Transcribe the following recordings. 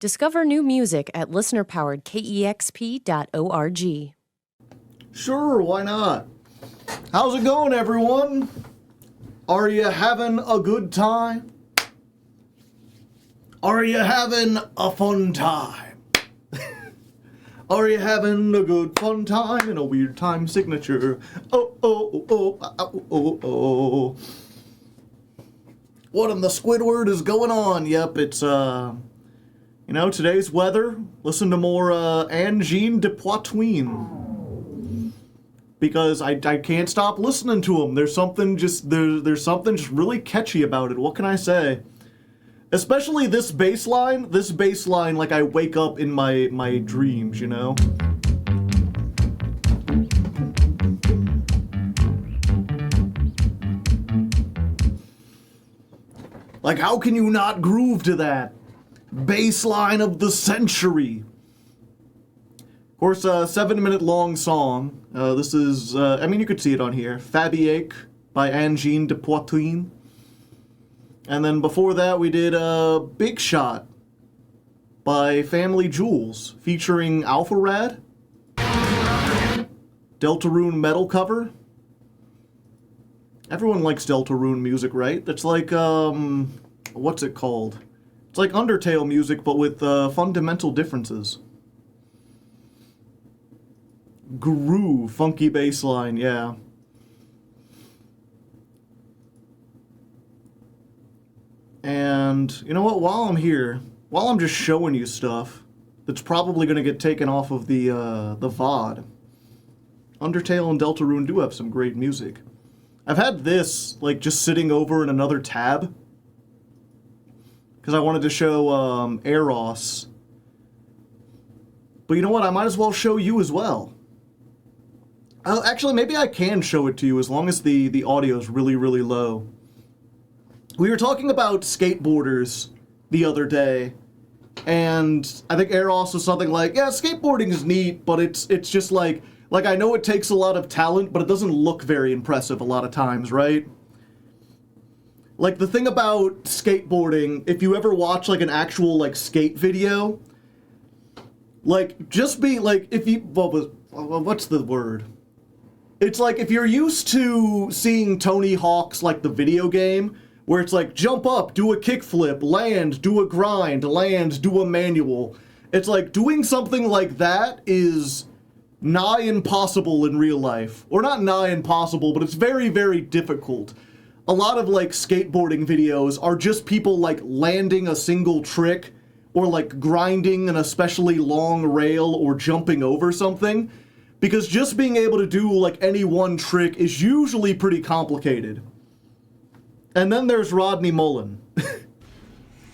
Discover new music at listener-powered KEXP.org. Sure, why not? How's it going, everyone? Are you having a good time? Are you having a fun time? Are you having a good fun time in a weird time signature? Oh, oh, oh, oh, oh, oh, oh. What in the Squidward is going on? Yep, it's, today's weather. Listen to more, Angine de Poitvin. Because I can't stop listening to them. There's something just really catchy about it. What can I say? Especially this bass line, like I wake up in my dreams, you know? Like, how can you not groove to that? Bass line of the century. Of course, a 7-minute long song. This is, you could see it on here. Fabiac by Angine de Poitvin. And then before that, we did Big Shot by Family Jewels, featuring Alpha Rad, Deltarune metal cover. Everyone likes Deltarune music, right? That's like, what's it called? It's like Undertale music, but with fundamental differences. Groove, funky bass line, yeah. And you know what? While I'm just showing you stuff that's probably going to get taken off of the VOD, Undertale and Deltarune do have some great music. I've had this, like, just sitting over in another tab, because I wanted to show Eros. But you know what? I might as well show you as well. Actually, maybe I can show it to you as long as the audio is really, really low. We were talking about skateboarders the other day, and I think Eros was something like, yeah, skateboarding is neat, but it's just like I know it takes a lot of talent, but it doesn't look very impressive a lot of times, right? Like, the thing about skateboarding, if you ever watch, like, an actual, like, skate video, like, just be, like, if you, what's the word? It's like, if you're used to seeing Tony Hawk's, like, the video game, where it's like, jump up, do a kickflip, land, do a grind, land, do a manual. It's like, doing something like that is nigh impossible in real life. Or not nigh impossible, but it's very, very difficult. A lot of, like, skateboarding videos are just people, like, landing a single trick, or, like, grinding an especially long rail, or jumping over something. Because just being able to do, like, any one trick is usually pretty complicated. And then there's Rodney Mullen,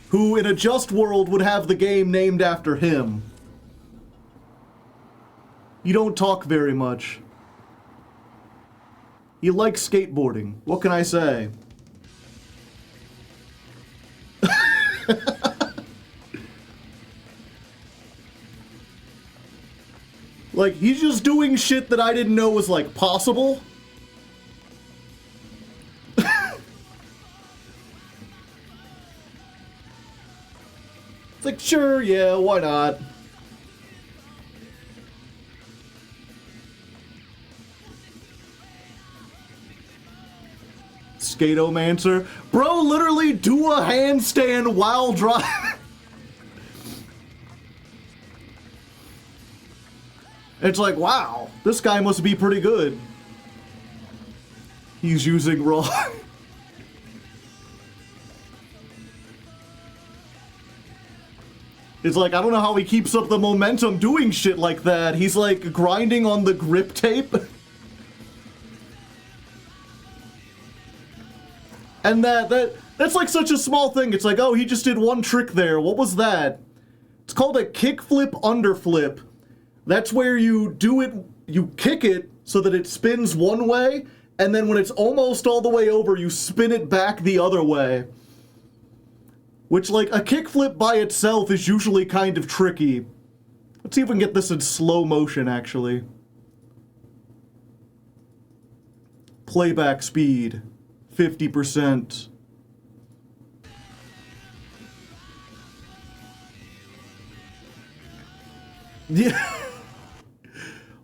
who in a just world would have the game named after him. You don't talk very much. You like skateboarding. What can I say? Like, he's just doing shit that I didn't know was, like, possible. It's like, sure, yeah, why not? Skate-omancer. Bro, literally do a handstand while driving. It's like, wow, this guy must be pretty good. He's using raw. It's like, I don't know how he keeps up the momentum doing shit like that. He's like grinding on the grip tape. And that's like such a small thing. It's like, oh, he just did one trick there. What was that? It's called a kickflip underflip. That's where you do it, you kick it so that it spins one way, and then when it's almost all the way over, you spin it back the other way. Which, like, a kickflip by itself is usually kind of tricky. Let's see if we can get this in slow motion, actually. Playback speed, 50%. Yeah.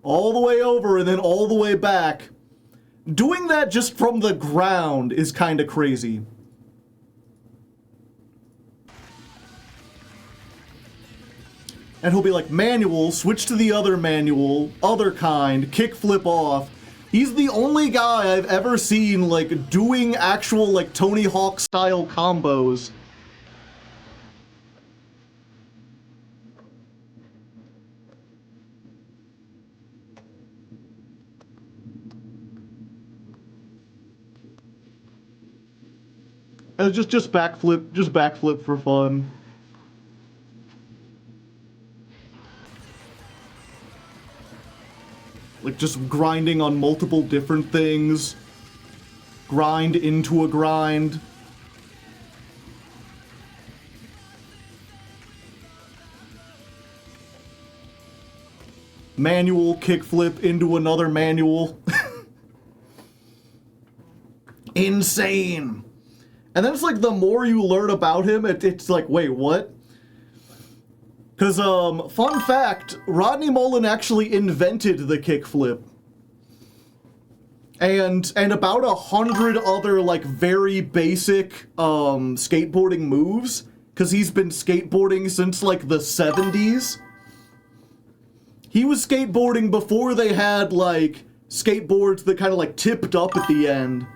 All the way over and then all the way back. Doing that just from the ground is kind of crazy. And he'll be like, manual, switch to the other manual, other kind, kickflip off. He's the only guy I've ever seen, like, doing actual, like, Tony Hawk-style combos. And just backflip for fun. Like, just grinding on multiple different things. Grind into a grind. Manual kickflip into another manual. Insane. And then it's like, the more you learn about him, it's like, wait, what? Because, fun fact, Rodney Mullen actually invented the kickflip. And about 100 other, like, very basic, skateboarding moves. Because he's been skateboarding since, like, the 70s. He was skateboarding before they had, like, skateboards that kind of, like, tipped up at the end.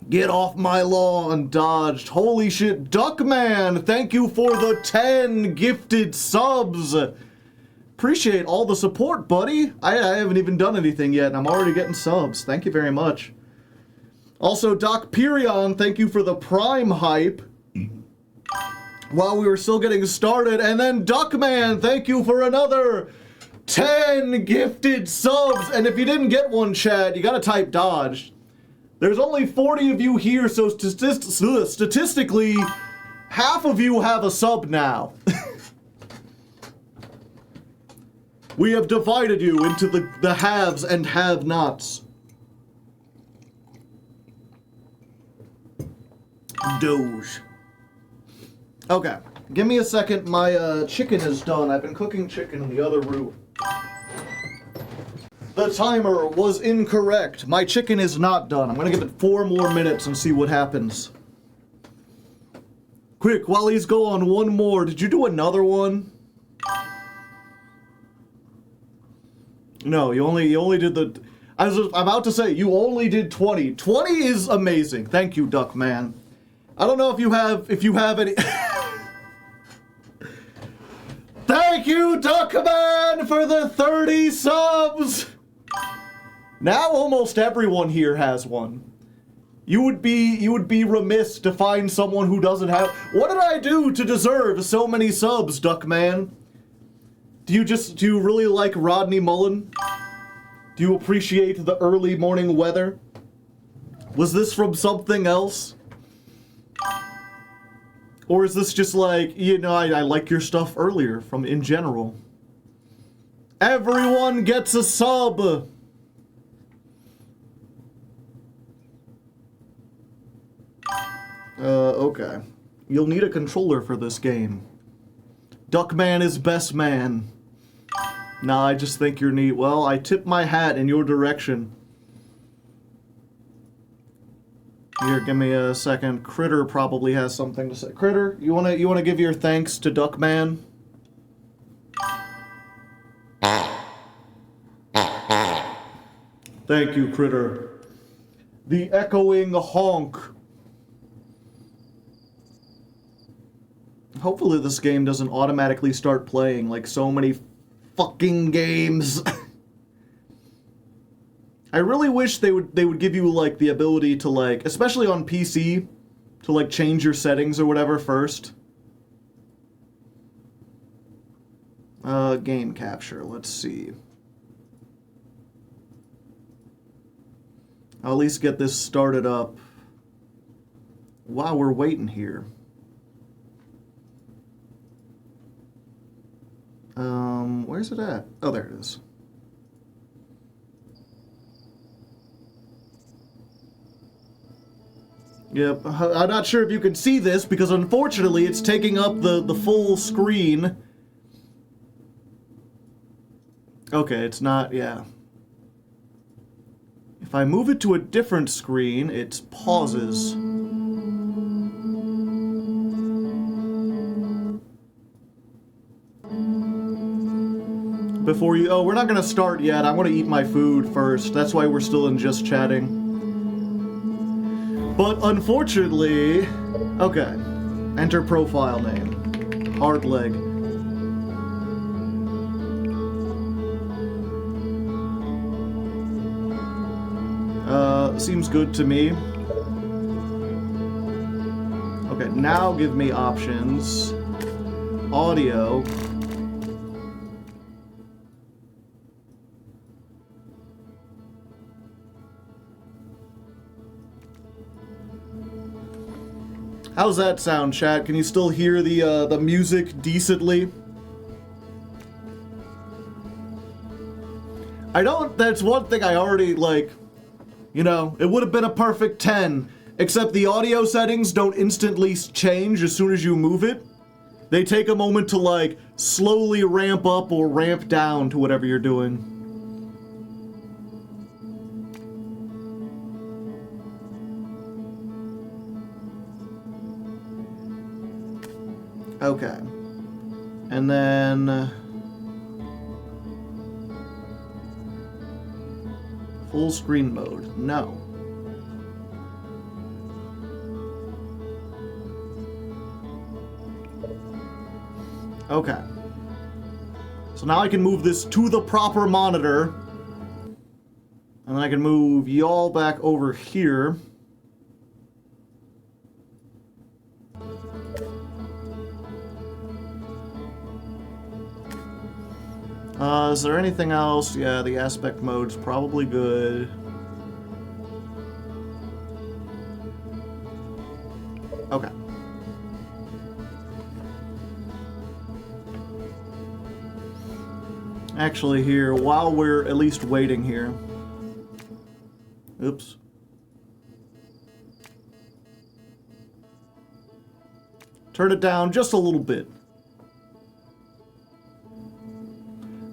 Get off my lawn, dodged. Holy shit, Duckman, thank you for the 10 gifted subs. Appreciate all the support, buddy. I haven't even done anything yet, and I'm already getting subs. Thank you very much. Also, Doc Perion, thank you for the Prime hype. While we were still getting started. And then Duckman, thank you for another 10 gifted subs. And if you didn't get one, Chad, you gotta type dodged. There's only 40 of you here, so statistically, half of you have a sub now. We have divided you into the haves and have-nots. Doge. Okay, give me a second. My chicken is done. I've been cooking chicken in the other room. The timer was incorrect. My chicken is not done. I'm gonna give it 4 more minutes and see what happens. Quick, while he's going, one more. Did you do another one? No, you only did the... I was about to say, you only did 20. 20 is amazing. Thank you, Duckman. I don't know if you have any... Thank you, Duckman, for the 30 subs! Now almost everyone here has one. You would be remiss to find someone who doesn't have... What did I do to deserve so many subs, Duckman? Do you really like Rodney Mullen? Do you appreciate the early morning weather? Was this from something else? Or is this just like, you know, I like your stuff earlier from in general? Everyone gets a sub! Okay. You'll need a controller for this game. Duckman is best man. Nah, I just think you're neat. Well, I tip my hat in your direction. Here, give me a second. Critter probably has something to say. Critter, you wanna give your thanks to Duckman? Thank you, Critter. The echoing honk. Hopefully this game doesn't automatically start playing like so many fucking games. I really wish they would give you like the ability to like, especially on PC, to like change your settings or whatever first. Game capture, let's see. I'll at least get this started up while we're waiting here. Where's it at? Oh, there it is. Yep, I'm not sure if you can see this because unfortunately it's taking up the full screen. Okay, it's not, yeah. If I move it to a different screen, it pauses. Before you... Oh, we're not gonna start yet. I want to eat my food first. That's why we're still in just chatting. But unfortunately... Okay. Enter profile name. Hardleg. Seems good to me. Okay, now give me options. Audio. How's that sound, chat? Can you still hear the music decently? I don't... That's one thing I already, like... You know, it would have been a perfect 10, except the audio settings don't instantly change as soon as you move it. They take a moment to, like, slowly ramp up or ramp down to whatever you're doing. Okay. And then... full screen mode. No. Okay. So now I can move this to the proper monitor. And then I can move y'all back over here. Is there anything else? Yeah, the aspect mode's probably good. Okay. Actually here, while we're at least waiting here. Oops. Turn it down just a little bit.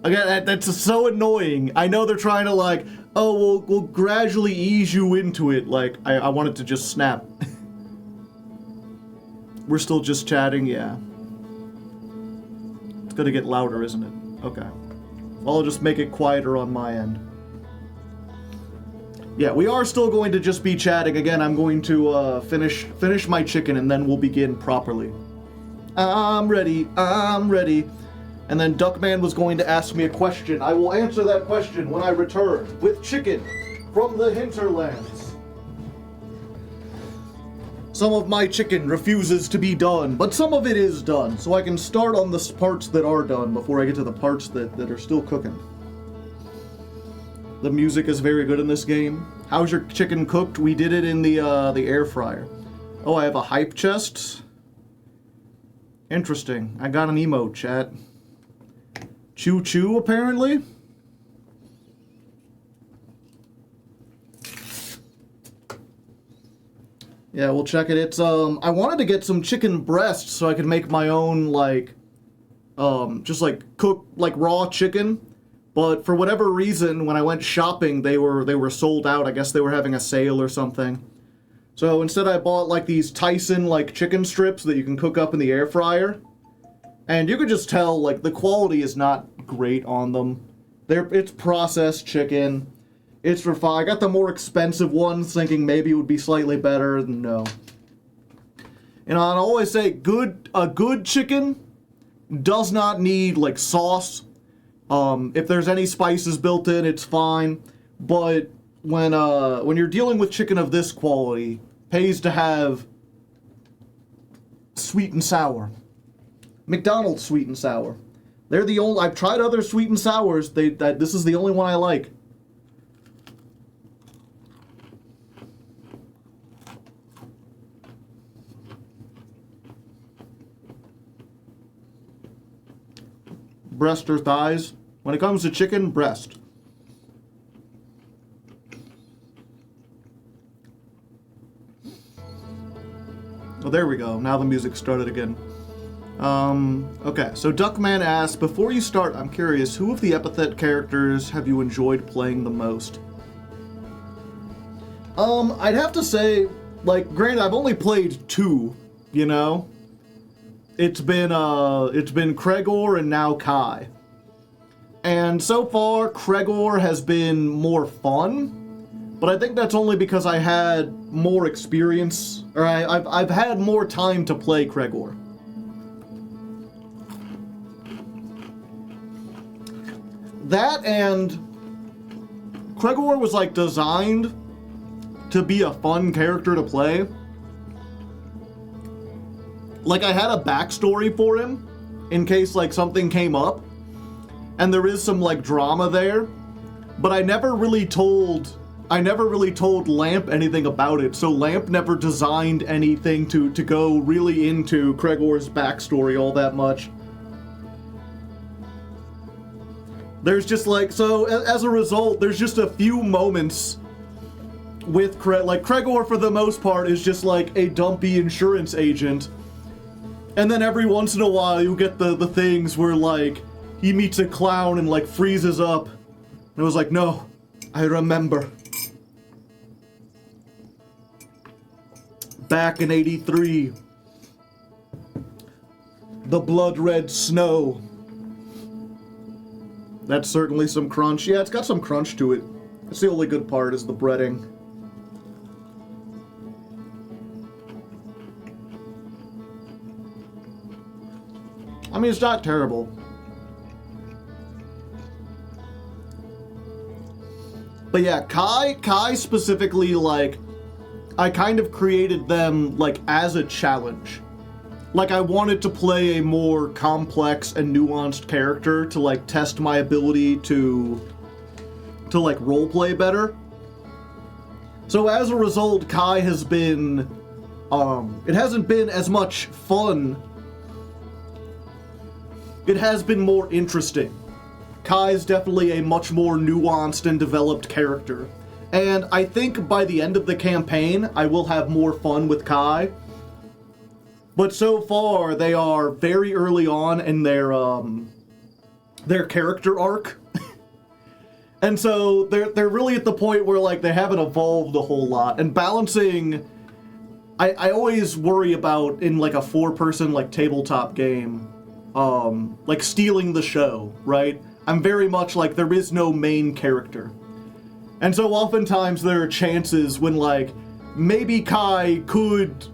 Again, that's so annoying. I know they're trying to, like, oh, we'll gradually ease you into it. Like, I want it to just snap. We're still just chatting, yeah. It's gonna get louder, isn't it? Okay. I'll just make it quieter on my end. Yeah, we are still going to just be chatting. Again, I'm going to finish my chicken and then we'll begin properly. I'm ready, I'm ready. And then Duckman was going to ask me a question. I will answer that question when I return with chicken from the hinterlands. Some of my chicken refuses to be done, but some of it is done, so I can start on the parts that are done before I get to the parts that are still cooking. The music is very good in this game. How's your chicken cooked? We did it in the air fryer. Oh, I have a hype chest? Interesting. I got an emote, chat. Choo choo, apparently? Yeah, we'll check it. It's, I wanted to get some chicken breasts so I could make my own, like, just, like, cook, like, raw chicken. But for whatever reason, when I went shopping, they were sold out. I guess they were having a sale or something. So instead I bought, like, these Tyson, like, chicken strips that you can cook up in the air fryer. And you could just tell, like, the quality is not great on them. It's processed chicken. It's refined. I got the more expensive ones, thinking maybe it would be slightly better. No. And I always say, a good chicken does not need, like, sauce. If there's any spices built in, it's fine. But when you're dealing with chicken of this quality, pays to have sweet and sour. McDonald's sweet and sour. They're the only... I've tried other sweet and sours. This is the only one I like. Breast or thighs? When it comes to chicken, breast. Oh, there we go. Now the music started again. Okay, so Duckman asks, before you start, I'm curious, who of the epithet characters have you enjoyed playing the most? I'd have to say, like, granted, I've only played 2, you know? It's been Kregor and now Kai. And so far, Kregor has been more fun, but I think that's only because I had more experience, or I've had more time to play Kregor. That and Kregor was like designed to be a fun character to play. Like I had a backstory for him in case like something came up, and there is some like drama there, but I never really told Lamp anything about it, so Lamp never designed anything to go really into Kregor's backstory all that much. There's just like, so as a result, there's just a few moments with Kregor for the most part is just like a dumpy insurance agent. And then every once in a while you get the things where like he meets a clown and like freezes up. And it was like, no, I remember. Back in '83. The blood red snow. That's certainly some crunch. Yeah, it's got some crunch to it. It's the only good part is the breading. I mean, it's not terrible. But yeah, Kai specifically, like, I kind of created them, like, as a challenge. Like, I wanted to play a more complex and nuanced character to, like, test my ability to like, roleplay better. So as a result, Kai has been, it hasn't been as much fun. It has been more interesting. Kai is definitely a much more nuanced and developed character. And I think by the end of the campaign, I will have more fun with Kai. But so far, they are very early on in their character arc. And so they're really at the point where like they haven't evolved a whole lot. And balancing, I always worry about in like a 4-person like tabletop game, like stealing the show, right? I'm very much like there is no main character. And so oftentimes there are chances when like maybe Kai could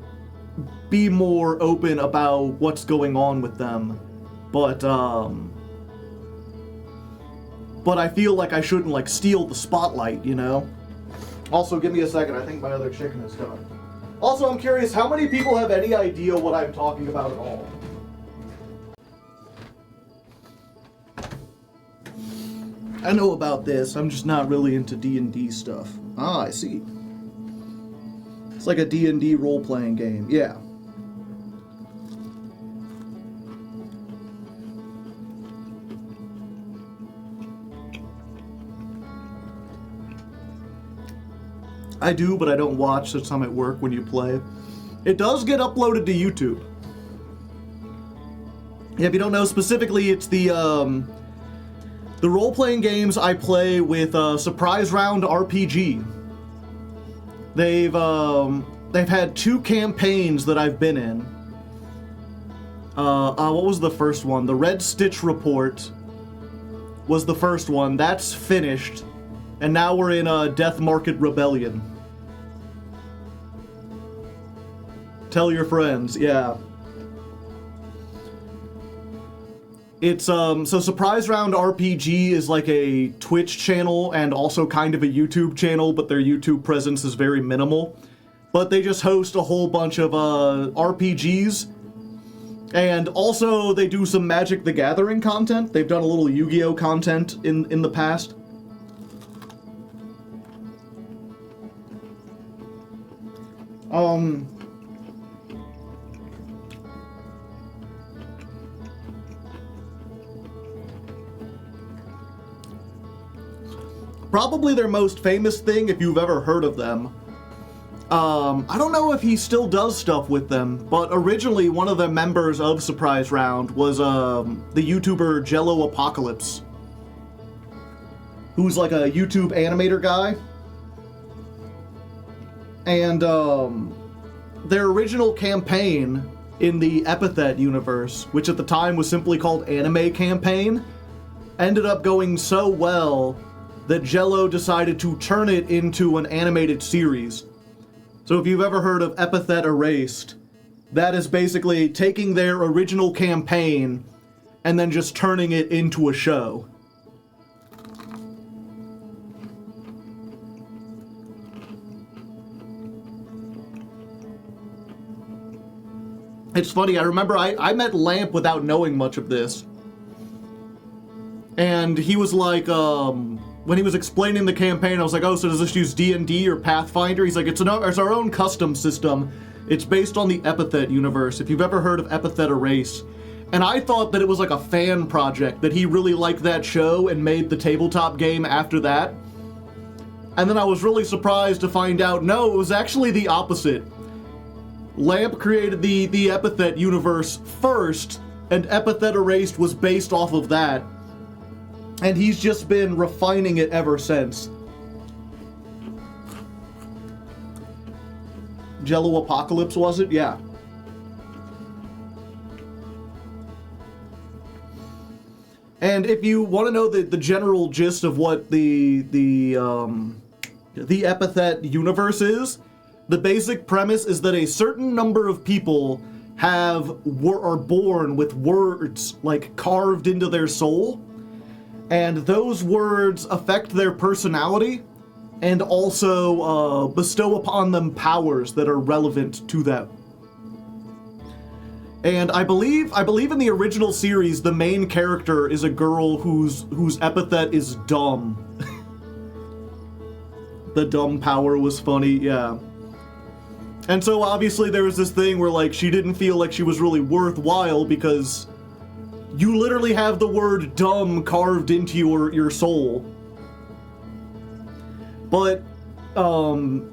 be more open about what's going on with them, but I feel like I shouldn't like steal the spotlight, you know? Also, give me a second, I think my other chicken is done. Also, I'm curious, how many people have any idea what I'm talking about at all? I know about this, I'm just not really into D&D stuff. Ah, I see. It's like a D&D role-playing game, yeah. I do, but I don't watch, so it's I'm at work when you play. It does get uploaded to YouTube. Yeah, if you don't know, specifically, it's the role-playing games I play with Surprise Round RPG. They've had 2 campaigns that I've been in. What was the first one? The Red Stitch Report was the first one. That's finished. And now we're in Death Market Rebellion. Tell your friends, yeah. It's, so Surprise Round RPG is like a Twitch channel and also kind of a YouTube channel, but their YouTube presence is very minimal. But they just host a whole bunch of, RPGs. And also they do some Magic the Gathering content. They've done a little Yu-Gi-Oh! Content in the past. Probably their most famous thing, if you've ever heard of them, I don't know if he still does stuff with them, but originally one of the members of Surprise Round was the YouTuber Jello Apocalypse, who's like a YouTube animator guy. And their original campaign in the Epithet universe, which at the time was simply called Anime Campaign, ended up going so well that Jello decided to turn it into an animated series. So if you've ever heard of Epithet Erased, that is basically taking their original campaign and then just turning it into a show. It's funny, I remember I met Lamp without knowing much of this. And he was like, when he was explaining the campaign, I was like, oh, so does this use D&D or Pathfinder? He's like, it's our own custom system. It's based on the Epithet universe, if you've ever heard of Epithet Erase. And I thought that it was like a fan project, that he really liked that show and made the tabletop game after that. And then I was really surprised to find out, no, it was actually the opposite. Lamp created the Epithet universe first, and Epithet Erased was based off of that. And he's just been refining it ever since. Jello Apocalypse, was it? Yeah. And if you want to know the general gist of what the Epithet universe is, the basic premise is that a certain number of people are born with words like carved into their soul. And those words affect their personality and also bestow upon them powers that are relevant to that. And I believe in the original series, the main character is a girl whose epithet is dumb. The dumb power was funny, yeah. And so obviously there was this thing where like she didn't feel like she was really worthwhile because you literally have the word dumb carved into your soul. But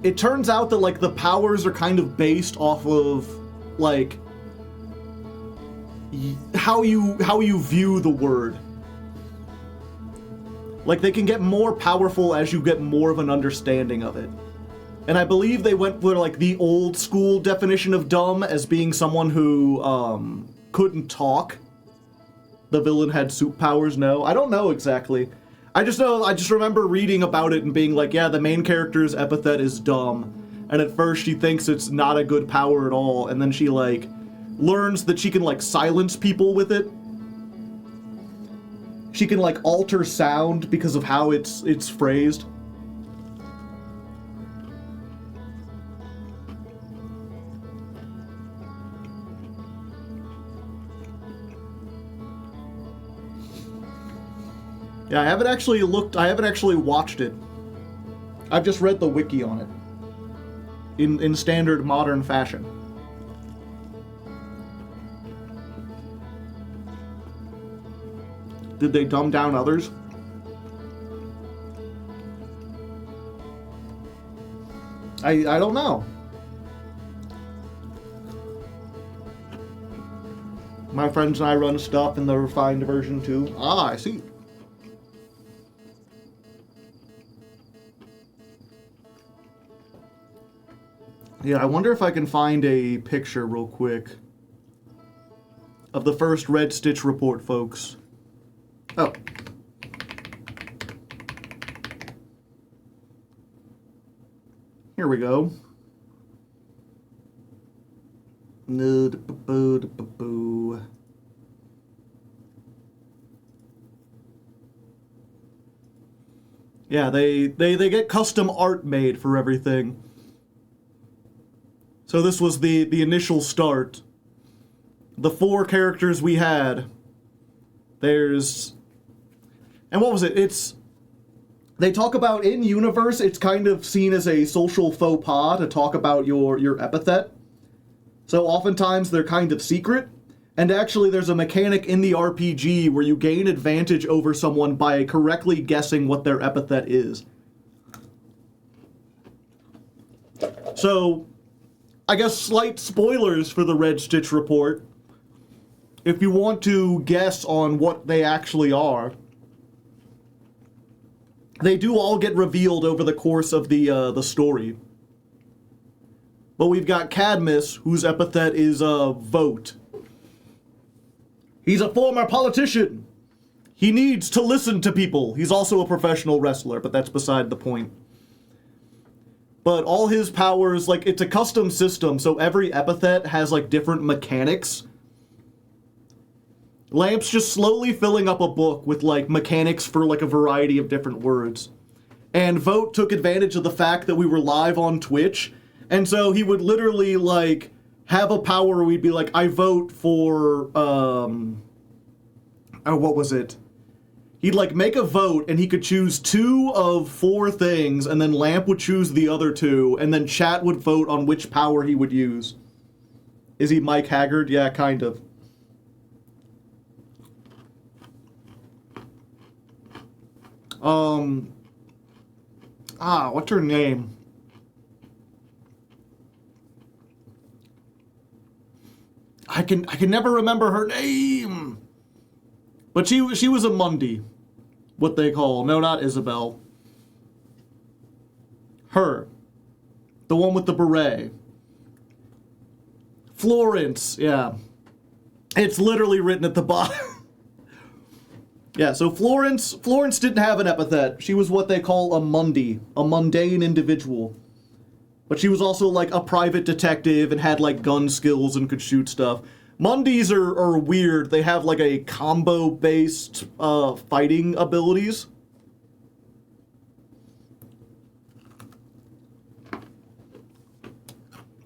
it turns out that like the powers are kind of based off of like how you view the word. Like they can get more powerful as you get more of an understanding of it. And I believe they went for like the old school definition of dumb as being someone who couldn't talk. The villain had soup powers, no? I don't know exactly. I just remember reading about it and being like, yeah, the main character's epithet is dumb. And at first she thinks it's not a good power at all, and then she like learns that she can like silence people with it. She can like alter sound because of how it's phrased. Yeah, I haven't actually watched it. I've just read the wiki on it. In standard modern fashion. Did they dumb down others? I don't know. My friends and I run stuff in the refined version too. Ah, I see. Yeah, I wonder if I can find a picture real quick of the first Red Stitch report, folks. Oh. Here we go. Yeah, they get custom art made for everything. So this was the initial start. The 4 characters we had. There's... And what was it? They talk about, in universe, it's kind of seen as a social faux pas to talk about your epithet. So oftentimes they're kind of secret. And actually there's a mechanic in the RPG where you gain advantage over someone by correctly guessing what their epithet is. So, I guess slight spoilers for the Red Stitch report. If you want to guess on what they actually are, they do all get revealed over the course of the story. But we've got Cadmus, whose epithet is vote. He's a former politician. He needs to listen to people. He's also a professional wrestler, but that's beside the point. But all his powers, like, it's a custom system, so every epithet has, like, different mechanics. Lamp's just slowly filling up a book with, like, mechanics for, like, a variety of different words. And Vote took advantage of the fact that we were live on Twitch, and so he would literally, like, have a power where we'd be like, I vote for, what was it? He'd, like, make a vote, and he could choose 2 of 4 things, and then Lamp would choose the other 2, and then chat would vote on which power he would use. Is he Mike Haggard? Yeah, kind of. What's her name? I can never remember her name. But she was a Mundi. What they call. No, not Isabel. Her. The one with the beret. Florence, yeah. It's literally written at the bottom. Yeah, so Florence didn't have an epithet. She was what they call a Mundi, a mundane individual. But she was also, like, a private detective and had, like, gun skills and could shoot stuff. Mundis are weird. They have, like, a combo-based fighting abilities.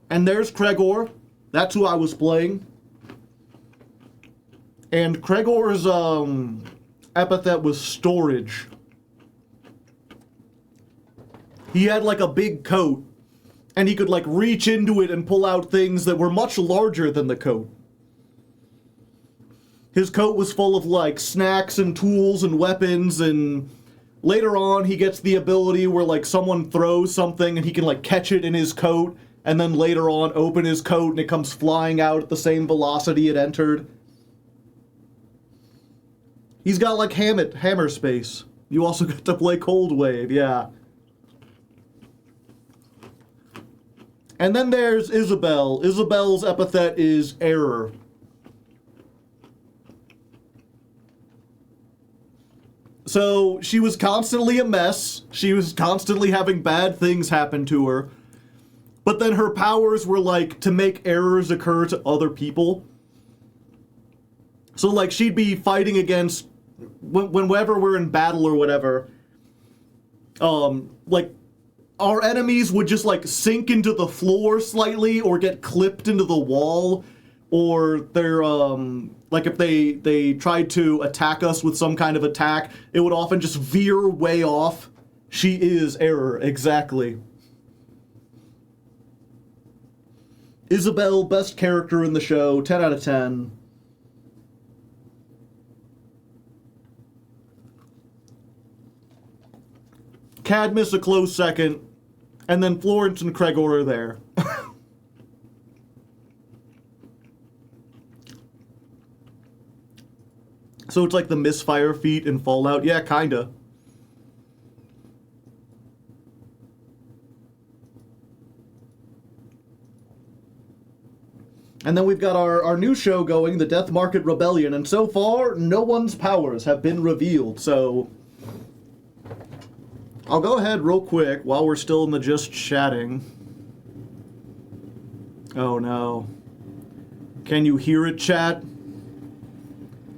And there's Kregor. That's who I was playing. And Kregor's epithet was storage. He had, like, a big coat, and he could, like, reach into it and pull out things that were much larger than the coat. His coat was full of, like, snacks and tools and weapons, and later on he gets the ability where, like, someone throws something and he can, like, catch it in his coat, and then later on open his coat and it comes flying out at the same velocity it entered. He's got, like, hammer space. You also get to play Cold Wave, yeah. And then there's Isabel. Isabel's epithet is error. So she was constantly a mess. She was constantly having bad things happen to her. But then her powers were, like, to make errors occur to other people. So, like, she'd be fighting against, whenever we're in battle or whatever, like, our enemies would just, like, sink into the floor slightly or get clipped into the wall, or they're, like, if they tried to attack us with some kind of attack, it would often just veer way off. She is error, exactly. Isabel, best character in the show, 10 out of 10. Cadmus, a close second. And then Florence and Kregor are there. So it's like the misfire feat in Fallout? Yeah, kinda. And then we've got our new show going, the Death Market Rebellion, and so far, no one's powers have been revealed, so I'll go ahead real quick while we're still in the just chatting. Oh no. Can you hear it, chat?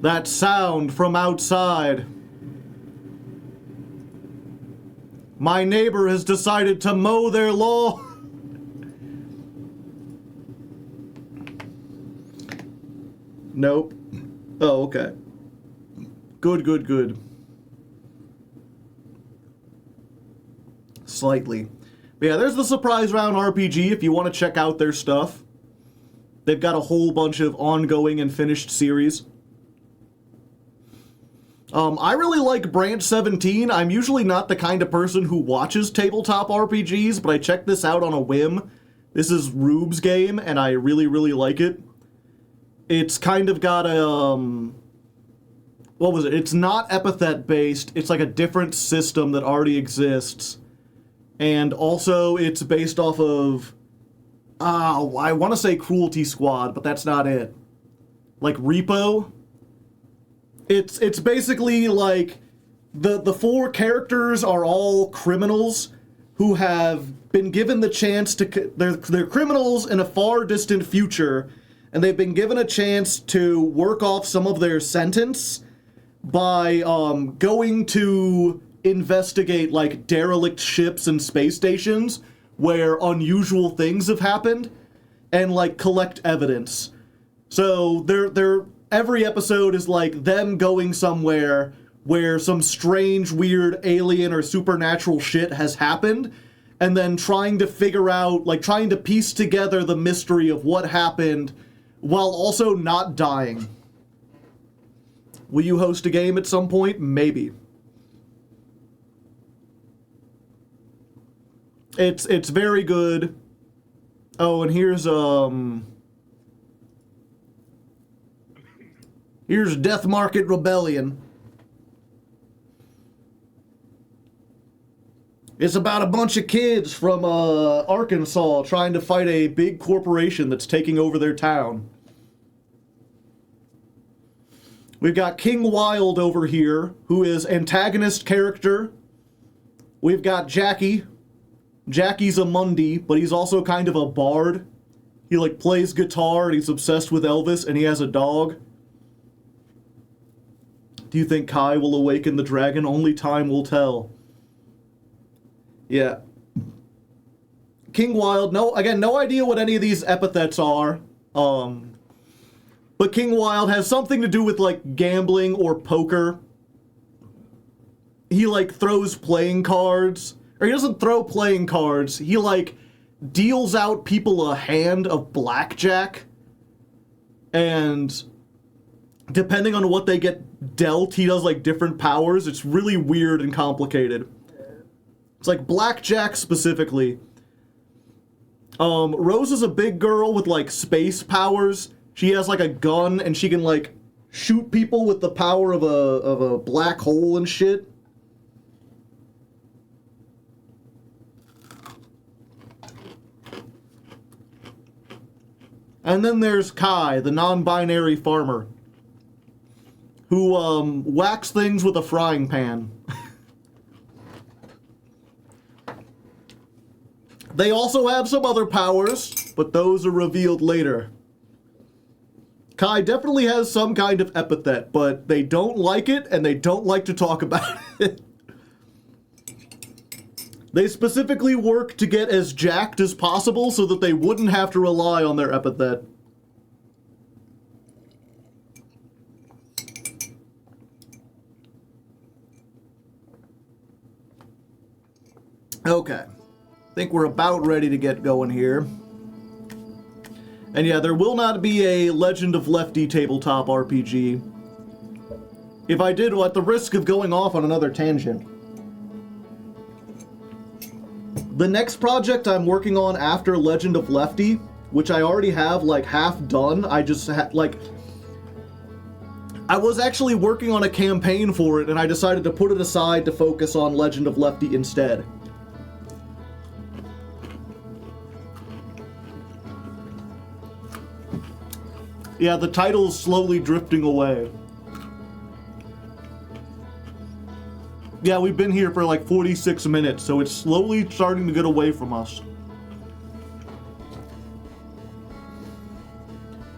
That sound from outside. My neighbor has decided to mow their lawn. Nope. Oh, okay. Good. Slightly. But yeah, there's the Surprise Round RPG if you want to check out their stuff. They've got a whole bunch of ongoing and finished series. I really like Branch 17. I'm usually not the kind of person who watches tabletop RPGs, but I checked this out on a whim. This is Rube's game, and I really, really like it. It's kind of got a, what was it? It's not epithet-based. It's like a different system that already exists. And also, it's based off of, I want to say Cruelty Squad, but that's not it. Like Repo. It's basically like the four characters are all criminals who have been given the chance to they're criminals in a far distant future, and they've been given a chance to work off some of their sentence by going to investigate like derelict ships and space stations where unusual things have happened and like collect evidence. So they're every episode is like them going somewhere where some strange, weird alien or supernatural shit has happened, and then trying to figure out, like trying to piece together the mystery of what happened while also not dying. Will you host a game at some point? Maybe. It's very good. Oh, and here's Death Market Rebellion. It's about a bunch of kids from Arkansas trying to fight a big corporation that's taking over their town. We've got King Wild over here, who is antagonist character. We've got Jackie. Jackie's a Mundi, but he's also kind of a bard. He like plays guitar and he's obsessed with Elvis, and he has a dog. Do you think Kai will awaken the dragon? Only time will tell. Yeah. King Wild, no idea what any of these epithets are. But King Wild has something to do with like gambling or poker. He like throws playing cards. Or he doesn't throw playing cards. He like deals out people a hand of blackjack. And depending on what they get dealt, he does like different powers. It's really weird and complicated. It's like blackjack specifically. Rose is a big girl with like space powers. She has like a gun and she can like shoot people with the power of a black hole and shit. And then there's Kai, the non-binary farmer, who whacks things with a frying pan. They also have some other powers, but those are revealed later. Kai definitely has some kind of epithet, but they don't like it and they don't like to talk about it. They specifically work to get as jacked as possible so that they wouldn't have to rely on their epithet. Okay. I think we're about ready to get going here. And yeah, there will not be a Legend of Lefty tabletop RPG. If I did, at the risk of going off on another tangent. The next project I'm working on after Legend of Lefty, which I already have like half done, I was actually working on a campaign for it and I decided to put it aside to focus on Legend of Lefty instead. Yeah, the title's slowly drifting away. Yeah, we've been here for like 46 minutes, so it's slowly starting to get away from us.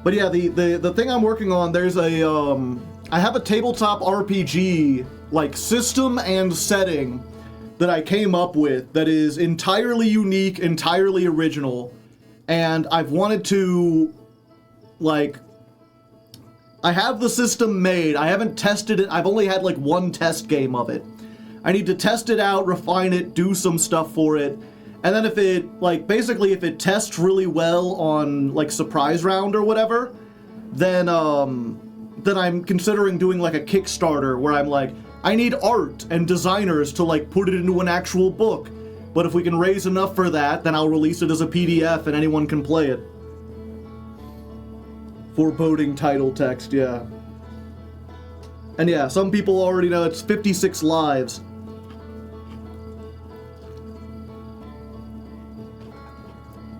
But yeah, the thing I'm working on, there's a, I have a tabletop RPG, like, system and setting that I came up with that is entirely unique, entirely original, and I've wanted to, like, I have the system made, I haven't tested it, I've only had like one test game of it. I need to test it out, refine it, do some stuff for it, and then if it, like, basically if it tests really well on, like, surprise round or whatever, then, then I'm considering doing like a Kickstarter where I'm like, I need art and designers to like put it into an actual book. But if we can raise enough for that, then I'll release it as a PDF and anyone can play it. Foreboding title text, yeah. And yeah, some people already know it's 56 lives.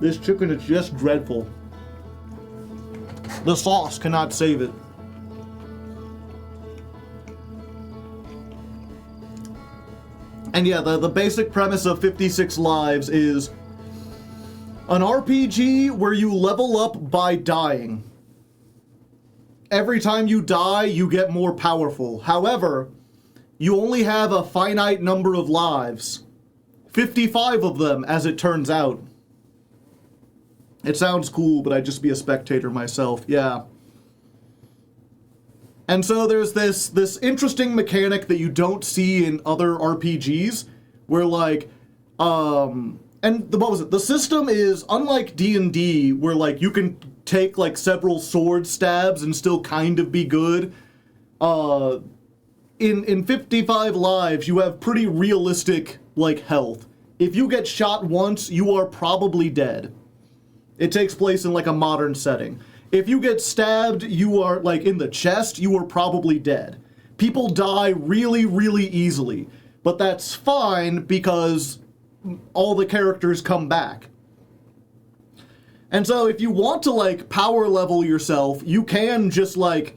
This chicken is just dreadful. The sauce cannot save it. And yeah, the basic premise of 56 Lives is an RPG where you level up by dying. Every time you die, you get more powerful. However, you only have a finite number of lives. 55 of them, as it turns out. It sounds cool, but I'd just be a spectator myself, yeah. And so there's this interesting mechanic that you don't see in other RPGs, where like, what was it? The system is unlike D&D, where like you can take like several sword stabs and still kind of be good. In 55 Lives, you have pretty realistic like health. If you get shot once, you are probably dead. It takes place in like a modern setting. If you get stabbed, you are like in the chest, you are probably dead. People die really, really easily, but that's fine because all the characters come back. And so if you want to like power level yourself, you can just like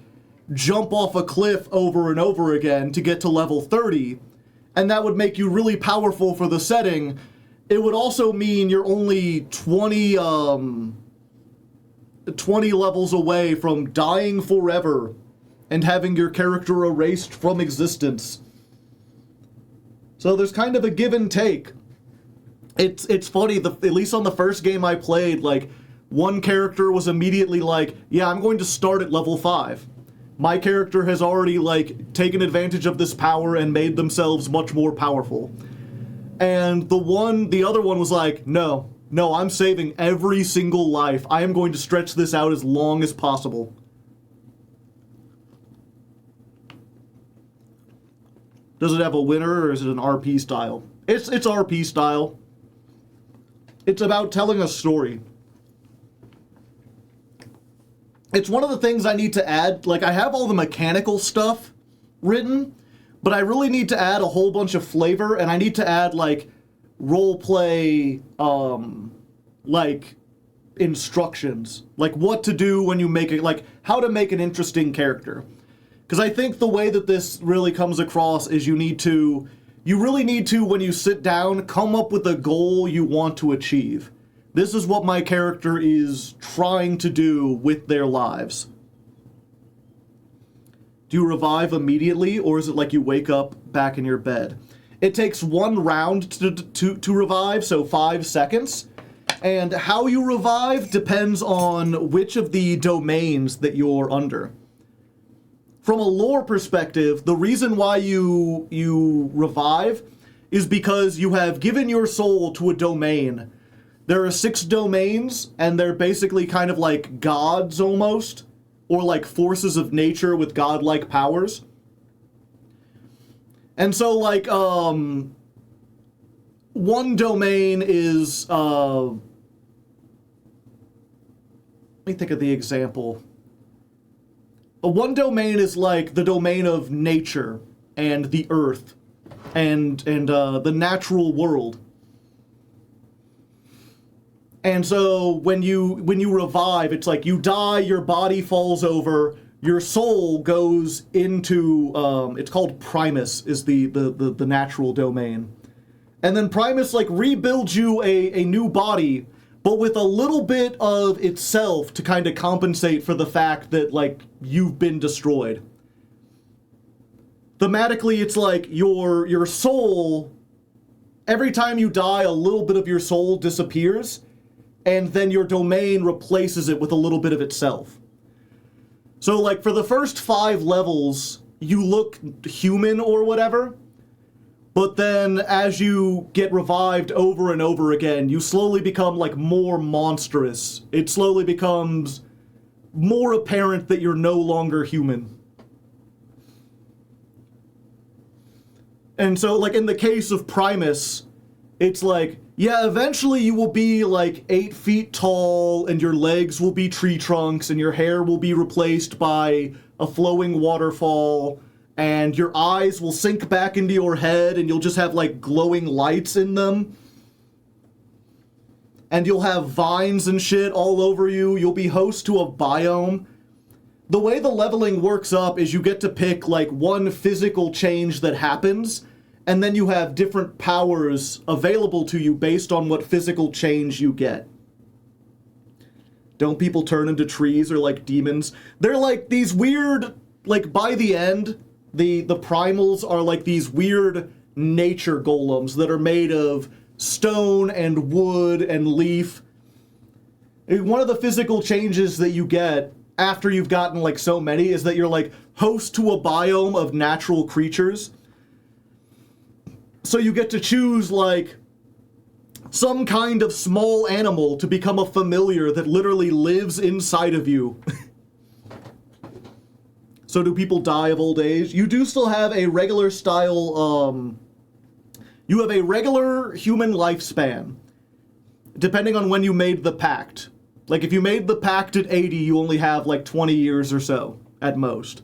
jump off a cliff over and over again to get to level 30, and that would make you really powerful for the setting. It would also mean you're only 20 levels away from dying forever and having your character erased from existence. So there's kind of a give and take. It's funny, at least on the first game I played, like, one character was immediately like, yeah, I'm going to start at level 5. My character has already, like, taken advantage of this power and made themselves much more powerful. And the other one was like, no, I'm saving every single life. I am going to stretch this out as long as possible. Does it have a winner, or is it an RP style? It's RP style. It's about telling a story. It's one of the things I need to add. Like, I have all the mechanical stuff written, but I really need to add a whole bunch of flavor, and I need to add, like, roleplay, like, instructions. Like, what to do when you make it, like, how to make an interesting character. Because I think the way that this really comes across is you really need to, when you sit down, come up with a goal you want to achieve. This is what my character is trying to do with their lives. Do you revive immediately, or is it like you wake up back in your bed? It takes 1 round to revive, so 5 seconds. And how you revive depends on which of the domains that you're under. From a lore perspective, the reason why you revive is because you have given your soul to a domain. There are 6 domains, and they're basically kind of like gods almost, or like forces of nature with godlike powers. And so, like, one domain is, let me think of the example. One domain is like the domain of nature and the earth and the natural world. And so when you revive, it's like you die, your body falls over, your soul goes into, it's called Primus, is the natural domain. And then Primus, like, rebuilds you a new body, but with a little bit of itself to kind of compensate for the fact that, like, you've been destroyed. Thematically, it's like your soul, every time you die, a little bit of your soul disappears, and then your domain replaces it with a little bit of itself. So, like, for the first 5 levels, you look human or whatever, but then as you get revived over and over again, you slowly become, like, more monstrous. It slowly becomes more apparent that you're no longer human. And so, like, in the case of Primus, it's like, yeah, eventually you will be, like, 8 feet tall, and your legs will be tree trunks, and your hair will be replaced by a flowing waterfall, and your eyes will sink back into your head, and you'll just have, like, glowing lights in them. And you'll have vines and shit all over you. You'll be host to a biome. The way the leveling works up is you get to pick, like, one physical change that happens, and then you have different powers available to you based on what physical change you get. Don't people turn into trees or, like, demons? They're, like, these weird, like, by the end, the primals are, like, these weird nature golems that are made of stone and wood and leaf. One of the physical changes that you get after you've gotten, like, so many is that you're, like, host to a biome of natural creatures. So you get to choose, like, some kind of small animal to become a familiar that literally lives inside of you. So do people die of old age? You do still have a regular style, you have a regular human lifespan, depending on when you made the pact. Like, if you made the pact at 80, you only have, like, 20 years or so, at most.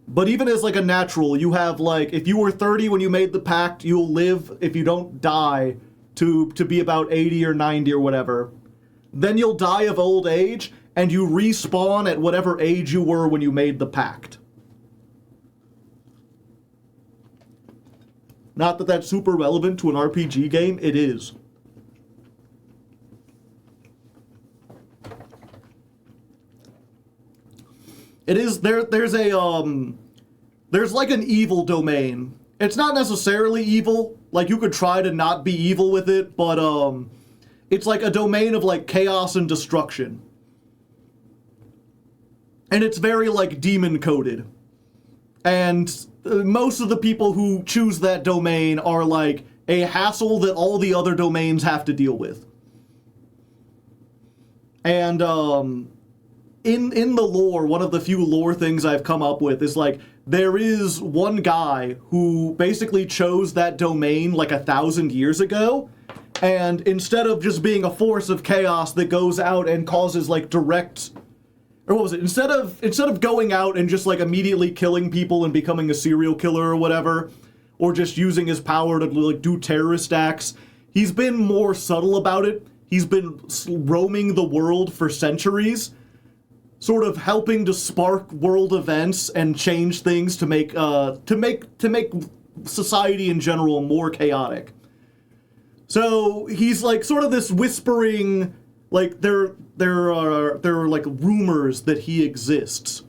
But even as, like, a natural, you have, like, if you were 30 when you made the pact, you'll live, if you don't die, to be about 80 or 90 or whatever. Then you'll die of old age, and you respawn at whatever age you were when you made the pact. Not that that's super relevant to an RPG game, it is. It is, there's like an evil domain. It's not necessarily evil, like you could try to not be evil with it, but it's like a domain of, like, chaos and destruction. And it's very, like, demon coded. And most of the people who choose that domain are, like, a hassle that all the other domains have to deal with. And in the lore, one of the few lore things I've come up with is, like, there is one guy who basically chose that domain, like, 1,000 years ago, and instead of just being a force of chaos that goes out and causes, like, direct... Or what was it? Instead of going out and just, like, immediately killing people and becoming a serial killer or whatever, or just using his power to, like, do terrorist acts, he's been more subtle about it. He's been roaming the world for centuries, sort of helping to spark world events and change things to make society in general more chaotic. So he's, like, sort of this whispering, like, there are like rumors that he exists.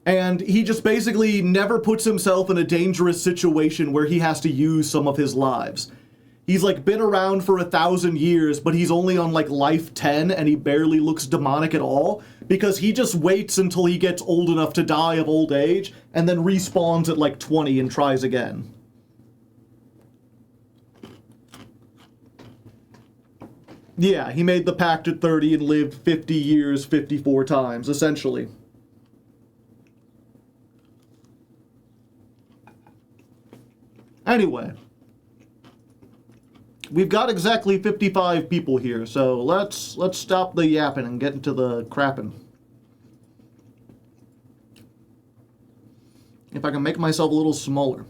And he just basically never puts himself in a dangerous situation where he has to use some of his lives. He's, like, been around for 1,000 years, but he's only on, like, life 10, and he barely looks demonic at all, because he just waits until he gets old enough to die of old age, and then respawns at, like, 20 and tries again. Yeah, he made the pact at 30 and lived 50 years 54 times, essentially. Anyway. We've got exactly 55 people here, so let's stop the yapping and get into the crapping. If I can make myself a little smaller.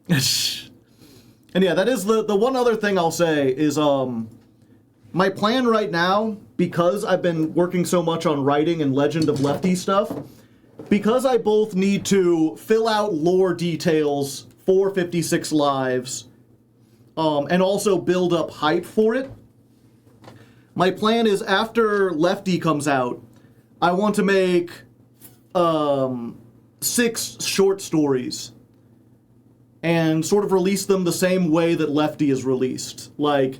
And yeah, that is the one other thing I'll say is, my plan right now, because I've been working so much on writing and Legend of Lefty stuff, because I both need to fill out lore details for 56 Lives, and also build up hype for it, my plan is after Lefty comes out, I want to make 6 short stories and sort of release them the same way that Lefty is released, like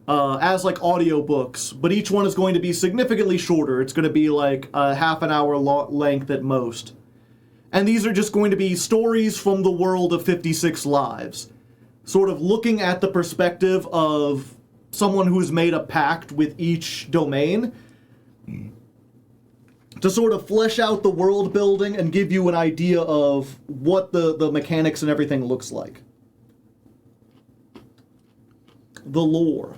as like audiobooks, but each one is going to be significantly shorter. It's going to be like a half an hour length at most. And these are just going to be stories from the world of 56 Lives, sort of looking at the perspective of someone who's made a pact with each domain. to sort of flesh out the world building and give you an idea of what the mechanics and everything looks like. The lore.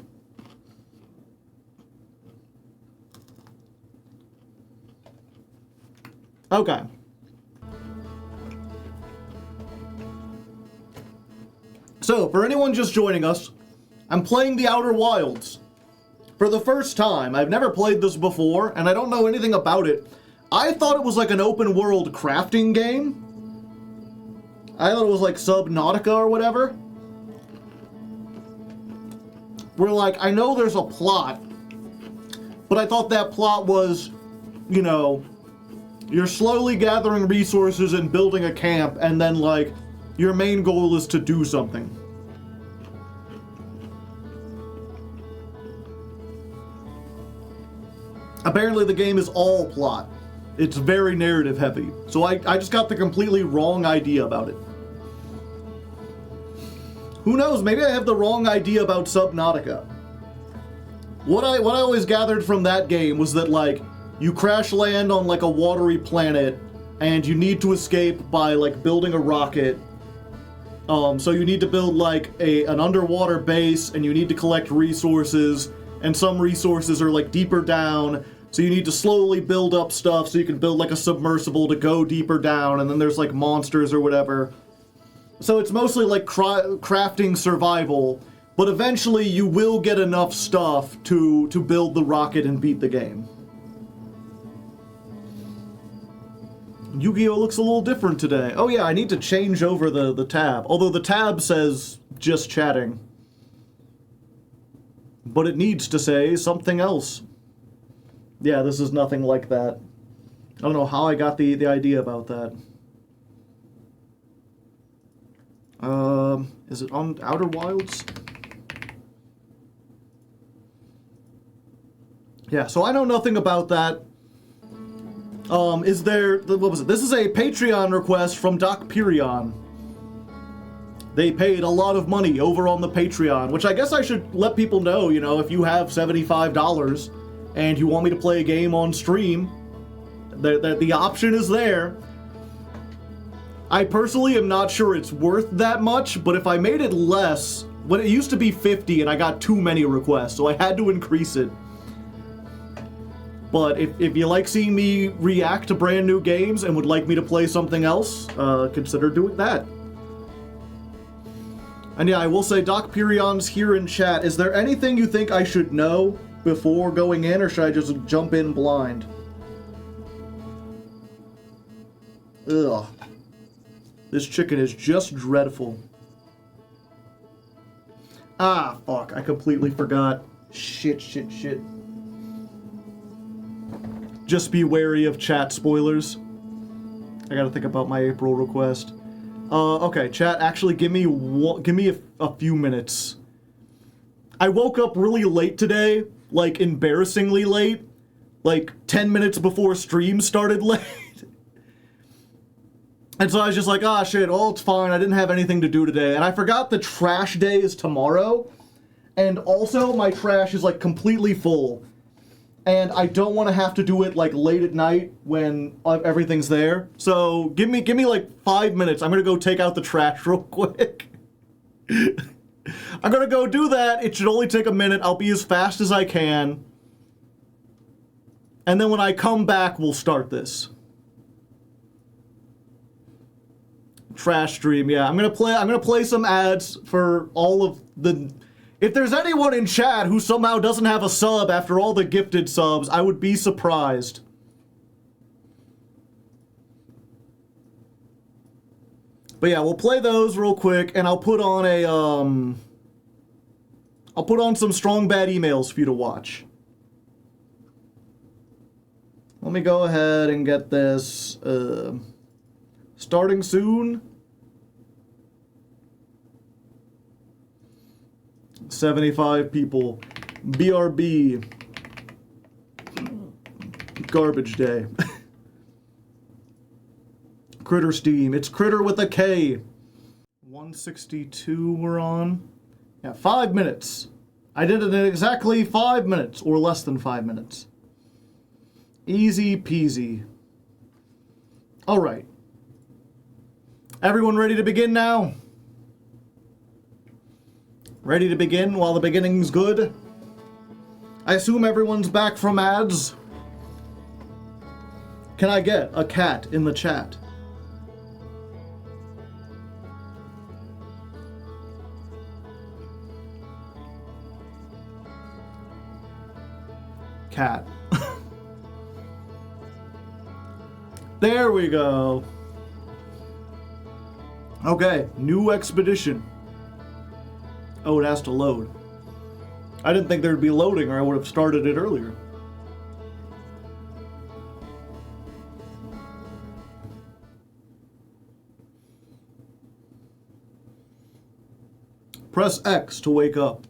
Okay. So, for anyone just joining us, I'm playing The Outer Wilds. For the first time. I've never played this before, and I don't know anything about it. I thought it was like an open world crafting game. I thought it was like Subnautica or whatever. Where like, I know there's a plot, but I thought that plot was, you know, you're slowly gathering resources and building a camp, and then like, your main goal is to do something. Apparently the game is all plot. It's very narrative heavy. So I just got the completely wrong idea about it. Who knows, maybe I have the wrong idea about Subnautica. What I always gathered from that game was that like, you crash land on like a watery planet, and you need to escape by like building a rocket. So you need to build like an underwater base, and you need to collect resources, and some resources are like deeper down, so you need to slowly build up stuff so you can build like a submersible to go deeper down, and then there's like monsters or whatever. So it's mostly like crafting survival, but eventually you will get enough stuff to build the rocket and beat the game. Yu-Gi-Oh! Looks a little different today. Oh yeah, I need to change over the tab. Although the tab says just chatting. But it needs to say something else. Yeah, this is nothing like that. I don't know how I got the idea about that. Is it on Outer Wilds? Yeah, so I know nothing about that. Is there, what was it? This is a Patreon request from Doc Pirion. They paid a lot of money over on the Patreon, which I guess I should let people know, you know, if you have $75 and you want me to play a game on stream, the option is there. I personally am not sure it's worth that much, but if I made it less, when it used to be 50 and I got too many requests, so I had to increase it. But if you like seeing me react to brand new games and would like me to play something else, consider doing that. And yeah, I will say Doc Pirion's here in chat. Is there anything you think I should know before going in, or should I just jump in blind? Ugh. This chicken is just dreadful. Ah, fuck. I completely forgot. Shit. Just be wary of chat spoilers. I gotta think about my April request. Okay, chat, actually give me a few minutes. I woke up really late today, like embarrassingly late, like 10 minutes before stream started late. And so I was just like, ah, shit, oh, it's fine, I didn't have anything to do today. And I forgot the trash day is tomorrow, and also my trash is like completely full. And I don't want to have to do it like late at night when everything's there. So give me like 5 minutes. I'm gonna go take out the trash real quick. I'm gonna go do that. It should only take a minute. I'll be as fast as I can. And then when I come back, we'll start this. Trash stream, yeah. I'm gonna play some ads for all of the... If there's anyone in chat who somehow doesn't have a sub after all the gifted subs, I would be surprised. But yeah, we'll play those real quick, and I'll put on some strong bad emails for you to watch. Let me go ahead and get this starting soon. 75 people. BRB. Garbage day. Critter Steam. It's Critter with a K. 162 we're on. Yeah, 5 minutes. I did it in exactly 5 minutes, or less than 5 minutes. Easy peasy. All right. Everyone ready to begin now? Ready to begin while the beginning's good? I assume everyone's back from ads. Can I get a cat in the chat? Cat. There we go. Okay, new expedition. Oh, it has to load. I didn't think there'd be loading, or I would have started it earlier. Press X to wake up.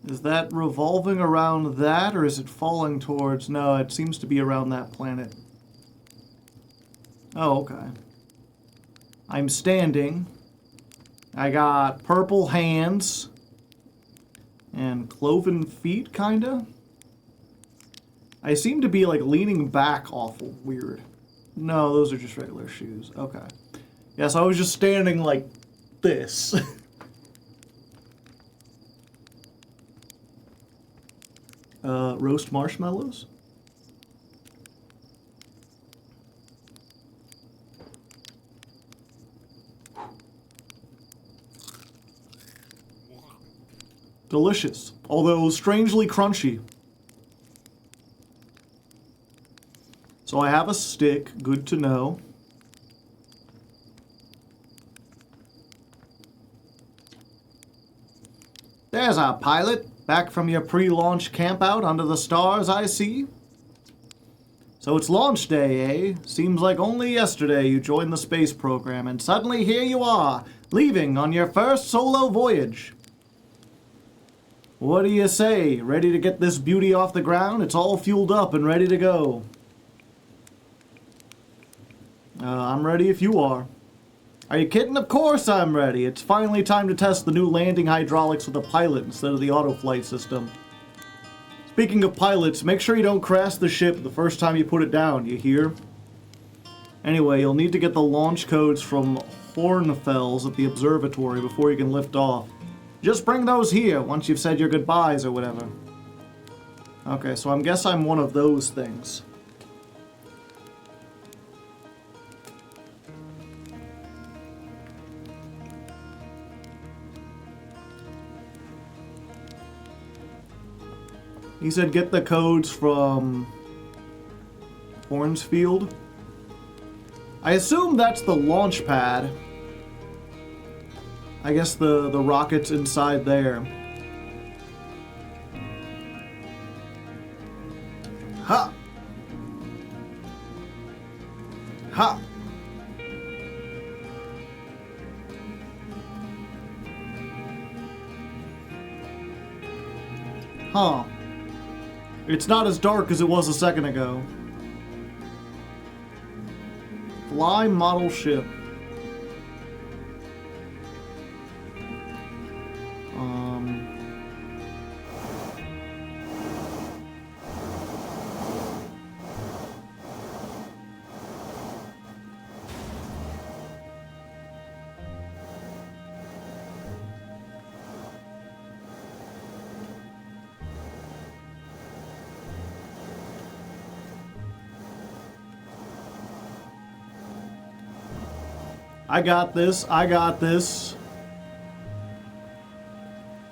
Is that revolving around that, or is it falling towards... No, it seems to be around that planet. Oh, okay. I'm standing. I got purple hands. And cloven feet, kinda? I seem to be, like, leaning back awful weird. No, those are just regular shoes. Okay. Yes, I was just standing like this. Roast marshmallows? Delicious, although strangely crunchy. So I have a stick, good to know. There's our pilot, back from your pre-launch campout under the stars, I see. So it's launch day, eh? Seems like only yesterday you joined the space program, and suddenly here you are, leaving on your first solo voyage. What do you say? Ready to get this beauty off the ground? It's all fueled up and ready to go. I'm ready if you are. Are you kidding? Of course I'm ready. It's finally time to test the new landing hydraulics with a pilot instead of the auto-flight system. Speaking of pilots, make sure you don't crash the ship the first time you put it down, you hear? Anyway, you'll need to get the launch codes from Hornfels at the observatory before you can lift off. Just bring those here once you've said your goodbyes or whatever. Okay, so I guess I'm one of those things. He said get the codes from Hornsfield. I assume that's the launch pad. I guess the rocket's inside there. Ha! Ha! Huh. It's not as dark as it was a second ago. Fly model ship. I got this. I got this.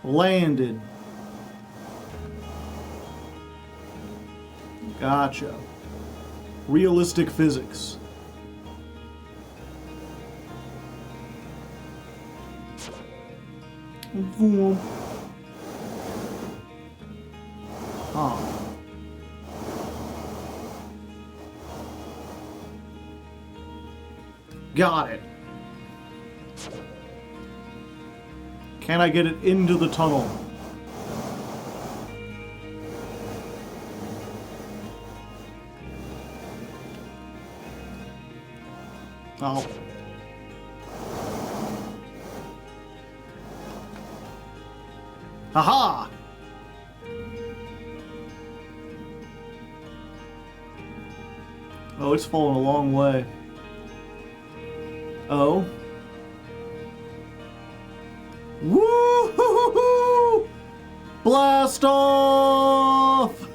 Landed. Gotcha. Realistic physics. Vroom. Huh. Got it. Can I get it into the tunnel? Oh. Haha! Oh, it's fallen a long way. Oh. Woo-hoo-hoo-hoo! Blast off!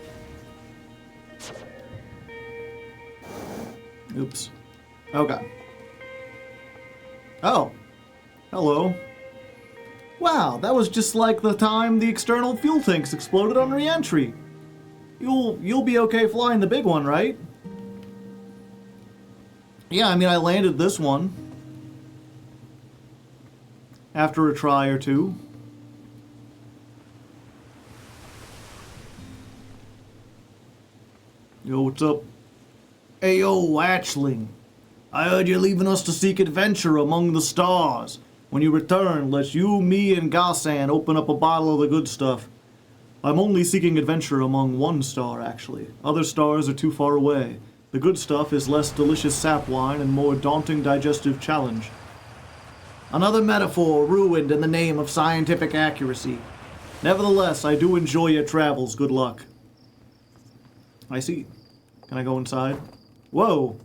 Oops. Okay. Oh. Hello. Wow, that was just like the time the external fuel tanks exploded on re-entry. You'll be okay flying the big one, right? Yeah, I mean, I landed this one after a try or two. Yo, what's up? Hey, yo, Hatchling. I heard you're leaving us to seek adventure among the stars. When you return, let you, me, and Gassan open up a bottle of the good stuff. I'm only seeking adventure among one star, actually. Other stars are too far away. The good stuff is less delicious sap wine and more daunting digestive challenge. Another metaphor ruined in the name of scientific accuracy. Nevertheless, I do enjoy your travels. Good luck. I see. Can I go inside? Whoa!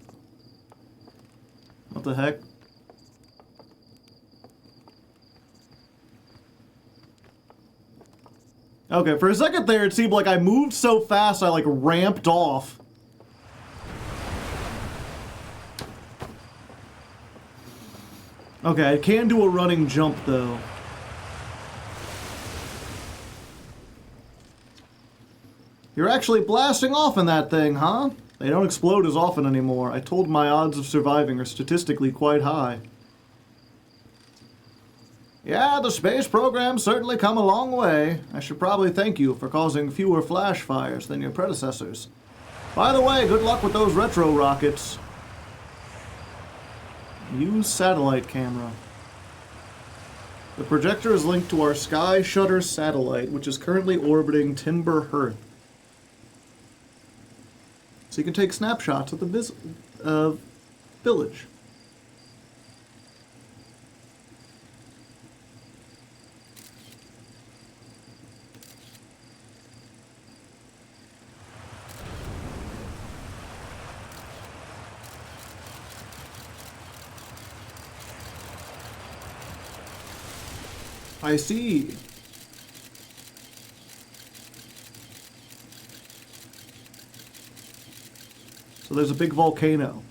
What the heck? Okay, for a second there, it seemed like I moved so fast I, like, ramped off. Okay, I can do a running jump, though. You're actually blasting off in that thing, huh? They don't explode as often anymore. I told my odds of surviving are statistically quite high. Yeah, the space program's certainly come a long way. I should probably thank you for causing fewer flash fires than your predecessors. By the way, good luck with those retro rockets. Use satellite camera. The projector is linked to our Sky Shutter satellite, which is currently orbiting Timber Hearth. So you can take snapshots of the village. I see. So there's a big volcano.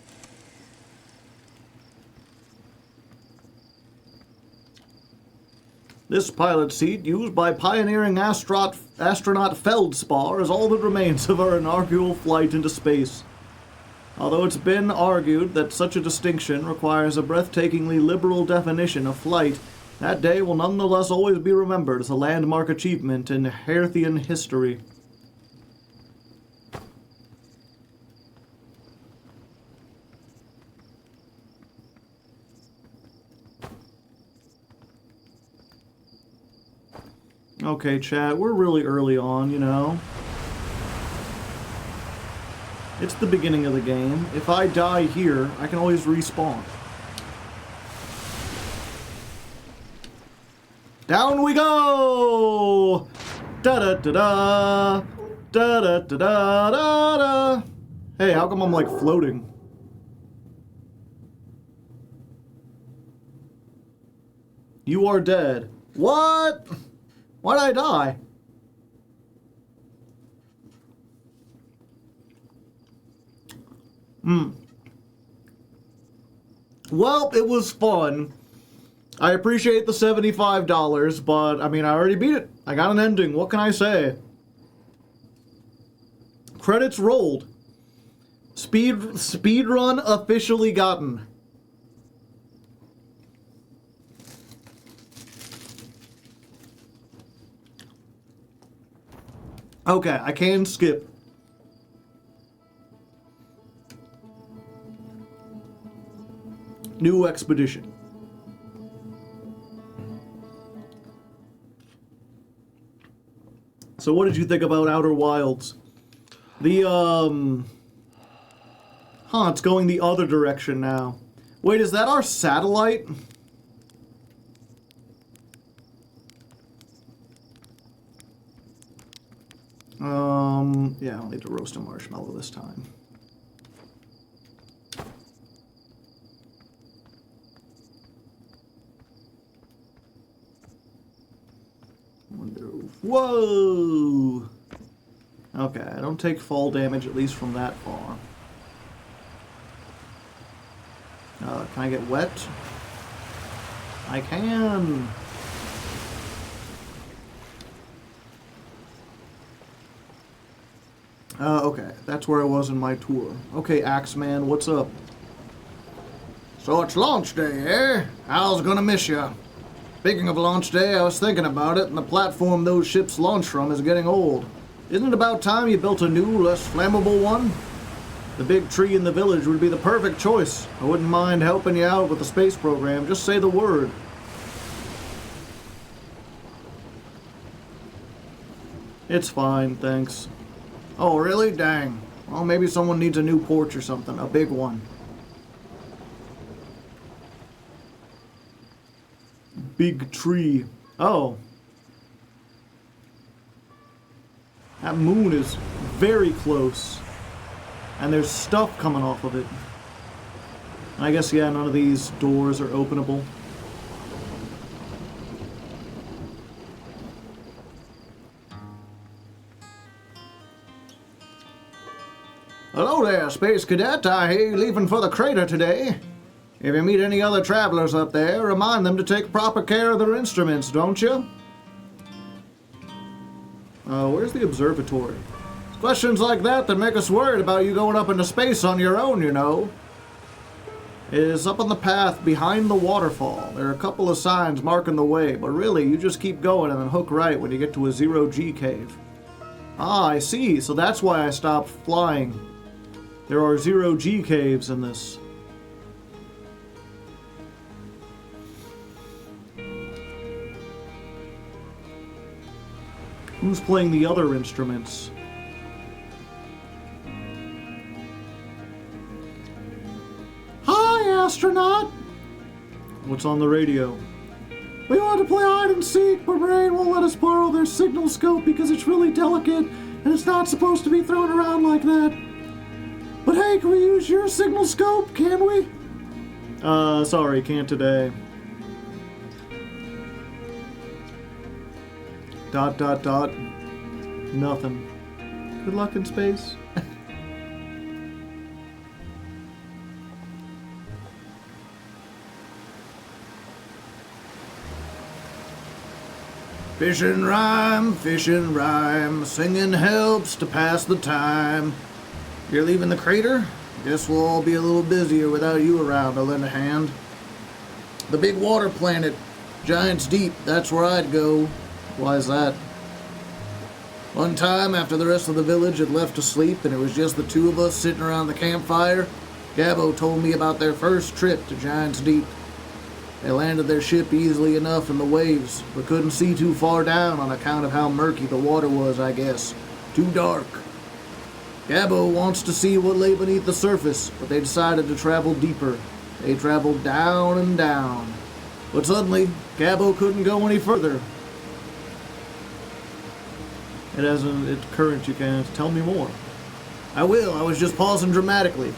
This pilot seat, used by pioneering astronaut Feldspar, is all that remains of our inaugural flight into space. Although it's been argued that such a distinction requires a breathtakingly liberal definition of flight, that day will nonetheless always be remembered as a landmark achievement in Hearthian history. Okay, chat, we're really early on, you know. It's the beginning of the game. If I die here, I can always respawn. Down we go! Da-da-da-da! Da-da-da-da-da-da! Hey, how come I'm, like, floating? You are dead. What? Why'd I die? Well, it was fun. I appreciate the $75, but, I mean, I already beat it. I got an ending. What can I say? Credits rolled. Speedrun officially gotten. Okay, I can skip. New expedition. So what did you think about Outer Wilds? The, it's going the other direction now. Wait, is that our satellite? Yeah, I'll need to roast a marshmallow this time. Whoa! Okay, I don't take fall damage, at least from that far. Can I get wet? I can! Okay, that's where I was in my tour. Okay, Axeman, what's up? So it's launch day, eh? Hal's gonna miss ya. Speaking of launch day, I was thinking about it, and the platform those ships launch from is getting old. Isn't it about time you built a new, less flammable one? The big tree in the village would be the perfect choice. I wouldn't mind helping you out with the space program. Just say the word. It's fine, thanks. Oh, really? Dang. Well, maybe someone needs a new porch or something. A big one. Big tree. Oh. That moon is very close. And there's stuff coming off of it. I guess, yeah, none of these doors are openable. Hello there, Space Cadet. I hear you're leaving for the crater today. If you meet any other travelers up there, remind them to take proper care of their instruments, don't you? Where's the observatory? It's questions like that make us worried about you going up into space on your own, you know. It is up on the path behind the waterfall. There are a couple of signs marking the way, but really, you just keep going and then hook right when you get to a zero-G cave. Ah, I see. So that's why I stopped flying. There are zero-G caves in this. Who's playing the other instruments? Hi, astronaut! What's on the radio? We want to play hide and seek, but Brain won't let us borrow their signal scope because it's really delicate and it's not supposed to be thrown around like that. But hey, can we use your signal scope, can we? Sorry, can't today. ... Nothing. Good luck in space. Fish and rhyme, singing helps to pass the time. You're leaving the crater? Guess we'll all be a little busier without you around to lend a hand. The big water planet, Giant's Deep, that's where I'd go. Why is that? One time, after the rest of the village had left to sleep and it was just the two of us sitting around the campfire, Gabbo told me about their first trip to Giant's Deep. They landed their ship easily enough in the waves, but couldn't see too far down on account of how murky the water was, I guess. Too dark. Gabbo wants to see what lay beneath the surface, but they decided to travel deeper. They traveled down and down. But suddenly, Gabbo couldn't go any further. It has a current you can tell me more. I will, I was just pausing dramatically.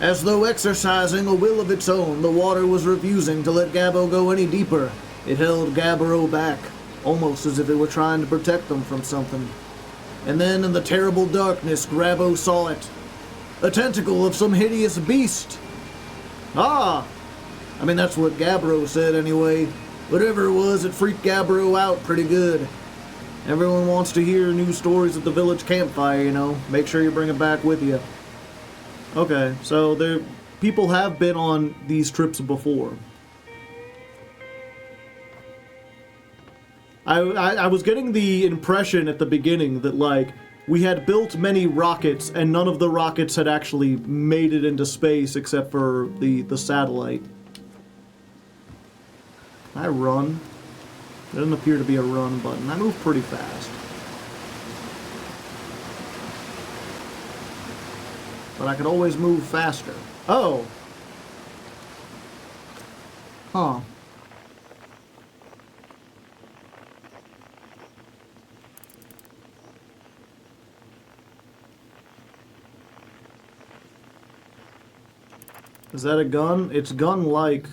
As though exercising a will of its own, the water was refusing to let Gabbo go any deeper. It held Gabbro back, almost as if it were trying to protect them from something. And then in the terrible darkness, Gabbo saw it. A tentacle of some hideous beast. Ah! I mean, that's what Gabbro said anyway. Whatever it was, it freaked Gabbro out pretty good. Everyone wants to hear new stories at the village campfire, you know. Make sure you bring it back with you. Okay, so people have been on these trips before. I was getting the impression at the beginning that, like, we had built many rockets and none of the rockets had actually made it into space except for the satellite. Can I run? There doesn't appear to be a run button. I move pretty fast. But I could always move faster. Oh! Huh. Is that a gun? It's gun-like.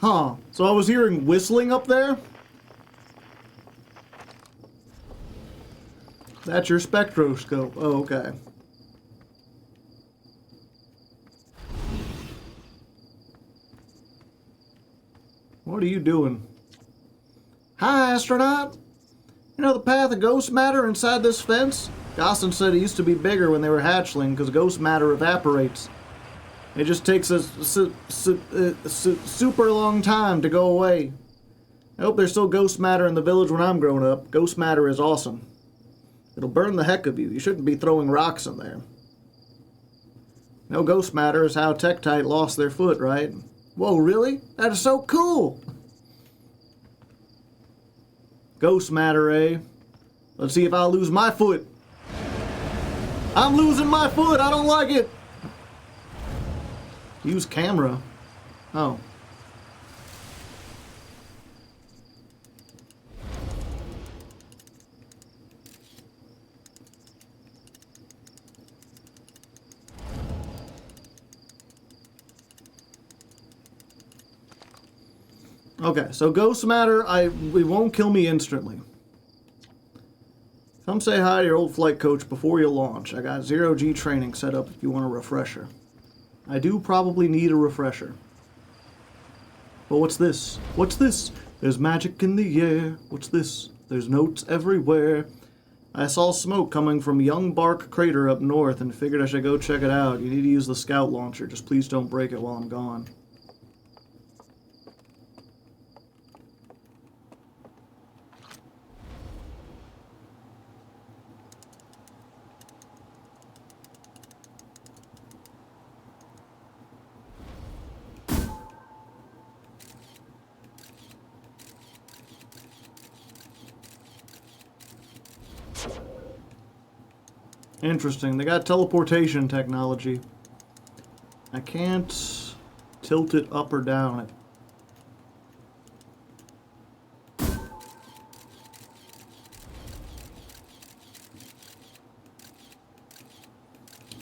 Huh. So I was hearing whistling up there? That's your spectroscope. Oh, okay. What are you doing? Hi, astronaut. You know the path of ghost matter inside this fence? Gosson said it used to be bigger when they were hatchling because ghost matter evaporates. It just takes a super long time to go away. I hope there's still ghost matter in the village when I'm grown up. Ghost matter is awesome. It'll burn the heck of you. You shouldn't be throwing rocks in there. No ghost matter is how Tektite lost their foot, right? Whoa, really? That is so cool! Ghost matter, eh? Let's see if I'll lose my foot. I'm losing my foot! I don't like it! Use camera. Oh. Okay, so ghost matter, it won't kill me instantly. Come say hi to your old flight coach before you launch. I got 0G training set up if you want a refresher. I do probably need a refresher. But what's this? What's this? There's magic in the air. What's this? There's notes everywhere. I saw smoke coming from Young Bark Crater up north and figured I should go check it out. You need to use the scout launcher. Just please don't break it while I'm gone. Interesting. They got teleportation technology. I can't tilt it up or down.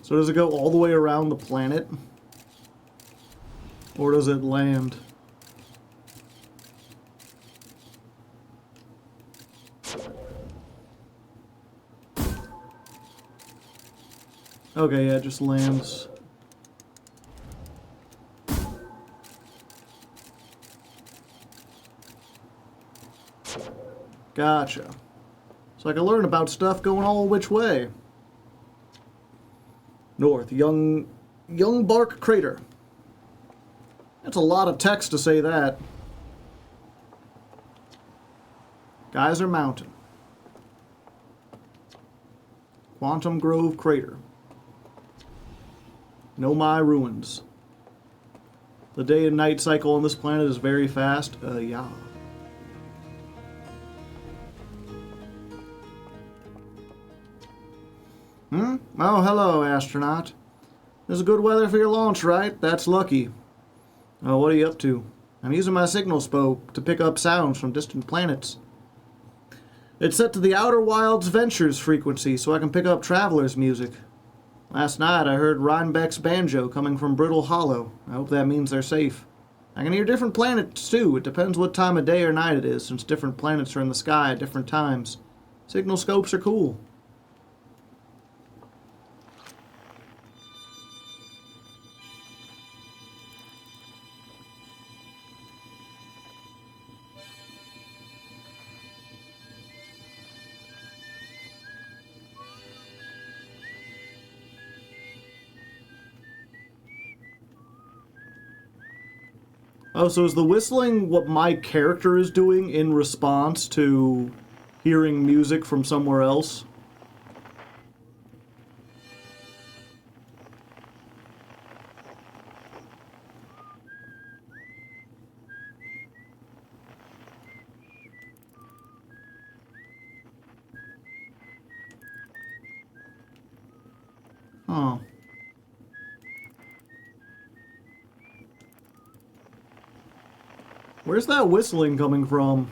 So does it go all the way around the planet? Or does it land? Okay, yeah, it just lands. Gotcha. So I can learn about stuff going all which way. North, Young Bark Crater. That's a lot of text to say that. Geyser Mountain. Quantum Grove Crater. Nomai Ruins. The day and night cycle on this planet is very fast. Yeah. Oh, hello, astronaut. This is good weather for your launch, right? That's lucky. Oh, what are you up to? I'm using my signal spoke to pick up sounds from distant planets. It's set to the Outer Wilds Ventures frequency so I can pick up travelers' music. Last night I heard Rhinebeck's banjo coming from Brittle Hollow. I hope that means they're safe. I can hear different planets too. It depends what time of day or night it is, since different planets are in the sky at different times. Signal scopes are cool. Oh, so is the whistling what my character is doing in response to hearing music from somewhere else? Huh. Where's that whistling coming from?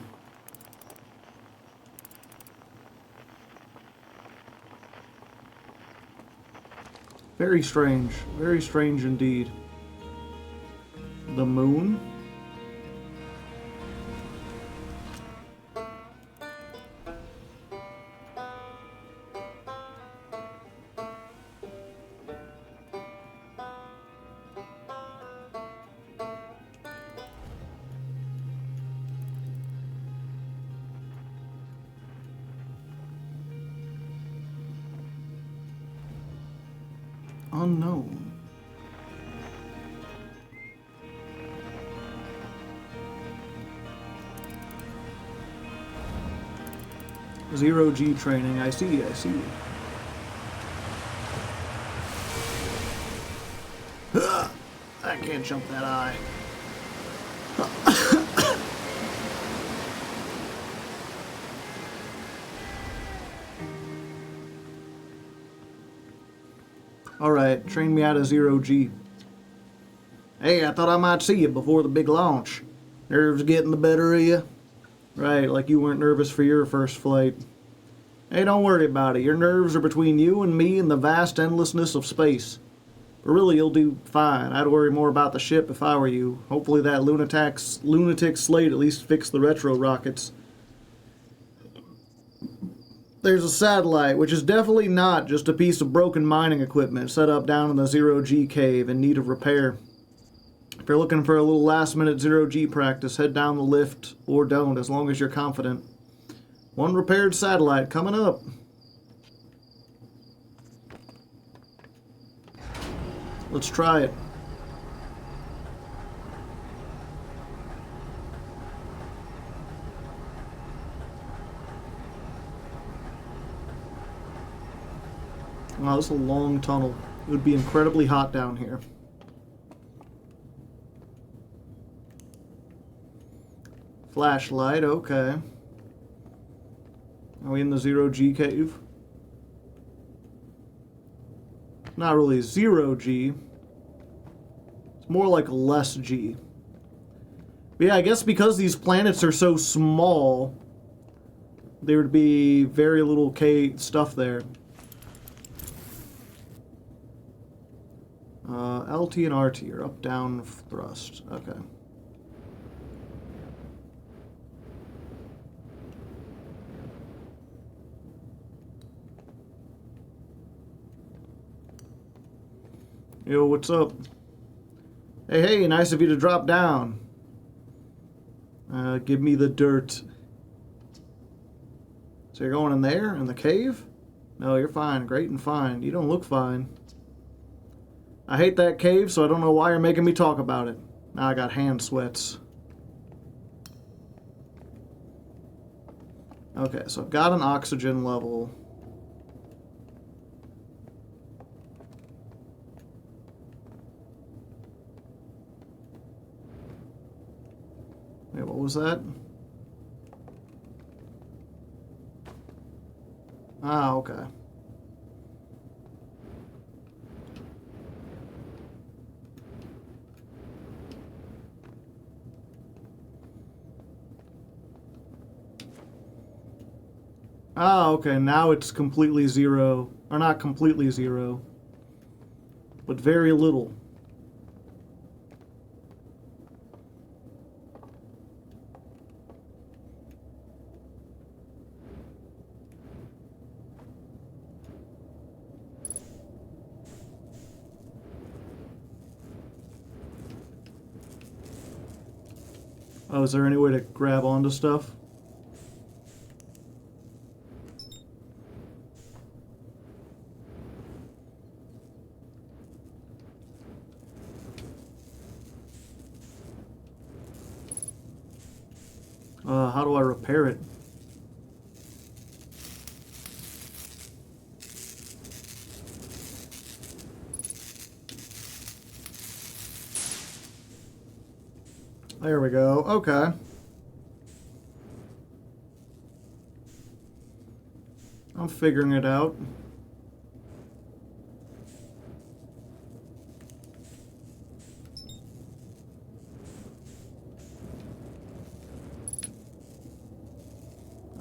Very strange indeed. The moon? Unknown. Zero G training. I see. I can't jump that eye. Alright, train me out of zero G. Hey, I thought I might see you before the big launch. Nerves getting the better of you? Right, like you weren't nervous for your first flight. Hey, don't worry about it. Your nerves are between you and me and the vast endlessness of space. But really, you'll do fine. I'd worry more about the ship if I were you. Hopefully that lunatic slate at least fixed the retro rockets. There's a satellite, which is definitely not just a piece of broken mining equipment set up down in the zero-G cave in need of repair. If you're looking for a little last-minute zero-G practice, head down the lift, or don't, as long as you're confident. One repaired satellite coming up. Let's try it. Wow, this is a long tunnel. It would be incredibly hot down here. Flashlight, okay. Are we in the zero-G cave? Not really zero G. It's more like less G. But yeah, I guess because these planets are so small, there would be very little K stuff there. LT and RT are up, down, thrust. Okay. Yo, what's up? Hey, nice of you to drop down. Give me the dirt. So you're going in there, in the cave? No, you're fine, great and fine. You don't look fine. I hate that cave, so I don't know why you're making me talk about it. Now I got hand sweats. Okay, so I've got an oxygen level. Wait, what was that? Ah, okay. Ah, okay, now it's completely zero. Or not completely zero, but very little. Oh, is there any way to grab onto stuff? How do I repair it? There we go. Okay. I'm figuring it out.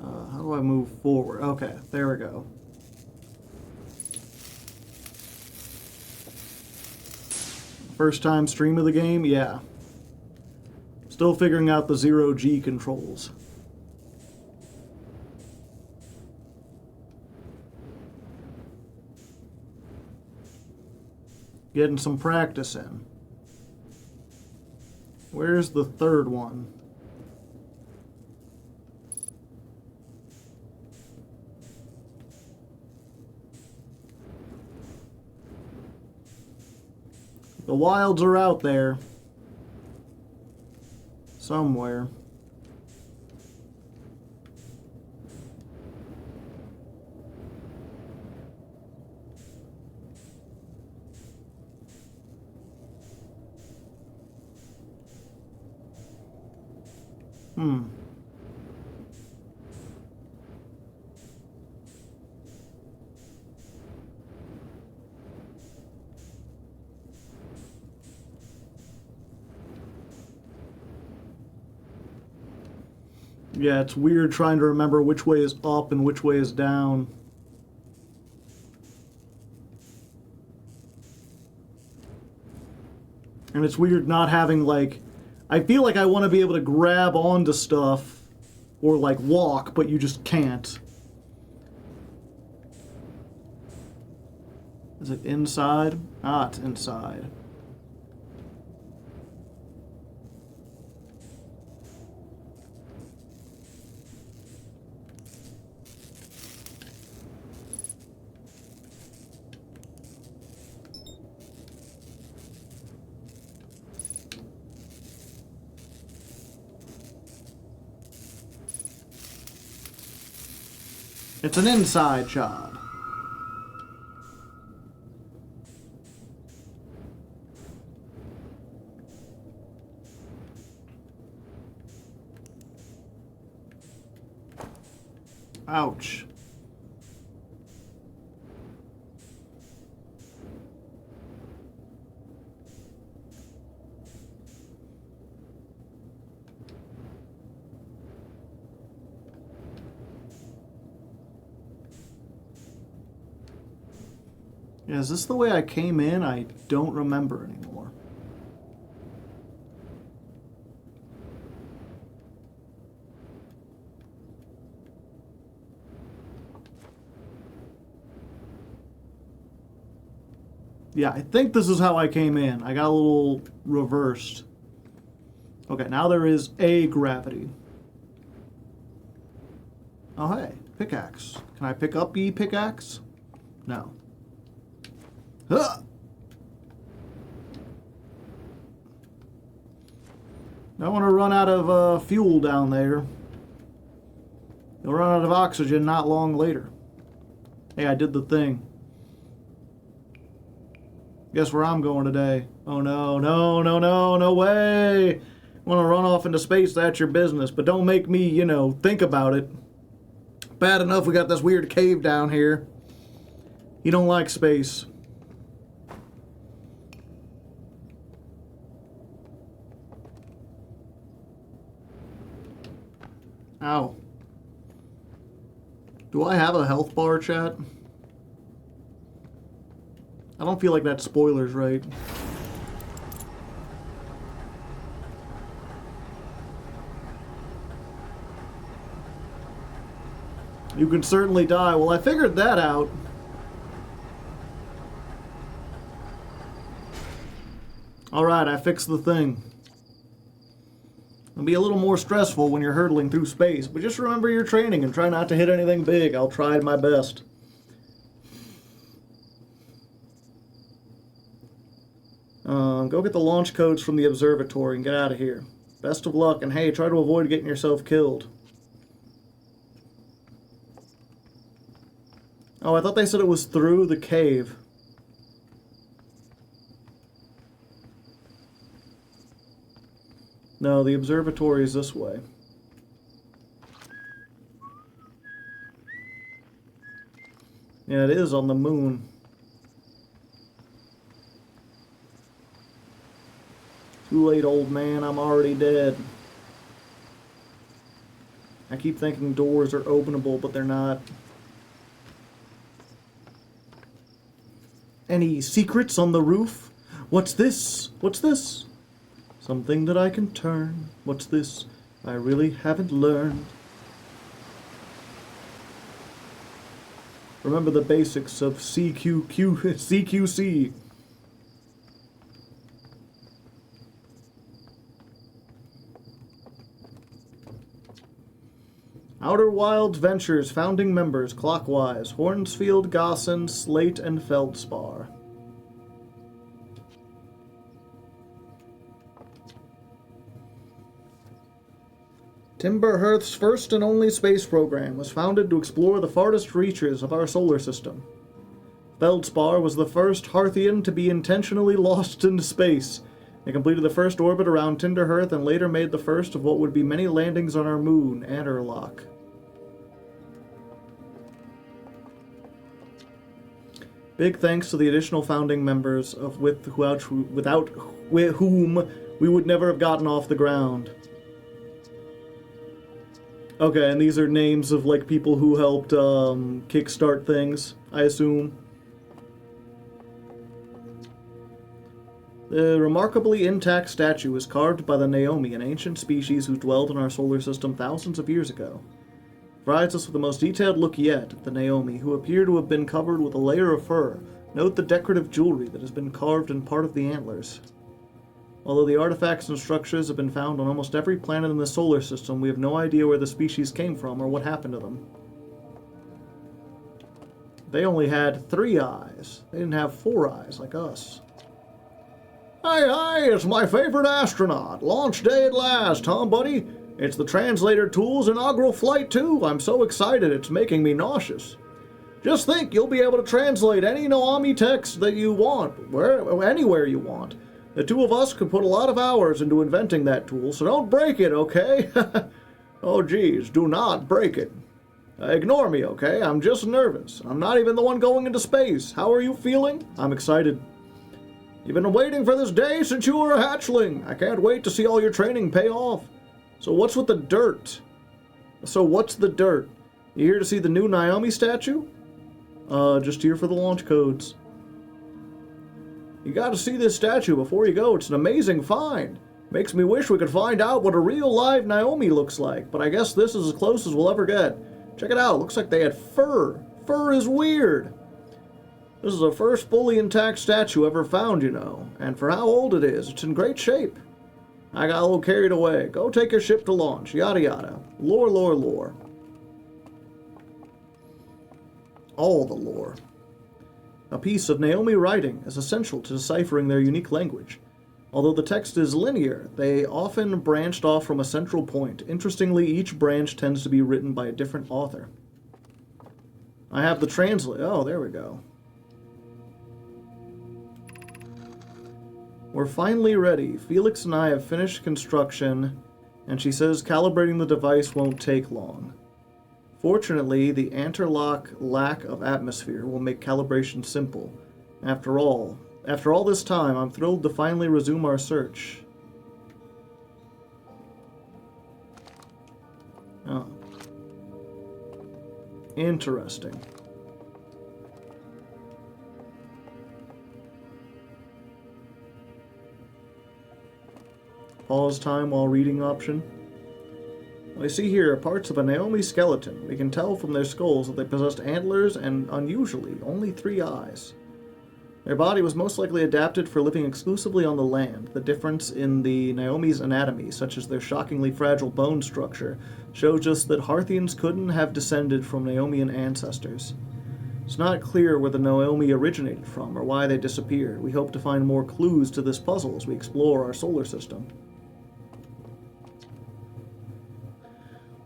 How do I move forward? Okay, there we go. First time stream of the game? Yeah. Still figuring out the 0G controls. Getting some practice in. Where's the third one? The wilds are out there. Somewhere. Yeah, it's weird trying to remember which way is up and which way is down. And it's weird not having, like... I feel like I want to be able to grab onto stuff or, like, walk, but you just can't. Is it inside? Ah, it's inside. It's an inside job. Ouch. Yeah, is this the way I came in? I don't remember anymore. Yeah, I think this is how I came in. I got a little reversed. Okay, now there is a gravity. Oh, hey, pickaxe. Can I pick up the pickaxe? No. Huh! Don't want to run out of fuel down there. You'll run out of oxygen not long later. Hey, I did the thing. Guess where I'm going today? Oh no, no, no, no, no way! Want to run off into space, that's your business. But don't make me, you know, think about it. Bad enough we got this weird cave down here. You don't like space. Ow. Do I have a health bar, chat? I don't feel like that spoiler's right. You can certainly die. Well, I figured that out. Alright, I fixed the thing. It'll be a little more stressful when you're hurtling through space, but just remember your training and try not to hit anything big. I'll try my best. Go get the launch codes from the observatory and get out of here. Best of luck, and hey, try to avoid getting yourself killed. Oh, I thought they said it was through the cave. No, the observatory is this way. Yeah, it is on the moon. Too late, old man. I'm already dead. I keep thinking doors are openable, but they're not. Any secrets on the roof? What's this? What's this? Something that I can turn. What's this? I really haven't learned. Remember the basics of CQC. Outer Wilds Ventures founding members clockwise: Hornsfield, Gosson, Slate, and Feldspar. Timberhearth's first and only space program was founded to explore the farthest reaches of our solar system. Feldspar was the first Hearthian to be intentionally lost into space. It completed the first orbit around Tinderhearth and later made the first of what would be many landings on our moon, Adderlock. Big thanks to the additional founding members without whom we would never have gotten off the ground. Okay, and these are names of, like, people who helped kickstart things, I assume. The remarkably intact statue was carved by the Naomi, an ancient species who dwelled in our solar system thousands of years ago. It provides us with the most detailed look yet at the Naomi, who appear to have been covered with a layer of fur. Note the decorative jewelry that has been carved in part of the antlers. Although the artifacts and structures have been found on almost every planet in the solar system, we have no idea where the species came from or what happened to them. They only had 3 eyes. They didn't have 4 eyes like us. Hey, it's my favorite astronaut. Launch day at last, huh, buddy? It's the translator tool's inaugural flight, too. I'm so excited it's making me nauseous. Just think, you'll be able to translate any Naomi text that you want, anywhere you want. The 2 of us could put a lot of hours into inventing that tool, so don't break it, okay? Oh, geez, do not break it. Ignore me, okay? I'm just nervous. I'm not even the one going into space. How are you feeling? I'm excited. You've been waiting for this day since you were a hatchling. I can't wait to see all your training pay off. So what's with the dirt? You here to see the new Naomi statue? Just here for the launch codes. You gotta see this statue before you go. It's an amazing find. Makes me wish we could find out what a real live Naomi looks like, but I guess this is as close as we'll ever get. Check it out. Looks like they had fur. Fur is weird. This is the first fully intact statue ever found, you know, and for how old it is, it's in great shape. I got a little carried away. Go take your ship to launch. Yada yada. Lore, lore, lore. All the lore. A piece of Naomi writing is essential to deciphering their unique language. Although the text is linear, they often branched off from a central point. Interestingly, each branch tends to be written by a different author. I have the translate. Oh, there we go. We're finally ready. Felix and I have finished construction, and she says calibrating the device won't take long. Fortunately, the Anterlock lack of atmosphere will make calibration simple. After all this time, I'm thrilled to finally resume our search. Oh. Interesting. Pause time while reading option. We see here parts of a Naomi skeleton. We can tell from their skulls that they possessed antlers and, unusually, only 3 eyes. Their body was most likely adapted for living exclusively on the land. The difference in the Naomi's anatomy, such as their shockingly fragile bone structure, shows us that Hearthians couldn't have descended from Naomian ancestors. It's not clear where the Naomi originated from or why they disappeared. We hope to find more clues to this puzzle as we explore our solar system.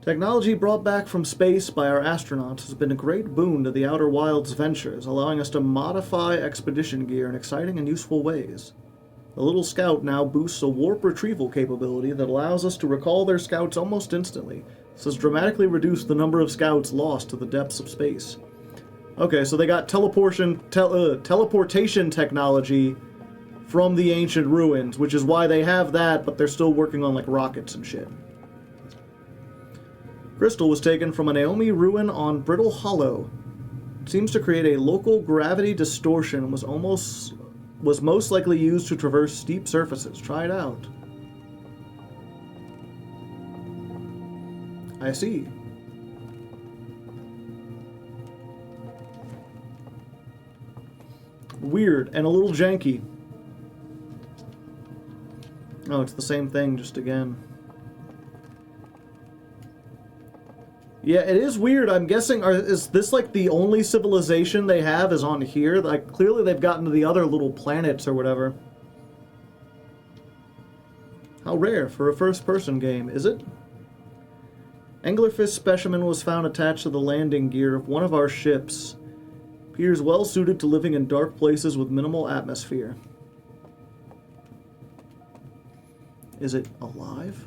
Technology brought back from space by our astronauts has been a great boon to the Outer Wilds ventures, allowing us to modify expedition gear in exciting and useful ways. The little scout now boosts a warp retrieval capability that allows us to recall their scouts almost instantly. This has dramatically reduced the number of scouts lost to the depths of space. Okay, so they got teleportation technology from the ancient ruins, which is why they have that, but they're still working on, like, rockets and shit. Crystal was taken from a Naomi ruin on Brittle Hollow. It seems to create a local gravity distortion and was most likely used to traverse steep surfaces. Try it out. I see. Weird and a little janky. Oh, it's the same thing, just again. Yeah, it is weird. I'm guessing, is this like the only civilization they have is on here? Like, clearly they've gotten to the other little planets or whatever. How rare for a first-person game, is it? Anglerfish specimen was found attached to the landing gear of one of our ships. Appears well suited to living in dark places with minimal atmosphere. Is it alive?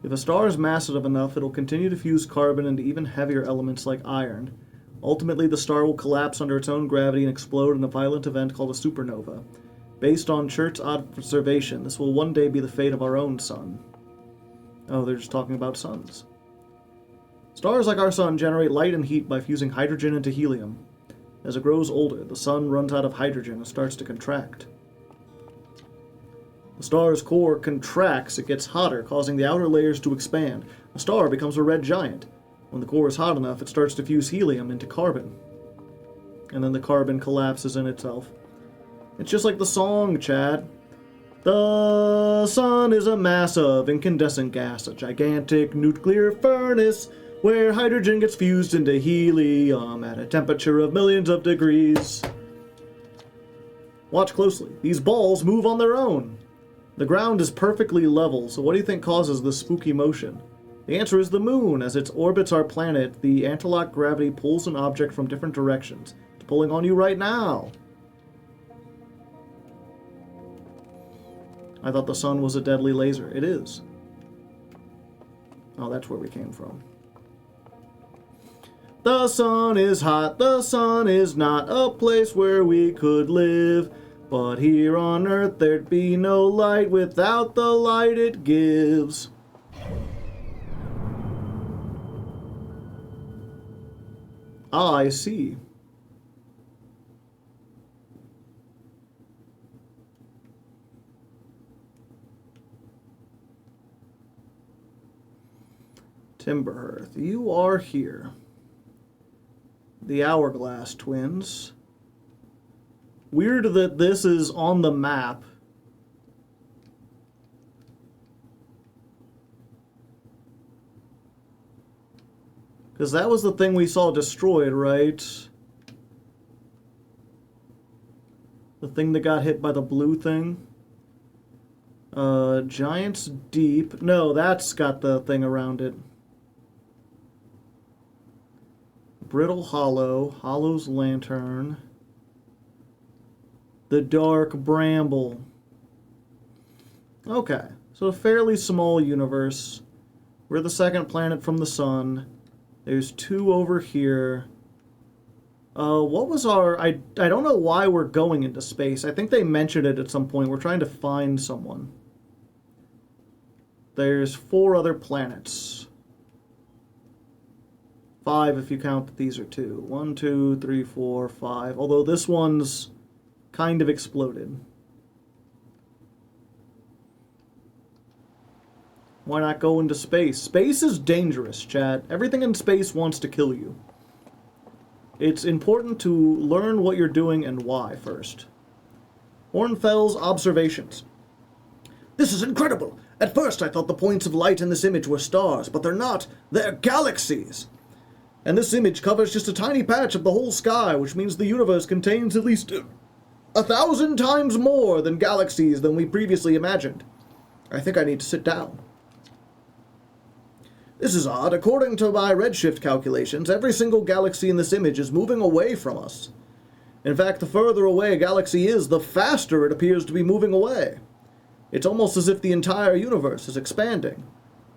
If a star is massive enough, it'll continue to fuse carbon into even heavier elements like iron. Ultimately, the star will collapse under its own gravity and explode in a violent event called a supernova. Based on Church's observation, this will one day be the fate of our own sun. Oh, they're just talking about suns. Stars like our sun generate light and heat by fusing hydrogen into helium. As it grows older, the sun runs out of hydrogen and starts to contract. The star's core contracts, it gets hotter, causing the outer layers to expand. The star becomes a red giant. When the core is hot enough, it starts to fuse helium into carbon. And then the carbon collapses in itself. It's just like the song, Chad. The sun is a mass of incandescent gas, a gigantic nuclear furnace where hydrogen gets fused into helium at a temperature of millions of degrees. Watch closely. These balls move on their own. The ground is perfectly level, so what do you think causes this spooky motion? The answer is the moon. As it orbits our planet, the anti-lock gravity pulls an object from different directions. It's pulling on you right now. I thought the sun was a deadly laser. It is. Oh, that's where we came from. The sun is hot, the sun is not a place where we could live. But here on Earth there'd be no light without the light it gives. Ah, I see. Timberhearth, you are here. The Hourglass Twins. Weird that this is on the map. Because that was the thing we saw destroyed, right? The thing that got hit by the blue thing. Giant's Deep. No, that's got the thing around it. Brittle Hollow. Hollow's Lantern. The Dark Bramble. Okay, so a fairly small universe. We're the second planet from the sun. There's two over here. What was our... I don't know why we're going into space. I think they mentioned it at some point. We're trying to find someone. There's 4 other planets. 5 if you count that these are 2. 1, 2, 3, 4, 5. Although this one's kind of exploded. Why not go into space? Space is dangerous, chat. Everything in space wants to kill you. It's important to learn what you're doing and why first. Hornfell's observations. This is incredible! At first I thought the points of light in this image were stars, but they're not. They're galaxies! And this image covers just a tiny patch of the whole sky, which means the universe contains at least 1,000 times more than galaxies than we previously imagined. I think I need to sit down. This is odd. According to my redshift calculations, every single galaxy in this image is moving away from us. In fact, the further away a galaxy is, the faster it appears to be moving away. It's almost as if the entire universe is expanding.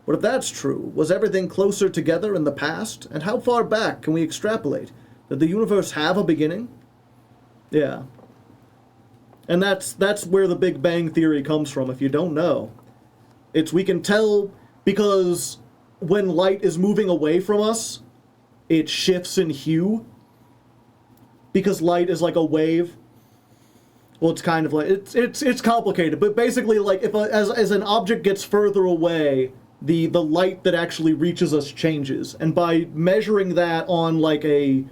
But if that's true, was everything closer together in the past? And how far back can we extrapolate? Did the universe have a beginning? Yeah. And that's where the Big Bang Theory comes from, if you don't know. We can tell because when light is moving away from us, it shifts in hue. Because light is like a wave. Well, it's kind of like, it's complicated, but basically, like, as an object gets further away, the light that actually reaches us changes. And by measuring that on, like, a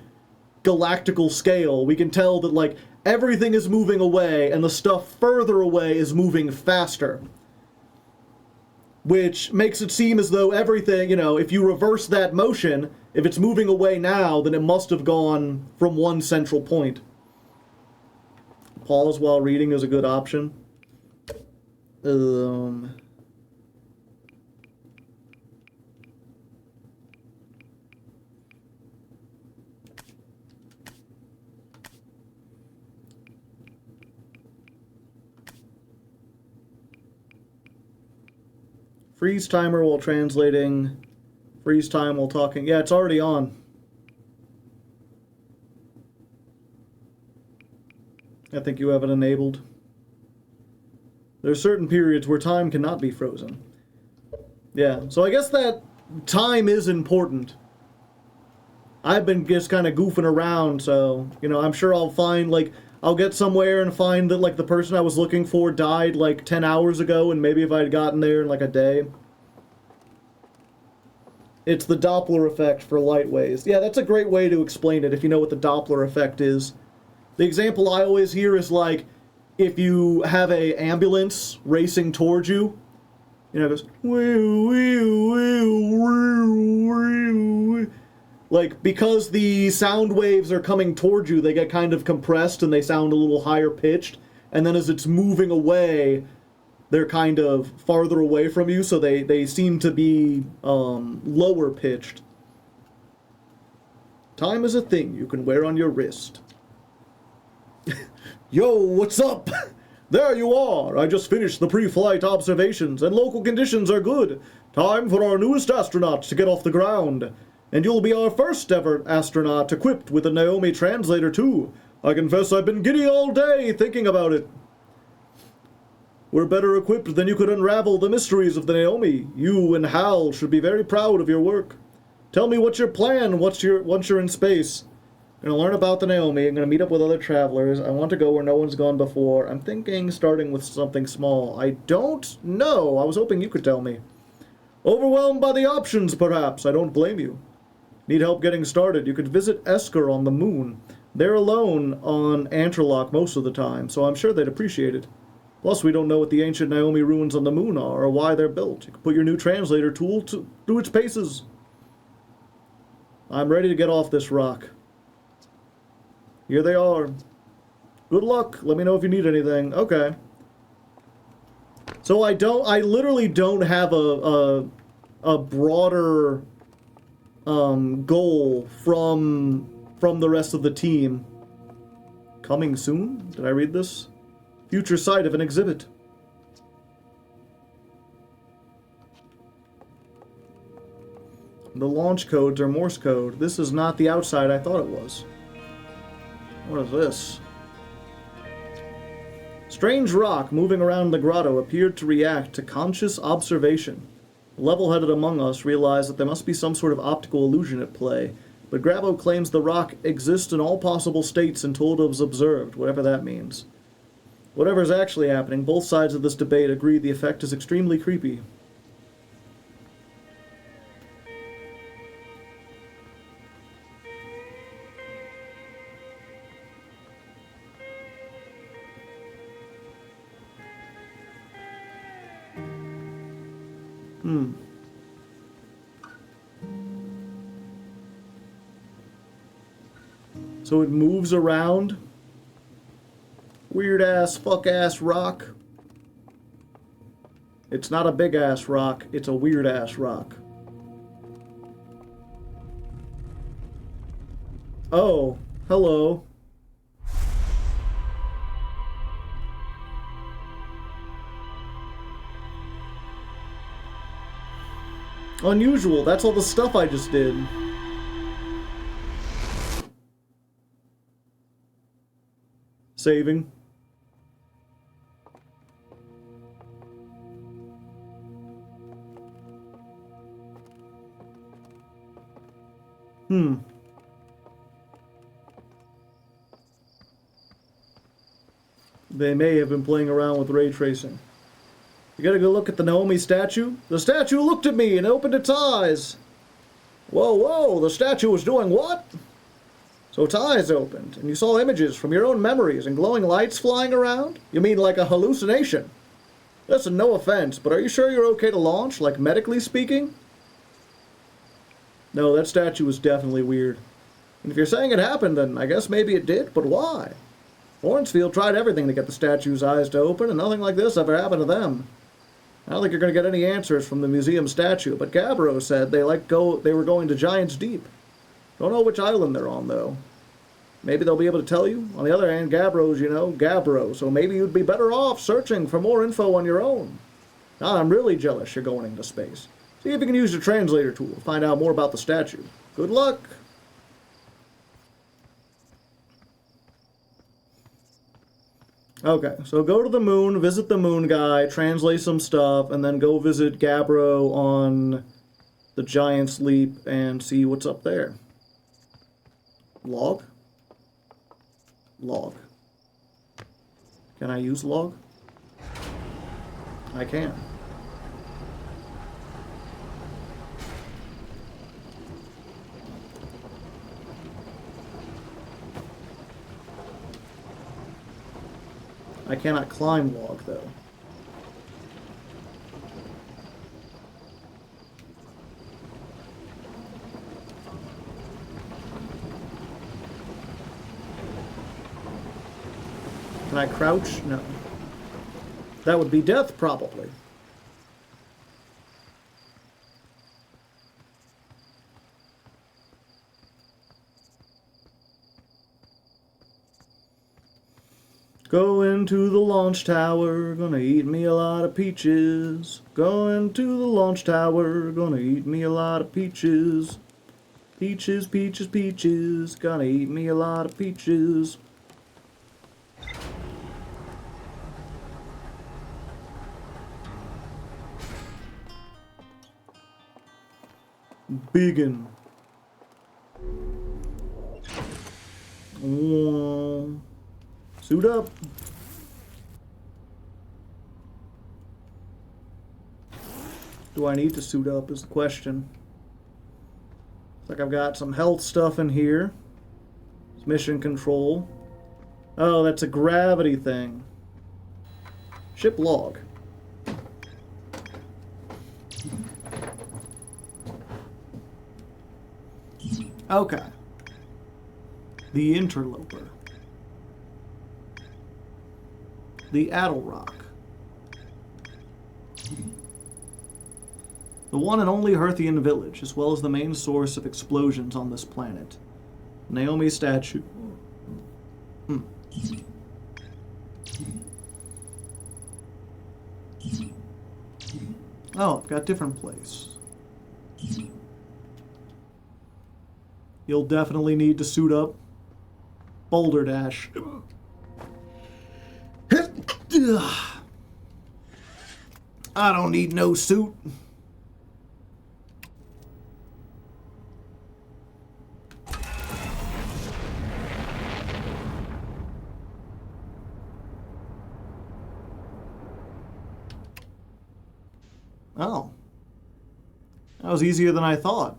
galactical scale, we can tell that, like, everything is moving away, and the stuff further away is moving faster. Which makes it seem as though everything, if you reverse that motion, if it's moving away now, then it must have gone from one central point. Pause while reading is a good option. Freeze timer while translating. Freeze time while talking. Yeah, it's already on. I think you have it enabled. There are certain periods where time cannot be frozen. Yeah, so I guess that time is important. I've been just kind of goofing around, so, I'm sure I'll find, like, I'll get somewhere and find that, like, the person I was looking for died, like, 10 hours ago, and maybe if I had gotten there in, like, a day. It's the Doppler effect for light waves. Yeah, that's a great way to explain it if you know what the Doppler effect is. The example I always hear is, like, if you have a ambulance racing towards you, it goes, wee, wee, wee, wee, wee. Like, because the sound waves are coming towards you, they get kind of compressed and they sound a little higher pitched, and then as it's moving away, they're kind of farther away from you, so they seem to be lower pitched. Time is a thing you can wear on your wrist. Yo, what's up? There you are! I just finished the pre-flight observations, and local conditions are good. Time for our newest astronaut to get off the ground. And you'll be our first ever astronaut equipped with a Naomi translator, too. I confess I've been giddy all day thinking about it. We're better equipped than you could unravel the mysteries of the Naomi. You and Hal should be very proud of your work. Tell me what's your plan once you're in space. I'm gonna learn about the Naomi. I'm gonna meet up with other travelers. I want to go where no one's gone before. I'm thinking starting with something small. I don't know. I was hoping you could tell me. Overwhelmed by the options, perhaps. I don't blame you. Need help getting started? You could visit Esker on the moon. They're alone on Anterlock most of the time, so I'm sure they'd appreciate it. Plus, we don't know what the ancient Naomi ruins on the moon are or why they're built. You can put your new translator tool through its paces. I'm ready to get off this rock. Here they are. Good luck. Let me know if you need anything. Okay. So I literally don't have a broader goal from the rest of the team. Coming soon? Did I read this? Future site of an exhibit. The launch codes are Morse code. This is not the outside I thought it was. What is this? Strange rock moving around the grotto appeared to react to conscious observation. The level-headed among us realized that there must be some sort of optical illusion at play, but Grabo claims the rock exists in all possible states until it is observed, whatever that means. Whatever's actually happening, both sides of this debate agree the effect is extremely creepy. So it moves around. Weird ass, fuck ass rock. It's not a big ass rock, it's a weird ass rock. Oh, hello. Unusual, that's all the stuff I just did. Saving. They may have been playing around with ray tracing. You gotta go look at the Naomi statue? The statue looked at me and opened its eyes. Whoa, whoa, the statue was doing what? So its eyes opened, and you saw images from your own memories and glowing lights flying around? You mean like a hallucination? Listen, no offense, but are you sure you're okay to launch, like medically speaking? No, that statue was definitely weird. And if you're saying it happened, then I guess maybe it did, but why? Lawrenceville tried everything to get the statue's eyes to open, and nothing like this ever happened to them. I don't think you're going to get any answers from the museum statue, but Gabbro said they were going to Giant's Deep. Don't know which island they're on, though. Maybe they'll be able to tell you. On the other hand, Gabbro's, Gabbro, so maybe you'd be better off searching for more info on your own. Now, I'm really jealous you're going into space. See if you can use your translator tool to find out more about the statue. Good luck! Okay, so go to the moon, visit the moon guy, translate some stuff, and then go visit Gabbro on the Giant's Leap and see what's up there. Log? Log. Can I use log? I can. I cannot climb log, though. Can I crouch? No. That would be death, probably. Going to the launch tower, gonna eat me a lot of peaches. Going to the launch tower, gonna eat me a lot of peaches. Peaches, peaches, peaches, gonna eat me a lot of peaches. Biggin. Suit up. Do I need to suit up is the question. Looks like I've got some health stuff in here. It's mission control. Oh, that's a gravity thing. Ship log. Okay. The interloper. The Addle Rock. The one and only Hearthian village, as well as the main source of explosions on this planet. Naomi statue. Oh, got different place. You'll definitely need to suit up. Boulder Dash. I don't need no suit. Oh. That was easier than I thought.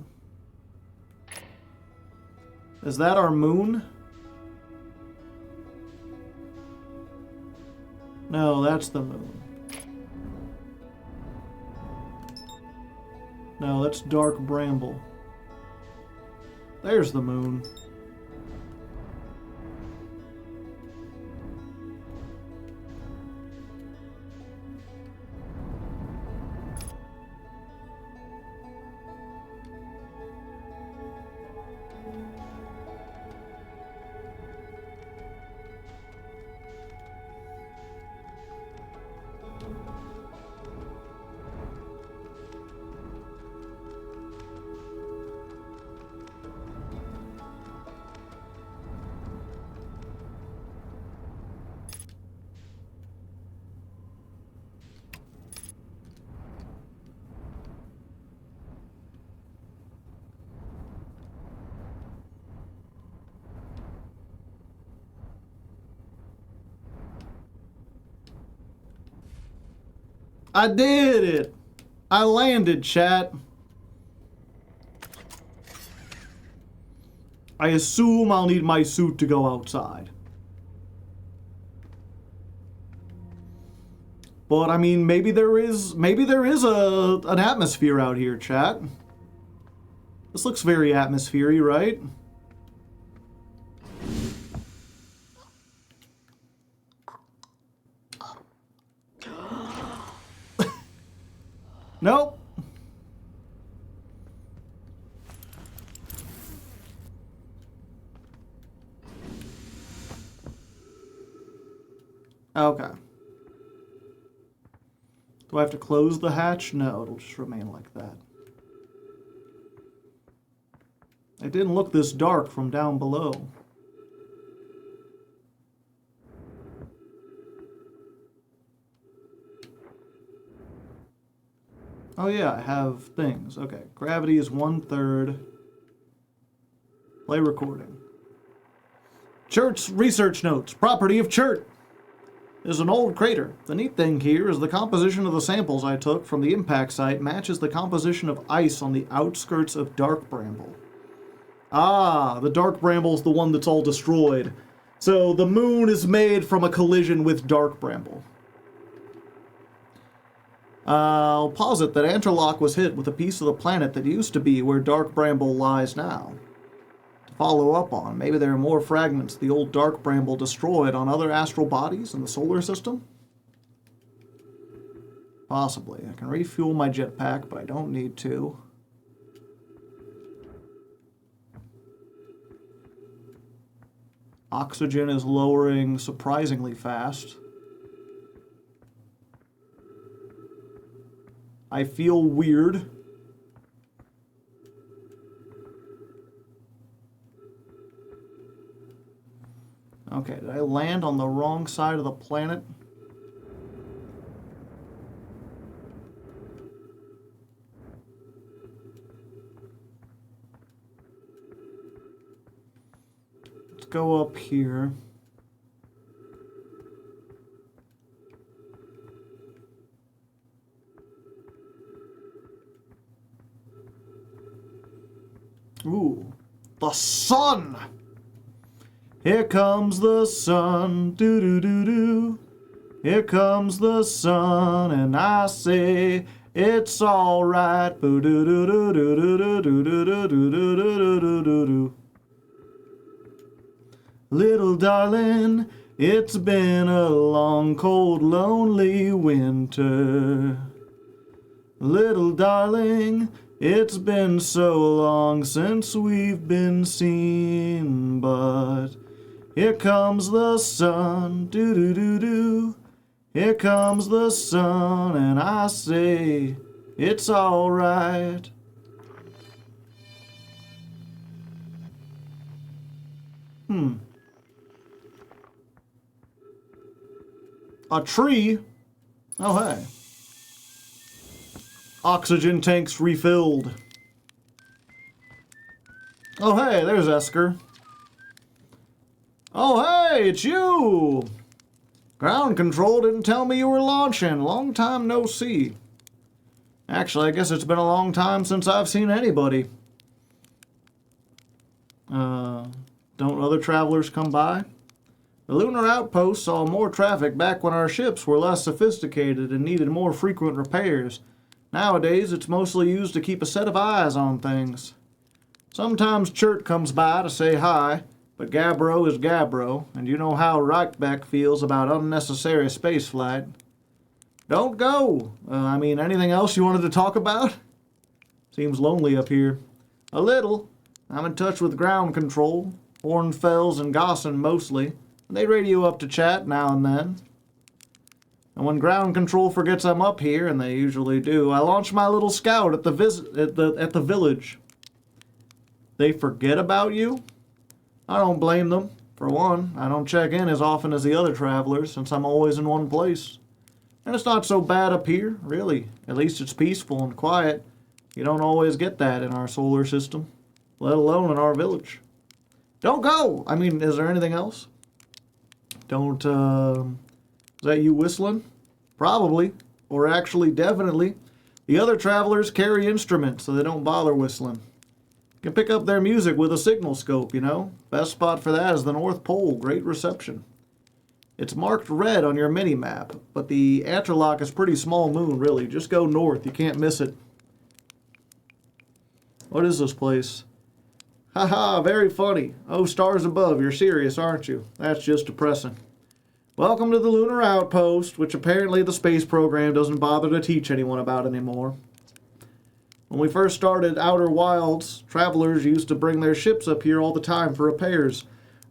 Is that our moon? No, that's the moon. No, that's Dark Bramble. There's the moon. I did it! I landed, chat. I assume I'll need my suit to go outside. But I mean, maybe there is an atmosphere out here, chat. This looks very atmospheric, right? Nope. Okay. Do I have to close the hatch? No, it'll just remain like that. It didn't look this dark from down below. Oh yeah, I have things. Okay, gravity is 1/3. Play recording. Chert's research notes. Property of Chert is an old crater. The neat thing here is the composition of the samples I took from the impact site matches the composition of ice on the outskirts of Dark Bramble. Ah, the Dark Bramble's the one that's all destroyed. So the moon is made from a collision with Dark Bramble. I'll posit that Anterlock was hit with a piece of the planet that used to be where Dark Bramble lies now. To follow up on, maybe there are more fragments the old Dark Bramble destroyed on other astral bodies in the solar system? Possibly. I can refuel my jetpack, but I don't need to. Oxygen is lowering surprisingly fast. I feel weird. Okay, did I land on the wrong side of the planet? Let's go up here. Ooh, the sun! Here comes the sun, doo-doo-doo-doo. Here comes the sun, and I say it's all right. Boo-doo-doo-doo-doo-doo-doo-doo-doo-doo-doo-doo-doo-doo-doo. Little darling, it's been a long, cold, lonely winter. Little darling, it's been so long since we've been seen, but here comes the sun, doo-doo-doo-doo. Here comes the sun, and I say it's all right. A tree? Oh, hey. Oxygen tanks refilled. Oh, hey, there's Esker. Oh, hey, it's you! Ground control didn't tell me you were launching. Long time no see. Actually, I guess it's been a long time since I've seen anybody. Don't other travelers come by? The lunar outpost saw more traffic back when our ships were less sophisticated and needed more frequent repairs. Nowadays, it's mostly used to keep a set of eyes on things. Sometimes Chert comes by to say hi, but Gabbro is Gabbro, and you know how Reichbeck feels about unnecessary spaceflight. Don't go! Anything else you wanted to talk about? Seems lonely up here. A little. I'm in touch with ground control, Hornfels and Gosson mostly. They radio up to chat now and then. And when ground control forgets I'm up here, and they usually do, I launch my little scout at the village. They forget about you? I don't blame them. For one, I don't check in as often as the other travelers, since I'm always in one place. And it's not so bad up here, really. At least it's peaceful and quiet. You don't always get that in our solar system, let alone in our village. Don't go! Is there anything else? Don't, is that you whistling? Probably. Or actually, definitely, the other travelers carry instruments so they don't bother whistling. You can pick up their music with a signal scope, you know. Best spot for that is the North Pole. Great reception. It's marked red on your mini-map, but the Anterlock is pretty small moon, really. Just go north. You can't miss it. What is this place? Haha, very funny. Oh, stars above. You're serious, aren't you? That's just depressing. Welcome to the Lunar Outpost, which apparently the space program doesn't bother to teach anyone about anymore. When we first started Outer Wilds, travelers used to bring their ships up here all the time for repairs.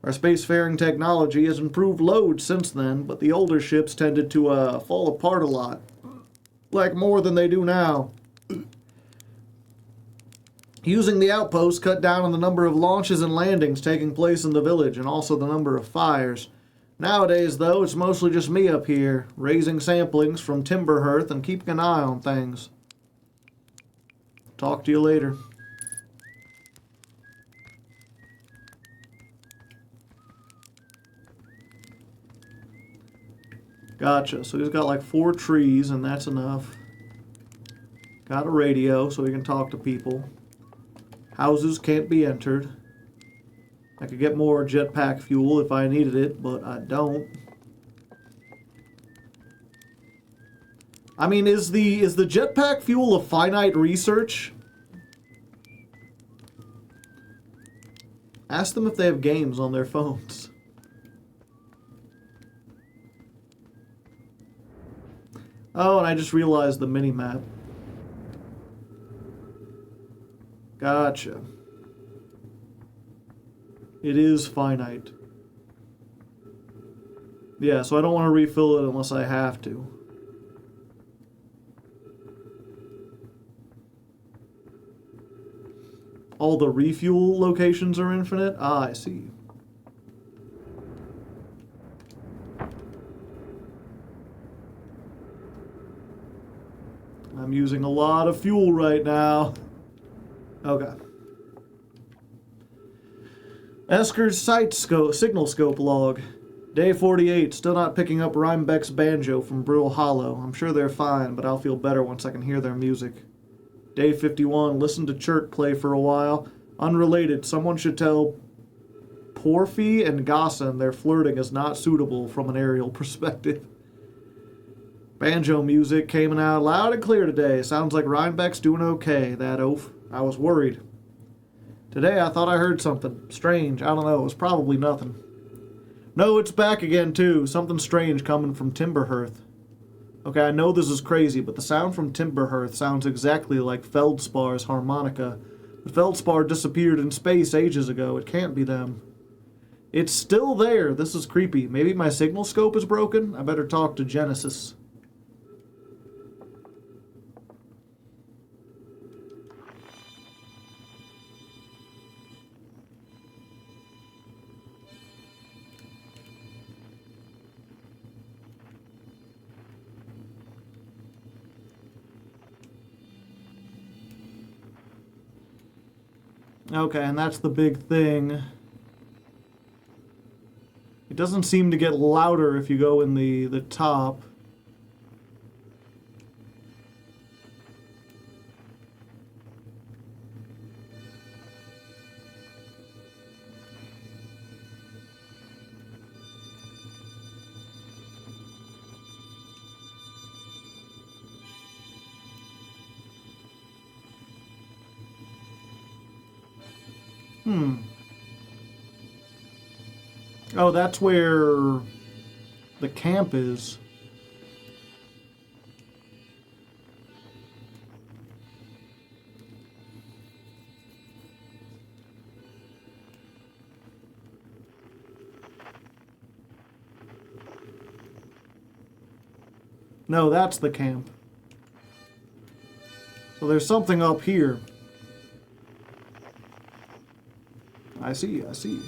Our spacefaring technology has improved loads since then, but the older ships tended to fall apart a lot. Like more than they do now. Using the outpost cut down on the number of launches and landings taking place in the village, and also the number of fires. Nowadays, though, it's mostly just me up here, raising samplings from timber hearth and keeping an eye on things. Talk to you later. Gotcha. So he's got like 4 trees, and that's enough. Got a radio so he can talk to people. Houses can't be entered. I could get more jetpack fuel if I needed it, but I don't. I mean, is the jetpack fuel a finite research? Ask them if they have games on their phones. Oh, and I just realized the mini-map. Gotcha. It is finite. Yeah, so I don't want to refill it unless I have to. All the refuel locations are infinite? Ah, I see. I'm using a lot of fuel right now. Okay. Esker's signal scope log. Day 48, still not picking up Rhinebeck's banjo from Brill Hollow. I'm sure they're fine, but I'll feel better once I can hear their music. Day 51, listen to Chirk play for a while. Unrelated, someone should tell Porphy and Gossan their flirting is not suitable from an aerial perspective. Banjo music came out loud and clear today. Sounds like Rhinebeck's doing okay, that oaf. I was worried. Today I thought I heard something strange. I don't know, it was probably nothing. No, it's back again too. Something strange coming from Timberhearth. Okay, I know this is crazy, but the sound from Timberhearth sounds exactly like Feldspar's harmonica. But Feldspar disappeared in space ages ago. It can't be them. It's still there. This is creepy. Maybe my signal scope is broken? I better talk to Genesis. Okay, and that's the big thing. It doesn't seem to get louder if you go in the top. Oh, that's where the camp is. No, that's the camp. So there's something up here. I see, I see.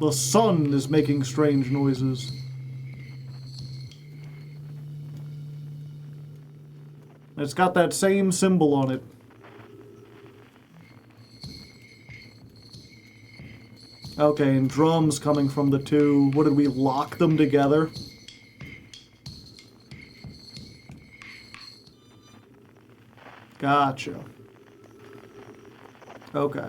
The sun is making strange noises. It's got that same symbol on it. Okay, and drums coming from the two. What did we lock them together? Gotcha. Okay.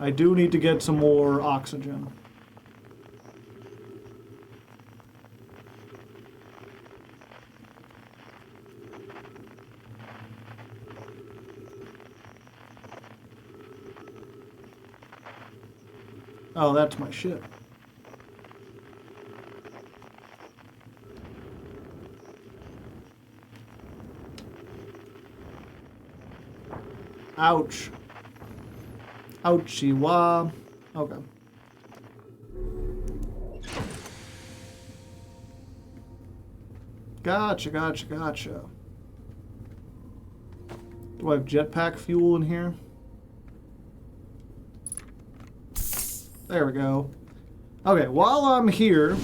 I do need to get some more oxygen. Oh, that's my ship. Ouch. Ouchie wah. Okay. Gotcha, gotcha, gotcha. Do I have jetpack fuel in here? There we go. Okay, while I'm here,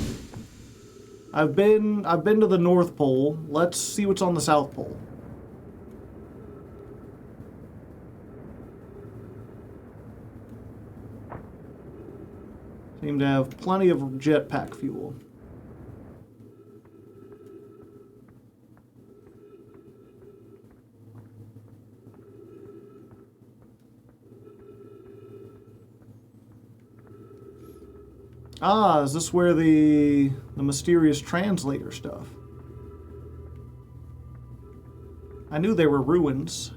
I've been to the North Pole. Let's see what's on the South Pole. Seem to have plenty of jetpack fuel. Ah, is this where the mysterious translator stuff? I knew there were ruins.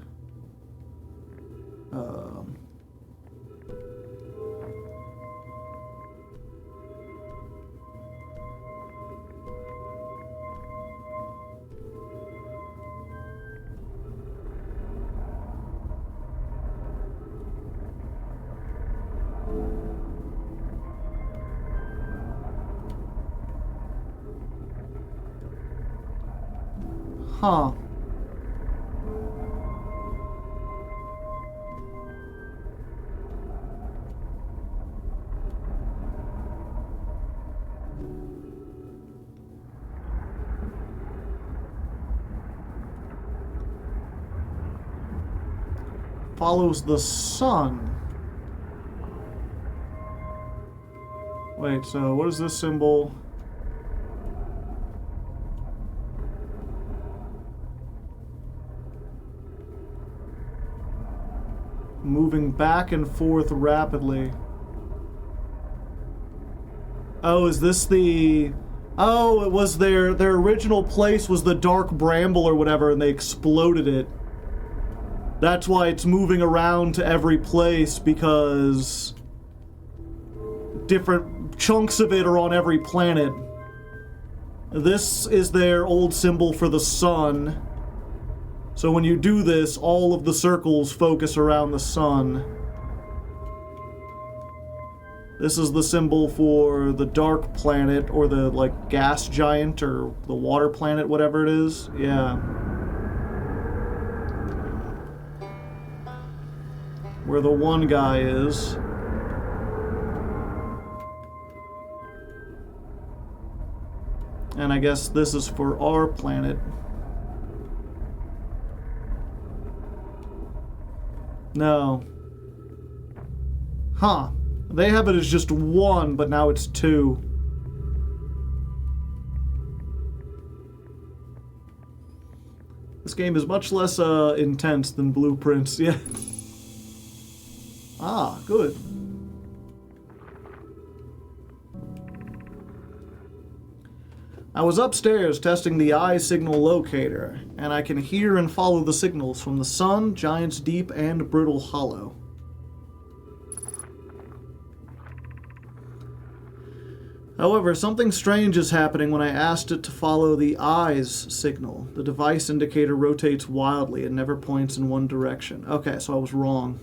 Huh. Follows the sun. Wait, so what is this symbol? Moving back and forth rapidly. Oh, is this the... Oh, it was their original place was the dark bramble or whatever, and they exploded it. That's why it's moving around to every place, because different chunks of it are on every planet. This is their old symbol for the sun. So when you do this, all of the circles focus around the sun. This is the symbol for the dark planet, or the, like, gas giant, or the water planet, whatever it is. Yeah. Where the one guy is. And I guess this is for our planet. No. Huh. They have it as just one, but now it's two. This game is much less intense than Blueprints, yeah. Ah, good. I was upstairs testing the eye signal locator, and I can hear and follow the signals from the sun, Giant's Deep, and Brittle Hollow. However, something strange is happening when I asked it to follow the eyes signal. The device indicator rotates wildly and never points in one direction. Okay, so I was wrong.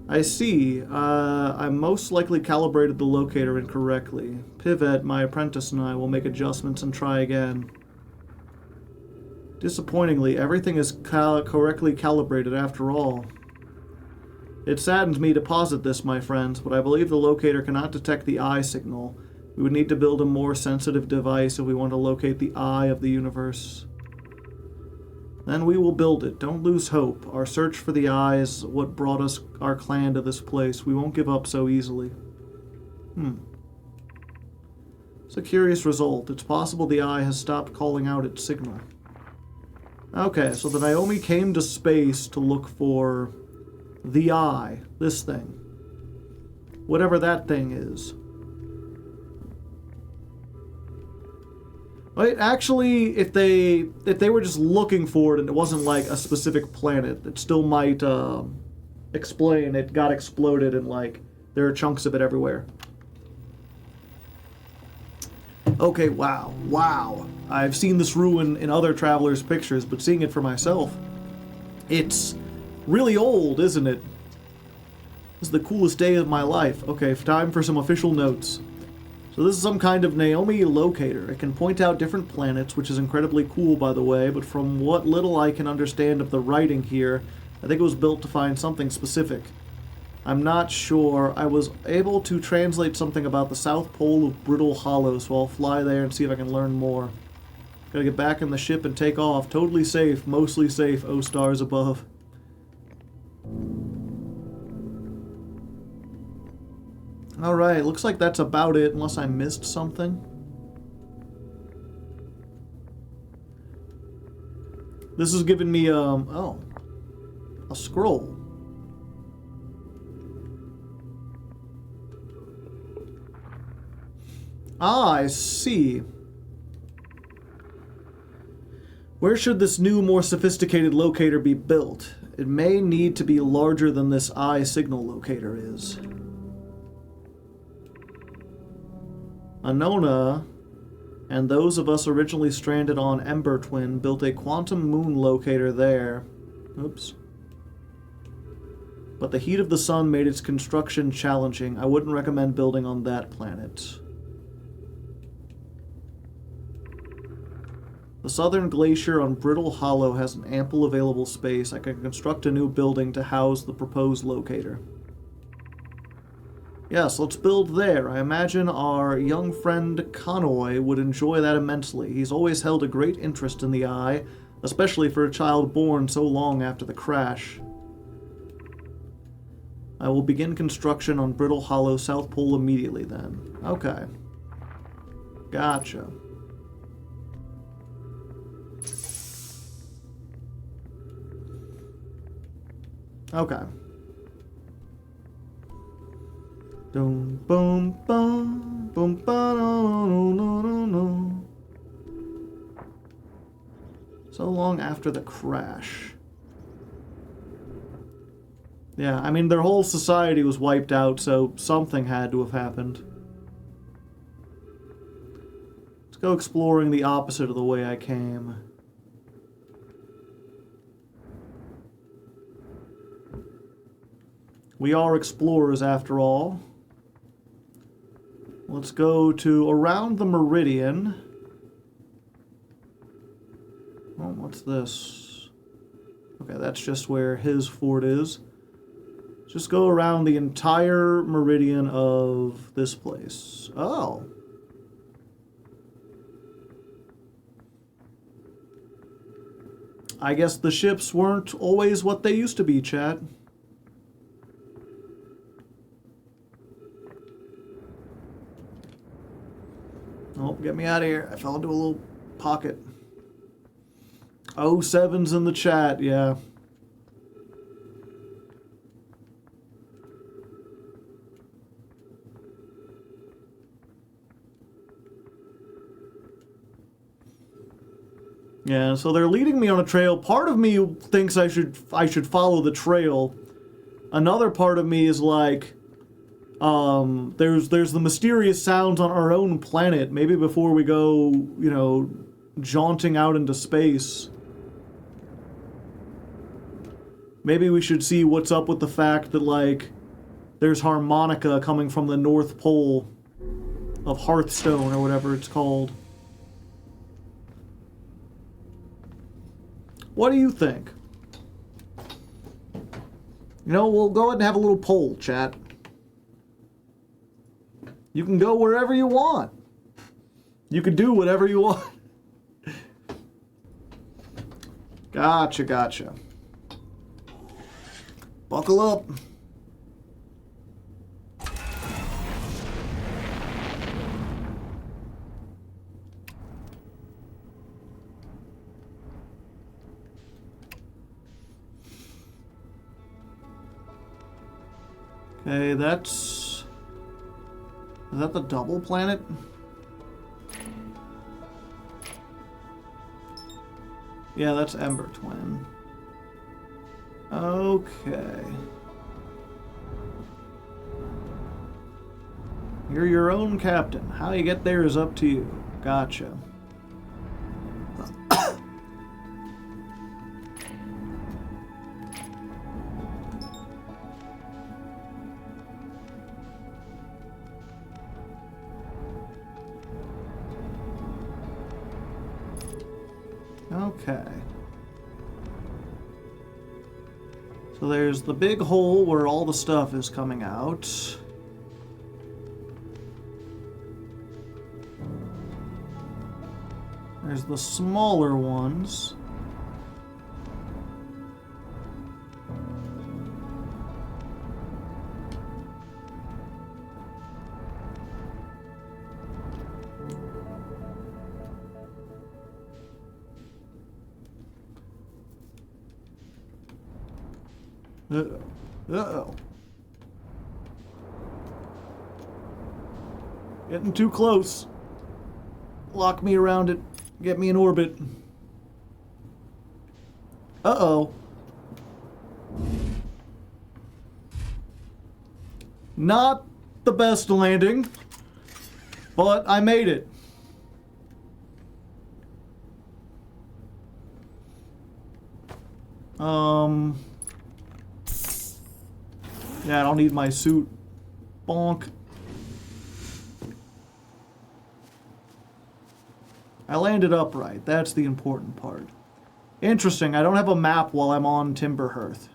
I see. I most likely calibrated the locator incorrectly. Pivot, my apprentice, and I will make adjustments and try again. Disappointingly, everything is correctly calibrated after all. It saddens me to posit this, my friends, but I believe the locator cannot detect the eye signal. We would need to build a more sensitive device if we want to locate the eye of the universe. Then we will build it. Don't lose hope. Our search for the eye is what brought us, our clan, to this place. We won't give up so easily. It's a curious result. It's possible the eye has stopped calling out its signal. Okay, so the Naomi came to space to look for the eye. This thing. Whatever that thing is. Right? Actually, if they were just looking for it and it wasn't like a specific planet, it still might explain it got exploded and like there are chunks of it everywhere. Okay, wow. I've seen this ruin in other travelers' pictures, but seeing it for myself, it's really old, isn't it? This is the coolest day of my life. Okay, time for some official notes. So this is some kind of Naomi locator. It can point out different planets, which is incredibly cool, by the way, but from what little I can understand of the writing here, I think it was built to find something specific. I'm not sure. I was able to translate something about the South Pole of Brittle Hollow, so I'll fly there and see if I can learn more. Gotta get back in the ship and take off. Totally safe, mostly safe, oh stars above. Alright, looks like that's about it, unless I missed something. This is giving me, a scroll. Ah, I see. Where should this new, more sophisticated locator be built? It may need to be larger than this eye signal locator is. Anona and those of us originally stranded on Ember Twin built a quantum moon locator there. Oops. But the heat of the sun made its construction challenging. I wouldn't recommend building on that planet. The southern glacier on Brittle Hollow has an ample available space. I can construct a new building to house the proposed locator. Yes, let's build there. I imagine our young friend Connoy would enjoy that immensely. He's always held a great interest in the eye, especially for a child born so long after the crash. I will begin construction on Brittle Hollow South Pole immediately then. Okay. Gotcha. Okay. Boom, boom, boom, boom, ba, no, no, no, no, no. So long after the crash. Yeah, I mean, their whole society was wiped out, so something had to have happened. Let's go exploring the opposite of the way I came. We are explorers, after all. Let's go to around the meridian. Oh, what's this? Okay, that's just where his fort is. Just go around the entire meridian of this place. Oh. I guess the ships weren't always what they used to be, chat. Oh, get me out of here. I fell into a little pocket. 07's in the chat, yeah. Yeah, so they're leading me on a trail. Part of me thinks I should follow the trail. Another part of me is like, there's the mysterious sounds on our own planet. Maybe before we go, you know, jaunting out into space, maybe we should see what's up with the fact that, like, there's harmonica coming from the North Pole of Hearthstone, or whatever it's called. What do you think? You know, we'll go ahead and have a little poll, chat. You can go wherever you want. You can do whatever you want. Gotcha. Buckle up. Okay, is that the double planet? Yeah, that's Ember Twin. Okay. You're your own captain. How you get there is up to you. Gotcha. Okay. So there's the big hole where all the stuff is coming out. There's the smaller ones. Uh-oh. Getting too close. Lock me around it. Get me in orbit. Uh-oh. Not the best landing, but I made it. Yeah, I don't need my suit. Bonk. I landed upright. That's the important part. Interesting. I don't have a map while I'm on Timberhearth.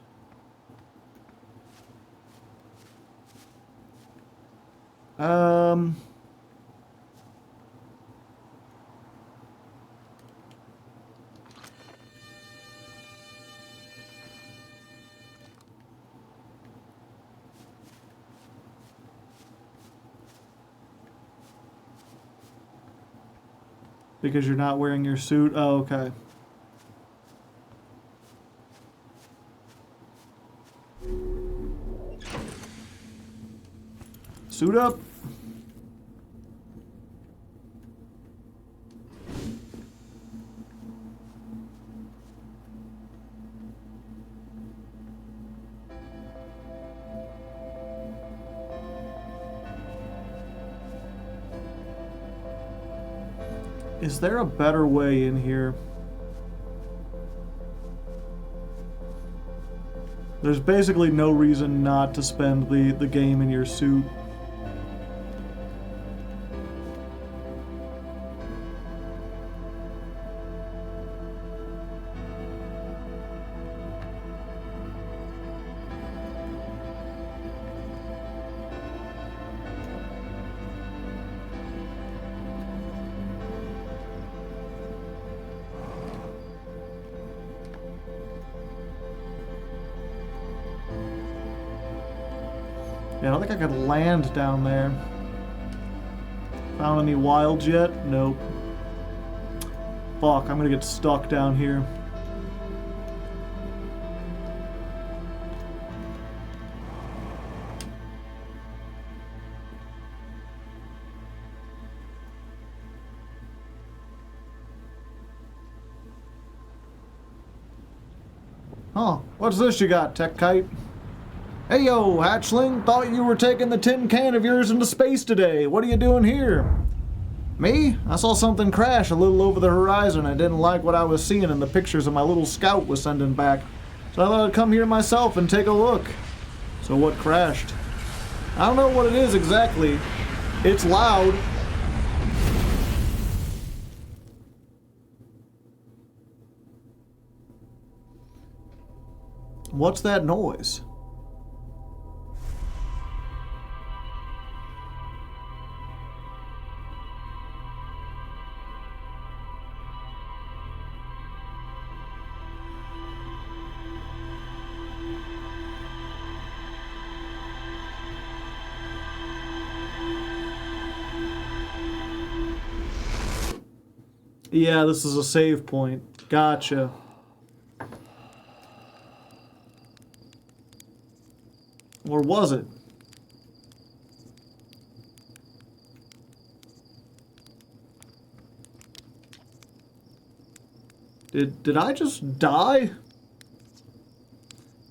Because you're not wearing your suit? Oh, okay. Suit up. Is there a better way in here? There's basically no reason not to spend the game in your suit. Yeah, I don't think I could land down there. Found any wilds yet? Nope. Fuck, I'm gonna get stuck down here. Huh, what's this you got, Tech Kite? Hey yo, hatchling, thought you were taking the tin can of yours into space today. What are you doing here? Me? I saw something crash a little over the horizon. I didn't like what I was seeing in the pictures of my little scout was sending back. So I thought I'd come here myself and take a look. So what crashed? I don't know what it is exactly. It's loud. What's that noise? Yeah, this is a save point. Gotcha. Or was it? Did I just die?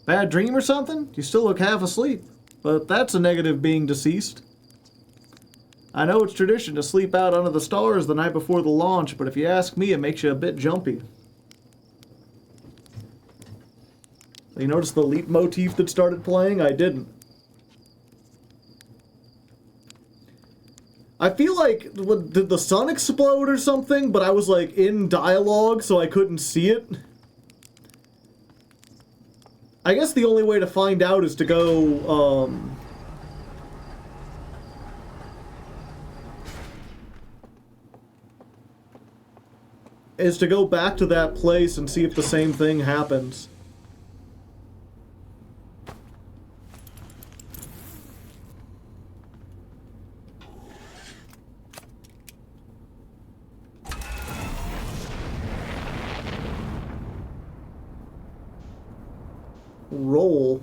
Bad dream or something? You still look half asleep. But that's a negative being deceased. I know it's tradition to sleep out under the stars the night before the launch, but if you ask me, it makes you a bit jumpy. You notice the leap motif that started playing? I didn't. I feel like, did the sun explode or something? But I was like in dialogue, so I couldn't see it. I guess the only way to find out is to go, is to go back to that place and see if the same thing happens. Roll.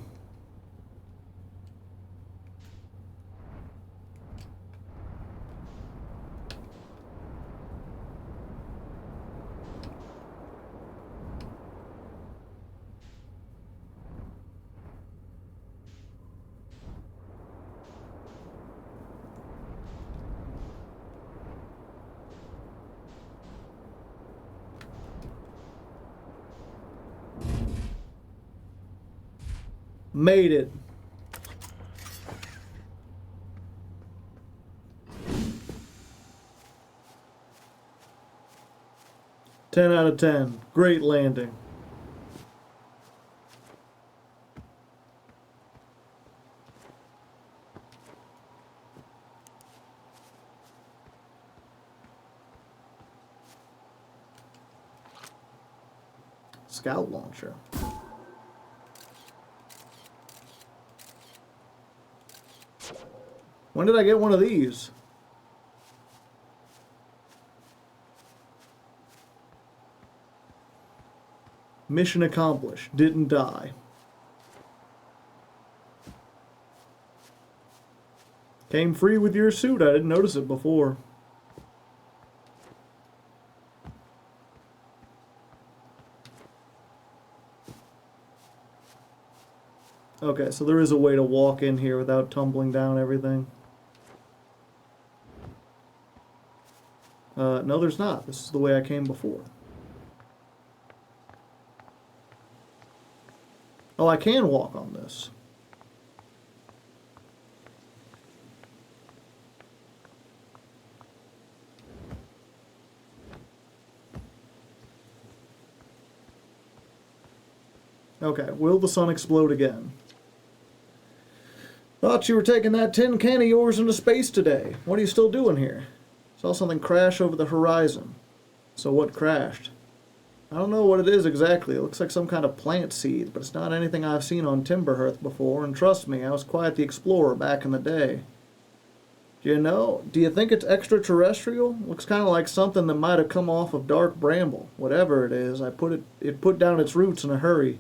Made it. Ten out of 10. Great landing. Scout launcher. When did I get one of these? Mission accomplished. Didn't die. Came free with your suit. I didn't notice it before. Okay, so there is a way to walk in here without tumbling down everything. No, there's not. This is the way I came before. Oh, I can walk on this. Okay, will the sun explode again? Thought you were taking that tin can of yours into space today. What are you still doing here? Saw something crash over the horizon. So what crashed? I don't know what it is exactly. It looks like some kind of plant seed, but it's not anything I've seen on Timberhearth before, and trust me, I was quite the explorer back in the day. Do you think it's extraterrestrial? Looks kind of like something that might have come off of dark bramble. Whatever it is, it put down its roots in a hurry.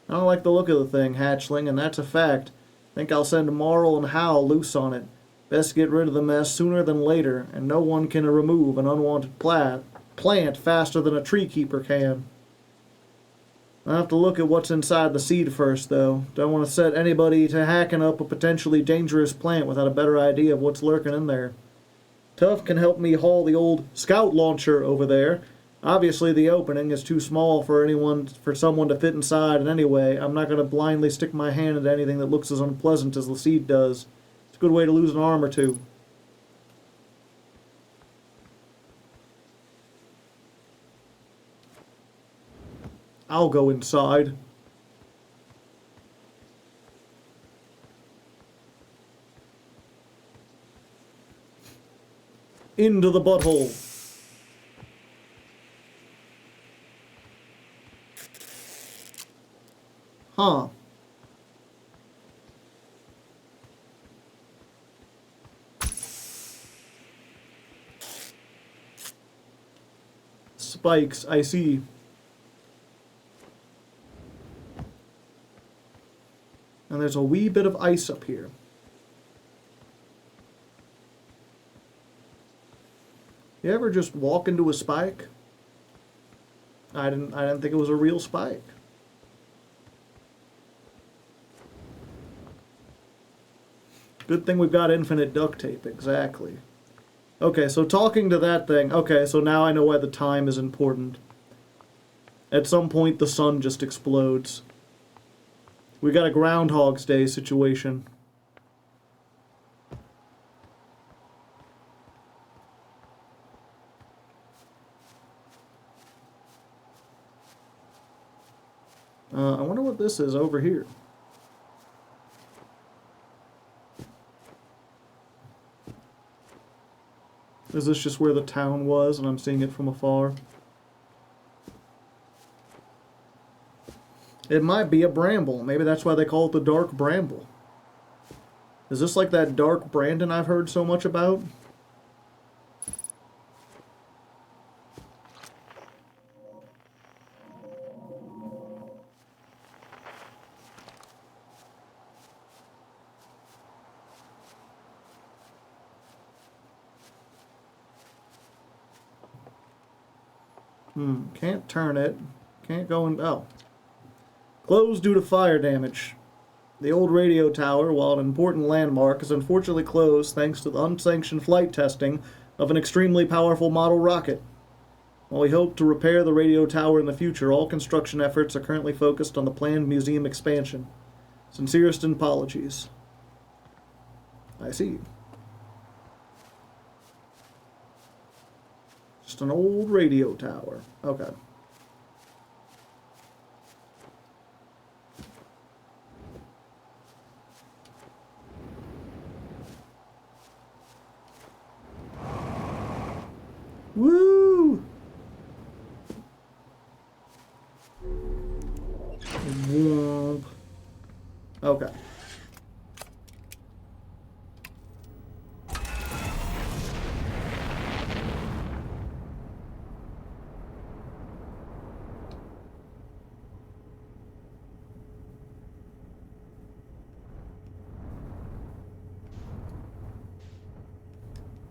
I don't like the look of the thing, hatchling, and that's a fact. Think I'll send Marl and Hal loose on it. Best get rid of the mess sooner than later, and no one can remove an unwanted plant faster than a tree keeper can. I'll have to look at what's inside the seed first, though. Don't want to set anybody to hacking up a potentially dangerous plant without a better idea of what's lurking in there. Tuff can help me haul the old scout launcher over there. Obviously, the opening is too small for someone to fit inside, and anyway, I'm not going to blindly stick my hand into anything that looks as unpleasant as the seed does. It's a good way to lose an arm or two. I'll go inside. Into the butthole. Huh. Spikes, I see. And there's a wee bit of ice up here. You ever just walk into a spike? I didn't think it was a real spike. Good thing we've got infinite duct tape, exactly. Okay, so talking to that thing, okay, so now I know why the time is important. At some point the sun just explodes. We got a Groundhog's Day situation. I wonder what this is over here. Is this just where the town was and I'm seeing it from afar? It might be a bramble. Maybe that's why they call it the Dark Bramble. Is this like that Dark Brandon I've heard so much about? Can't turn it. Can't go in. Oh. Closed due to fire damage. The old radio tower, while an important landmark, is unfortunately closed thanks to the unsanctioned flight testing of an extremely powerful model rocket. While we hope to repair the radio tower in the future, all construction efforts are currently focused on the planned museum expansion. Sincerest apologies. I see. Just an old radio tower. Okay. Woo! Womp. Okay.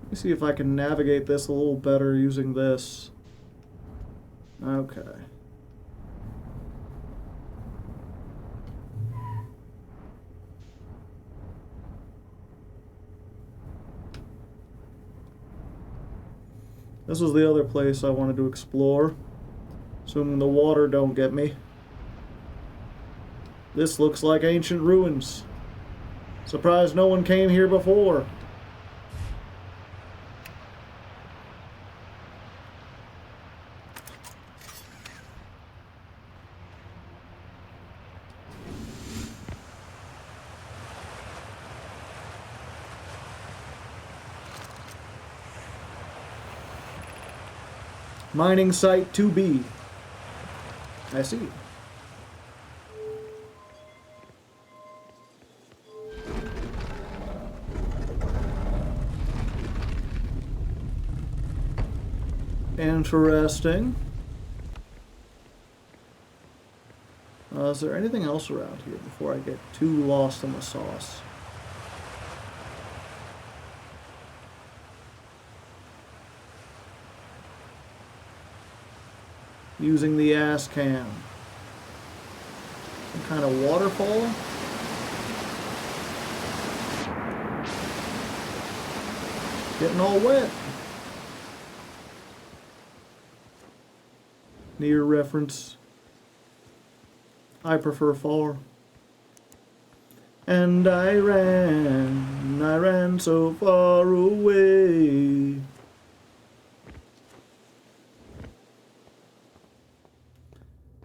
Let me see if I can navigate this a little better using this. Okay. This was the other place I wanted to explore, assuming the water don't get me. This looks like ancient ruins. Surprised no one came here before. Mining site 2B. I see. Interesting. Is there anything else around here before I get too lost in the sauce? Using the ass can. Some kind of waterfall? Getting all wet. Near reference. I prefer far. And I ran so far away.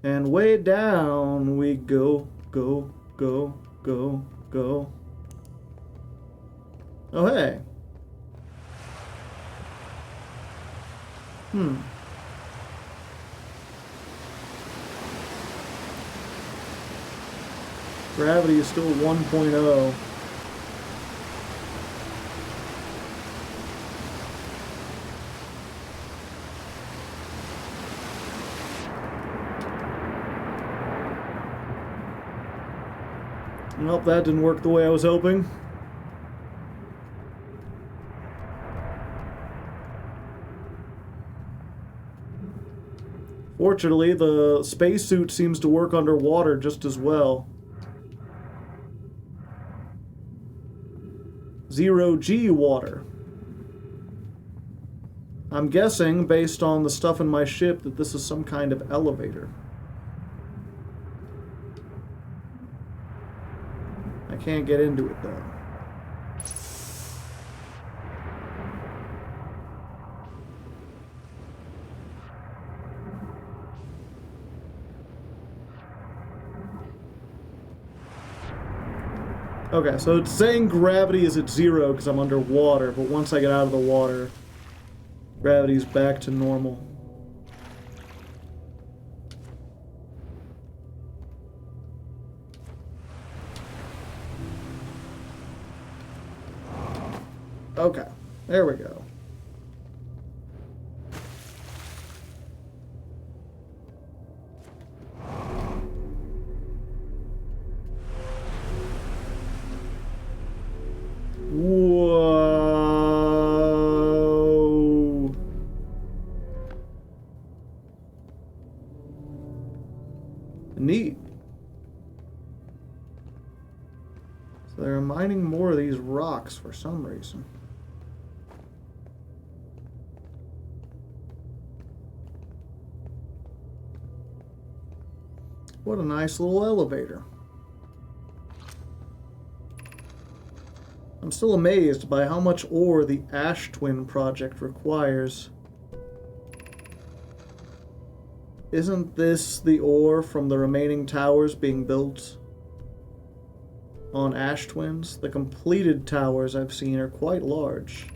And way down we go, go, go, go, go. Oh, hey. Gravity is still 1.0. Nope, that didn't work the way I was hoping. Fortunately, the spacesuit seems to work underwater just as well. 0G water. I'm guessing, based on the stuff in my ship, that this is some kind of elevator. I can't get into it, though. Okay, so it's saying gravity is at 0 because I'm underwater, but once I get out of the water, gravity's back to normal. Okay, there we go. Whoa. Neat. So they're mining more of these rocks for some reason. What a nice little elevator. I'm still amazed by how much ore the Ash Twin project requires. Isn't this the ore from the remaining towers being built on Ash Twins? The completed towers I've seen are quite large.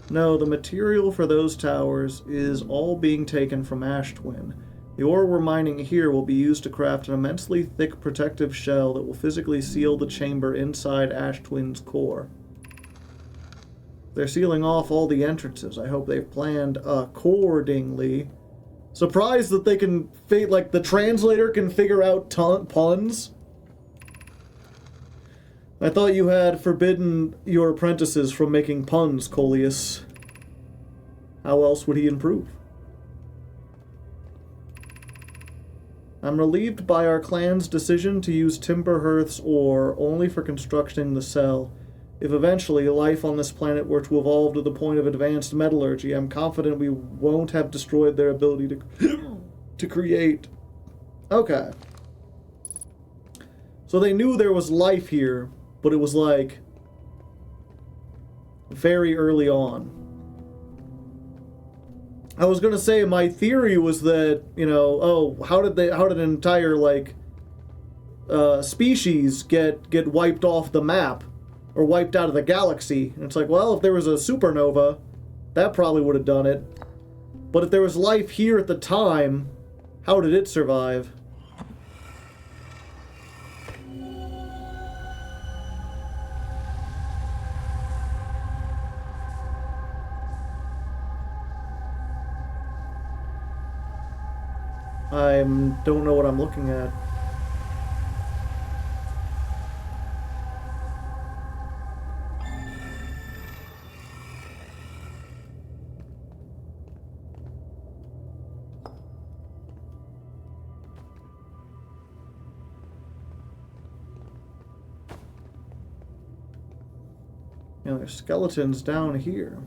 No, the material for those towers is all being taken from Ash Twin. The ore we're mining here will be used to craft an immensely thick protective shell that will physically seal the chamber inside Ash Twin's core. They're sealing off all the entrances. I hope they've planned accordingly. Surprised that they can, like, the translator can figure out puns? I thought you had forbidden your apprentices from making puns, Coleus. How else would he improve? I'm relieved by our clan's decision to use Timberhearth's ore only for constructing the cell. If eventually life on this planet were to evolve to the point of advanced metallurgy, I'm confident we won't have destroyed their ability to create. Okay. So they knew there was life here, but it was like very early on. I was gonna say my theory was that, you know, oh, how did an entire like species get wiped off the map or wiped out of the galaxy? And it's like, well, if there was a supernova, that probably would have done it. But if there was life here at the time, how did it survive? I don't know what I'm looking at. You know, there's skeletons down here.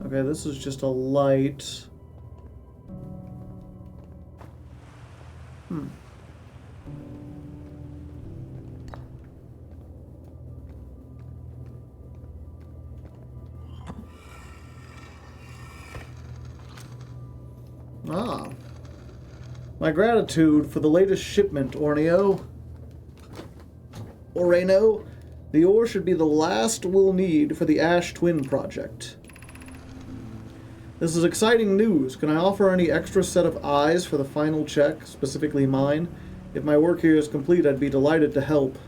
Okay, this is just a light. Ah. My gratitude for the latest shipment, Orneo. Oreno. The ore should be the last we'll need for the Ash Twin project. This is exciting news. Can I offer any extra set of eyes for the final check, specifically mine? If my work here is complete, I'd be delighted to help.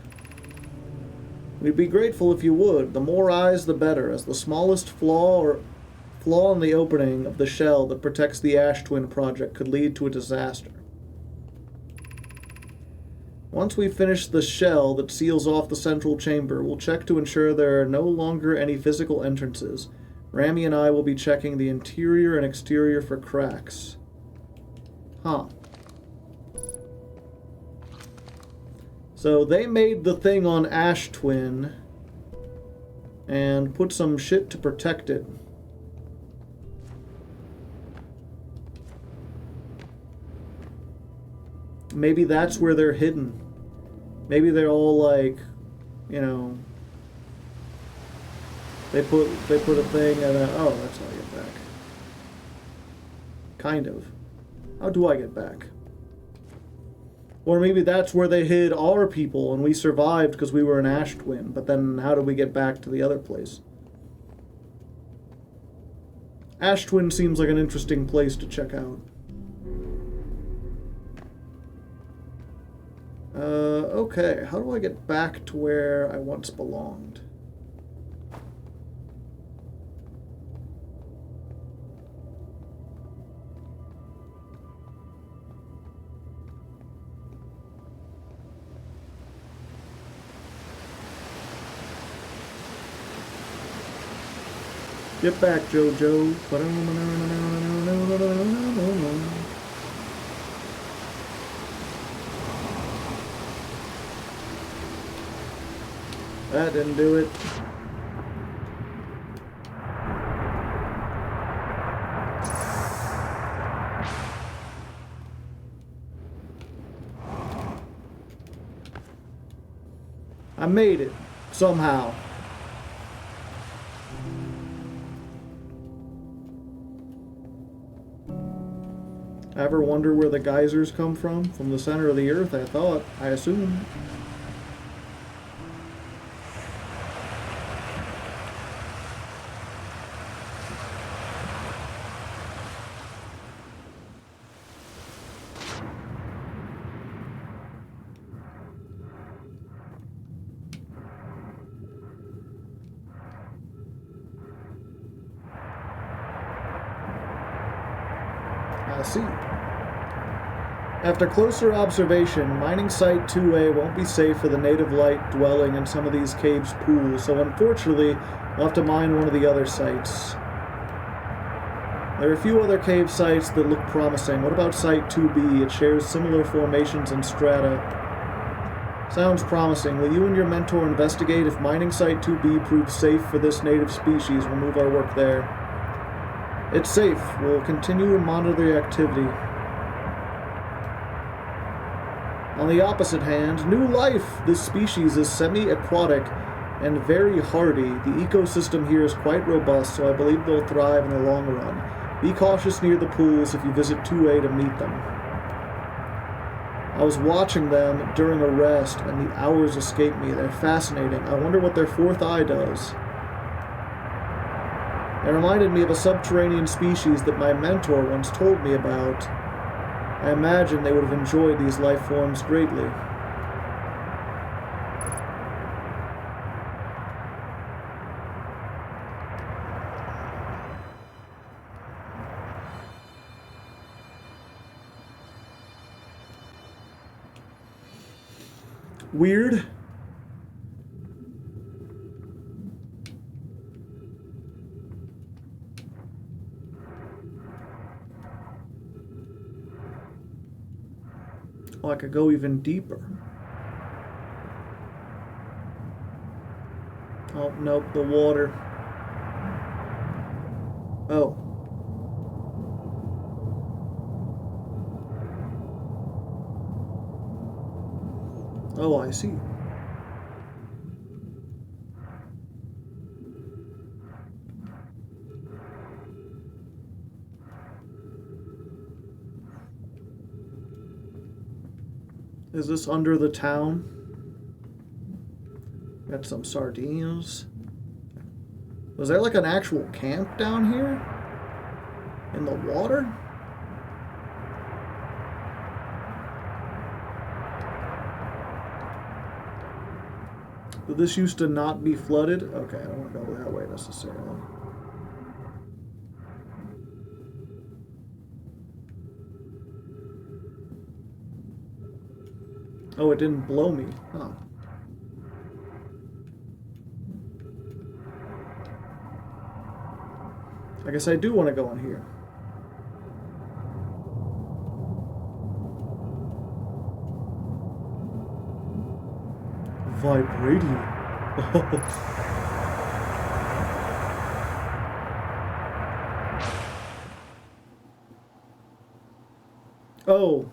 We'd be grateful if you would. The more eyes, the better, as the smallest flaw in the opening of the shell that protects the Ash Twin project could lead to a disaster. Once we finish the shell that seals off the central chamber, we'll check to ensure there are no longer any physical entrances. Rami and I will be checking the interior and exterior for cracks. Huh. So they made the thing on Ash Twin and put some shit to protect it. Maybe that's where they're hidden. Maybe they're all like, you know, they put a thing and oh, that's how I get back. Kind of. How do I get back? Or maybe that's where they hid our people and we survived because we were an Ash Twin, but then how do we get back to the other place? Ash Twin seems like an interesting place to check out. Okay, how do I get back to where I once belonged? Get back, Jojo. That didn't do it. I made it. Somehow. Ever wonder where the geysers come from? From the center of the earth, I thought. I assume. I see. After closer observation, mining site 2A won't be safe for the native light dwelling in some of these caves' pools, so unfortunately, we'll have to mine one of the other sites. There are a few other cave sites that look promising. What about site 2B? It shares similar formations and strata. Sounds promising. Will you and your mentor investigate? If mining site 2B proves safe for this native species, we'll move our work there. It's safe. We'll continue to monitor the activity. On the opposite hand, new life! This species is semi-aquatic and very hardy. The ecosystem here is quite robust, so I believe they'll thrive in the long run. Be cautious near the pools if you visit 2A to meet them. I was watching them during a rest, and the hours escape me. They're fascinating. I wonder what their fourth eye does. It reminded me of a subterranean species that my mentor once told me about. I imagine they would have enjoyed these life forms greatly. Weird. Oh, I could go even deeper. Oh, nope, the water. Oh. Oh, I see. Is this under the town? Got some sardines. Was there like an actual camp down here? In the water? Did this used to not be flooded? Okay, I don't want to go that way necessarily. Oh, it didn't blow me. Huh. I guess I do want to go in here. Vibranium. Oh.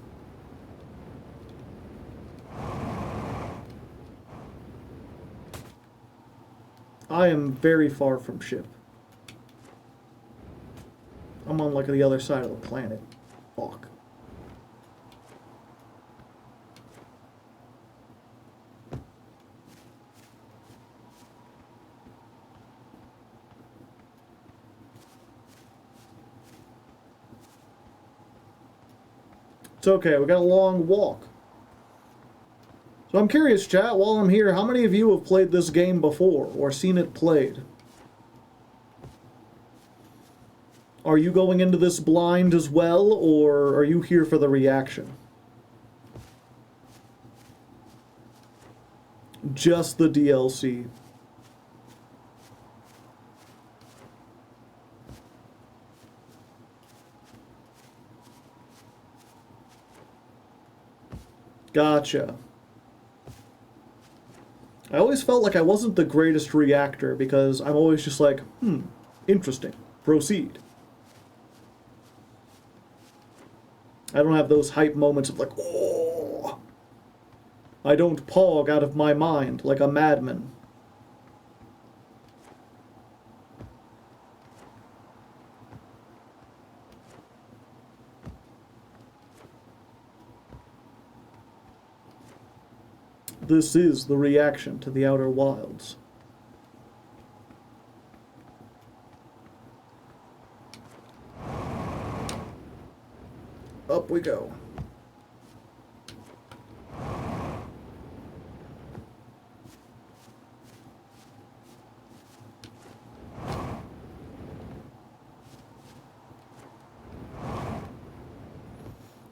I am very far from ship. I'm on like the other side of the planet. Fuck. It's okay, we got a long walk. So I'm curious, chat, while I'm here, how many of you have played this game before or seen it played? Are you going into this blind as well, or are you here for the reaction? Just the DLC. Gotcha. I always felt like I wasn't the greatest reactor because I'm always just like, interesting, proceed. I don't have those hype moments of like, oh. I don't pog out of my mind like a madman. This is the reaction to the Outer Wilds. Up we go.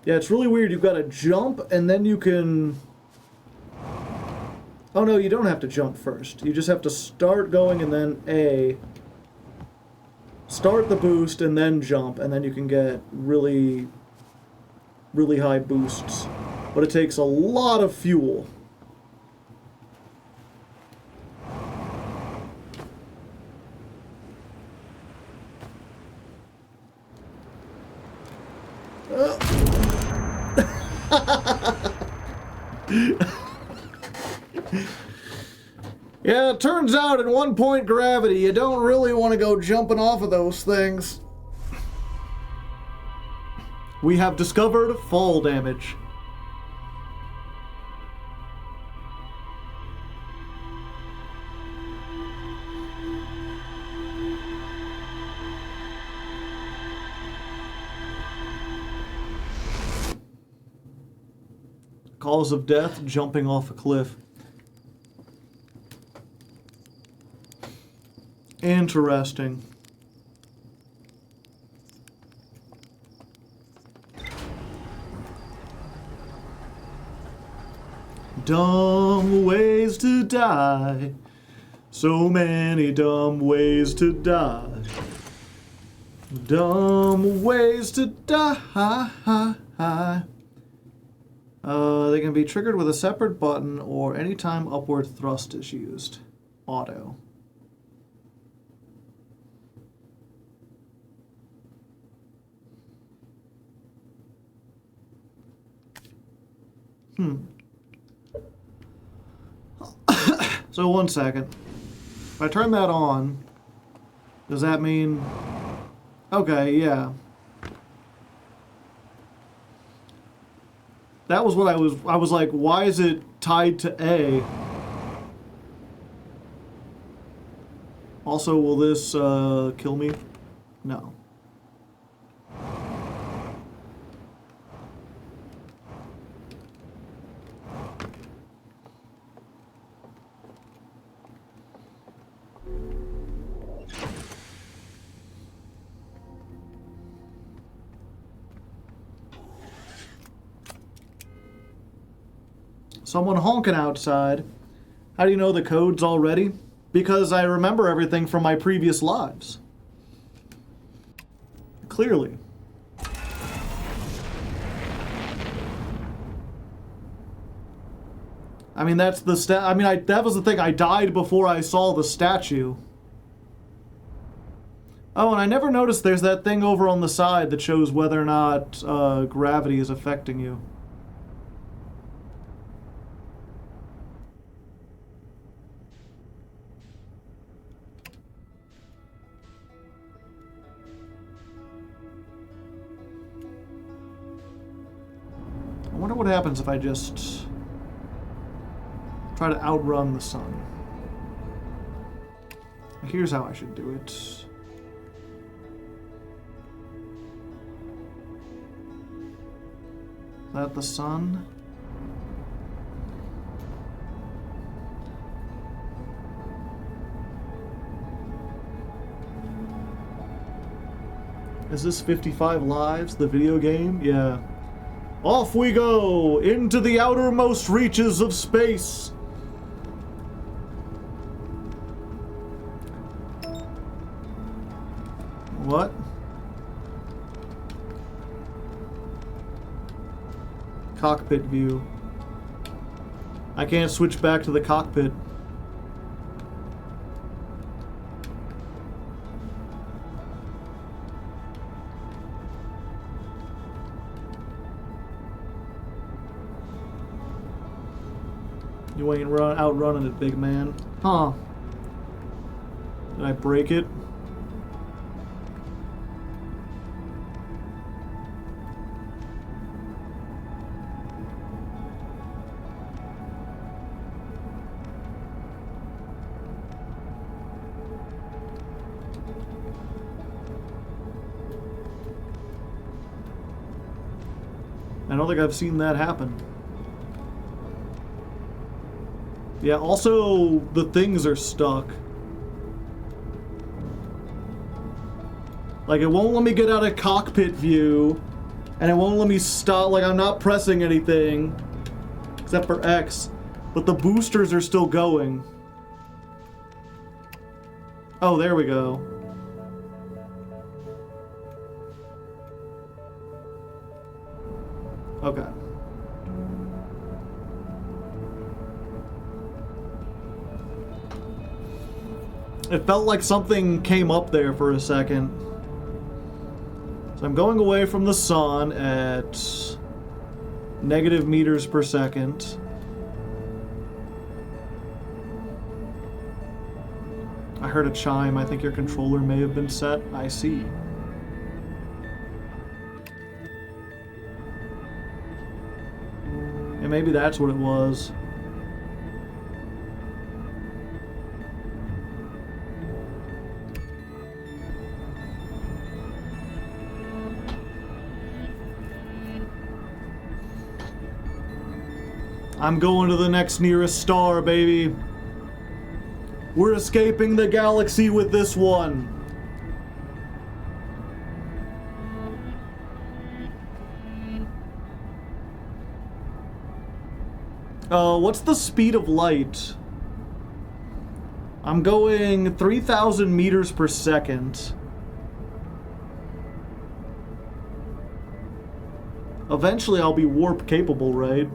Yeah, it's really weird. You've got to jump and then you can... Oh no, you don't have to jump first. You just have to start going and then start the boost and then jump, and then you can get really, really high boosts. But it takes a lot of fuel. Yeah, it turns out at 1 point gravity, you don't really want to go jumping off of those things. We have discovered fall damage. Cause of death, jumping off a cliff. Interesting. Dumb ways to die. So many dumb ways to die. Dumb ways to die. They can be triggered with a separate button or anytime upward thrust is used. Auto. So 1 second. If I turn that on, does that mean... Okay, yeah. That was what I was like, why is it tied to A? Also, will this kill me? No. Someone honking outside. How do you know the codes already? Because I remember everything from my previous lives. Clearly. I mean, that's the that was the thing. I died before I saw the statue. Oh, and I never noticed there's that thing over on the side that shows whether or not gravity is affecting you. I wonder what happens if I just try to outrun the sun. Here's how I should do it. Is that the sun? Is this 55 Lives, the video game? Yeah. Off we go! Into the outermost reaches of space! What? Cockpit view. I can't switch back to the cockpit. You ain't outrunning it, big man. Huh. Did I break it? I don't think I've seen that happen. Yeah, also, the things are stuck. Like, it won't let me get out of cockpit view, and it won't let me stop, like, I'm not pressing anything, except for X, but the boosters are still going. Oh, there we go. Okay. It felt like something came up there for a second. So I'm going away from the sun at negative meters per second. I heard a chime. I think your controller may have been set. I see. And maybe that's what it was. I'm going to the next nearest star, baby. We're escaping the galaxy with this one. What's the speed of light? I'm going 3,000 meters per second. Eventually I'll be warp capable, right?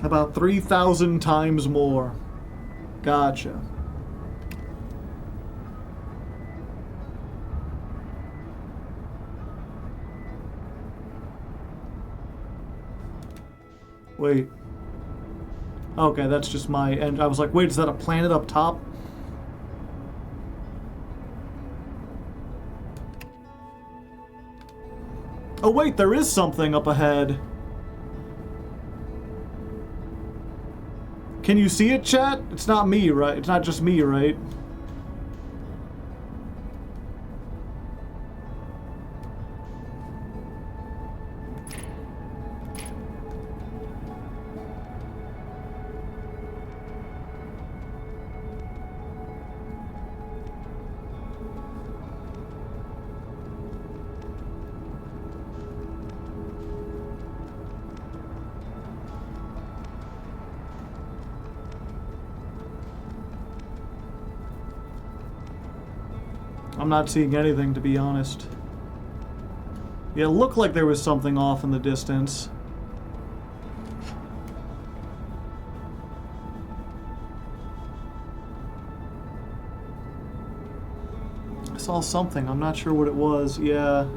About 3,000 times more. Gotcha. Wait. Okay, that's just my end. I was like, wait, is that a planet up top? Oh wait, there is something up ahead. Can you see it, chat? It's not me, right? It's not just me, right? I'm not seeing anything, to be honest. Yeah, it looked like there was something off in the distance. I saw something. I'm not sure what it was. Yeah.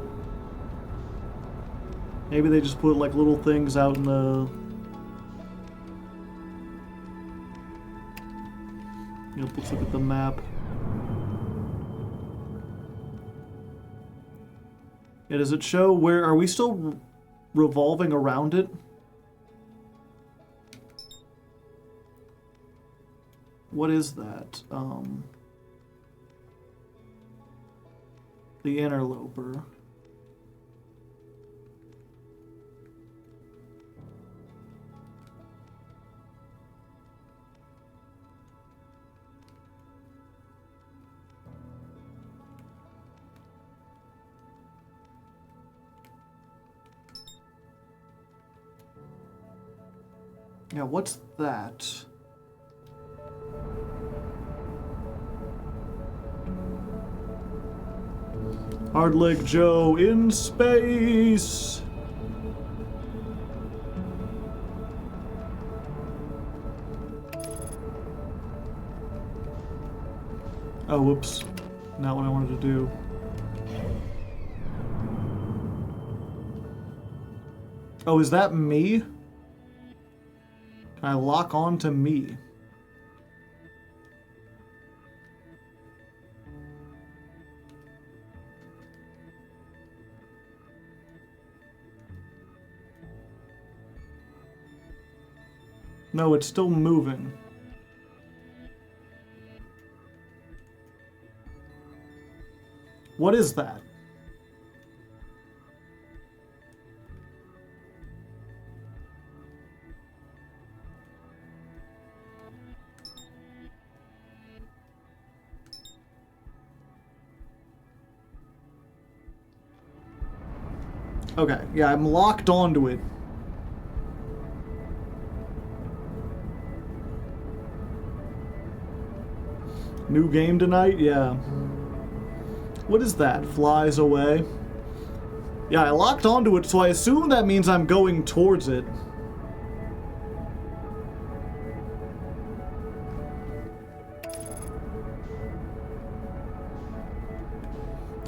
Maybe they just put like little things out in the... Yep, let's look at the map. Yeah, does it show where... Are we still revolving around it? What is that? The interloper. Yeah, what's that? Hardleg Joe in space! Oh, whoops. Not what I wanted to do. Oh, is that me? Can I lock on to me? No, it's still moving. What is that? Okay, yeah, I'm locked onto it. New game tonight? Yeah. What is that? Flies away? Yeah, I locked onto it, so I assume that means I'm going towards it.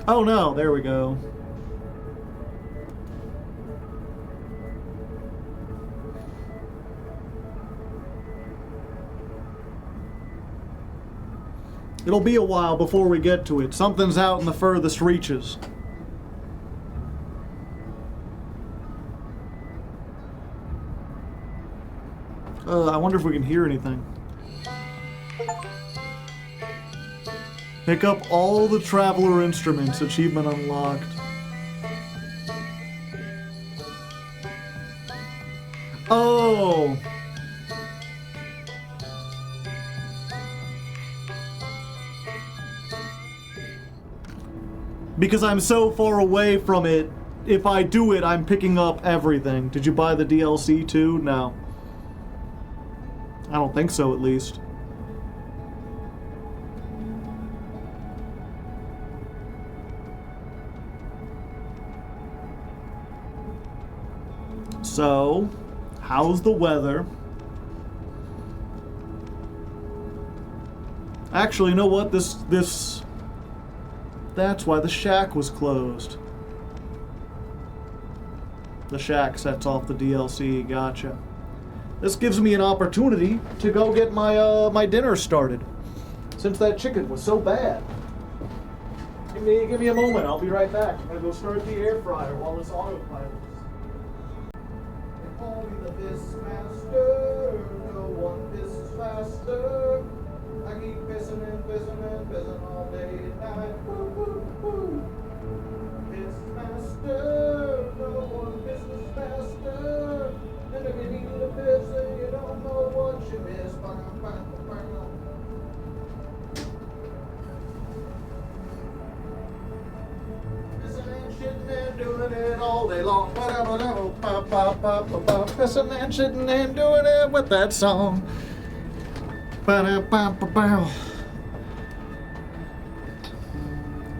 Oh no, there we go. It'll be a while before we get to it. Something's out in the furthest reaches. I wonder if we can hear anything. Pick up all the Traveler instruments. Achievement unlocked. Oh! Because I'm so far away from it, if I do it, I'm picking up everything. Did you buy the DLC too? No. I don't think so, at least. So, how's the weather? Actually, you know what? That's why the shack was closed. The shack sets off the DLC, gotcha. This gives me an opportunity to go get my my dinner started, since that chicken was so bad. Give me a moment, I'll be right back. I'm gonna go start the air fryer while this autopilot is. They call me the Bismaster, no one misses faster. I keep pissing and pissing all day and night. Woo, woo, woo. Piss master, no one pisses faster. And if you need a piss and you don't know what you miss, bang, bang, bang. Pissing and shitting and doing it all day long. Pissing and shitting and doing it with that song.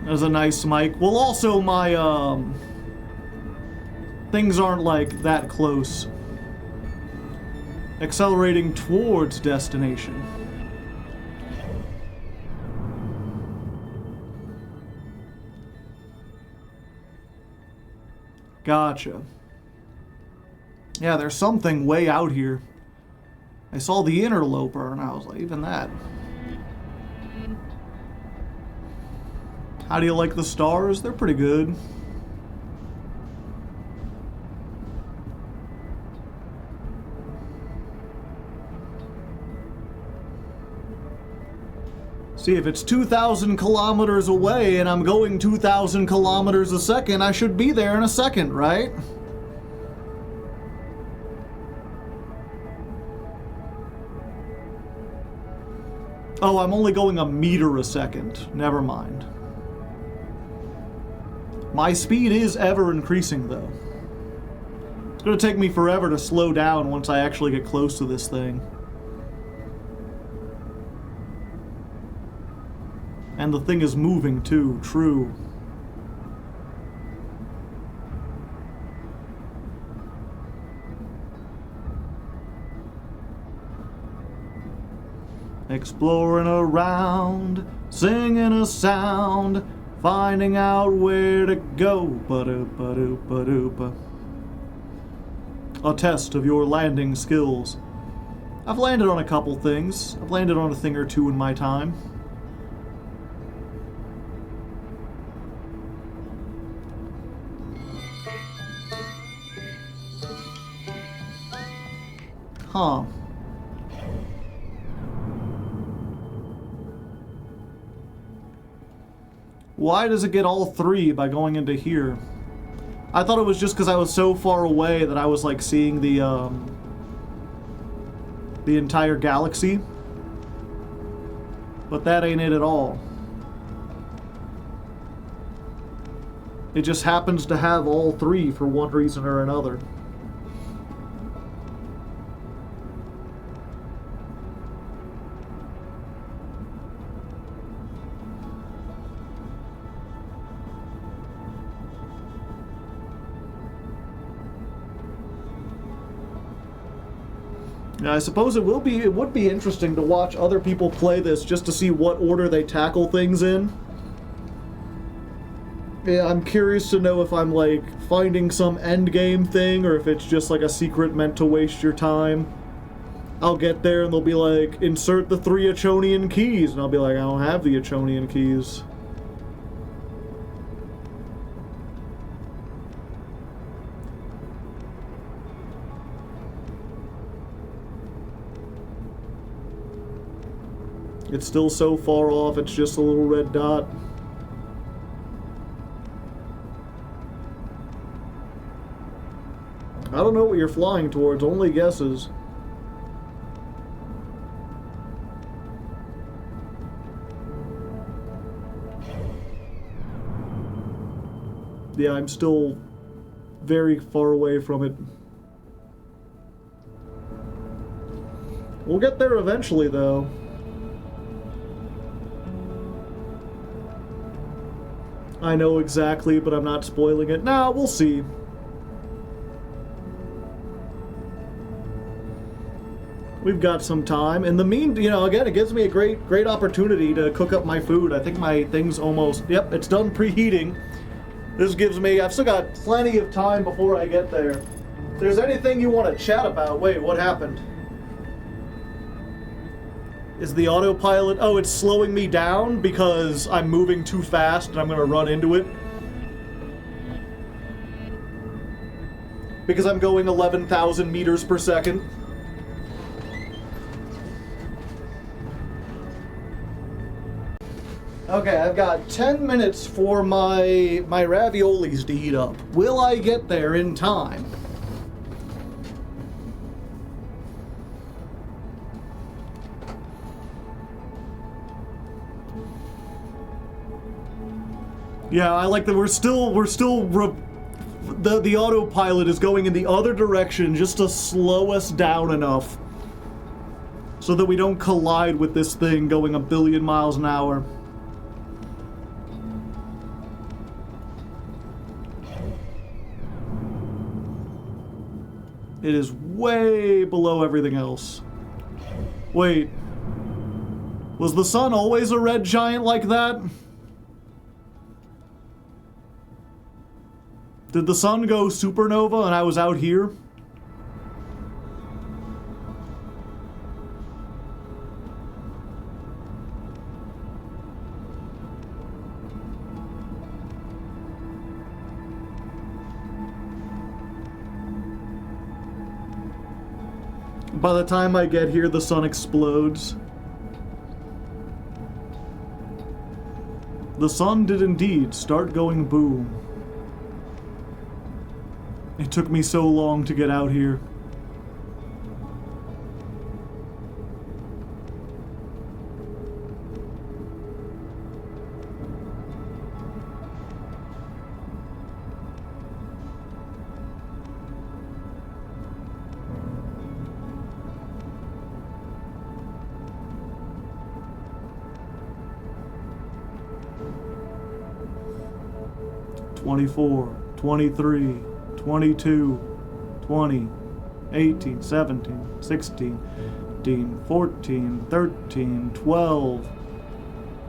There's a nice mic. Well, also my things aren't like that close. Accelerating towards destination. Gotcha. Yeah, there's something way out here. I saw the interloper and I was like, even that. How do you like the stars? They're pretty good. See, if it's 2,000 kilometers away and I'm going 2,000 kilometers a second, I should be there in a second, right? Oh, I'm only going a meter a second. Never mind. My speed is ever increasing, though. It's gonna take me forever to slow down once I actually get close to this thing. And the thing is moving, too. True. Exploring around, singing a sound, finding out where to go. Ba-doop-ba-doop-ba-doop. A test of your landing skills. I've landed on a couple things. I've landed on a thing or two in my time. Huh. Why does it get all three by going into here? I thought it was just because I was so far away that I was like seeing the entire galaxy. But that ain't it at all. It just happens to have all three for one reason or another. Yeah, I suppose it would be interesting to watch other people play this just to see what order they tackle things in. Yeah, I'm curious to know if I'm like finding some end game thing or if it's just like a secret meant to waste your time. I'll get there and they'll be like, insert the 3 Achonian keys, and I'll be like, I don't have the Achonian keys. It's still so far off, it's just a little red dot. I don't know what you're flying towards, only guesses. Yeah, I'm still very far away from it. We'll get there eventually, though. I know exactly, but I'm not spoiling it. Nah, we'll see. We've got some time. In the again, it gives me a great opportunity to cook up my food. I think my thing's almost, yep, it's done preheating. This gives me, I've still got plenty of time before I get there. If there's anything you want to chat about, wait, what happened? Is the autopilot, oh, it's slowing me down because I'm moving too fast and I'm going to run into it? Because I'm going 11,000 meters per second? Okay, I've got 10 minutes for my raviolis to heat up. Will I get there in time? Yeah, I like that the autopilot is going in the other direction just to slow us down enough so that we don't collide with this thing going a billion miles an hour. It is way below everything else. Wait. Was the sun always a red giant like that? Did the sun go supernova and I was out here? By the time I get here, the sun explodes. The sun did indeed start going boom. It took me so long to get out here. "24, 23, 22, 20, 18, 17, 16, 15, 14, 13, 12,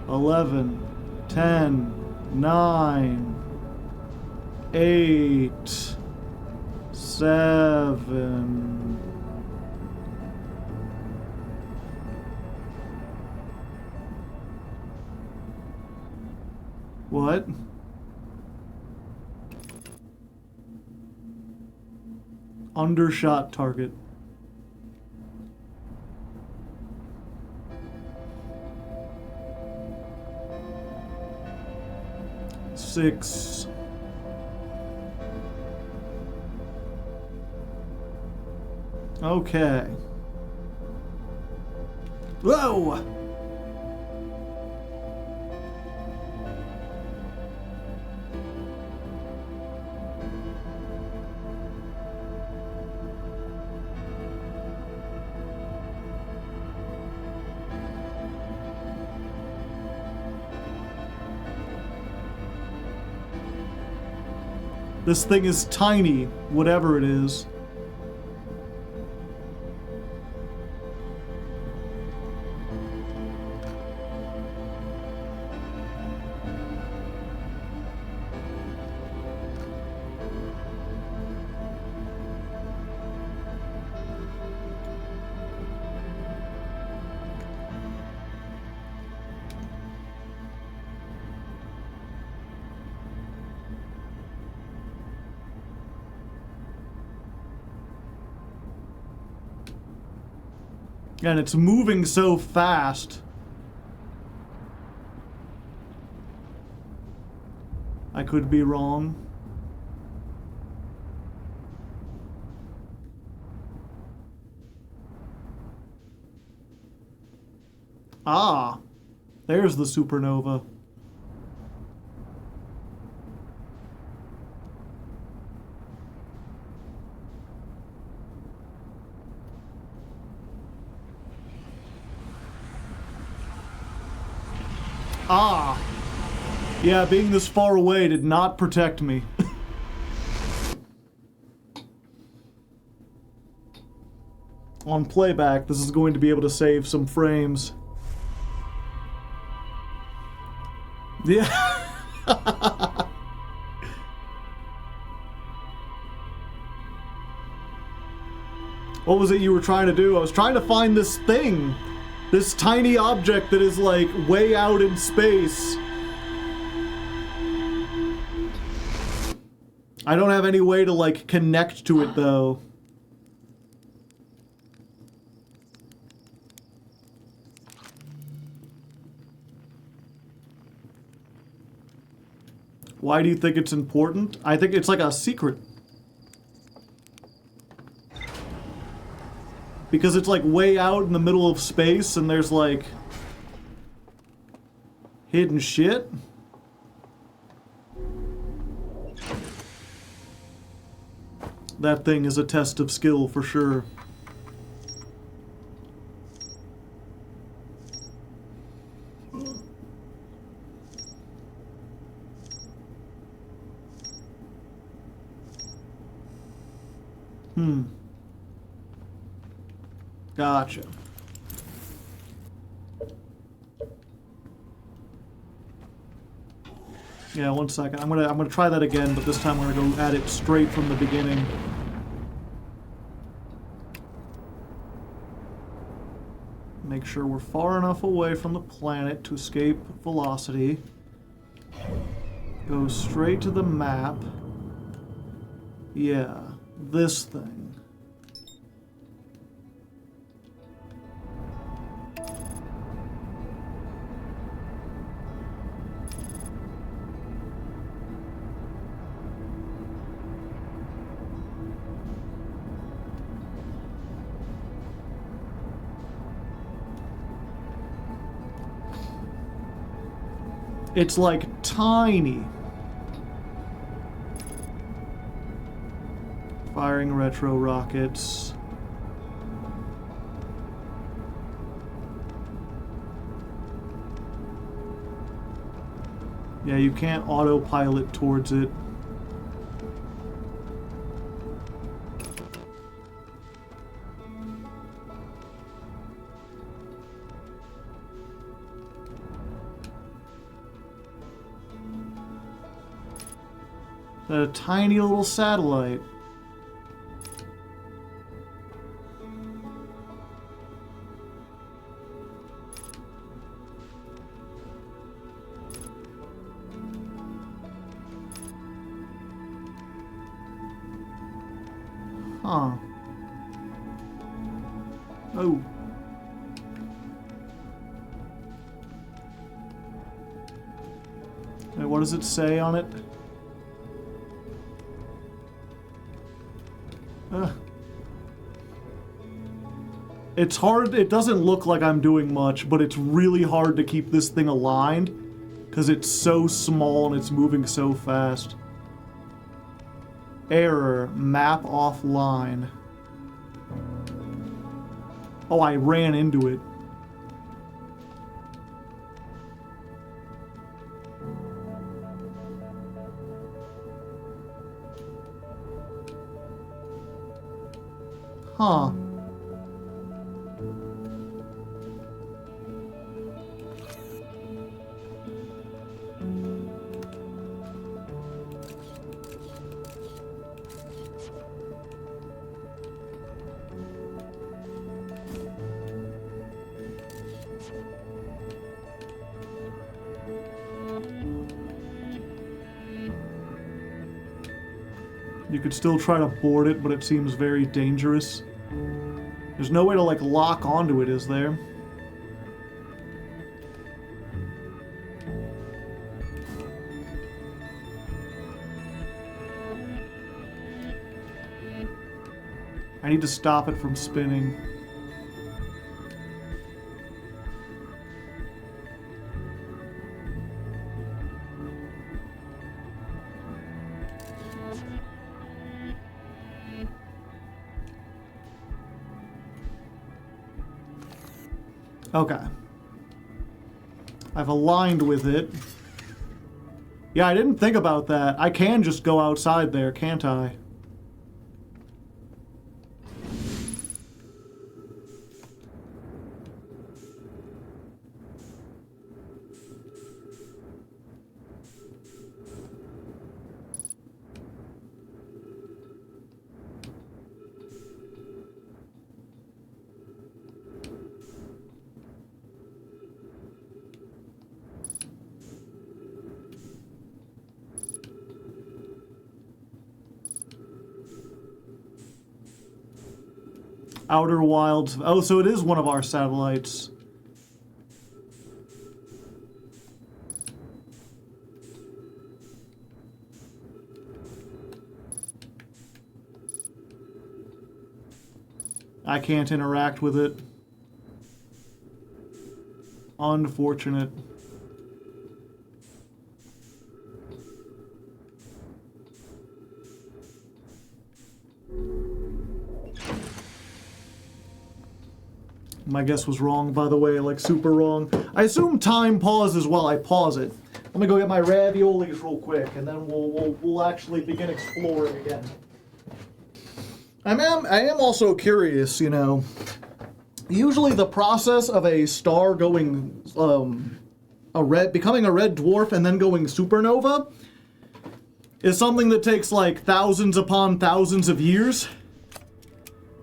11, 10, 9, 8, 7... What? Undershot target. Six. Okay. Whoa! This thing is tiny, whatever it is. And it's moving so fast. I could be wrong. Ah, there's the supernova. Ah. Yeah, being this far away did not protect me. On playback, this is going to be able to save some frames. Yeah. What was it you were trying to do? I was trying to find this thing. This tiny object that is like way out in space. I don't have any way to like connect to it though. Why do you think it's important? I think it's like a secret. Because it's like way out in the middle of space and there's like hidden shit. That thing is a test of skill for sure. Gotcha. Yeah, 1 second. I'm gonna try that again, but this time we're gonna go at it straight from the beginning. Make sure we're far enough away from the planet to escape velocity. Go straight to the map. Yeah, this thing. It's like tiny. Firing retro rockets. Yeah, you can't autopilot towards it. A tiny little satellite. Huh. Oh. Okay, what does it say on it? It's hard, it doesn't look like I'm doing much, but it's really hard to keep this thing aligned because it's so small and it's moving so fast. Error, map offline. Oh, I ran into it. Huh. You could still try to board it, but it seems very dangerous. There's no way to, like, lock onto it, is there? I need to stop it from spinning. Okay. I've aligned with it. Yeah, I didn't think about that. I can just go outside there, can't I? Outer Wilds. Oh, so it is one of our satellites. I can't interact with it. Unfortunate. My guess was wrong, by the way, like super wrong. I assume time pauses while I pause it. Let me go get my raviolis real quick, and then we'll actually begin exploring again. I am also curious, you know. Usually the process of a star going becoming a red dwarf and then going supernova is something that takes like thousands upon thousands of years.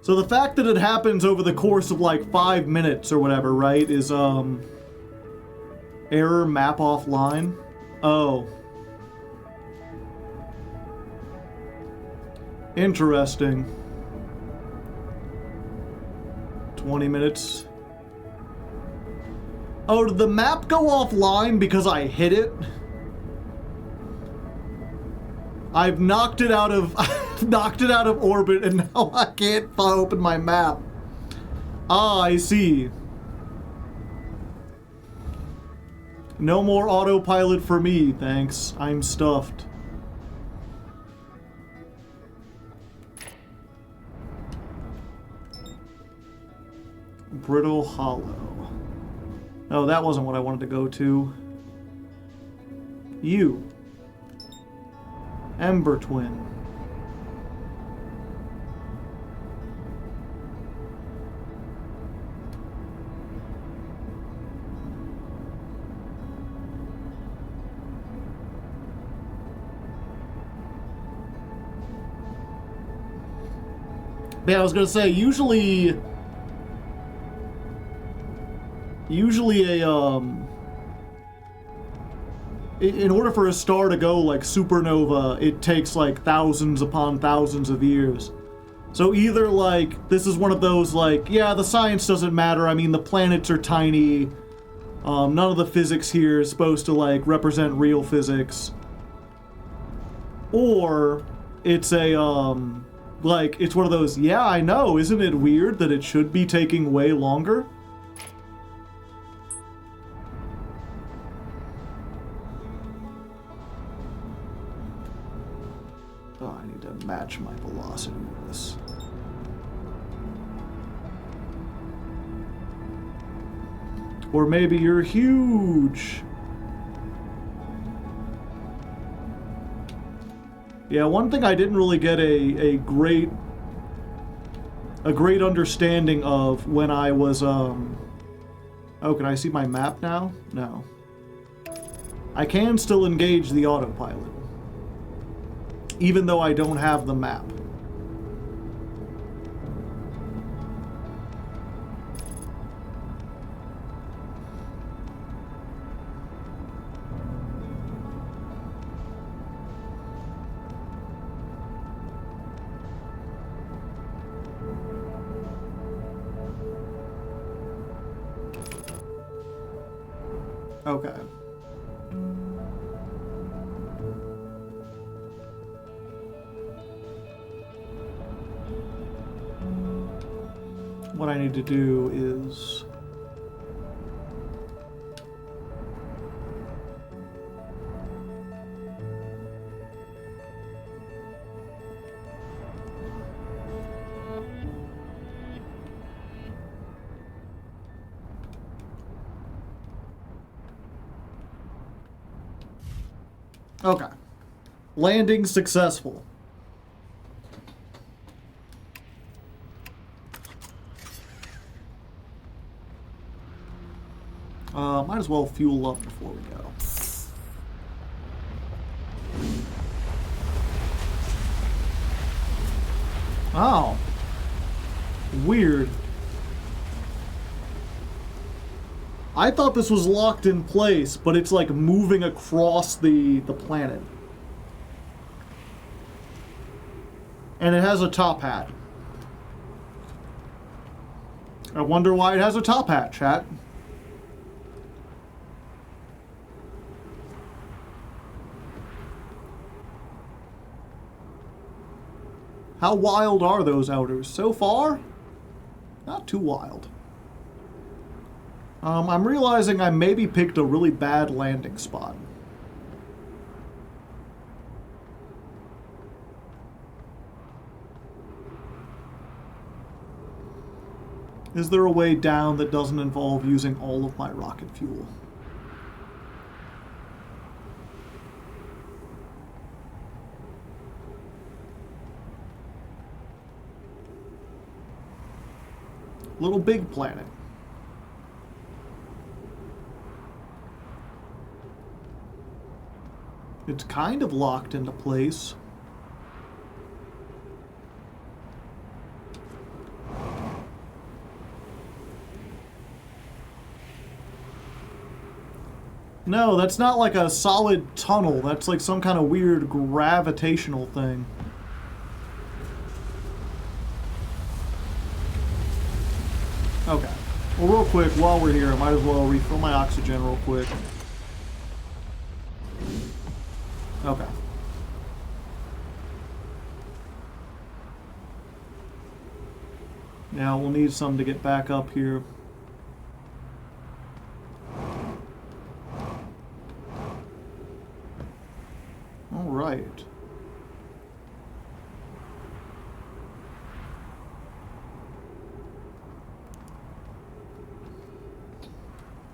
So the fact that it happens over the course of like 5 minutes or whatever, right, is error map offline. Oh. Interesting. 20 minutes. Oh, did the map go offline because I hit it? I've knocked it out of orbit, and now I can't open my map. Ah, I see. No more autopilot for me, thanks. I'm stuffed. Brittle Hollow. Oh, that wasn't what I wanted to go to. You. Ember Twin. Yeah, I was gonna say, usually in order for a star to go like supernova, it takes like thousands upon thousands of years. So either like, this is one of those like, yeah, the science doesn't matter, I mean the planets are tiny, none of the physics here is supposed to like represent real physics. Or it's a, like, it's one of those, yeah, I know, isn't it weird that it should be taking way longer? Oh, I need to match my velocity with this. Or maybe you're huge. Yeah, one thing I didn't really get a great understanding of when I was, oh, can I see my map now? No. I can still engage the autopilot, even though I don't have the map. Okay. What I need to do is... Okay. Landing successful. Might as well fuel up before we go. Oh. Weird. I thought this was locked in place, but it's like moving across the planet. And it has a top hat. I wonder why it has a top hat, chat. How wild are those outers? So far? Not too wild. I'm realizing I maybe picked a really bad landing spot. Is there a way down that doesn't involve using all of my rocket fuel? Little big planet. It's kind of locked into place. No, that's not like a solid tunnel. That's like some kind of weird gravitational thing. Okay. Well, real quick, while we're here, I might as well refill my oxygen real quick. Okay. Now we'll need some to get back up here. All right.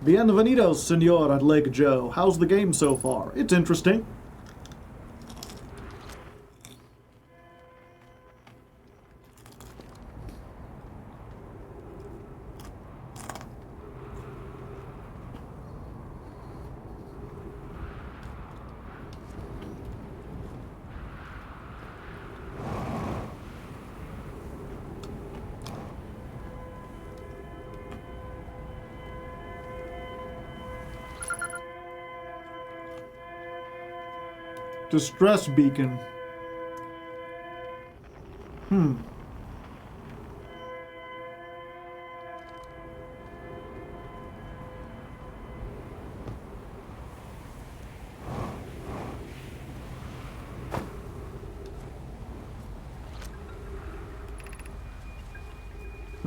Bienvenidos, Senor Hardleg Joe. How's the game so far? It's interesting. Distress beacon. We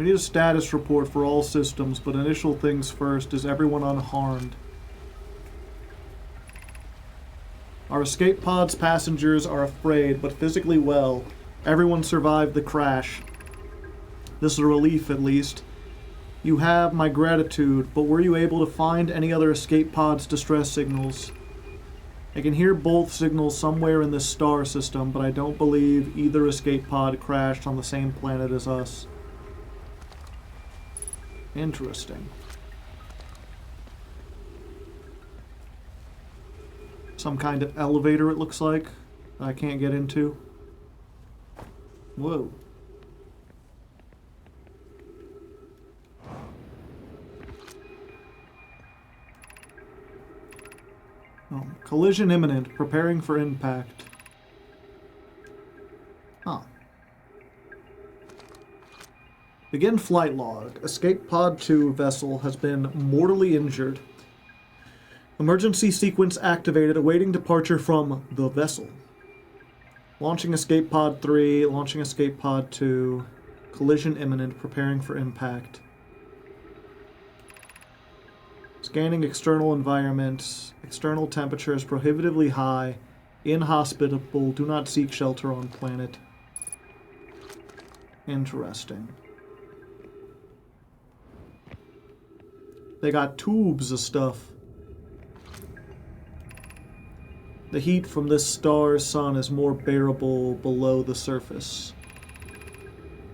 need a status report for all systems, but initial things first. Is everyone unharmed? Our escape pod's passengers are afraid, but physically well. Everyone survived the crash. This is a relief, at least. You have my gratitude, but were you able to find any other escape pod's distress signals? I can hear both signals somewhere in this star system, but I don't believe either escape pod crashed on the same planet as us. Interesting. Some kind of elevator, it looks like, that I can't get into. Whoa. Oh, collision imminent, preparing for impact. Huh. Begin flight log. Escape Pod 2 vessel has been mortally injured. Emergency sequence activated, awaiting departure from the vessel. Launching Escape Pod 3, launching Escape Pod 2. Collision imminent, preparing for impact. Scanning external environment. External temperatures prohibitively high. Inhospitable, do not seek shelter on planet. Interesting. They got tubes of stuff. The heat from this star's sun is more bearable below the surface.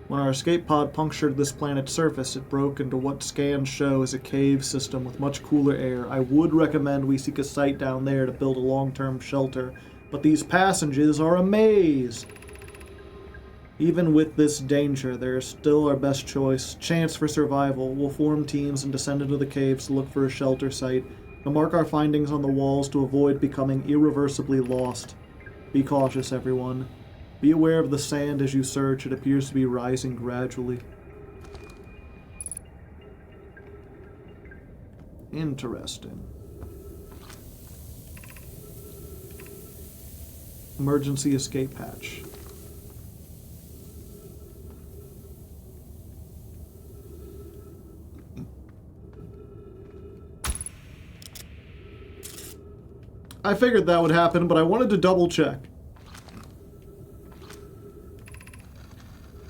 When our escape pod punctured this planet's surface, it broke into what scans show as a cave system with much cooler air. I would recommend we seek a site down there to build a long-term shelter, but these passengers are a maze. Even with this danger, there is still our best chance for survival. We'll form teams and descend into the caves to look for a shelter site. To mark our findings on the walls to avoid becoming irreversibly lost. Be cautious, everyone. Be aware of the sand as you search. It appears to be rising gradually. Interesting. Emergency escape hatch. I figured that would happen, but I wanted to double check.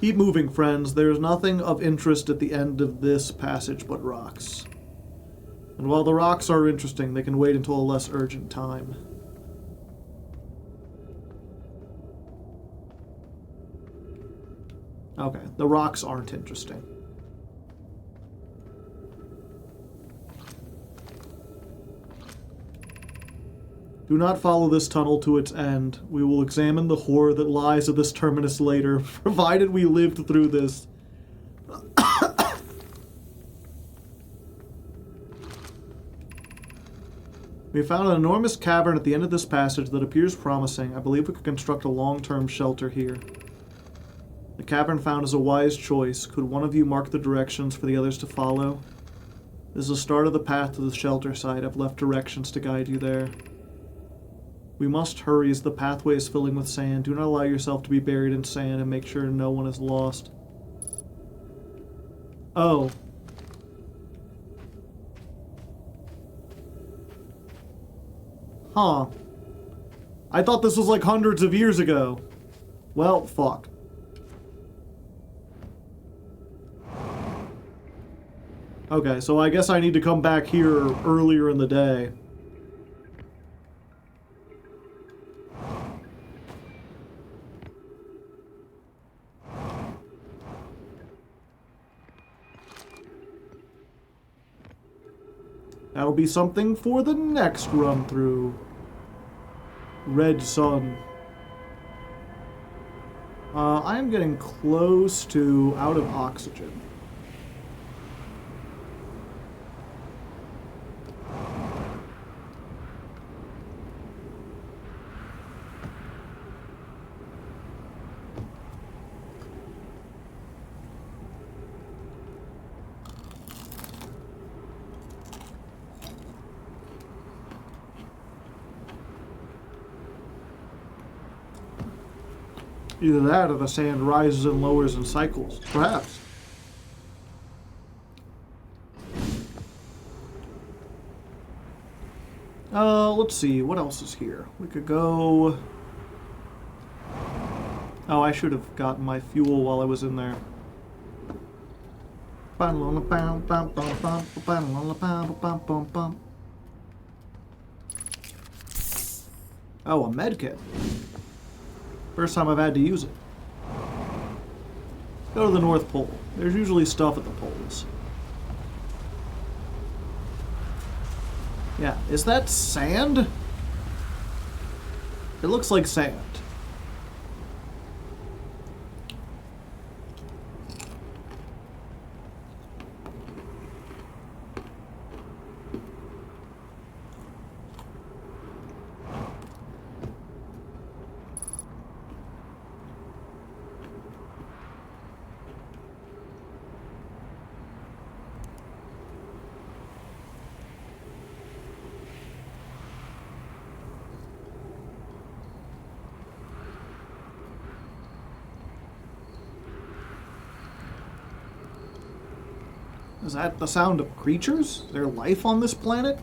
Keep moving, friends. There's nothing of interest at the end of this passage but rocks. And while the rocks are interesting, they can wait until a less urgent time. Okay, the rocks aren't interesting. Do not follow this tunnel to its end. We will examine the horror that lies at this terminus later, provided we lived through this. We found an enormous cavern at the end of this passage that appears promising. I believe we could construct a long-term shelter here. The cavern found is a wise choice. Could one of you mark the directions for the others to follow? This is the start of the path to the shelter site. I've left directions to guide you there. We must hurry as the pathway is filling with sand. Do not allow yourself to be buried in sand and make sure no one is lost. Oh. Huh. I thought this was like hundreds of years ago. Well, fuck. Okay, so I guess I need to come back here earlier in the day. That'll be something for the next run through. Red Sun. I am getting close to out of oxygen. Either that or the sand rises and lowers in cycles. Perhaps. Let's see. What else is here? We could go... Oh, I should have gotten my fuel while I was in there. Oh, a medkit. First time I've had to use it. Go to the North Pole. There's usually stuff at the poles. Yeah, is that sand? It looks like sand. Is that the sound of creatures? Is there life on this planet?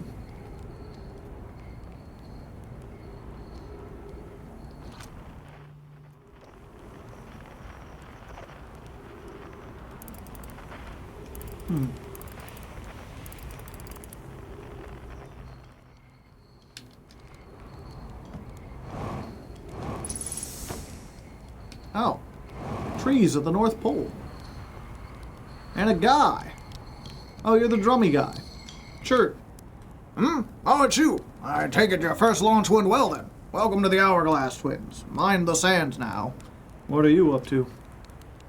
Oh. Trees at the North Pole. And a guy. Oh, you're the drummy guy. Sure. Oh, it's you. I take it your first launch went well then. Welcome to the Hourglass Twins. Mind the sands now. What are you up to?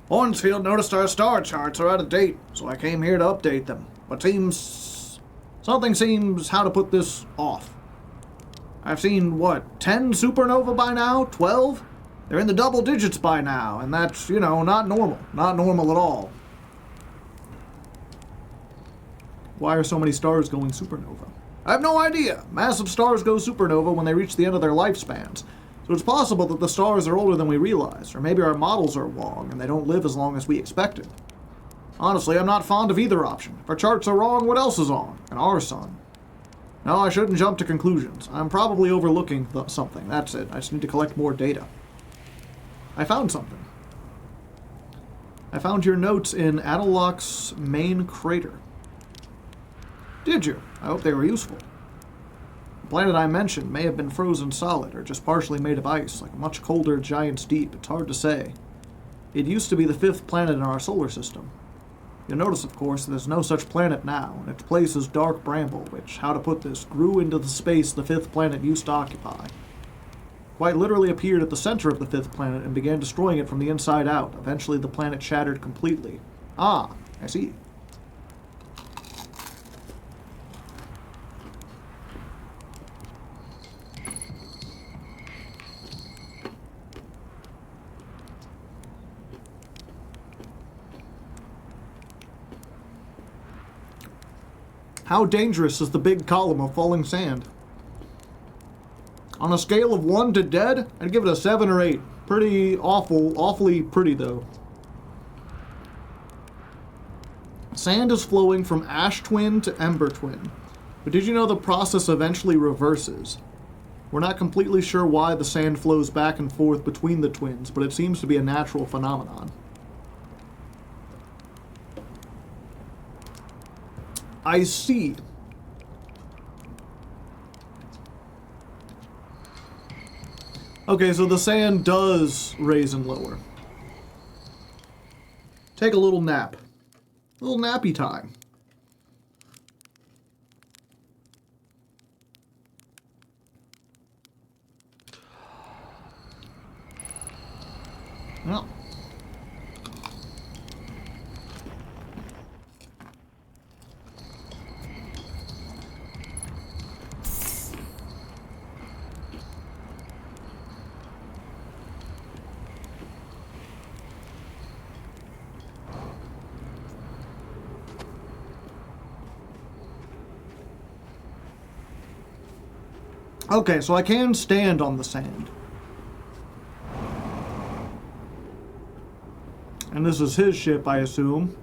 Hornsfield noticed our star charts are out of date, so I came here to update them. But something seems how to put this off. I've seen, 10 supernova by now? 12? They're in the double digits by now, and that's, not normal. Not normal at all. Why are so many stars going supernova? I have no idea. Massive stars go supernova when they reach the end of their lifespans. So it's possible that the stars are older than we realize, or maybe our models are wrong and they don't live as long as we expected. Honestly, I'm not fond of either option. If our charts are wrong, what else is on? And our sun. No, I shouldn't jump to conclusions. I'm probably overlooking something. That's it. I just need to collect more data. I found something. I found your notes in Adaloc's main crater. Did you? I hope they were useful. The planet I mentioned may have been frozen solid, or just partially made of ice, like a much colder giant's deep. It's hard to say. It used to be the 5th planet in our solar system. You'll notice, of course, that there's no such planet now, and its place is dark bramble, which, how to put this, grew into the space the 5th planet used to occupy. Quite literally appeared at the center of the 5th planet and began destroying it from the inside out. Eventually the planet shattered completely. Ah, I see. How dangerous is the big column of falling sand? On a scale of 1 to dead, I'd give it a 7 or 8. Pretty awful, awfully pretty though. Sand is flowing from ash twin to ember twin. But did you know the process eventually reverses? We're not completely sure why the sand flows back and forth between the twins, but it seems to be a natural phenomenon. I see. Okay, so the sand does raise and lower. Take a little nap. A little nappy time. Well. Okay, so I can stand on the sand. And this is his ship, I assume.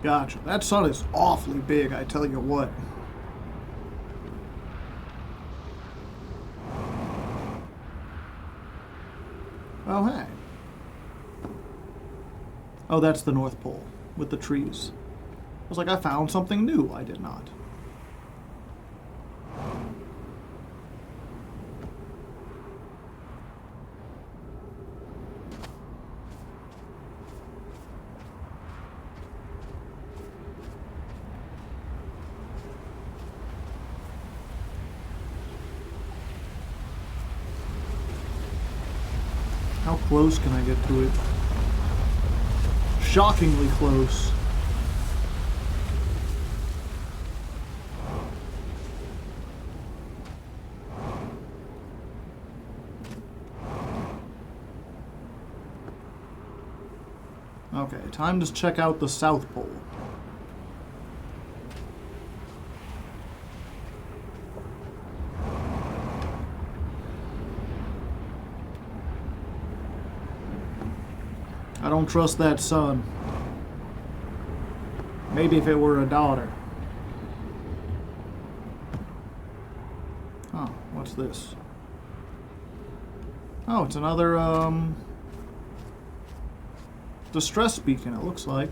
Gotcha. That sun is awfully big, I tell you what. Oh, hey. Oh, that's the North Pole, with the trees. I was like, I found something new. I did not. How close can I get to it? Shockingly close. Okay, time to check out the South Pole. I don't trust that sun. Maybe if it were a daughter. Oh, what's this? Oh, it's another, distress beacon, it looks like.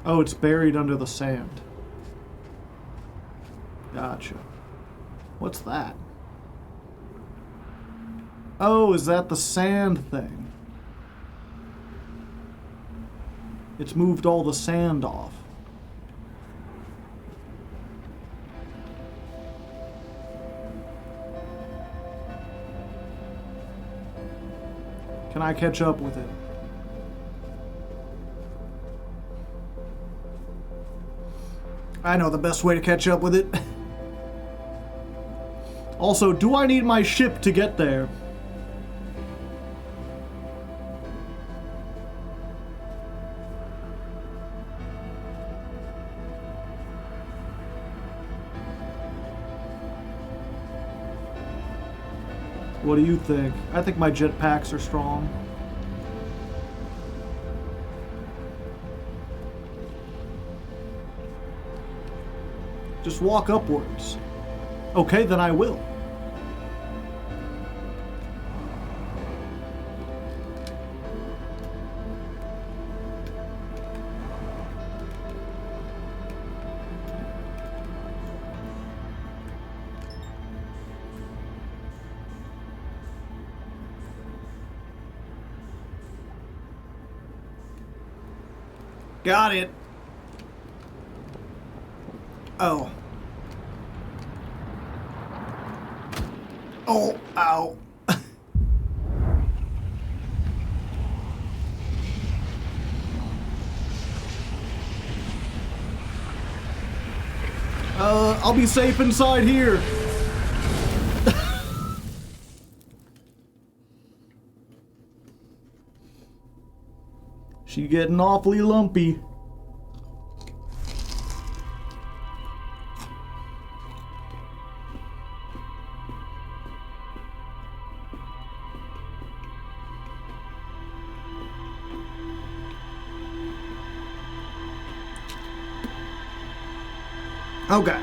Oh, it's buried under the sand. Gotcha. What's that? Oh, is that the sand thing? It's moved all the sand off. Can I catch up with it? I know the best way to catch up with it. Also, do I need my ship to get there? What do you think? I think my jetpacks are strong. Just walk upwards. Okay, then I will. Got it. Oh. Oh, ow. I'll be safe inside here. She getting awfully lumpy. Okay.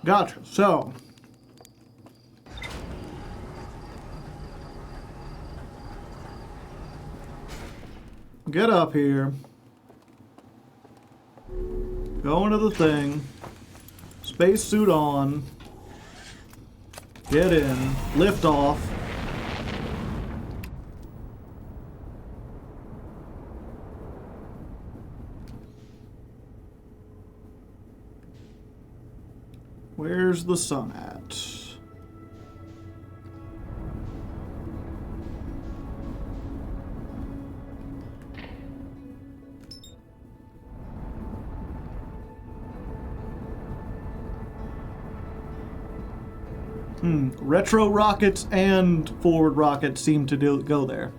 Gotcha. So. Get up here. Go into the thing. Spacesuit on. Get in. Lift off. Where's the sun at? Retro rockets and forward rockets seem to go there.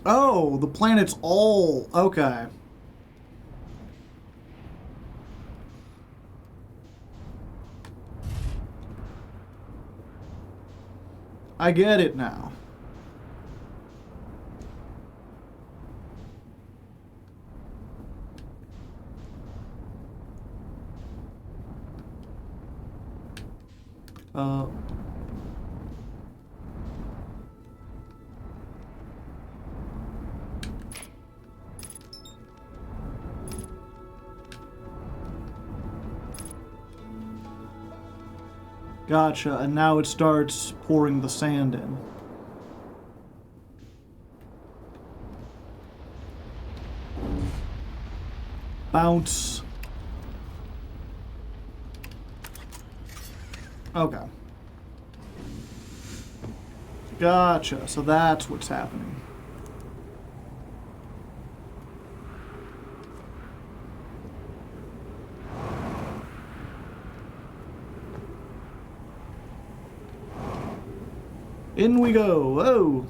Oh, the planet's all... Okay. I get it now. Gotcha, and now it starts pouring the sand in. Bounce. Okay. Gotcha, so that's what's happening. In we go. Oh.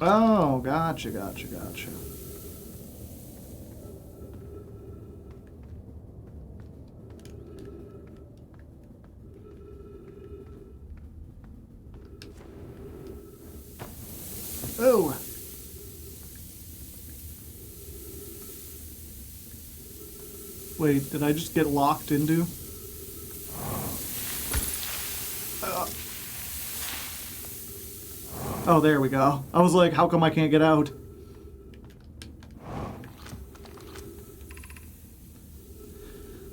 Oh, gotcha, gotcha, gotcha. Oh. Wait, did I just get locked into? Oh, there we go. I was like, how come I can't get out?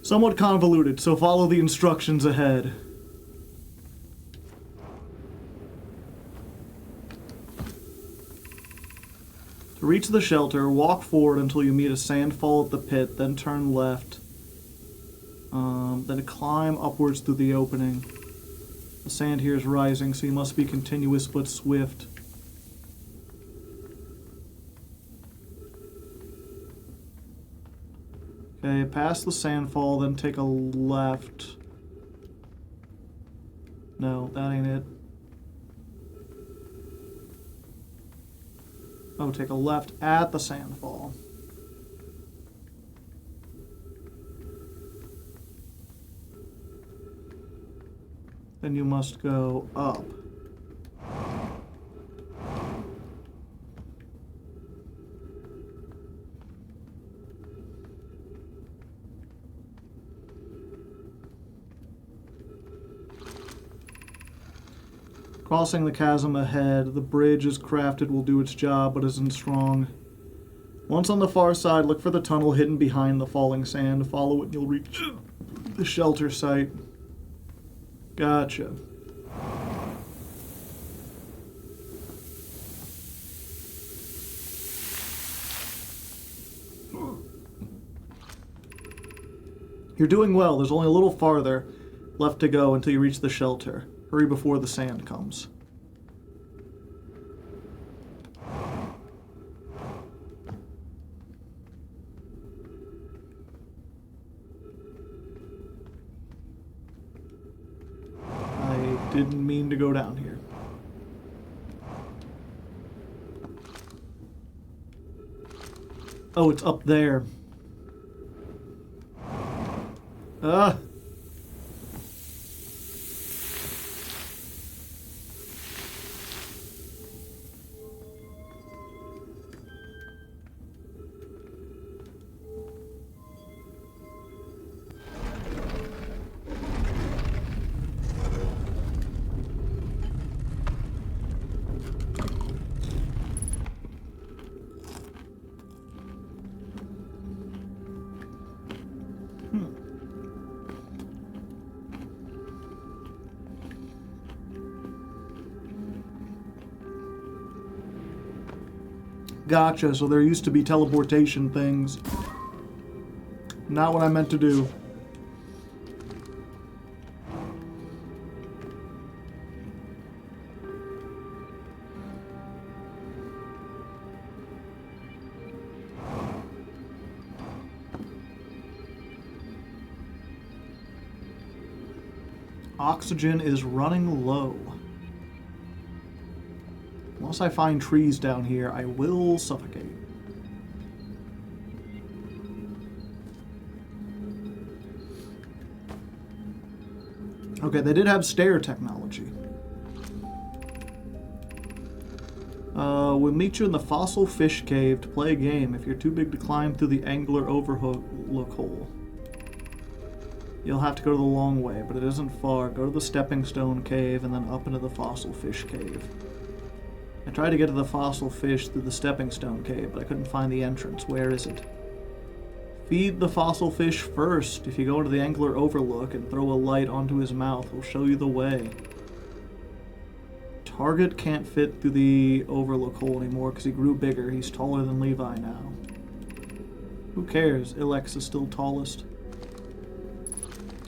Somewhat convoluted, so follow the instructions ahead. To reach the shelter, walk forward until you meet a sandfall at the pit, then turn left. Then climb upwards through the opening. The sand here is rising, so you must be continuous but swift. Okay, pass the sandfall, then take a left. No, that ain't it. Oh, take a left at the sandfall. Then you must go up. Crossing the chasm ahead, the bridge is crafted will do its job, but isn't strong. Once on the far side, look for the tunnel hidden behind the falling sand. Follow it and you'll reach the shelter site. Gotcha. You're doing well. There's only a little farther left to go until you reach the shelter. Hurry before the sand comes. I didn't mean to go down here. Oh, it's up there. Ah! Gotcha, so there used to be teleportation things. Not what I meant to do. Oxygen is running low. Unless I find trees down here, I will suffocate. Okay, they did have stair technology. We'll meet you in the fossil fish cave to play a game if you're too big to climb through the angular overlook hole. You'll have to go the long way, but it isn't far. Go to the stepping stone cave and then up into the fossil fish cave. I tried to get to the fossil fish through the stepping stone cave, but I couldn't find the entrance. Where is it? Feed the fossil fish first. If you go into the angular overlook and throw a light onto his mouth, he'll show you the way. Target can't fit through the overlook hole anymore because he grew bigger. He's taller than Levi now. Who cares? Ilex is still tallest.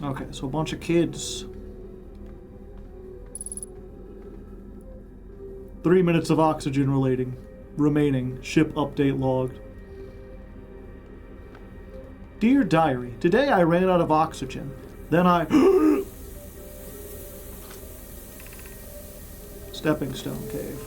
Okay, so a bunch of kids. 3 minutes of oxygen remaining. Ship update logged. Dear Diary, today I ran out of oxygen. Then I... Stepping stone cave.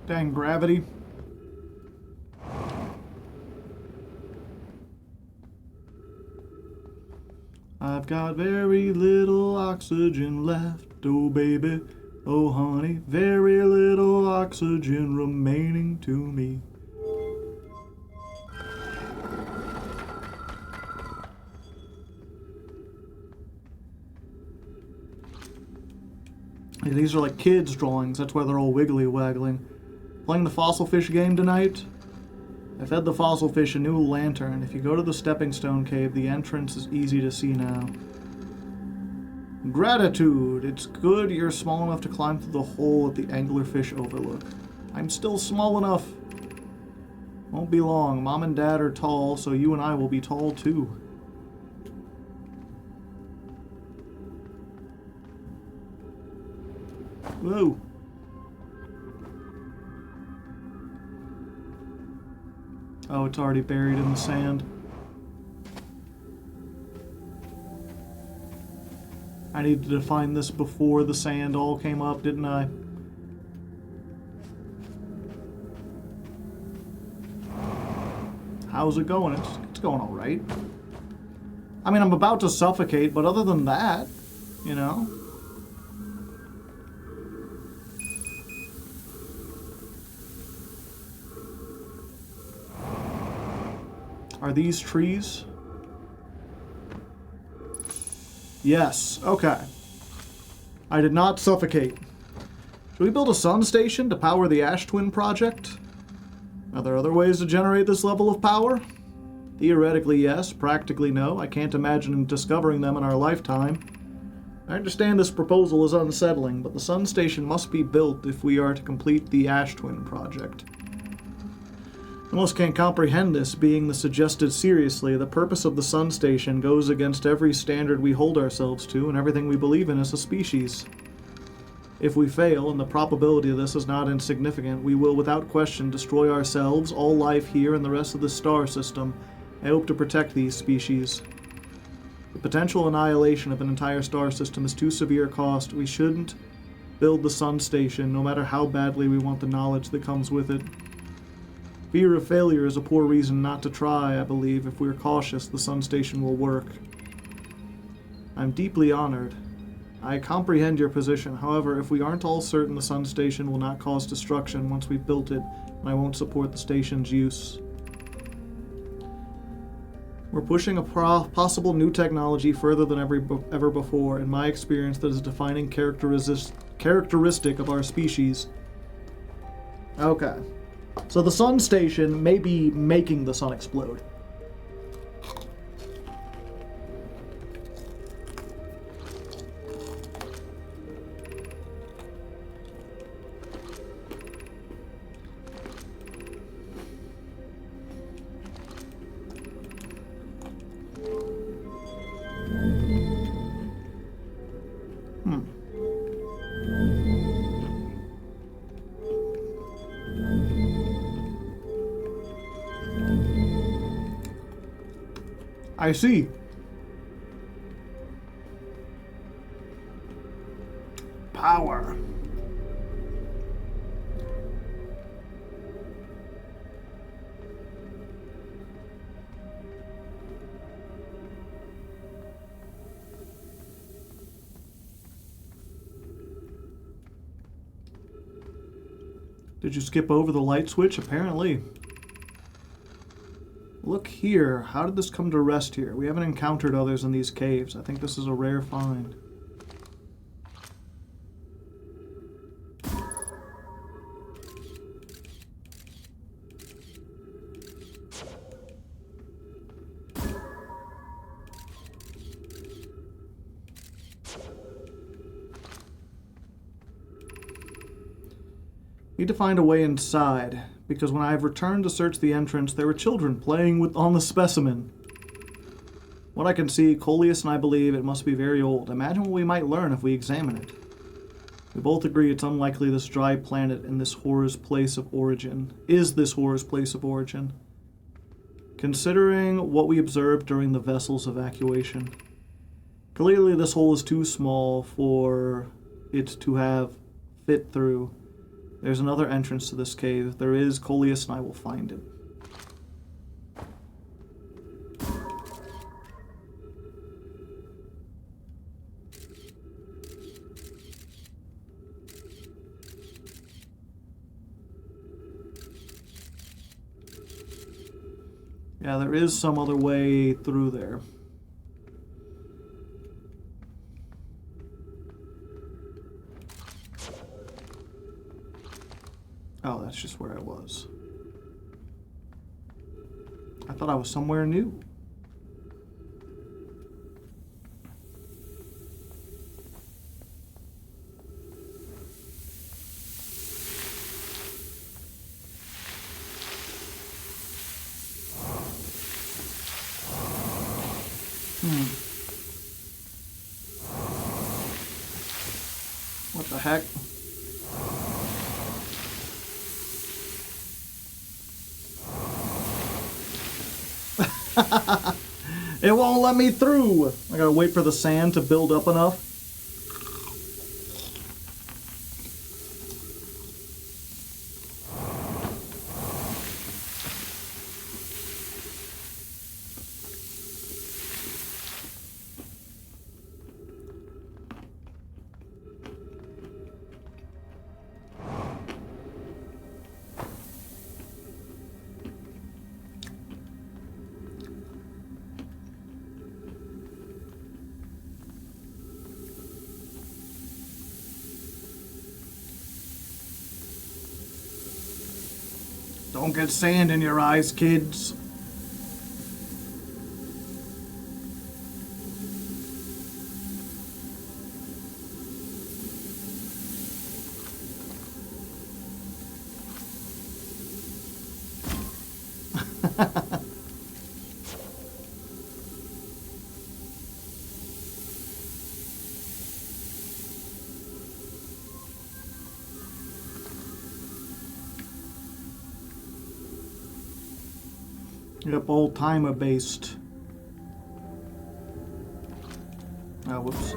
Dang gravity. I've got very little oxygen left, oh baby, oh honey, very little oxygen remaining to me. Yeah, these are like kids' drawings, that's why they're all wiggly waggling. Playing the fossil fish game tonight? I fed the fossil fish a new lantern. If you go to the stepping stone cave, the entrance is easy to see now. Gratitude. It's good you're small enough to climb through the hole at the anglerfish overlook. I'm still small enough. Won't be long. Mom and Dad are tall, so you and I will be tall too. Whoa. Oh, it's already buried in the sand. I needed to find this before the sand all came up, didn't I? How's it going? It's going all right. I mean, I'm about to suffocate, but other than that, you know. Are these trees? Yes, okay. I did not suffocate. Should we build a sun station to power the Ash Twin project? Are there other ways to generate this level of power? Theoretically, yes. Practically, no. I can't imagine discovering them in our lifetime. I understand this proposal is unsettling, but the sun station must be built if we are to complete the Ash Twin project. Most can't comprehend this, being the suggested seriously. The purpose of the sun station goes against every standard we hold ourselves to and everything we believe in as a species. If we fail, and the probability of this is not insignificant, we will without question destroy ourselves, all life here, and the rest of the star system. I hope to protect these species. The potential annihilation of an entire star system is too severe a cost. We shouldn't build the sun station, no matter how badly we want the knowledge that comes with it. Fear of failure is a poor reason not to try, I believe. If we're cautious, the sun station will work. I'm deeply honored. I comprehend your position. However, if we aren't all certain the sun station will not cause destruction once we've built it, I won't support the station's use. We're pushing a possible new technology further than ever before. In my experience, that is a defining characteristic of our species. Okay. So the sun station may be making the sun explode. I see. Power. Did you skip over the light switch? Apparently. Look here. How did this come to rest here? We haven't encountered others in these caves. I think this is a rare find. Need to find a way inside, because when I have returned to search the entrance, there were children playing on the specimen. What I can see, Coleus and I believe it must be very old. Imagine what we might learn if we examine it. We both agree it's unlikely this dry planet and this horror's place of origin is this horror's place of origin, considering what we observed during the vessel's evacuation. Clearly this hole is too small for it to have fit through. There's another entrance to this cave. If there is, Coleus and I will find it. Yeah, there is some other way through there. Oh, that's just where I was. I thought I was somewhere new. What the heck? It won't let me through. I gotta wait for the sand to build up enough. Don't get sand in your eyes, kids. Yep, old timer based. Ah, whoops.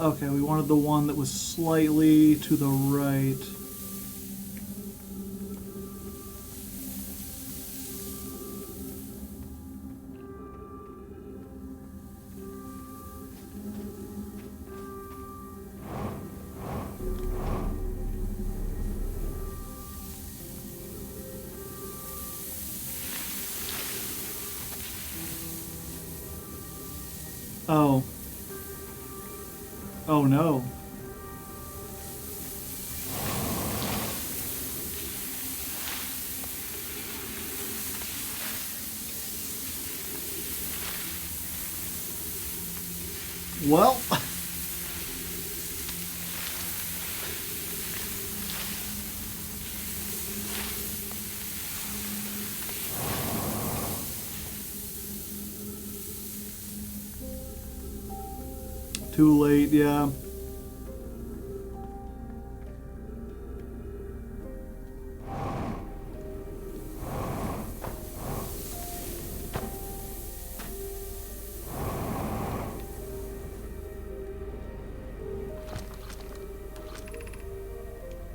Okay, we wanted the one that was slightly to the right. Oh. Oh no. Well. Too late, yeah.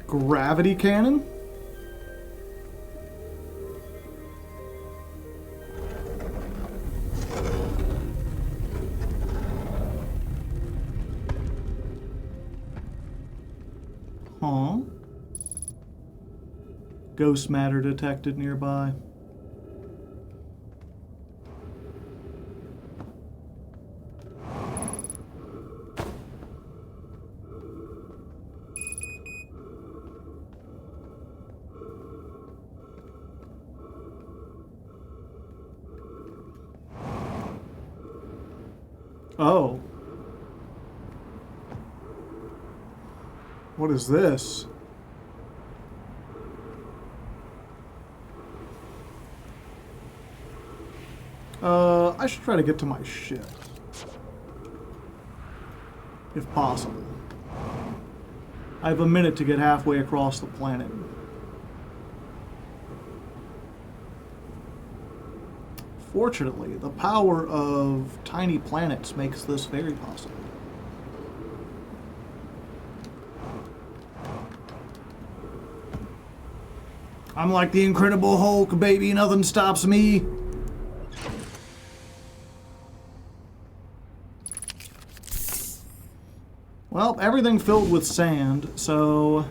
Gravity cannon? Huh? Ghost matter detected nearby. Oh. What is this? I should try to get to my ship. If possible. I have a minute to get halfway across the planet. Fortunately, the power of tiny planets makes this very possible. I'm like the Incredible Hulk, baby. Nothing stops me. Well, everything filled with sand, so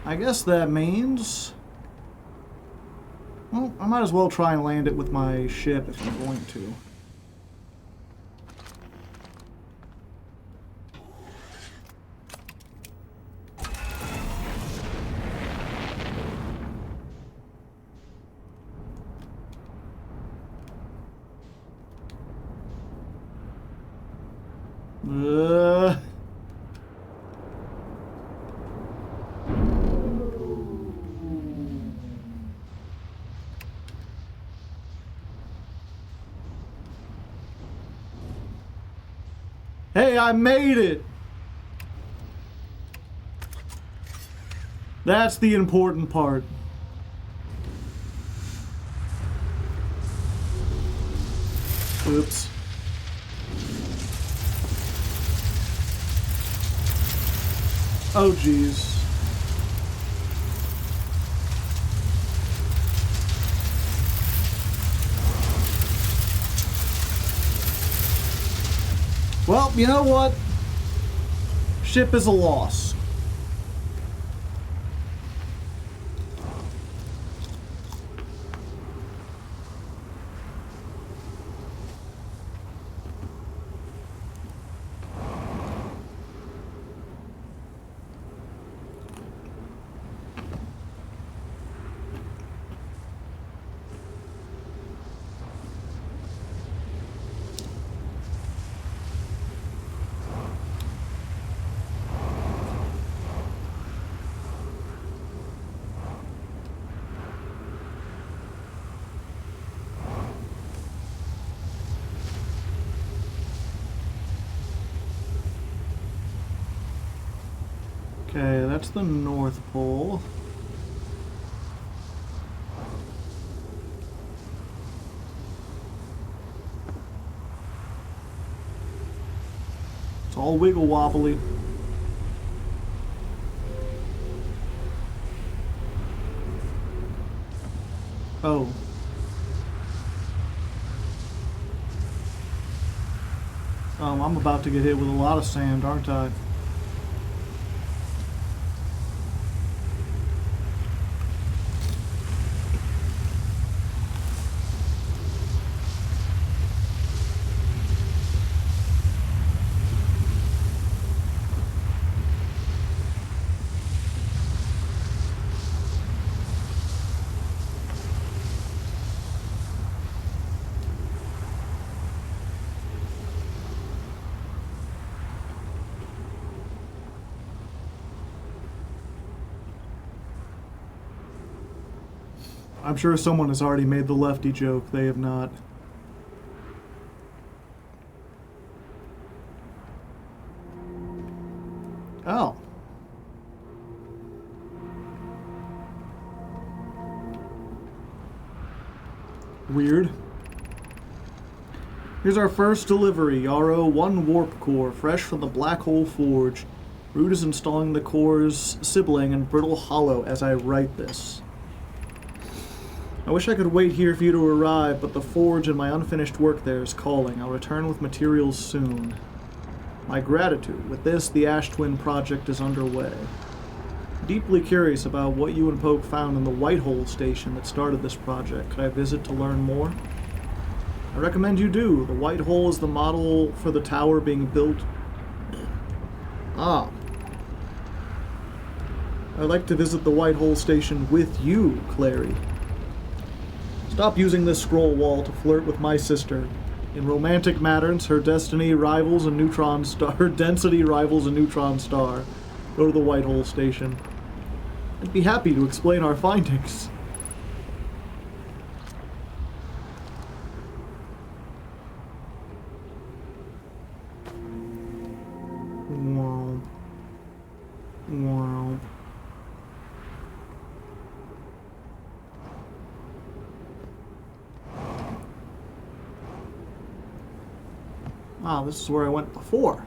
I guess that means, well, I might as well try and land it with my ship if I'm going to. Hey, I made it! That's the important part. Oops. Oh, jeez. Well, you know what? Ship is a loss. Okay, that's the North Pole. It's all wiggle wobbly. Oh. I'm about to get hit with a lot of sand, aren't I? I'm sure someone has already made the lefty joke. They have not. Oh. Weird. Here's our first delivery, Yarrow. 1 warp core, fresh from the Black Hole Forge. Root is installing the core's sibling in Brittle Hollow as I write this. I wish I could wait here for you to arrive, but the forge and my unfinished work there is calling. I'll return with materials soon. My gratitude. With this, the Ash Twin project is underway. Deeply curious about what you and Poke found in the Whitehole station that started this project. Could I visit to learn more? I recommend you do. The Whitehole is the model for the tower being built. Ah. I'd like to visit the Whitehole station with you, Clary. Stop using this scroll wall to flirt with my sister. In romantic matters, her density rivals a neutron star. Go to the Whitehole station. I'd be happy to explain our findings. Wow. Ah, this is where I went before.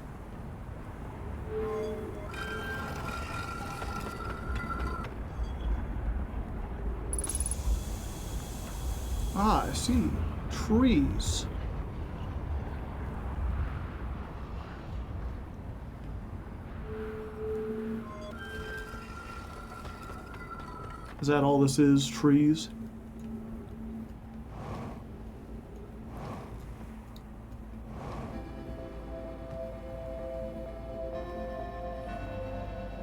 Ah, I see. Trees. Is that all this is? Trees?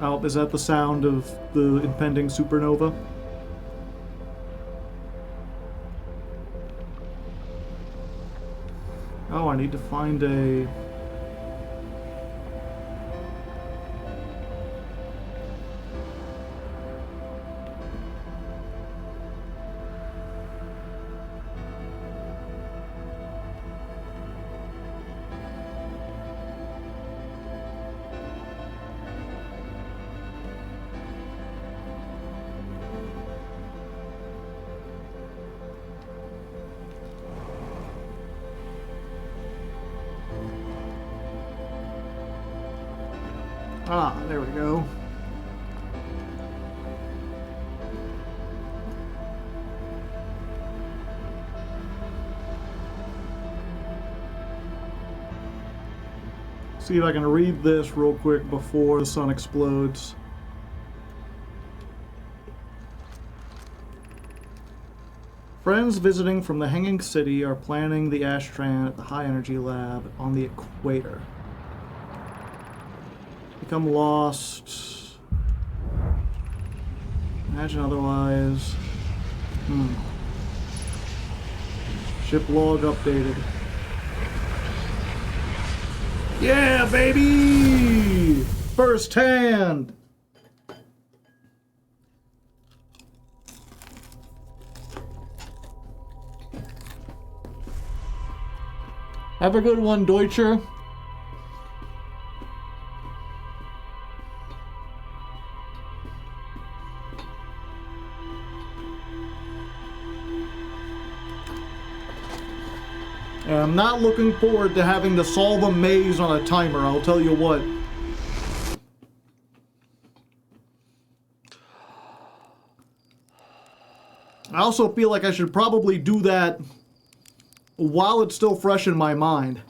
Oh, is that the sound of the impending supernova? Oh, I need to find a... Ah, there we go. See if I can read this real quick before the sun explodes. Friends visiting from the Hanging City are planning the Ashtran at the High Energy Lab on the equator. Become lost. Imagine otherwise. Ship log updated. Yeah, baby! First hand! Have a good one, Deutscher. And I'm not looking forward to having to solve a maze on a timer, I'll tell you what. I also feel like I should probably do that while it's still fresh in my mind.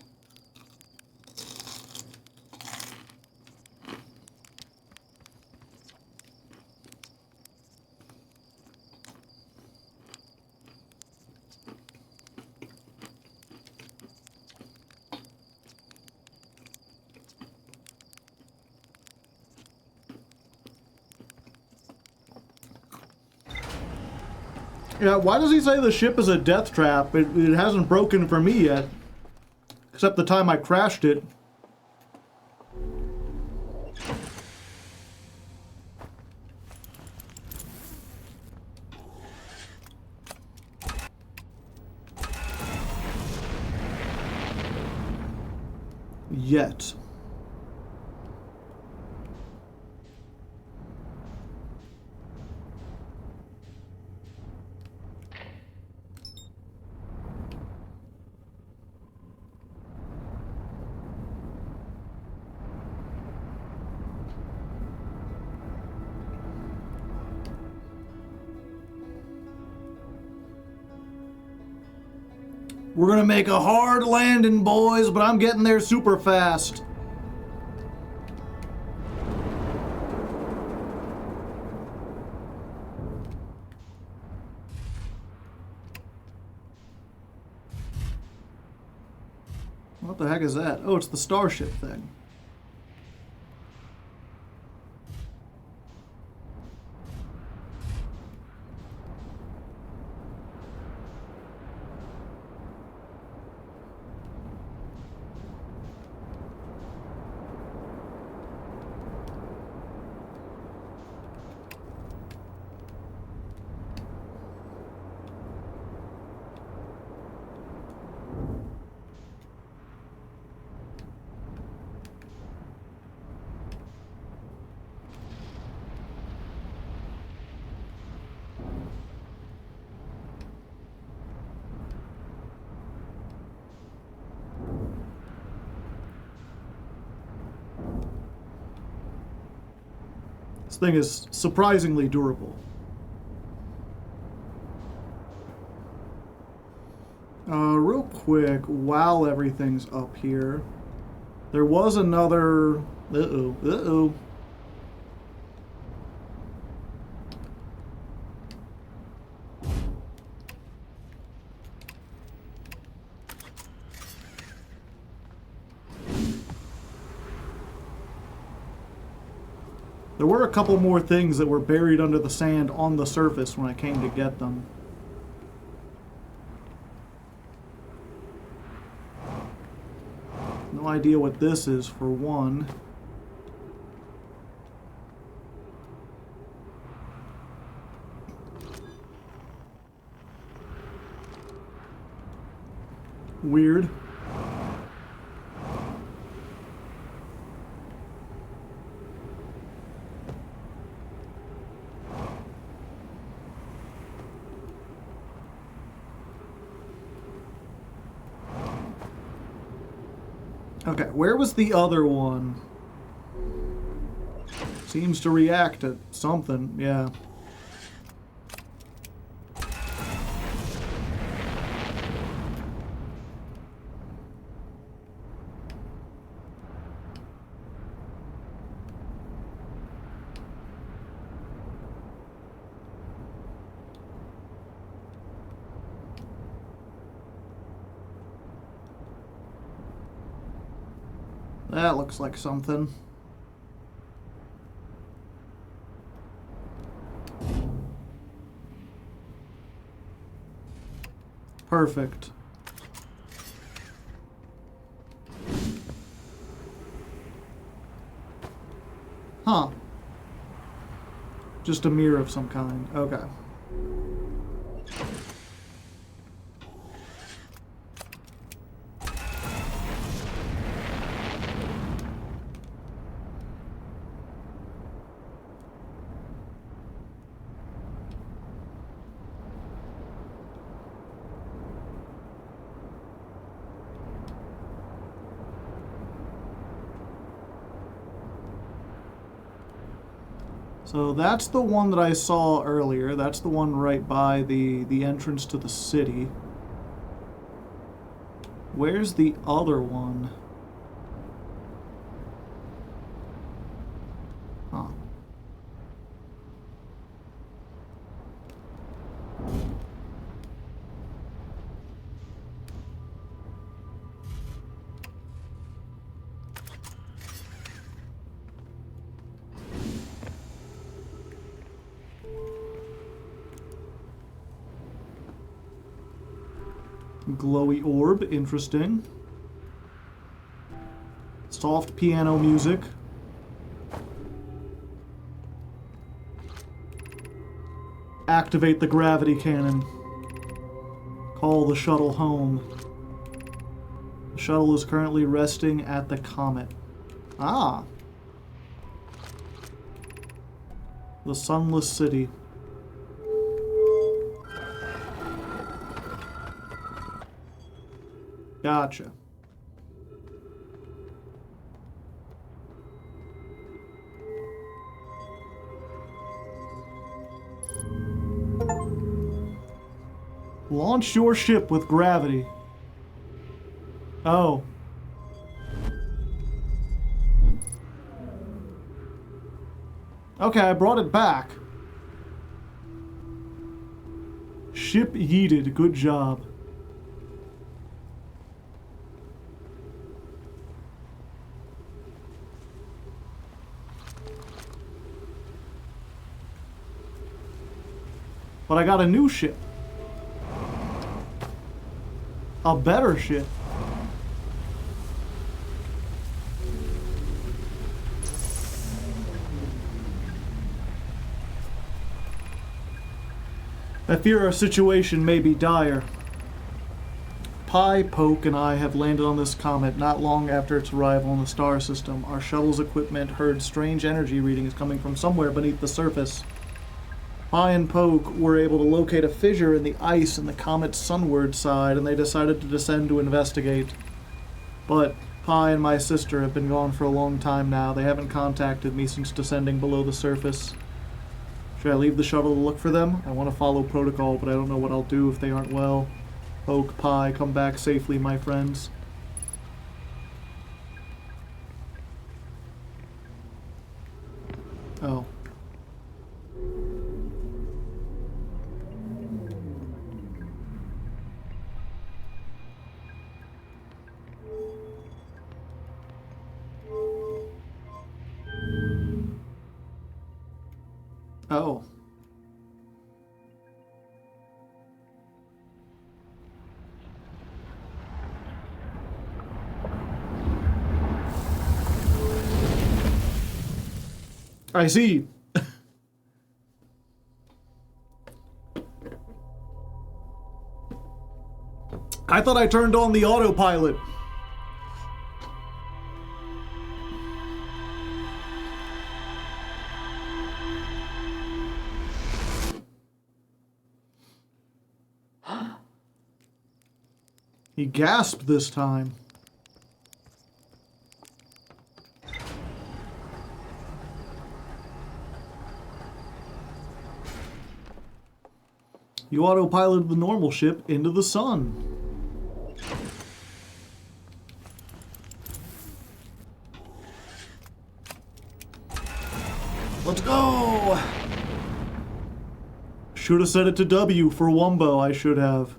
Yeah, why does he say the ship is a death trap? It hasn't broken for me yet. Except the time I crashed it. Yet. We're gonna make a hard landing, boys, but I'm getting there super fast. What the heck is that? Oh, it's the starship thing. This thing is surprisingly durable. Real quick, while everything's up here, there was another... Uh-oh. There were a couple more things that were buried under the sand on the surface when I came to get them. No idea what this is, for one. Weird. Okay, where was the other one? Seems to react to something, yeah. That looks like something. Perfect. Huh. Just a mirror of some kind. Okay. So that's the one that I saw earlier. That's the one right by the entrance to the city. Where's the other one? Huh. Glowy orb, interesting. Soft piano music. Activate the gravity cannon. Call the shuttle home. The shuttle is currently resting at the comet. Ah. The sunless city. Gotcha. Launch your ship with gravity. Oh. Okay, I brought it back. Ship yeeted. Good job. But I got a new ship. A better ship. I fear our situation may be dire. Pi, Poke, and I have landed on this comet not long after its arrival in the star system. Our shuttle's equipment heard strange energy readings coming from somewhere beneath the surface. Pi and Poke were able to locate a fissure in the ice in the comet's sunward side, and they decided to descend to investigate. But Pi and my sister have been gone for a long time now. They haven't contacted me since descending below the surface. Should I leave the shuttle to look for them? I want to follow protocol, but I don't know what I'll do if they aren't well. Oak, Pi, come back safely, my friends. Oh. Oh. I see. I thought I turned on the autopilot. He gasped this time. You autopiloted the normal ship into the sun. Let's go! Should have set it to W for Wumbo, I should have.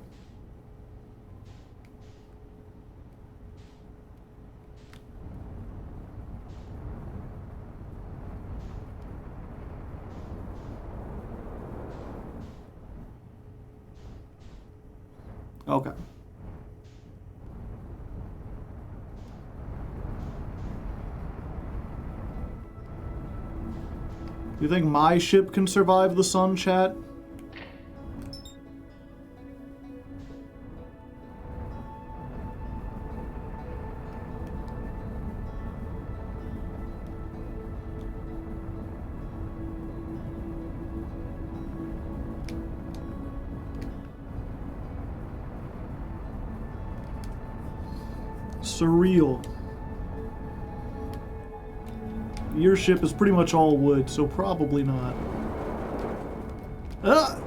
Okay. You think my ship can survive the sun, chat? Surreal. Your ship is pretty much all wood, so probably not. Ah!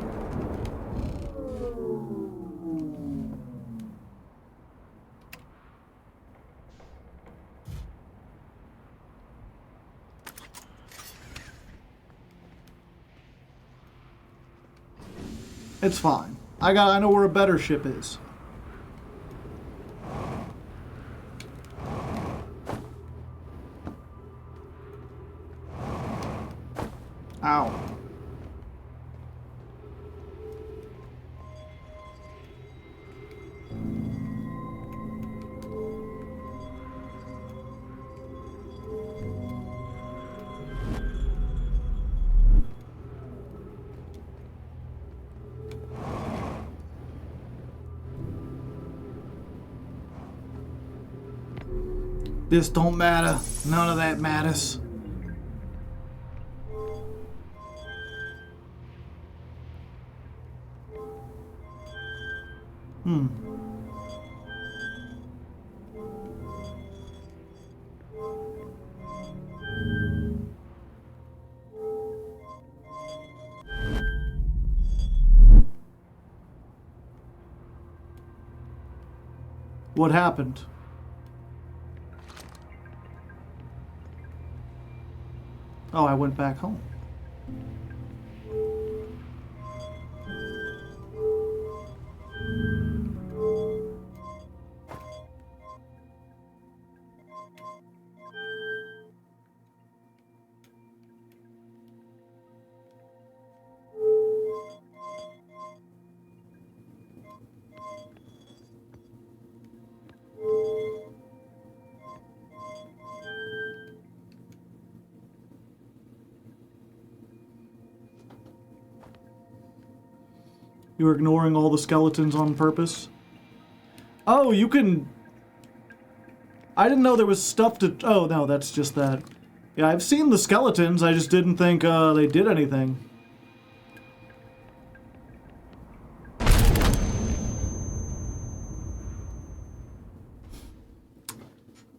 It's fine. I know where a better ship is. Ow. This don't matter. None of that matters. What happened? Oh, I went back home. You were ignoring all the skeletons on purpose? Oh, you can... I didn't know there was stuff to... Oh, no, that's just that. Yeah, I've seen the skeletons, I just didn't think they did anything.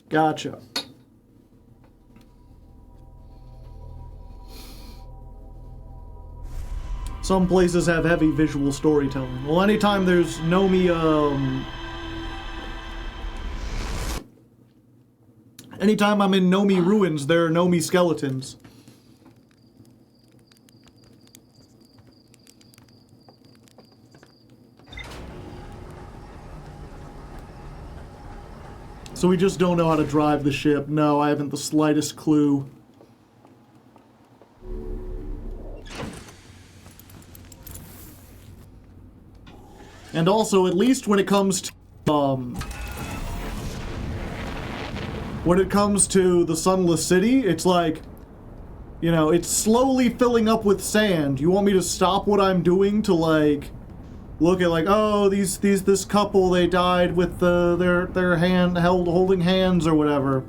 Gotcha. Some places have heavy visual storytelling. Well, anytime there's Nomi, anytime I'm in Nomi ruins, there are Nomi skeletons. So we just don't know how to drive the ship. No, I haven't the slightest clue. And also, at least when it comes to, the Sunless City, it's like, you know, it's slowly filling up with sand. You want me to stop what I'm doing to, like, look at, like, oh, this couple, they died with their hand holding hands or whatever.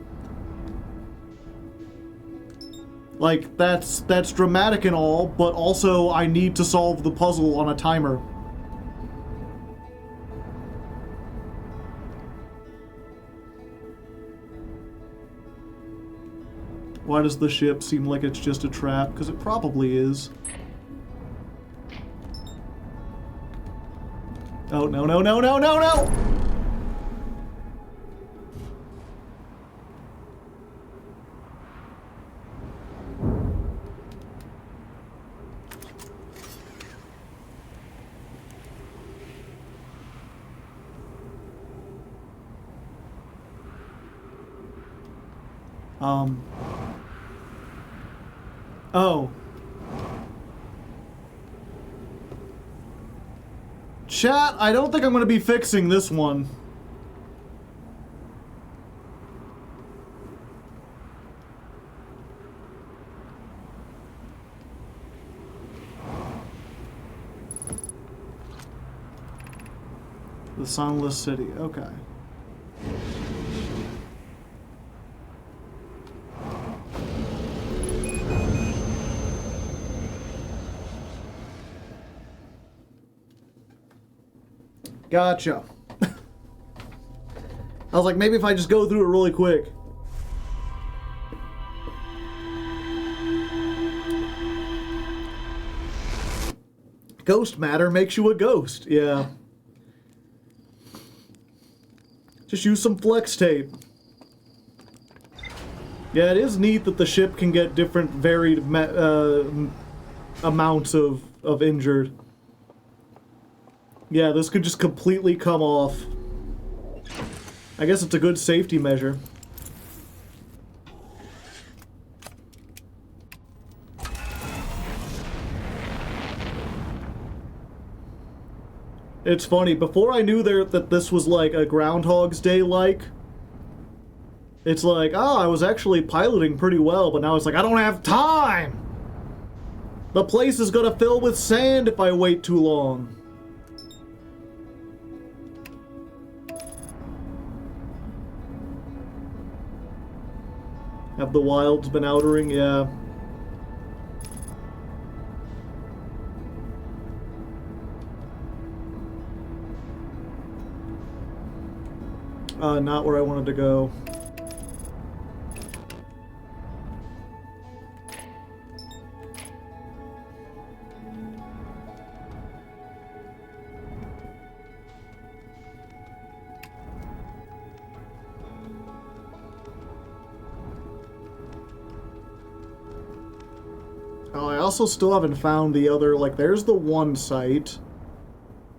Like, that's dramatic and all, but also I need to solve the puzzle on a timer. Why does the ship seem like it's just a trap? Because it probably is. Oh, no, no, no, no, no, no! Oh. Chat, I don't think I'm going to be fixing this one. The Sunless City, okay. Gotcha. I was like, maybe if I just go through it really quick. Ghost matter makes you a ghost, yeah. Just use some flex tape. Yeah, it is neat that the ship can get different varied amounts of injured. Yeah, this could just completely come off. I guess it's a good safety measure. It's funny, before I knew that this was like a Groundhog's Day-like, it's like, oh, I was actually piloting pretty well, but now it's like, I don't have time! The place is gonna fill with sand if I wait too long. Have the wilds been outering? Yeah. Not where I wanted to go. Oh, I also still haven't found the other, like, there's the one site.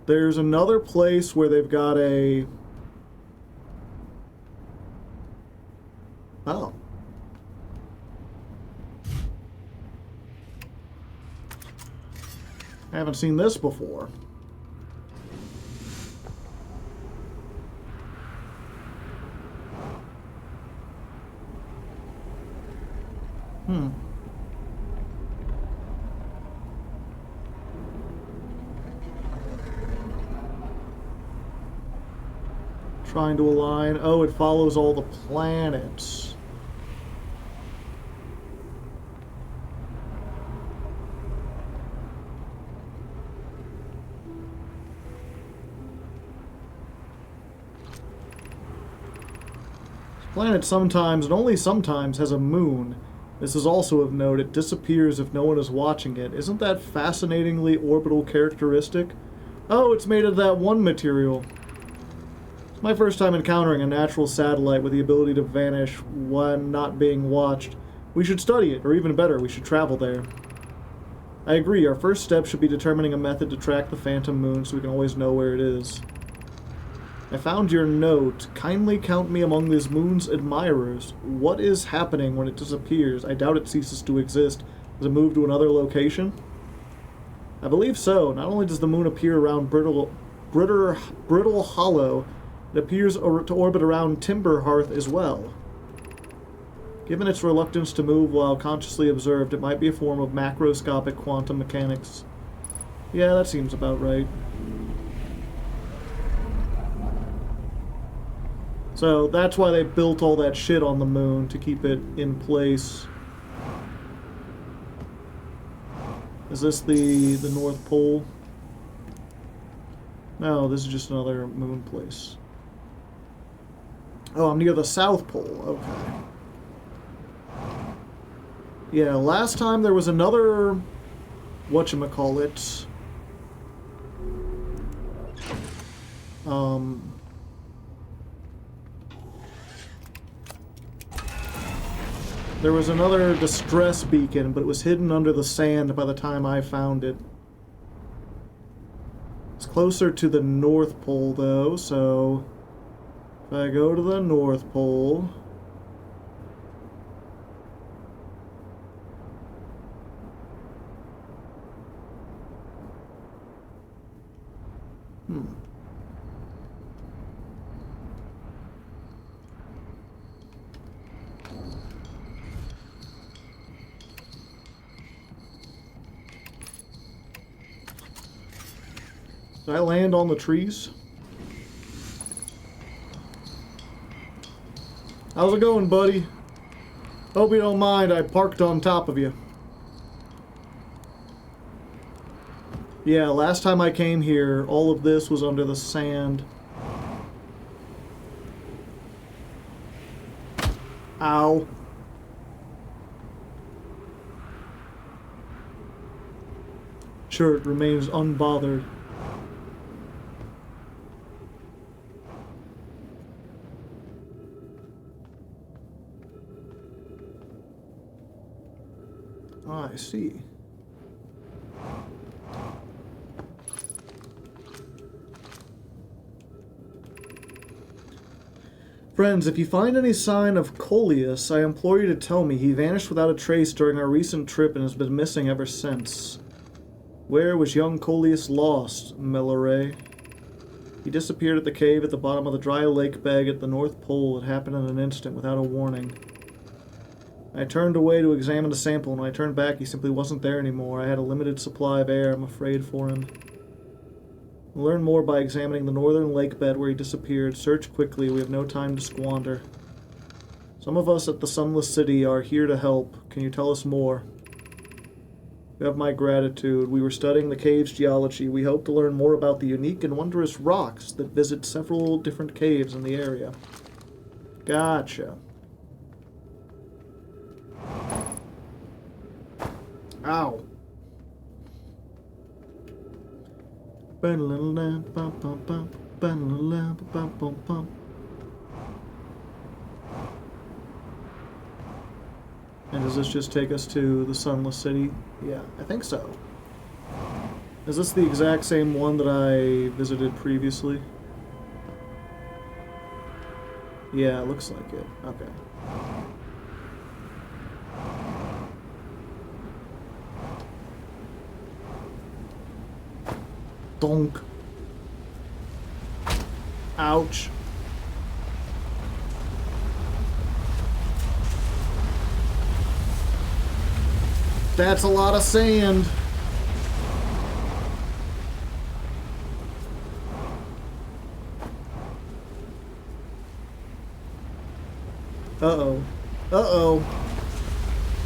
There's another place where they've got a... Oh. I haven't seen this before. Trying to align. Oh, it follows all the planets. Planet sometimes, and only sometimes, has a moon. This is also of note. It disappears if no one is watching it. Isn't that fascinatingly orbital characteristic? Oh, it's made of that one material. It's my first time encountering a natural satellite with the ability to vanish when not being watched. We should study it, or even better, we should travel there. I agree, our first step should be determining a method to track the phantom moon so we can always know where it is. I found your note. Kindly count me among this moon's admirers. What is happening when it disappears? I doubt it ceases to exist. Does it move to another location? I believe so. Not only does the moon appear around Brittle Hollow, it appears to orbit around Timber Hearth as well. Given its reluctance to move while consciously observed, it might be a form of macroscopic quantum mechanics. Yeah, that seems about right. So that's why they built all that shit on the moon, to keep it in place. Is this the North Pole? No, this is just another moon place. Oh, I'm near the South Pole. Okay. Yeah, last time there was another... whatchamacallit. There was another distress beacon, but it was hidden under the sand by the time I found it. It's closer to the North Pole, though, so... if I go to the North Pole... Did I land on the trees? How's it going, buddy? Hope you don't mind, I parked on top of you. Yeah, last time I came here, all of this was under the sand. Ow. Sure, it remains unbothered. I see. Friends, if you find any sign of Coleus, I implore you to tell me. He vanished without a trace during our recent trip and has been missing ever since. Where was young Coleus lost, Milleray? He disappeared at the cave at the bottom of the dry lake bed at the North Pole. It happened in an instant without a warning. I turned away to examine the sample, and when I turned back, he simply wasn't there anymore. I had a limited supply of air. I'm afraid for him. We'll learn more by examining the northern lake bed where he disappeared. Search quickly. We have no time to squander. Some of us at the Sunless City are here to help. Can you tell us more? You have my gratitude. We were studying the cave's geology. We hope to learn more about the unique and wondrous rocks that visit several different caves in the area. Gotcha. Ow. And does this just take us to the Sunless City? Yeah, I think so. Is this the exact same one that I visited previously? Yeah, it looks like it. Okay. Donk. Ouch. That's a lot of sand. Uh-oh. Uh-oh.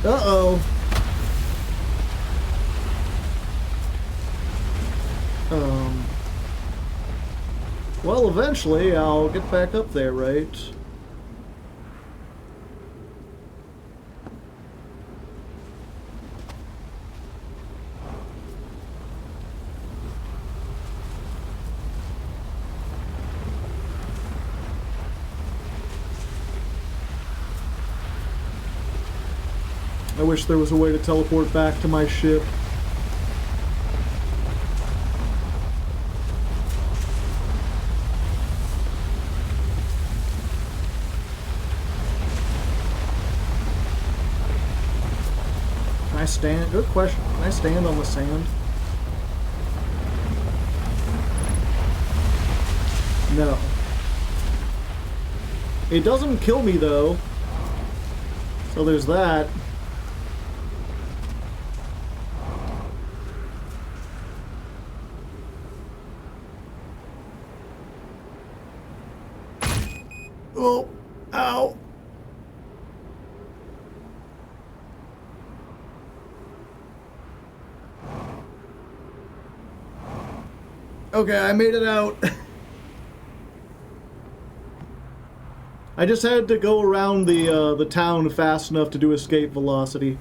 Uh-oh. Well, eventually I'll get back up there, right? I wish there was a way to teleport back to my ship. Can I stand? Good question. Can I stand on the sand? No. It doesn't kill me though. So there's that. Oh, ow. Okay, I made it out. I just had to go around the town fast enough to do escape velocity.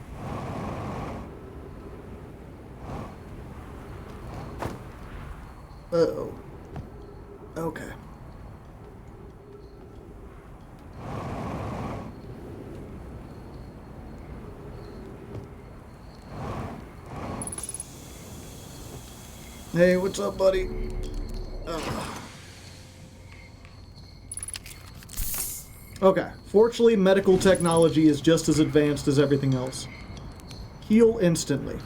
Uh-oh. Okay. Hey, what's up, buddy? Okay. Fortunately, medical technology is just as advanced as everything else. Heal instantly.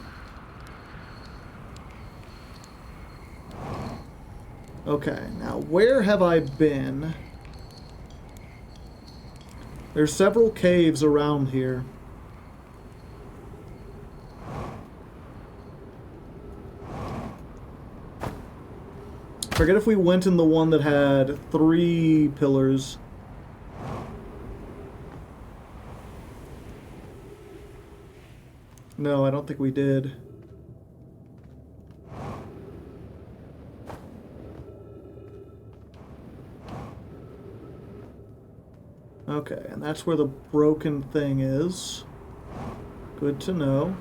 Okay, now where have I been? There's several caves around here. Forget if we went in the one that had 3 pillars. No, I don't think we did. Okay, and that's where the broken thing is. Good to know.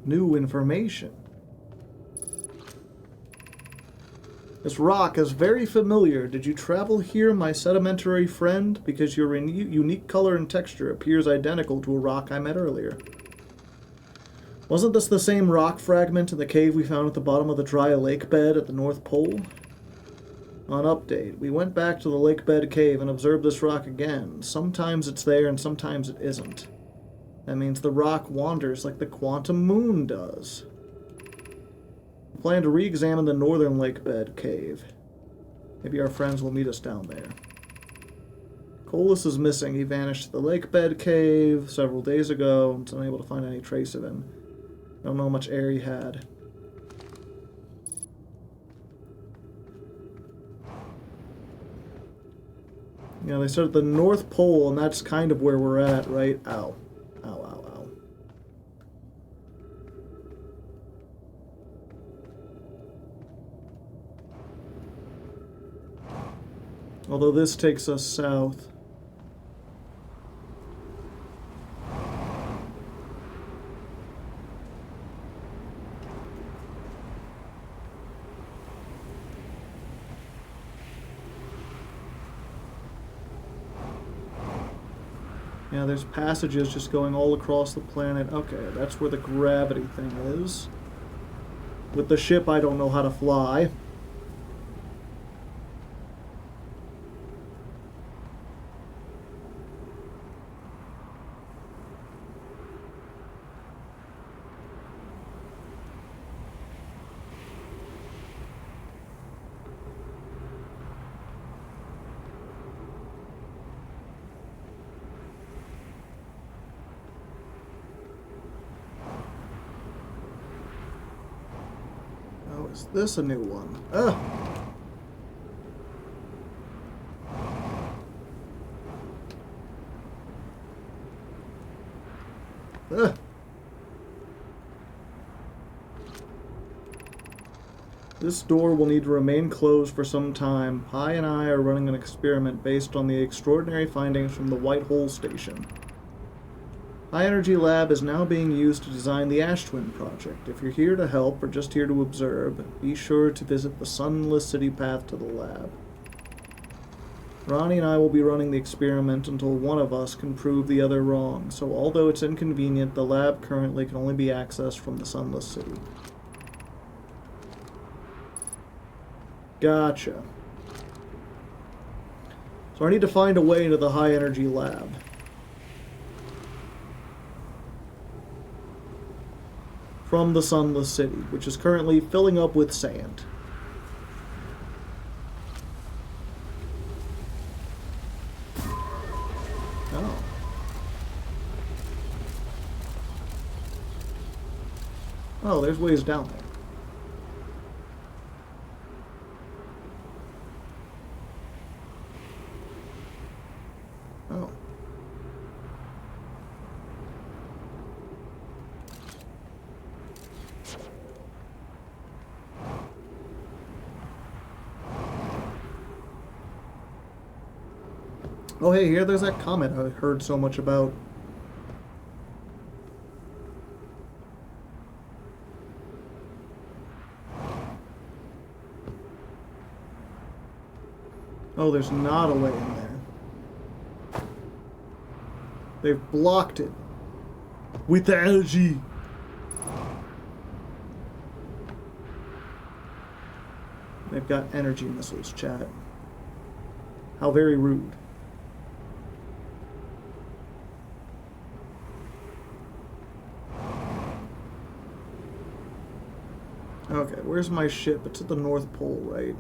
New information. This rock is very familiar. Did you travel here, my sedimentary friend? Because your unique color and texture appears identical to a rock I met earlier. Wasn't this the same rock fragment in the cave we found at the bottom of the dry lake bed at the North Pole? On update, we went back to the lake bed cave and observed this rock again. Sometimes it's there and sometimes it isn't. That means the rock wanders like the quantum moon does. We plan to re-examine the northern lake bed cave. Maybe our friends will meet us down there. Colas is missing. He vanished to the lake bed cave several days ago. I was unable to find any trace of him. Don't know how much air he had. Yeah, they said at the North Pole, and that's kind of where we're at, right? Ow. Ow, ow, ow. Although this takes us south. Yeah, there's passages just going all across the planet. Okay, that's where the gravity thing is. With the ship, I don't know how to fly. Is this a new one? Ugh. Ugh. This door will need to remain closed for some time. Pi and I are running an experiment based on the extraordinary findings from the White Hole Station. High Energy Lab is now being used to design the Ash Twin project. If you're here to help or just here to observe, be sure to visit the Sunless City path to the lab. Ronnie and I will be running the experiment until one of us can prove the other wrong, so although it's inconvenient, the lab currently can only be accessed from the Sunless City. Gotcha. So I need to find a way into the High Energy Lab. From the Sunless City, which is currently filling up with sand. Oh. Oh, there's ways down there. Oh. Oh, hey, here there's that comet I heard so much about. Oh, there's not a way in there. They've blocked it. With the energy. They've got energy missiles, chat. How very rude. Okay, where's my ship? It's at the North Pole, right?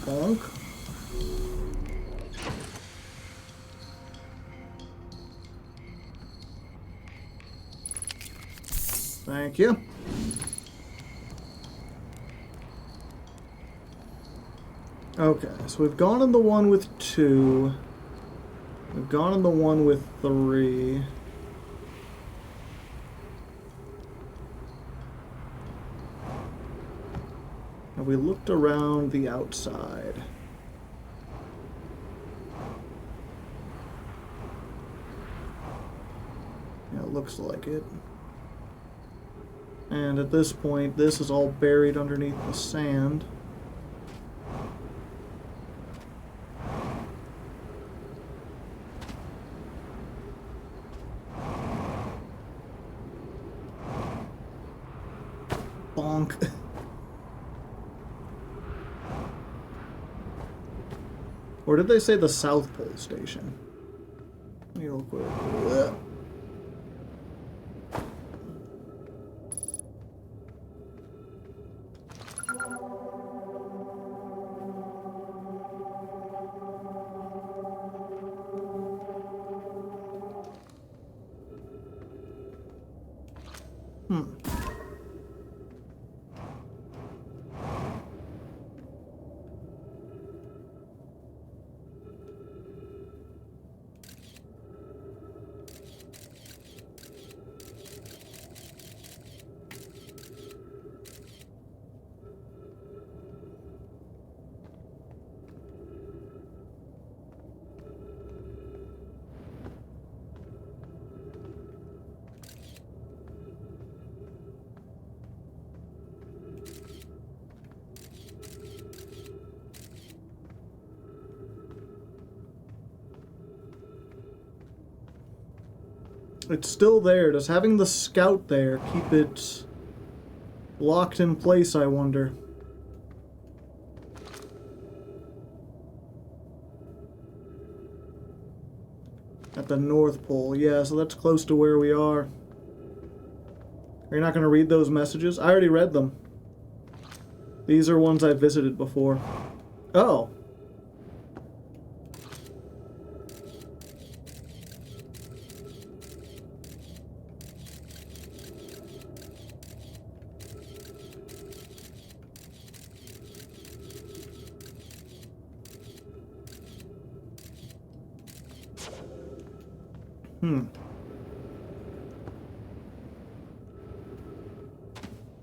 Bonk. Thank you. Okay, so we've gone in the one with 2. We've gone in the one with 3. And we looked around the outside. Yeah, it looks like it. And at this point, this is all buried underneath the sand. Bonk. Or did they say the South Pole Station? Let me real quick. It's still there. Does having the scout there keep it locked in place, I wonder? At the North Pole. Yeah, so that's close to where we are. Are you not going to read those messages? I already read them. These are ones I've visited before. Oh.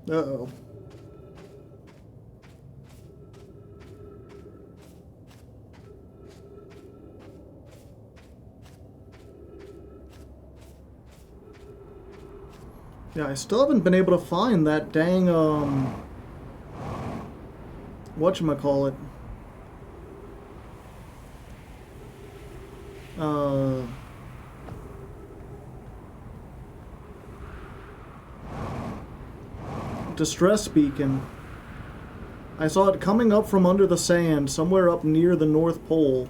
Uh-oh. Yeah, I still haven't been able to find that dang, whatchamacallit? Distress beacon. I saw it coming up from under the sand, somewhere up near the North Pole.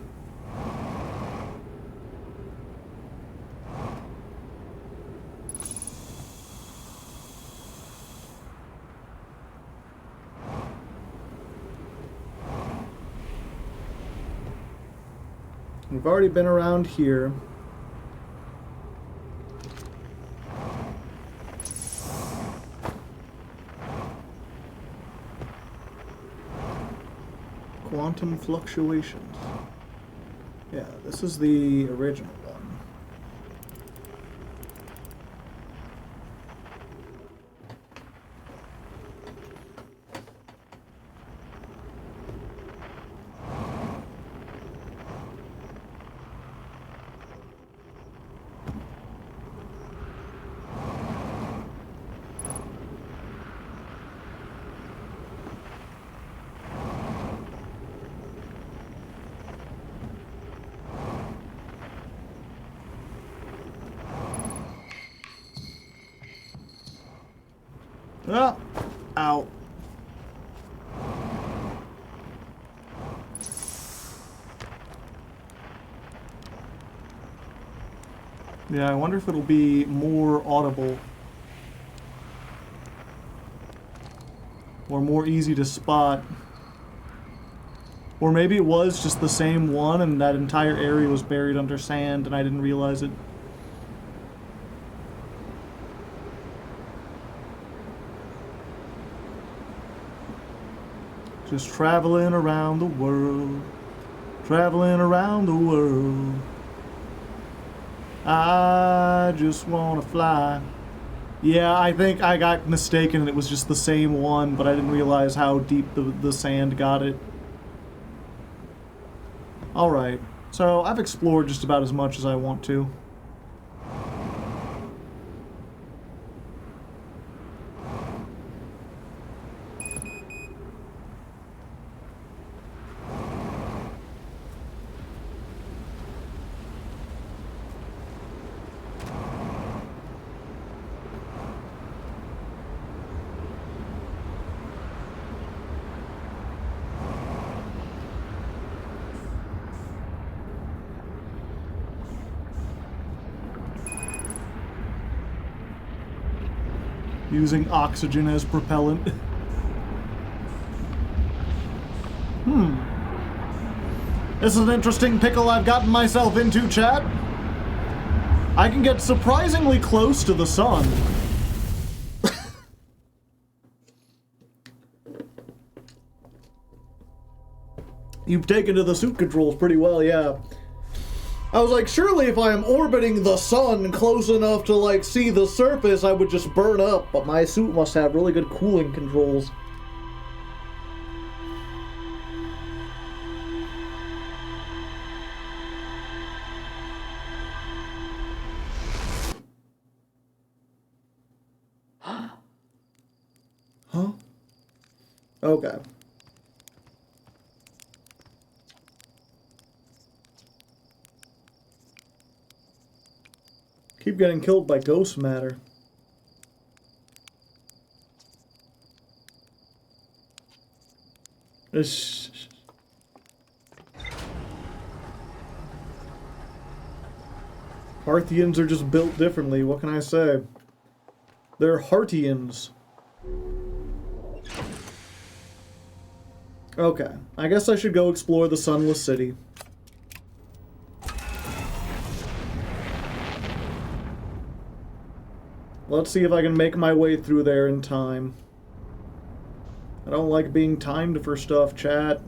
We've already been around here. Quantum fluctuations. Yeah, this is the original one. Ah! Ow. Yeah, I wonder if it'll be more audible. Or more easy to spot. Or maybe it was just the same one and that entire area was buried under sand and I didn't realize it. Just traveling around the world. Traveling around the world. I just wanna fly. Yeah, I think I got mistaken and it was just the same one, but I didn't realize how deep the sand got it. Alright, so I've explored just about as much as I want to. Using oxygen as propellant. This is an interesting pickle I've gotten myself into, chat. I can get surprisingly close to the sun. You've taken to the suit controls pretty well, yeah. I was like, surely if I am orbiting the sun close enough to, like, see the surface, I would just burn up, but my suit must have really good cooling controls. Huh? Okay. Keep getting killed by ghost matter. Harthians are just built differently, what can I say? They're Hartians. Okay, I guess I should go explore the Sunless City. Let's see if I can make my way through there in time. I don't like being timed for stuff, chat.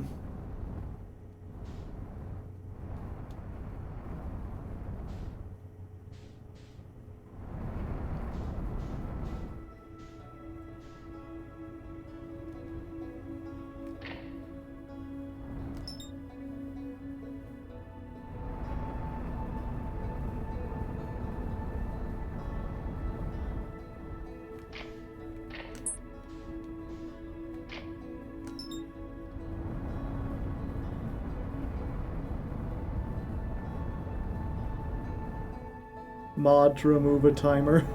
Mod to remove a timer.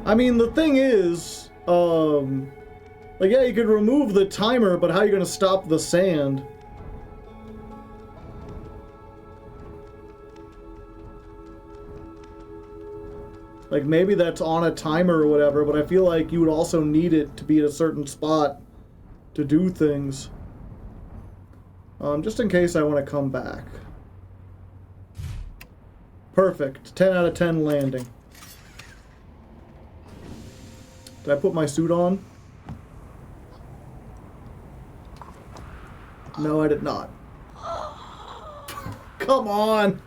I mean, the thing is, like, yeah, you could remove the timer, but how are you gonna stop the sand? Like, maybe that's on a timer or whatever, but I feel like you would also need it to be at a certain spot to do things. Just in case I want to come back. Perfect. 10 out of 10 landing. Did I put my suit on? No, I did not. Come on!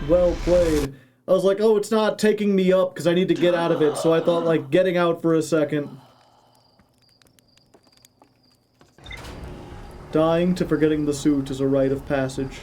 Well played. I was like, oh, it's not taking me up because I need to get out of it, so I thought, like, getting out for a second. Dying to forgetting the suit is a rite of passage.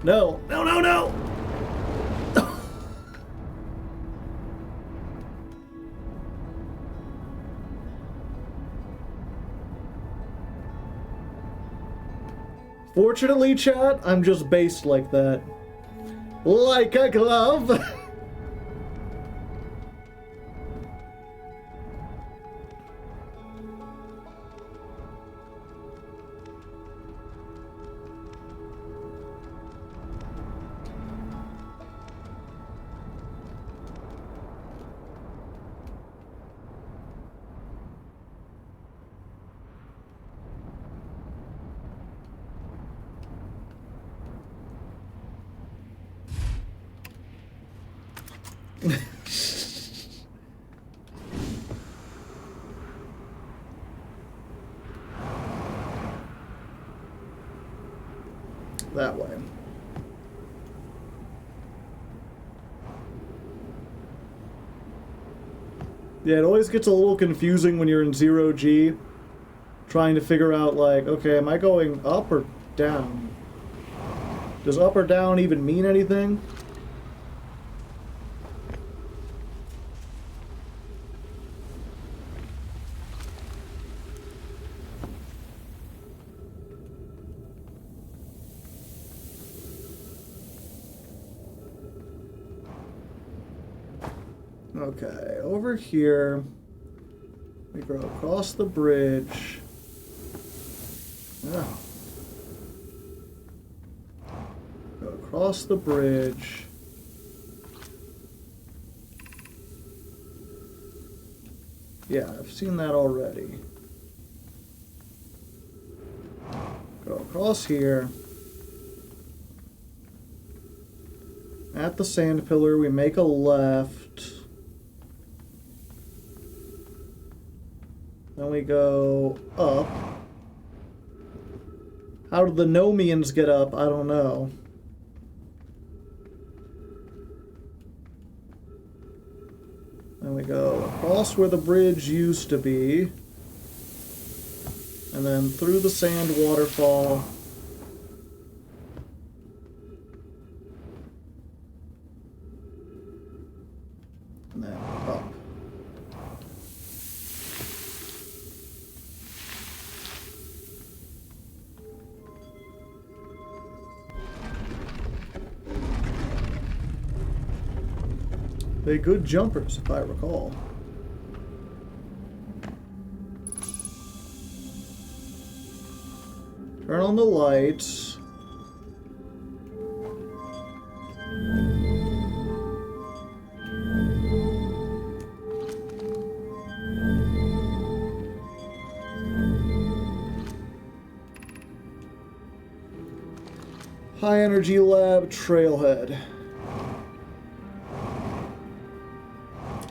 No. No, no, no! Fortunately, chat, I'm just based like that. Like a glove! That way. Yeah, it always gets a little confusing when you're in 0G, trying to figure out, like, okay, am I going up or down? Does up or down even mean anything? Okay, over here, we go across the bridge. Oh. Go across the bridge. Yeah, I've seen that already. Go across here. At the sand pillar, we make a left. Then we go up. How did the Nomians get up? I don't know. Then we go across where the bridge used to be. And then through the sand waterfall. And then up. They're good jumpers, if I recall. Turn on the lights. High Energy Lab, Trailhead.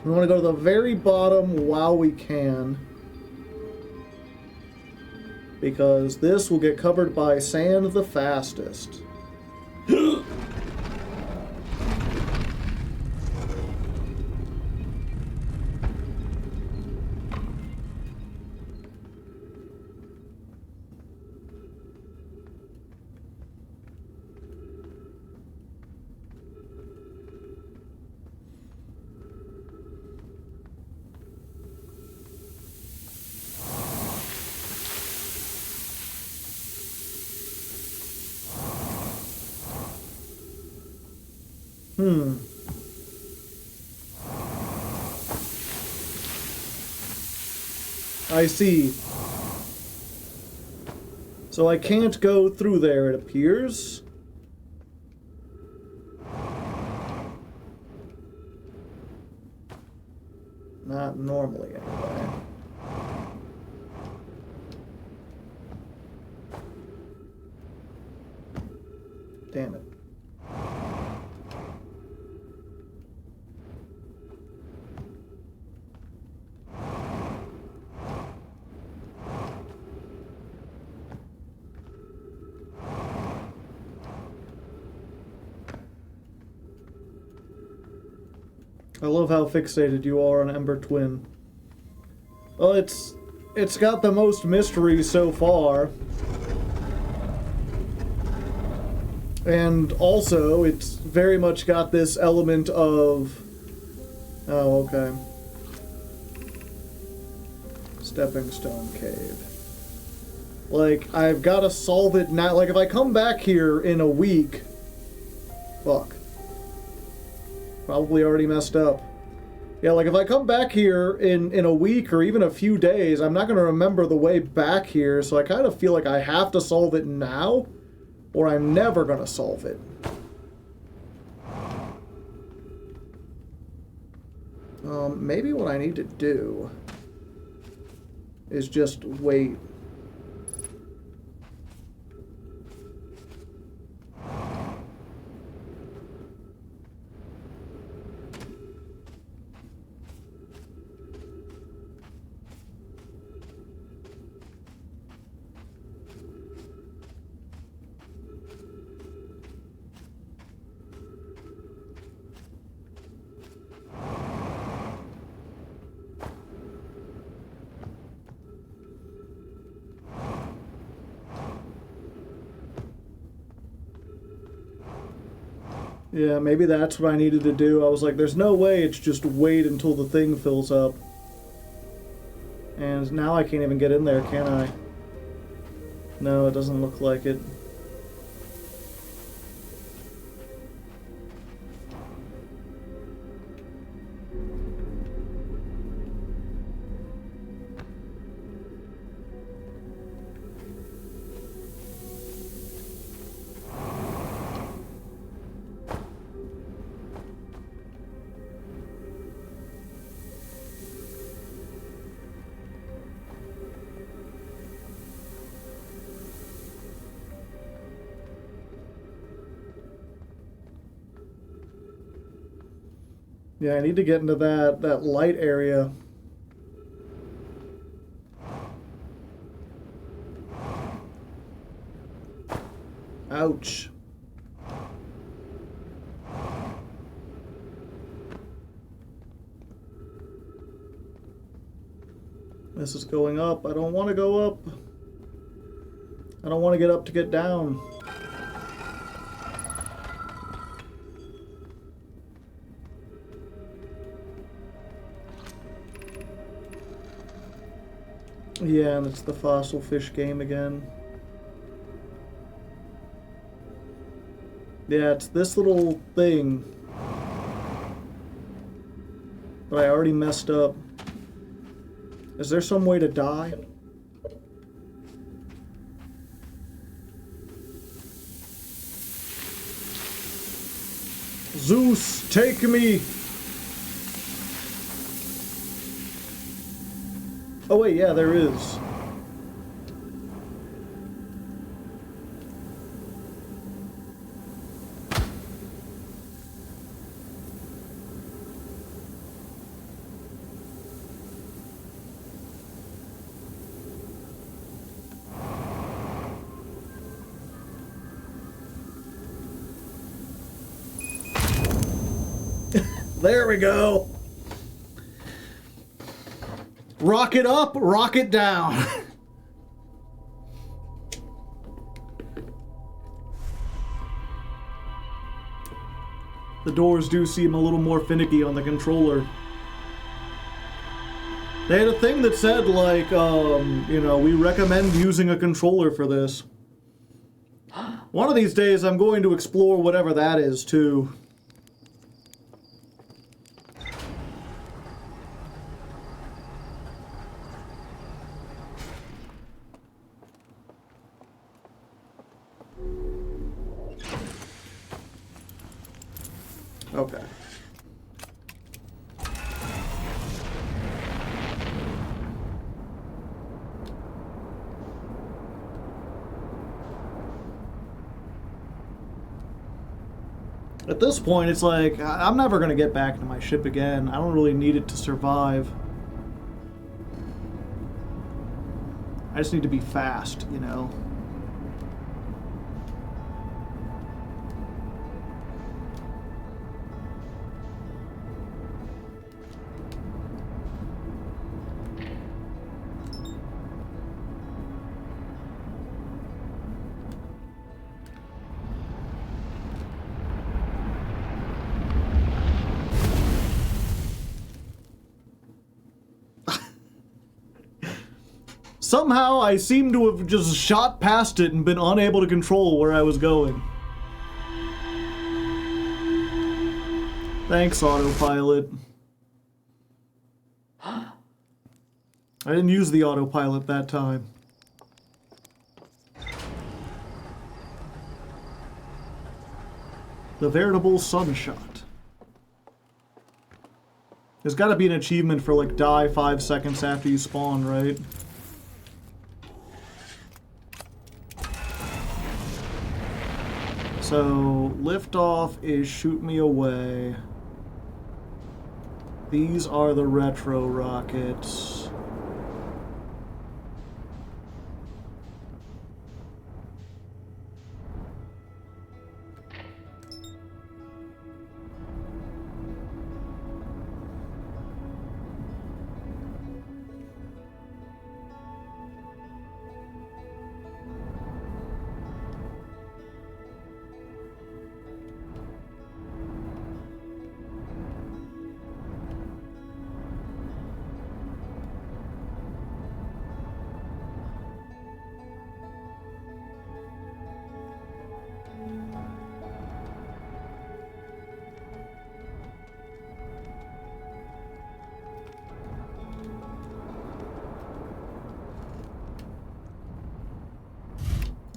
We want to go to the very bottom while we can, because this will get covered by sand the fastest. I see. So I can't go through there, it appears. Not normally, anyway. Damn it. I love how fixated you are on Ember Twin. Well, it's got the most mystery so far. And also, it's very much got this element of... Oh, okay. Stepping Stone Cave. Like, I've got to solve it now. Like, if I come back here in a week... Fuck. Probably already messed up. Yeah, like if I come back here in a week or even a few days, I'm not going to remember the way back here, so I kind of feel like I have to solve it now, or I'm never going to solve it. Maybe what I need to do is just wait. Yeah, maybe that's what I needed to do. I was like, there's no way it's just wait until the thing fills up. And now I can't even get in there, can I? No, it doesn't look like it. Yeah, I need to get into that light area. Ouch. This is going up. I don't want to go up. I don't want to get up to get down. Yeah, and it's the fossil fish game again. Yeah, it's this little thing. But I already messed up. Is there some way to die? Zeus, take me! Oh wait, yeah, there is. There we go. Rocket up, rocket down. The doors do seem a little more finicky on the controller. They had a thing that said, like, you know, we recommend using a controller for this. One of these days, I'm going to explore whatever that is, too. Okay. At this point, it's like, I'm never going to get back into my ship again. I don't really need it to survive. I just need to be fast, you know? Somehow, I seem to have just shot past it and been unable to control where I was going. Thanks, autopilot. I didn't use the autopilot that time. The veritable sunshot. There's gotta be an achievement for, like, die 5 seconds after you spawn, right? So, liftoff is shoot me away. These are the retro rockets.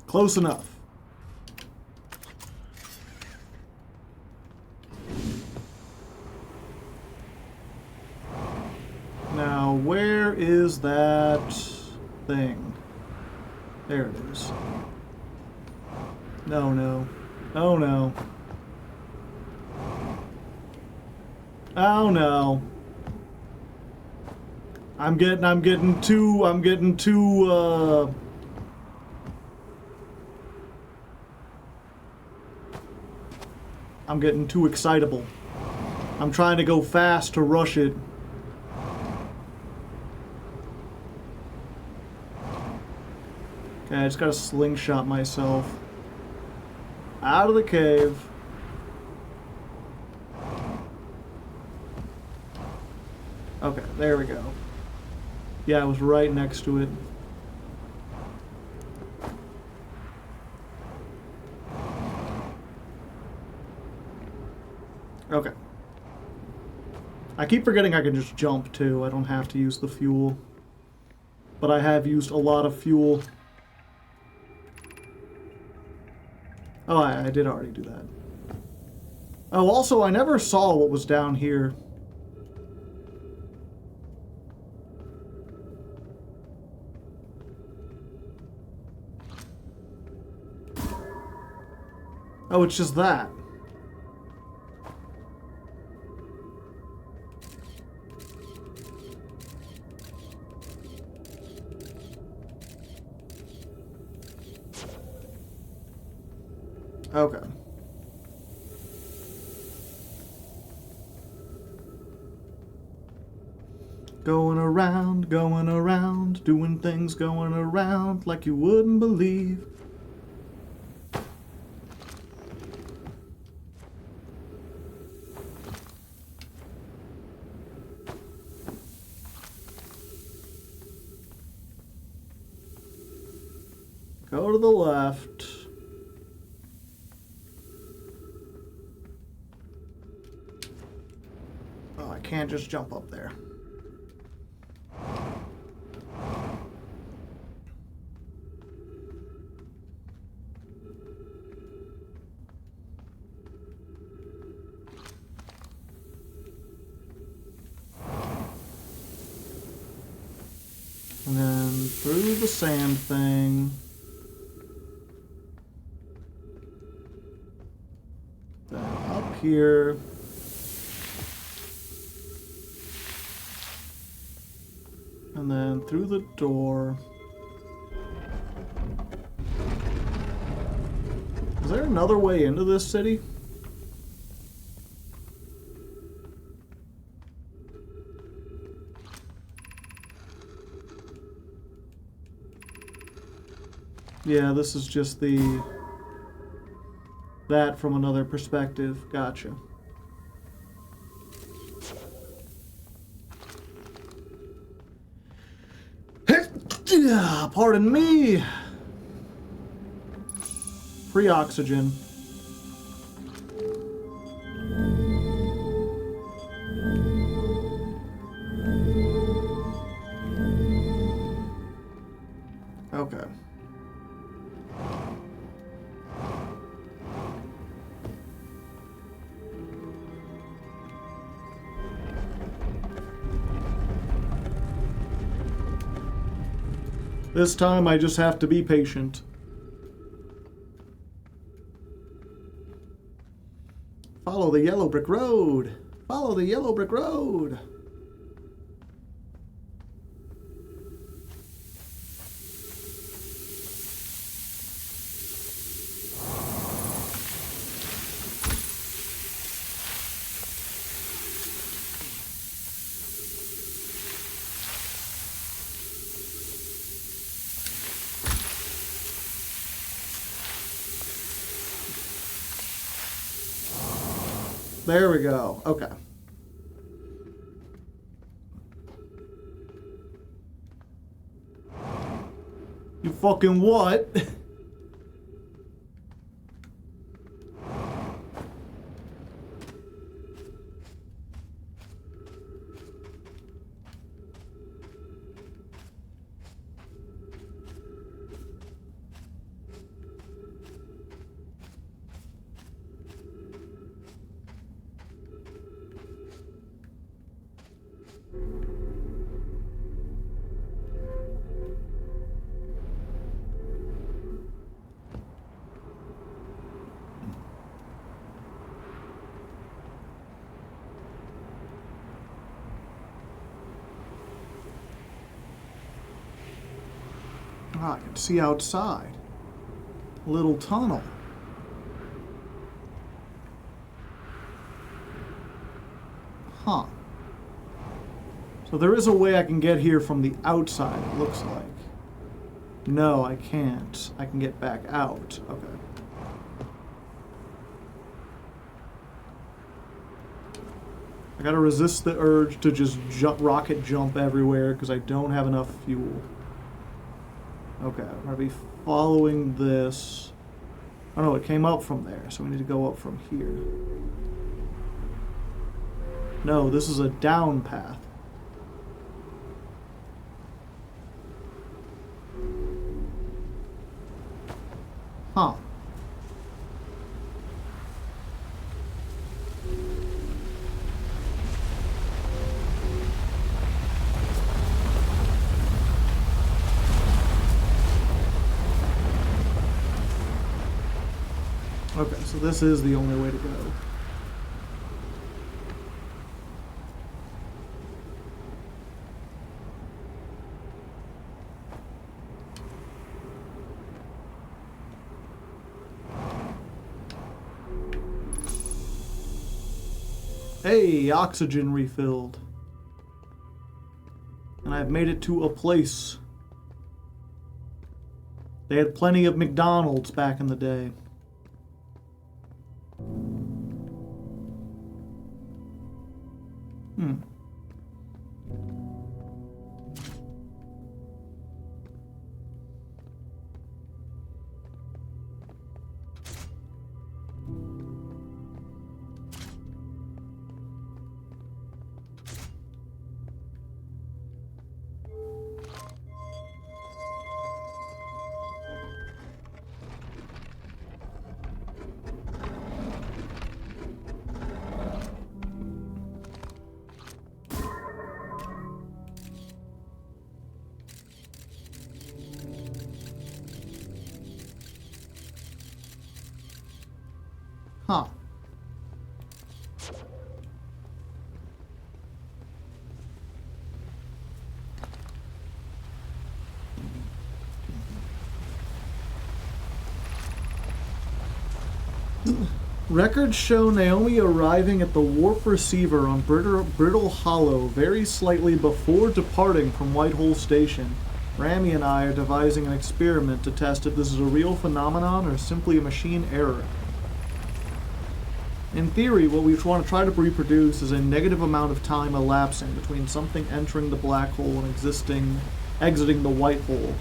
Close enough. Now, where is that thing? There it is. No, no. Oh, no. Oh, no. I'm getting too, I'm getting too excitable. I'm trying to go fast to rush it. Okay, I just gotta slingshot myself out of the cave. Okay, there we go. Yeah, I was right next to it. Okay. I keep forgetting I can just jump too. I don't have to use the fuel. But I have used a lot of fuel. Oh, I did already do that. Oh, also, I never saw what was down here. Oh, it's just that. Okay. Going around, doing things going around like you wouldn't believe. Go to the left. Oh, I can't just jump up there. And then through the sand thing. Then up here. And then through the door. Is there another way into this city? Yeah, this is just that from another perspective. Gotcha. Pardon me. Free oxygen. Okay. This time I just have to be patient. Follow the yellow brick road. Follow the yellow brick road. There we go. Okay. You fucking what? Ah, I can see outside. Little tunnel. Huh. So there is a way I can get here from the outside, it looks like. No, I can't. I can get back out. Okay. I gotta resist the urge to just rocket jump everywhere because I don't have enough fuel. Okay, I'm gonna be following this. Oh no, it came up from there, so we need to go up from here. No, this is a down path. Huh. Okay, so this is the only way to go. Hey, oxygen refilled. And I've made it to a place. They had plenty of McDonald's back in the day. Huh. Records show Naomi arriving at the warp receiver on Brittle Hollow very slightly before departing from Whitehall Station. Rami and I are devising an experiment to test if this is a real phenomenon or simply a machine error. In theory, what we want to try to reproduce is a negative amount of time elapsing between something entering the black hole and exiting the white hole.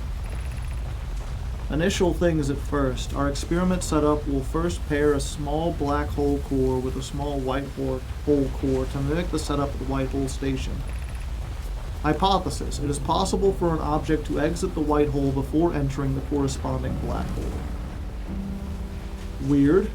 Initial things at first. Our experiment setup will first pair a small black hole core with a small white hole core to mimic the setup at the Whitehall Station. Hypothesis. It is possible for an object to exit the white hole before entering the corresponding black hole. Weird.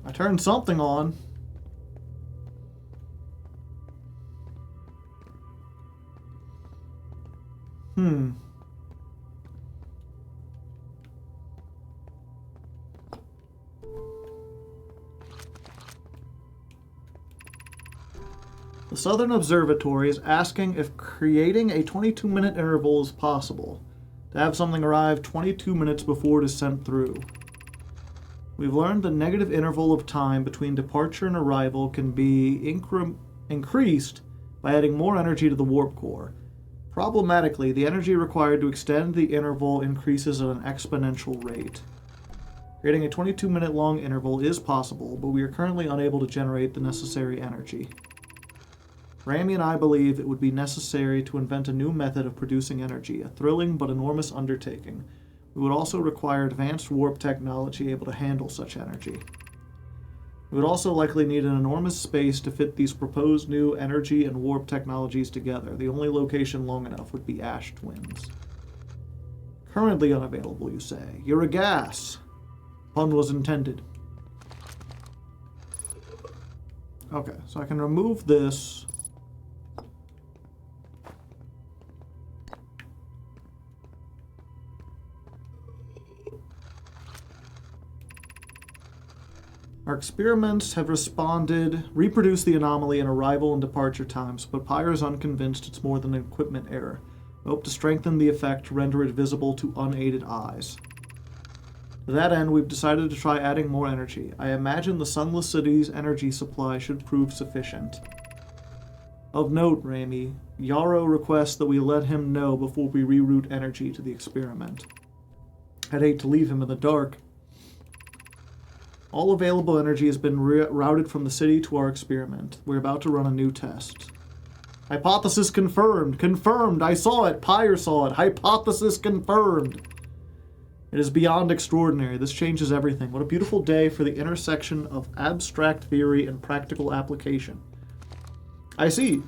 I turned something on. The Southern Observatory is asking if creating a 22-minute interval is possible, to have something arrive 22 minutes before it is sent through. We've learned the negative interval of time between departure and arrival can be increased by adding more energy to the warp core. Problematically, the energy required to extend the interval increases at an exponential rate. Creating a 22-minute long interval is possible, but we are currently unable to generate the necessary energy. Rami and I believe it would be necessary to invent a new method of producing energy, a thrilling but enormous undertaking. We would also require advanced warp technology able to handle such energy. We would also likely need an enormous space to fit these proposed new energy and warp technologies together. The only location long enough would be Ash Twins. Currently unavailable, you say. You're a gas. Pun was intended. Okay, so I can remove this. Our experiments have reproduced the anomaly in arrival and departure times, but Pyre is unconvinced it's more than an equipment error. We hope to strengthen the effect to render it visible to unaided eyes. To that end, we've decided to try adding more energy. I imagine the Sunless City's energy supply should prove sufficient. Of note, Rami, Yarrow requests that we let him know before we reroute energy to the experiment. I'd hate to leave him in the dark. All available energy has been routed from the city to our experiment. We're about to run a new test. Hypothesis confirmed. Confirmed. I saw it. Pyre saw it. Hypothesis confirmed. It is beyond extraordinary. This changes everything. What a beautiful day for the intersection of abstract theory and practical application. I see.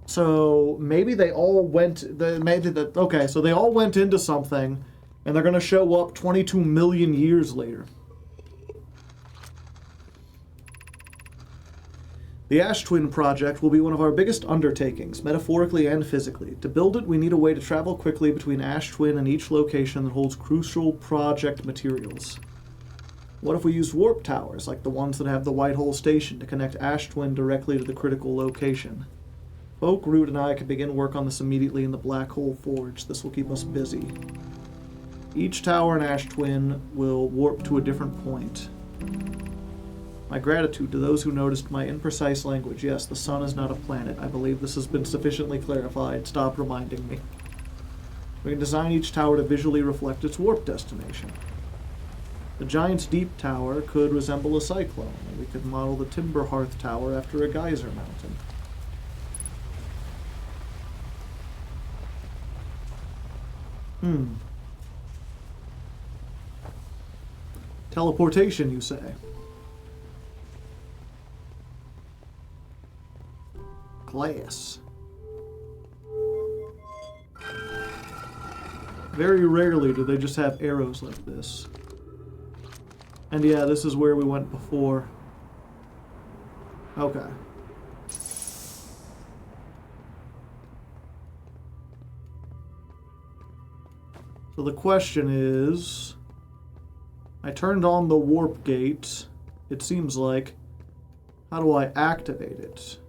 So maybe they all went. Okay, so they all went into something, and they're going to show up 22 million years later. The Ash Twin project will be one of our biggest undertakings, metaphorically and physically. To build it, we need a way to travel quickly between Ash Twin and each location that holds crucial project materials. What if we used warp towers, like the ones that have the White Hole Station, to connect Ash Twin directly to the critical location? Folk, Root, and I can begin work on this immediately in the Black Hole Forge. This will keep us busy. Each tower in Ash Twin will warp to a different point. My gratitude to those who noticed my imprecise language. Yes, the sun is not a planet. I believe this has been sufficiently clarified. Stop reminding me. We can design each tower to visually reflect its warp destination. The Giant's Deep Tower could resemble a cyclone, and we could model the Timber Hearth Tower after a geyser mountain. Teleportation, you say? Glass. Very rarely do they just have arrows like this. And yeah, this is where we went before. Okay. So the question is, I turned on the warp gate, it seems like. How do I activate it?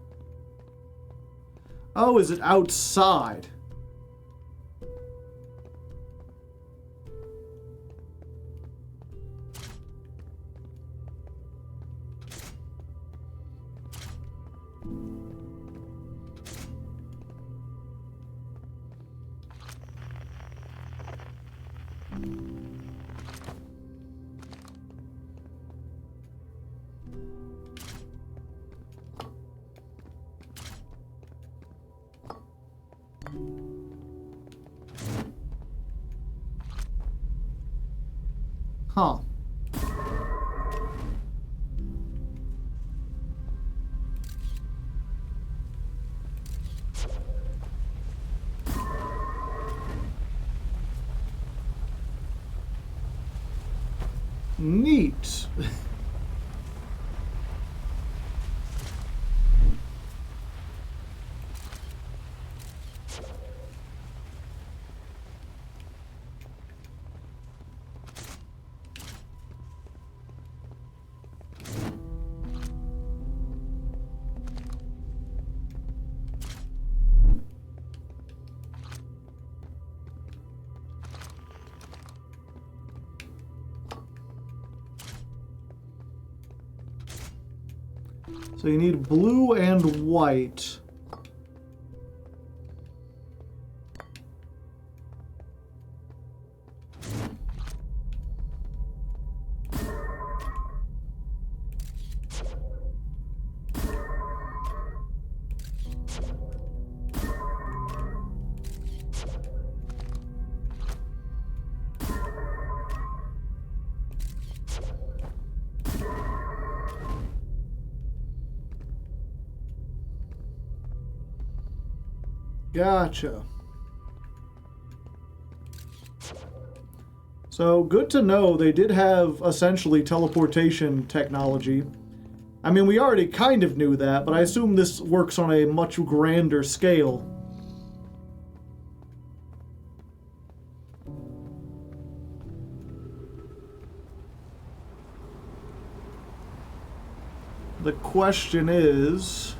Oh, is it outside? Huh. Neat. So you need blue and white. Gotcha. So, good to know they did have essentially teleportation technology. I mean, we already kind of knew that, but I assume this works on a much grander scale. The question is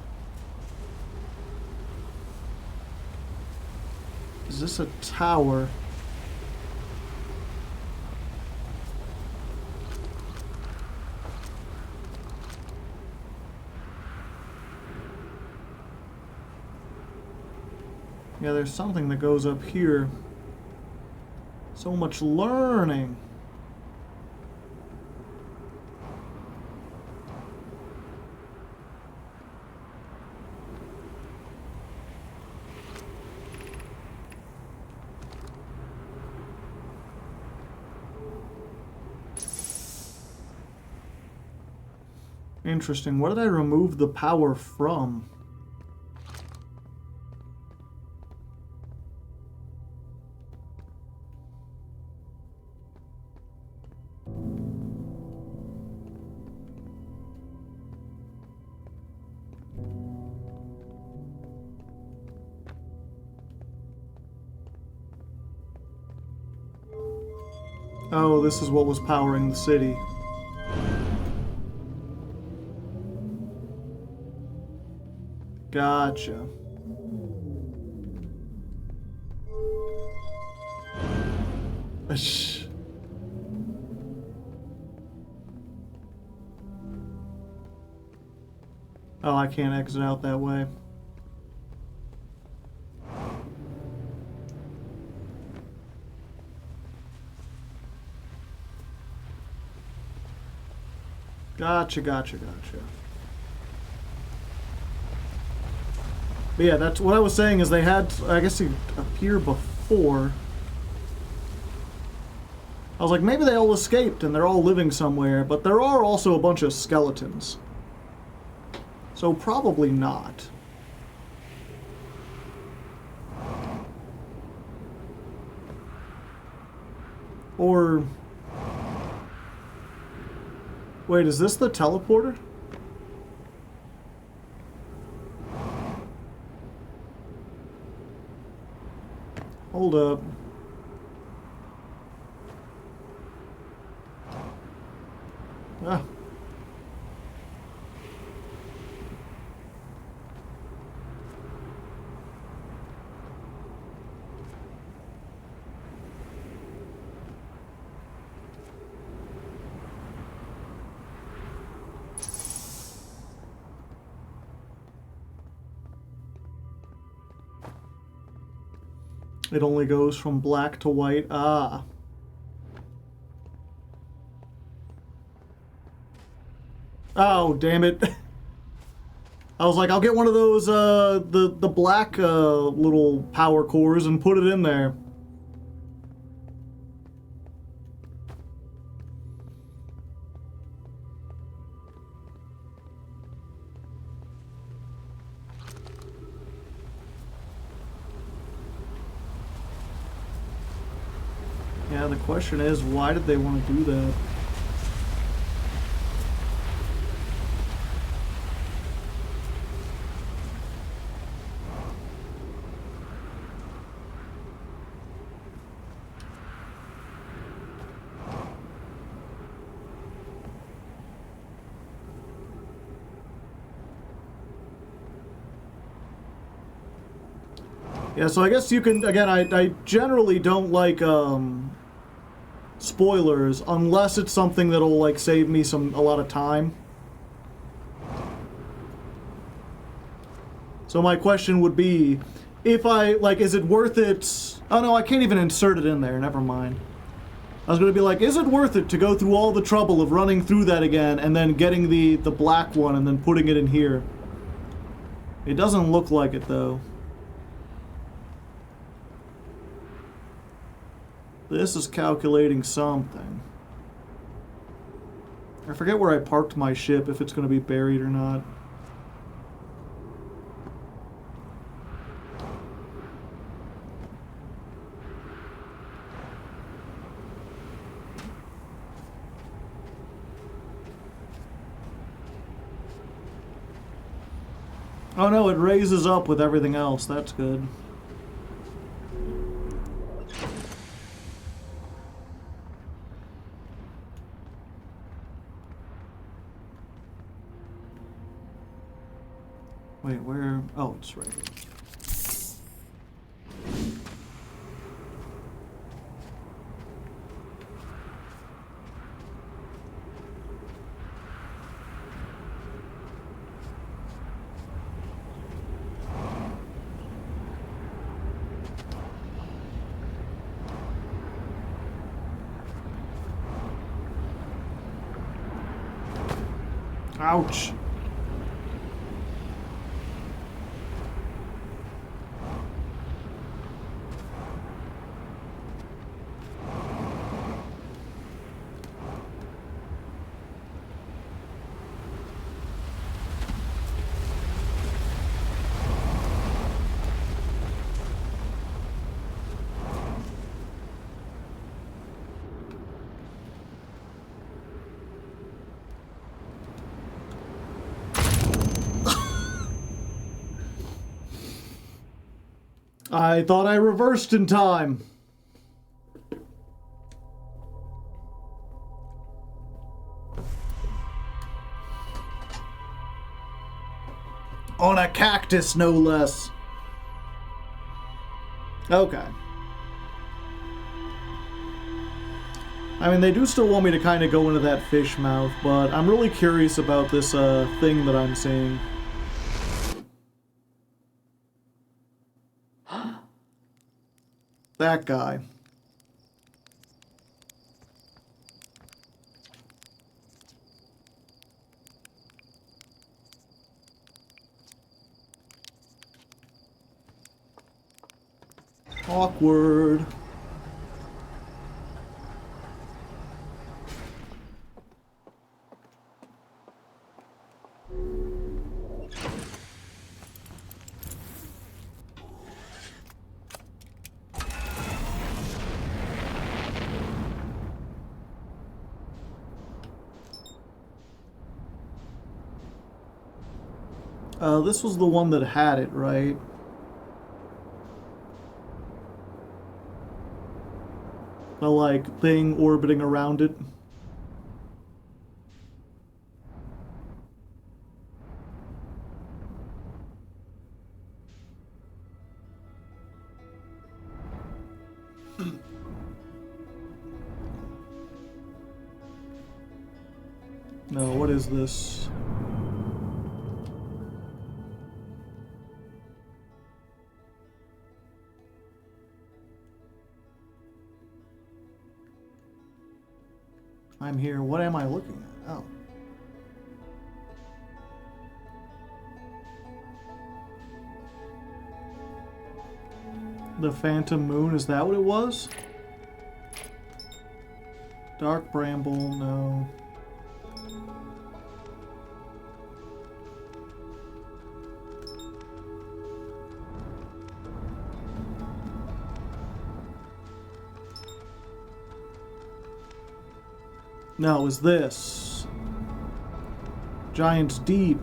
this a tower? Yeah, there's something that goes up here. So much learning. Interesting. What did I remove the power from? Oh, this is what was powering the city. Gotcha. Shh. Oh, I can't exit out that way. Gotcha. But yeah, that's what I was saying is they had, I guess he appeared before. I was like, maybe they all escaped and they're all living somewhere, but there are also a bunch of skeletons. So probably not. Or... Wait, is this the teleporter? Hold up. Ah. It only goes from black to white. Ah. Oh, damn it. I was like, I'll get one of those, the black, little power cores and put it in there. Yeah, the question is, why did they want to do that? Yeah, so I guess you can, again, I generally don't like, spoilers, unless it's something that'll, like, save me a lot of time. So my question would be, if is it worth it? Oh no, I can't even insert it in there, never mind. I was gonna be like, is it worth it to go through all the trouble of running through that again, and then getting the black one, and then putting it in here? It doesn't look like it, though. This is calculating something. I forget where I parked my ship, if it's going to be buried or not. Oh no, it raises up with everything else. That's good. Wait, where? Oh, it's right here. Ouch. I thought I reversed in time. On a cactus, no less. Okay. I mean, they do still want me to kind of go into that fish mouth, but I'm really curious about this thing that I'm seeing. That guy. Awkward. This was the one that had it, right? The, like, thing orbiting around it. No, what is this? I'm here. What am I looking at? Oh. The Phantom Moon, is that what it was? Dark Bramble, no. No, it was this. Giant's Deep.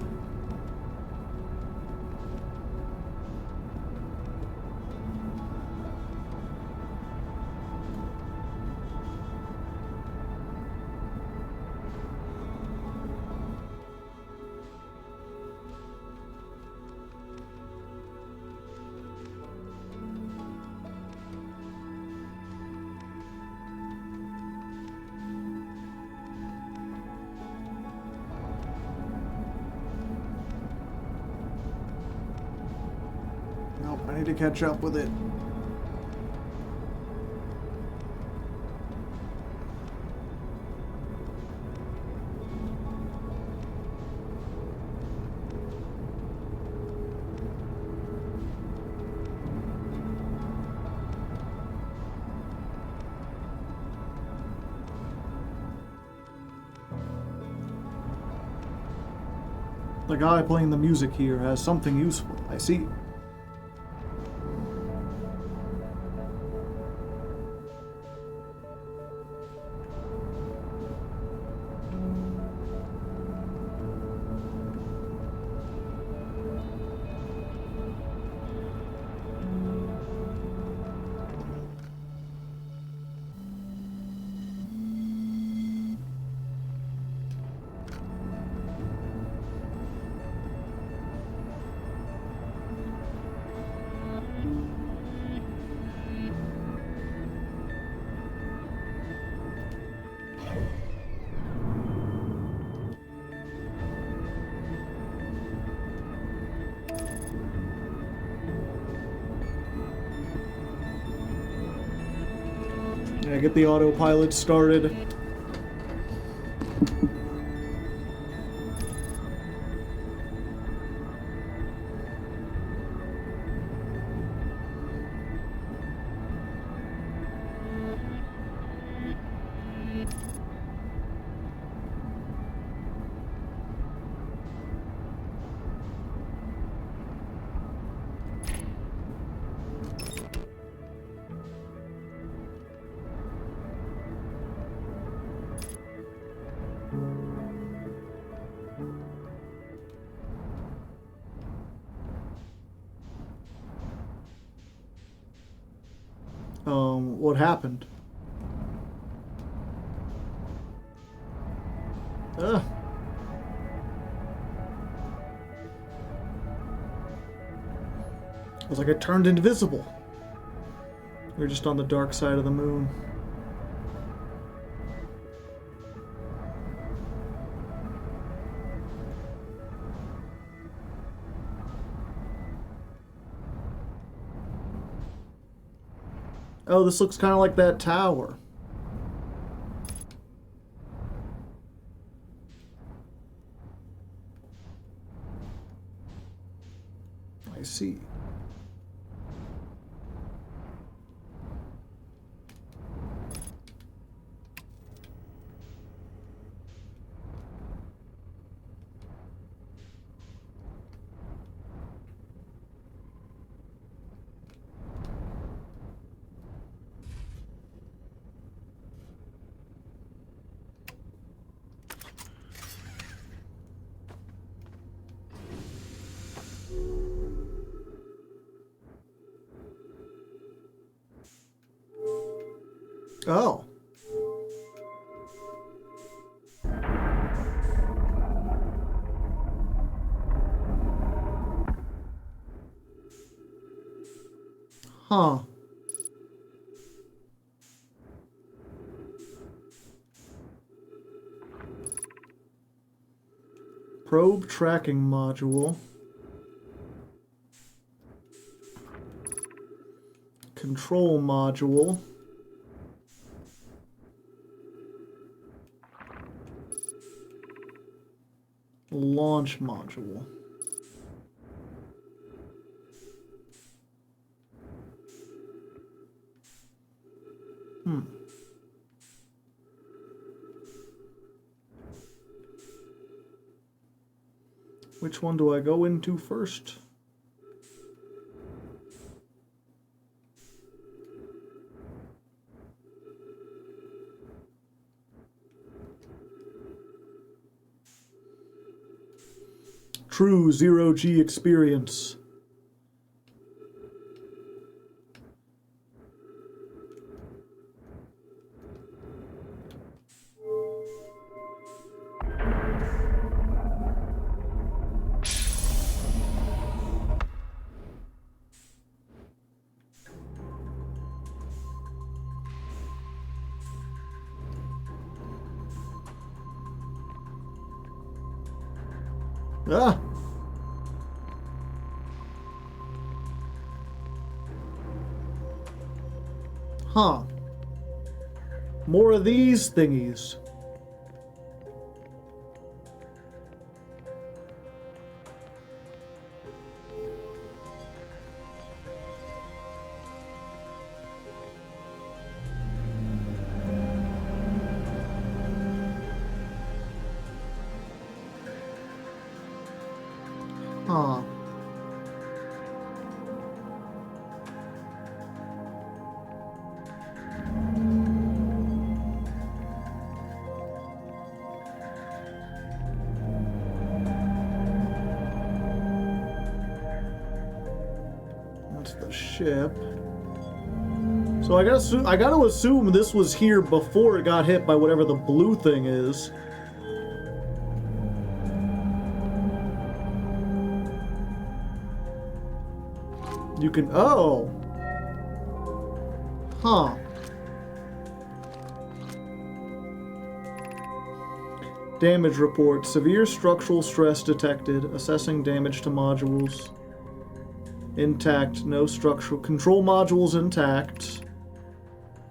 Nope, I need to catch up with it. The guy playing the music here has something useful, I see. Yeah, get the autopilot started. What happened? Ugh. It was like it turned invisible. We were just on the dark side of the moon. Oh, this looks kind of like that tower. I see. Oh. Huh. Probe tracking module. Control module. Launch module. Which one do I go into first? True zero-G experience. Ah! Huh. More of these thingies. Huh. That's the ship. So I gotta assume this was here before it got hit by whatever the blue thing is. You can... Oh! Huh. Damage report. Severe structural stress detected. Assessing damage to modules. Intact. No structural... Control modules intact.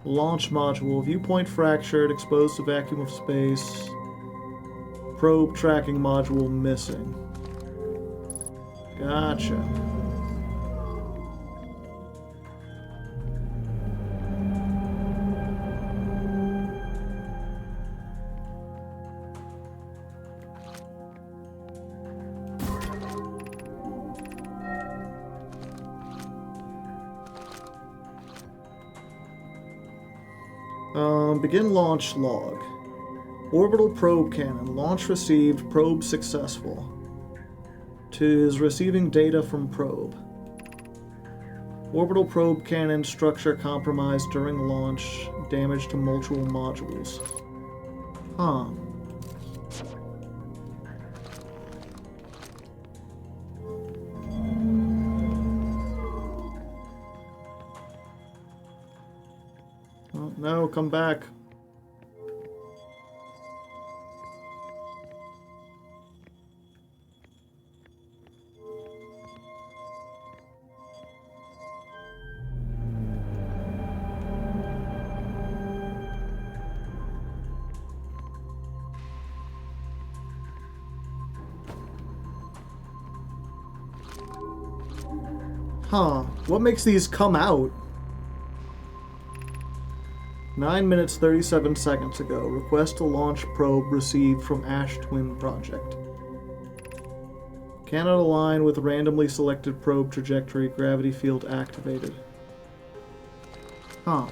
Launch module. Viewpoint fractured. Exposed to vacuum of space. Probe tracking module missing. Gotcha. Begin launch log. Orbital probe cannon. Launch received. Probe successful. Tis receiving data from probe. Orbital probe cannon structure compromised during launch. Damage to multiple modules. Huh. No, come back. Huh. What makes these come out? 9 minutes 37 seconds ago. Request to launch probe received from Ash Twin Project. Cannot align with randomly selected probe trajectory. Gravity field activated. Huh.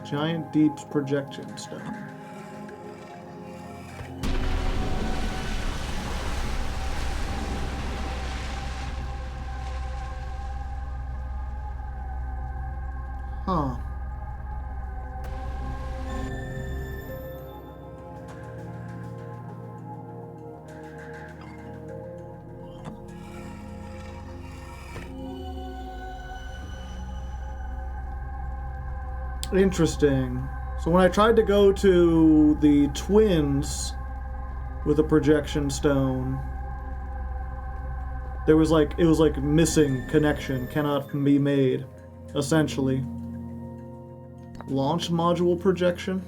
Giant Deep's projection stone. Huh. Interesting. So when I tried to go to the twins with a projection stone, it was like missing connection, cannot be made, essentially. Launch module projection?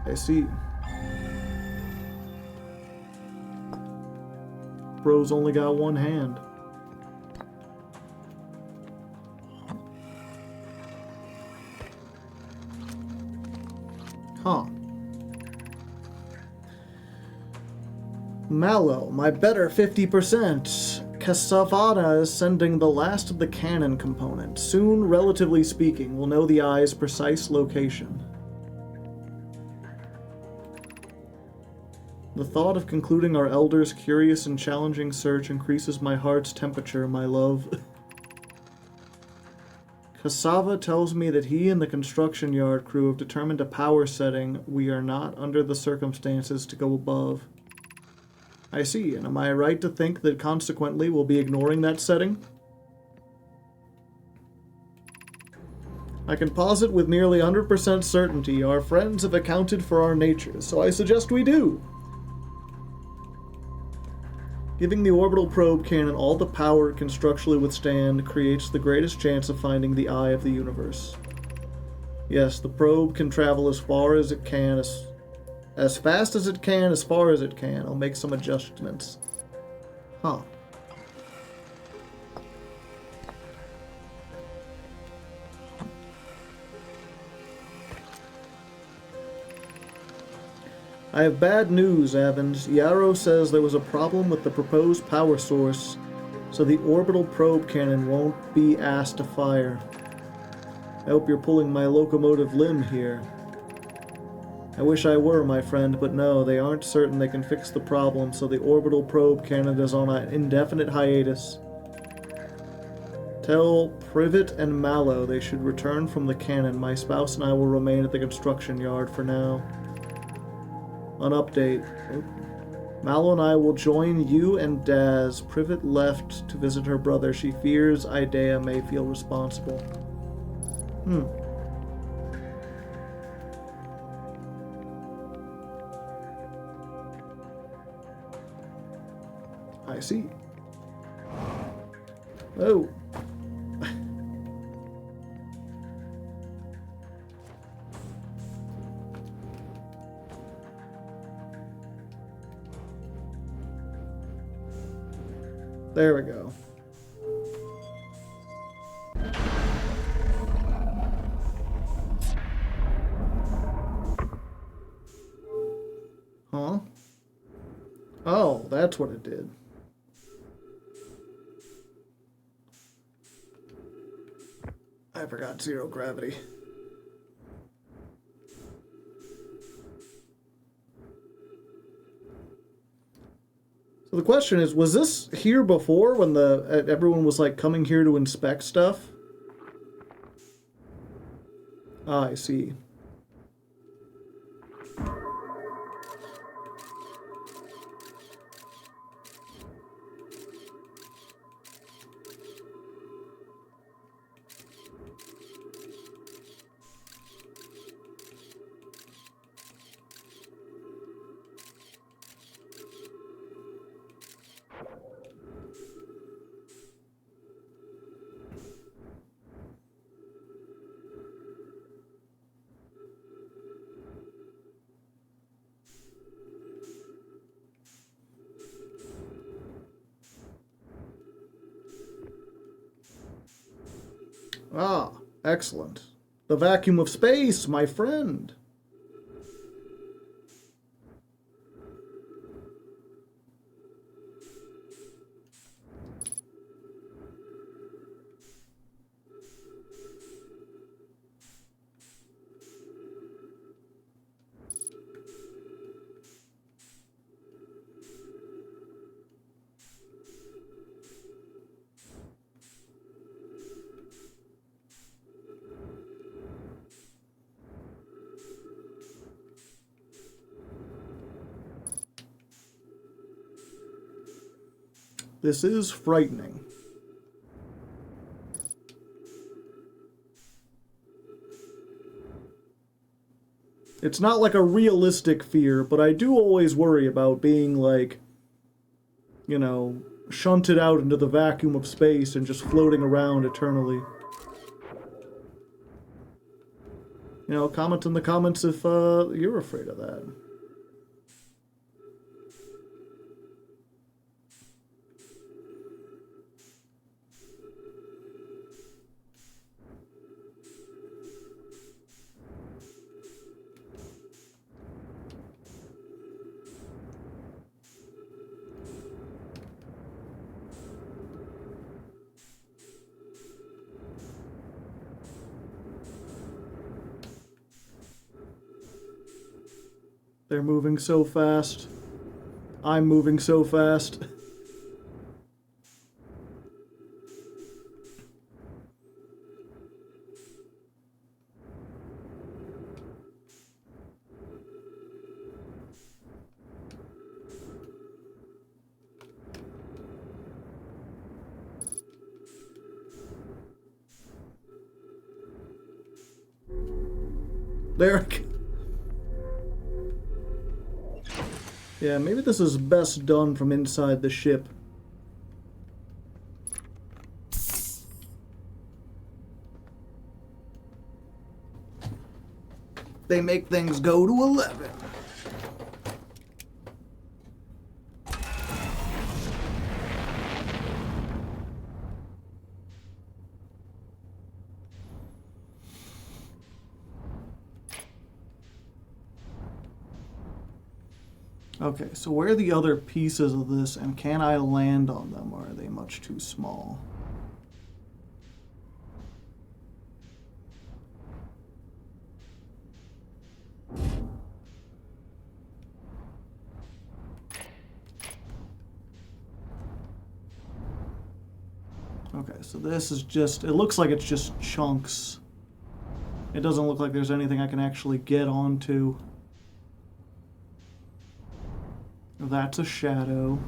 I see. Bro's only got one hand. Huh. Mallow, my better 50%. Cassavada is sending the last of the cannon components. Soon, relatively speaking, we'll know the eye's precise location. The thought of concluding our elder's curious and challenging search increases my heart's temperature, my love. Cassava tells me that he and the construction yard crew have determined a power setting we are not under the circumstances to go above. I see, and am I right to think that consequently we'll be ignoring that setting? I can posit with nearly 100% certainty our friends have accounted for our natures, so I suggest we do. Giving the orbital probe cannon all the power it can structurally withstand creates the greatest chance of finding the eye of the universe. Yes, the probe can travel as far as it can, as fast as it can, as far as it can. I'll make some adjustments. Huh. I have bad news, Evans. Yarrow says there was a problem with the proposed power source, so the orbital probe cannon won't be asked to fire. I hope you're pulling my locomotive limb here. I wish I were, my friend, but no, they aren't certain they can fix the problem, so the orbital probe cannon is on an indefinite hiatus. Tell Privet and Mallow they should return from the cannon. My spouse and I will remain at the construction yard for now. An update. Mallow and I will join you and Daz. Privet left to visit her brother. She fears Idea may feel responsible. I see. Oh. There we go. Huh? Oh, that's what it did. I forgot zero gravity. So the question is, was this here before when everyone was like coming here to inspect stuff? Ah, I see. Ah, excellent. The vacuum of space, my friend. This is frightening. It's not like a realistic fear, but I do always worry about being like, you know, shunted out into the vacuum of space and just floating around eternally. You know, comment in the comments if you're afraid of that. They're moving so fast. I'm moving so fast. There. Yeah, maybe this is best done from inside the ship. They make things go to 11. Okay, so where are the other pieces of this, and can I land on them, or are they much too small? Okay, so this is just, it looks like it's just chunks. It doesn't look like there's anything I can actually get onto. That's a shadow.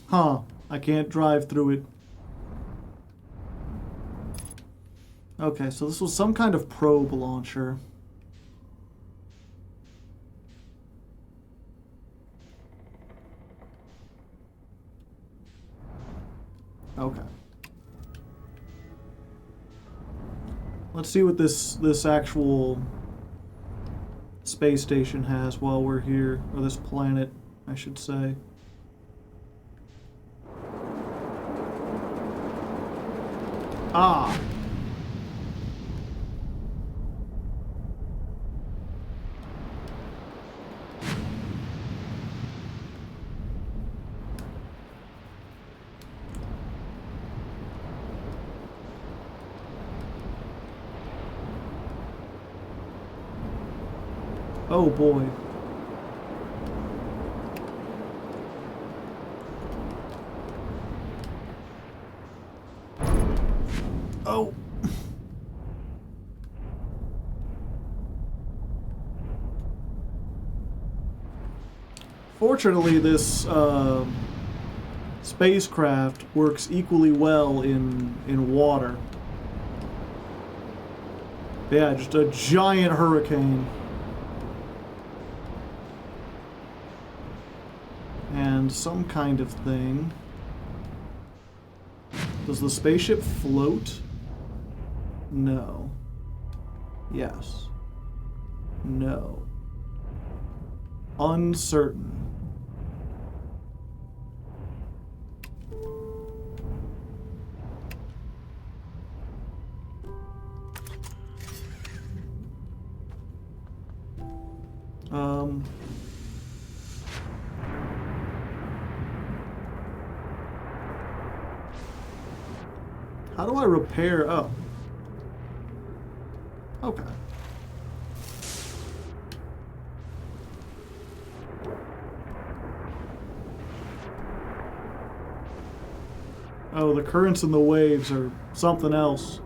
Huh, I can't drive through it. Okay, so this was some kind of probe launcher. Okay. Let's see what this actual space station has while we're here, or this planet. I should say. Ah. Oh boy. Oh. Fortunately, this spacecraft works equally well in water. Yeah, just a giant hurricane. And some kind of thing. Does the spaceship float? No. Yes. No. Uncertain. How do I repair? Oh. Okay. Oh, the currents and the waves are something else.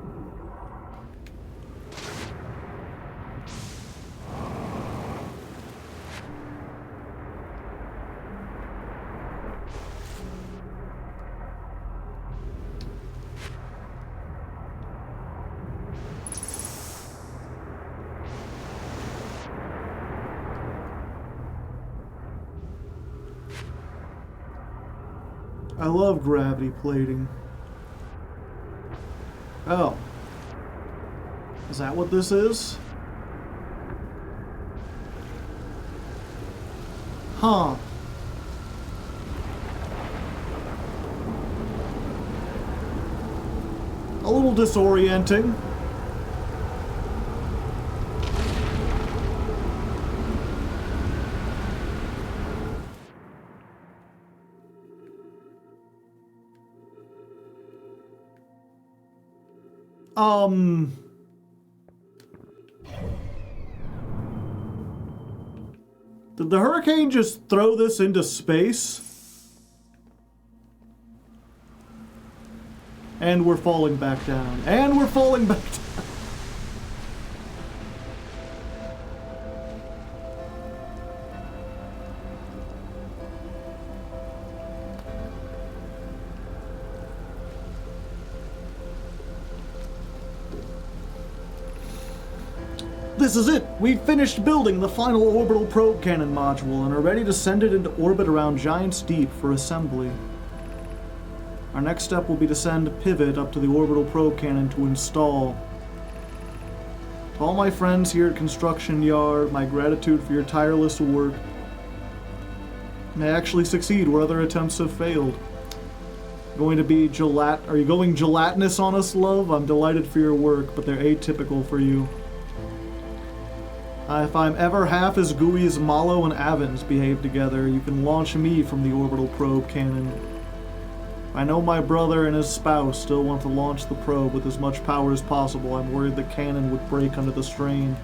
I love gravity plating. Oh. Is that what this is? Huh. A little disorienting. Did the hurricane just throw this into space? And we're falling back down. And we're falling back down. This is it! We've finished building the final orbital probe cannon module and are ready to send it into orbit around Giant's Deep for assembly. Our next step will be to send Pivot up to the orbital probe cannon to install. To all my friends here at Construction Yard, my gratitude for your tireless work. May actually succeed where other attempts have failed. Are you going gelatinous on us, love? I'm delighted for your work, but they're atypical for you. If I'm ever half as gooey as Malo and Avens behave together, you can launch me from the orbital probe cannon. I know my brother and his spouse still want to launch the probe with as much power as possible. I'm worried the cannon would break under the strain.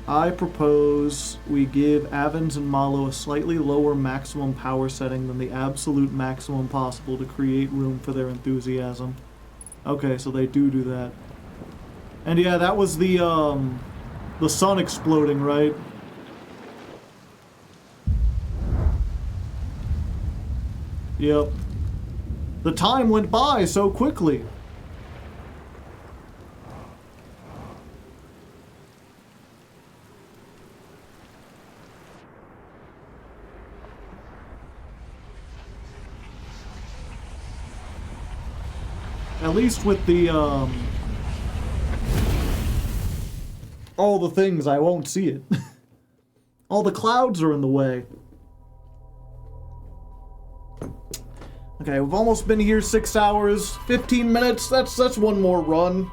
I propose we give Avens and Malo a slightly lower maximum power setting than the absolute maximum possible to create room for their enthusiasm. Okay, so they do that. And yeah, that was the sun exploding, right? Yep. The time went by so quickly. At least with the, all the things, I won't see it. All the clouds are in the way. Okay, we've almost been here 6 hours, 15 minutes. That's one more run.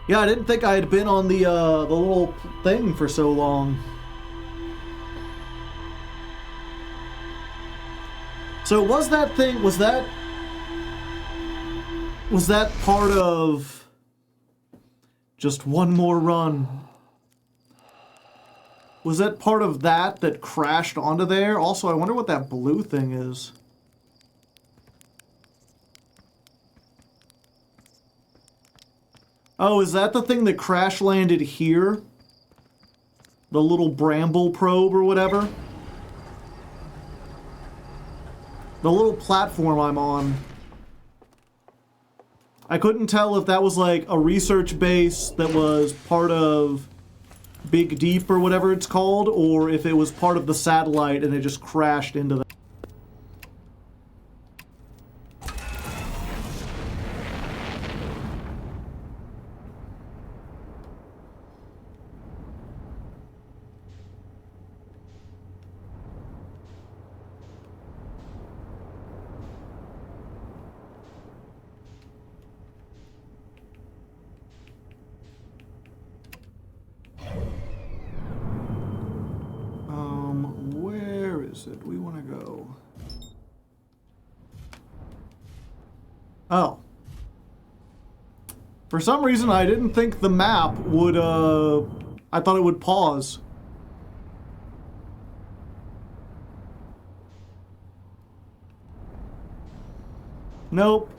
Yeah, I didn't think I had been on the little thing for so long. So was that thing, was that part of just one more run? Was that part of that crashed onto there? Also, I wonder what that blue thing is. Oh, is that the thing that crash landed here? The little bramble probe or whatever? The little platform I'm on. I couldn't tell if that was like a research base that was part of Big Deep or whatever it's called, or if it was part of the satellite and it just crashed into that. Where is it? We want to go. Oh. For some reason, I didn't think the map would, I thought it would pause. Nope.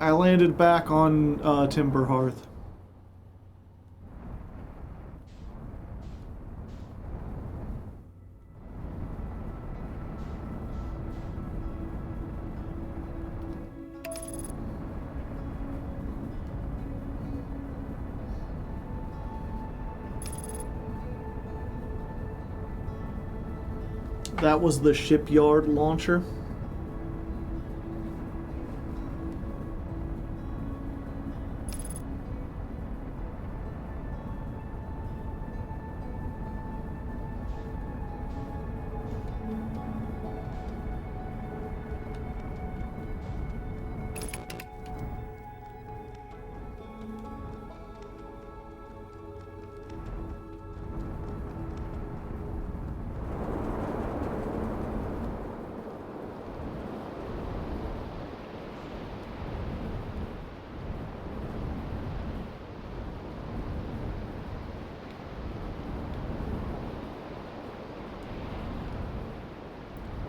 I landed back on, Timber Hearth. That was the shipyard launcher.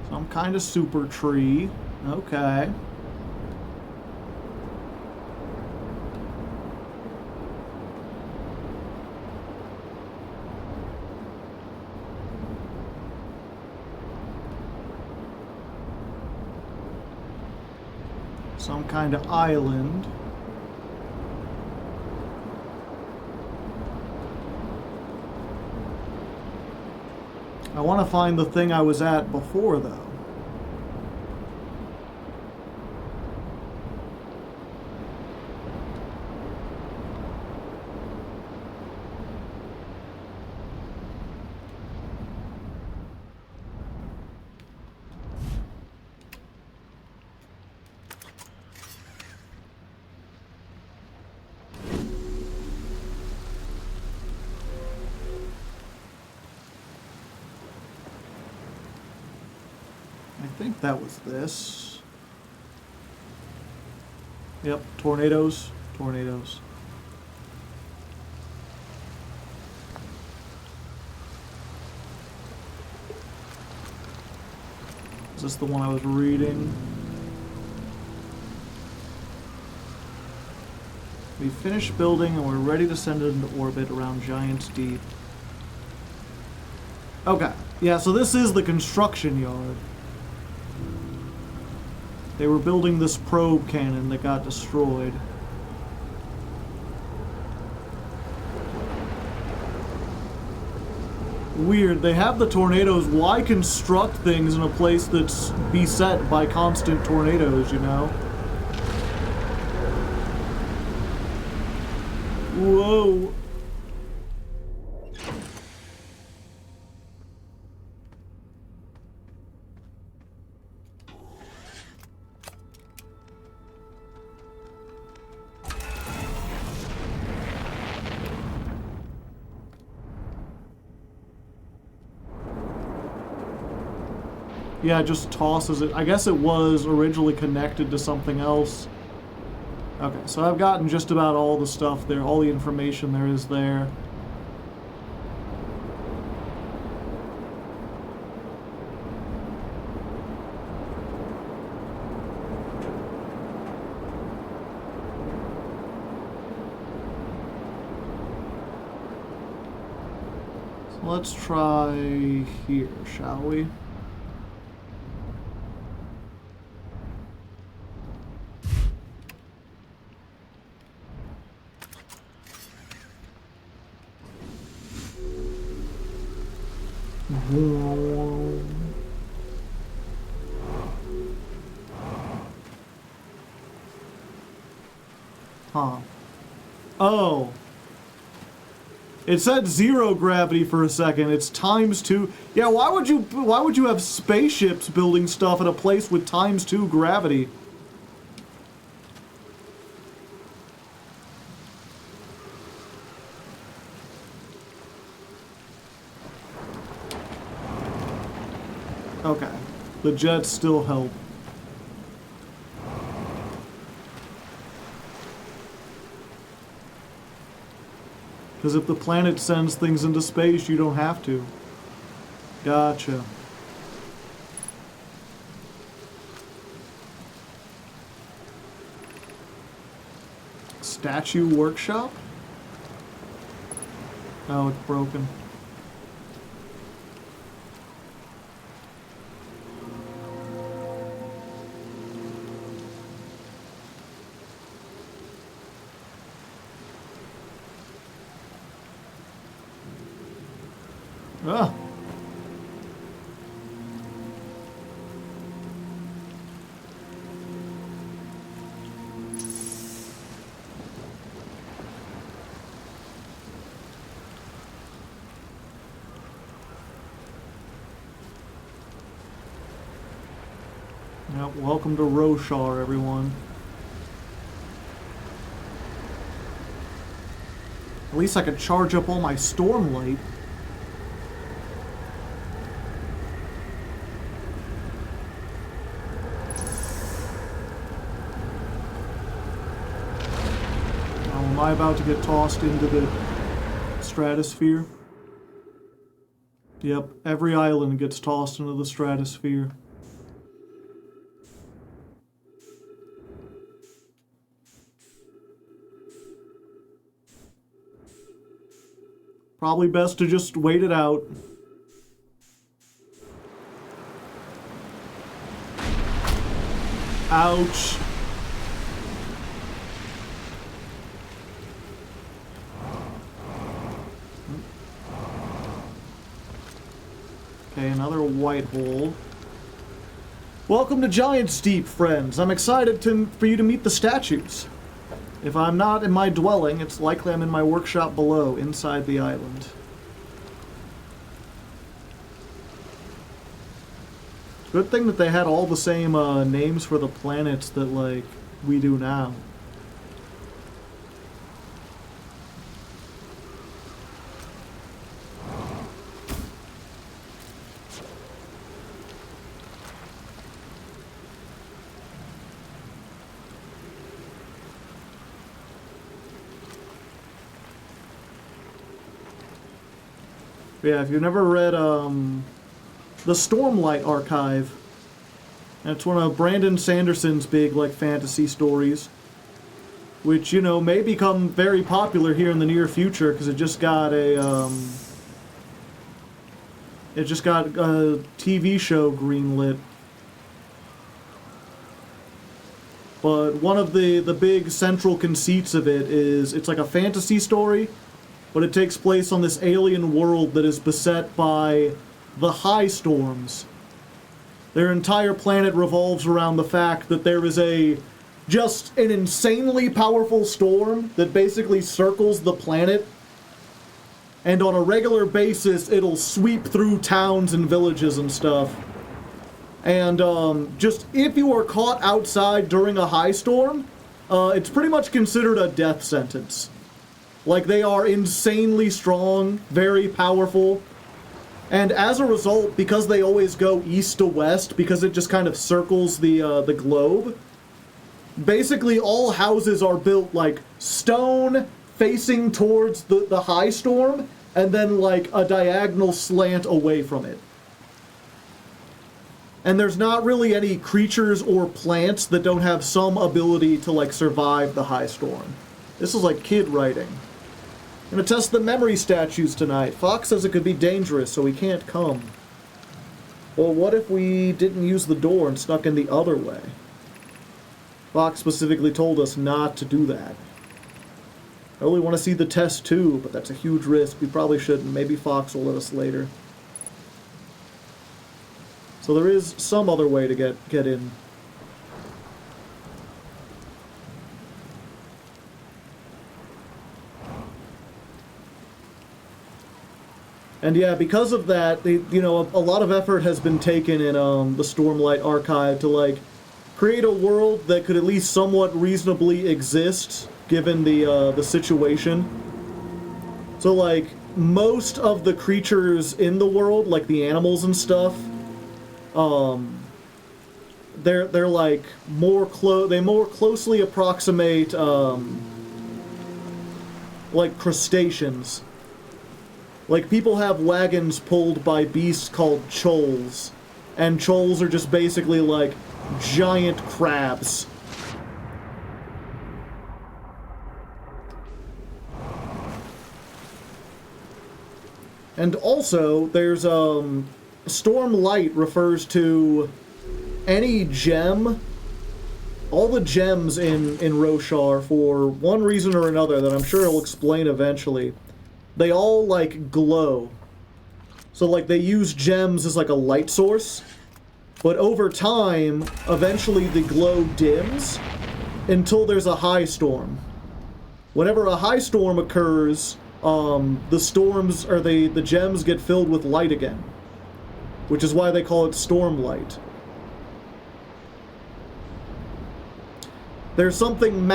Some kind of super tree. Okay. Some kind of island. I want to find the thing I was at before, though. I think that was this. Yep, tornadoes, tornadoes. Is this the one I was reading? We finished building and we're ready to send it into orbit around Giant's Deep. Okay, yeah, so this is the construction yard. They were building this probe cannon that got destroyed. Weird, they have the tornadoes. Why construct things in a place that's beset by constant tornadoes, you know? Whoa. Yeah, it just tosses it. I guess it was originally connected to something else. Okay, so I've gotten just about all the stuff there, all the information there is there. So let's try here, shall we? Huh. Oh. It said 0 gravity for a second. It's ×2. Yeah, why would you have spaceships building stuff at a place with ×2 gravity? Okay. The jets still help. Because if the planet sends things into space, you don't have to. Gotcha. Statue workshop? Oh, it's broken. Ah. Yep, welcome to Roshar, everyone. At least I could charge up all my Stormlight. Am I about to get tossed into the stratosphere? Yep, every island gets tossed into the stratosphere. Probably best to just wait it out. Ouch. Okay, another white hole. Welcome to Giant's Deep, friends. I'm excited for you to meet the statues. If I'm not in my dwelling, it's likely I'm in my workshop below, inside the island. Good thing that they had all the same names for the planets that, like, we do now. Yeah, if you've never read the Stormlight Archive, it's one of Brandon Sanderson's big like fantasy stories, which, you know, may become very popular here in the near future because it just got a TV show greenlit. But one of the big central conceits of it is it's like a fantasy story, but it takes place on this alien world that is beset by the high storms. Their entire planet revolves around the fact that there is just an insanely powerful storm that basically circles the planet, and on a regular basis it'll sweep through towns and villages and stuff. And just if you are caught outside during a high storm, it's pretty much considered a death sentence. Like, they are insanely strong, very powerful, And as a result, because they always go east to west, because it just kind of circles the globe, basically all houses are built like stone facing towards the high storm, and then like a diagonal slant away from it. And there's not really any creatures or plants that don't have some ability to like survive the high storm. This is like kid writing. I'm gonna test the memory statues tonight. Fox says it could be dangerous, so we can't come. Well, what if we didn't use the door and snuck in the other way? Fox specifically told us not to do that. I really want to see the test too, but that's a huge risk. We probably shouldn't. Maybe Fox will let us later. So there is some other way to get in. And yeah, because of that, a lot of effort has been taken in the Stormlight Archive to like create a world that could at least somewhat reasonably exist given the situation. So like most of the creatures in the world, like the animals and stuff, they're like more closely approximate like crustaceans. Like, people have wagons pulled by beasts called chols, and chols are just basically, like, giant crabs. And also, there's, Stormlight refers to any gem, all the gems in Roshar, for one reason or another that I'm sure I'll explain eventually. They all, like, glow. So, like, they use gems as, like, a light source. But over time, eventually the glow dims until there's a high storm. Whenever a high storm occurs, the gems get filled with light again. Which is why they call it Stormlight. There's something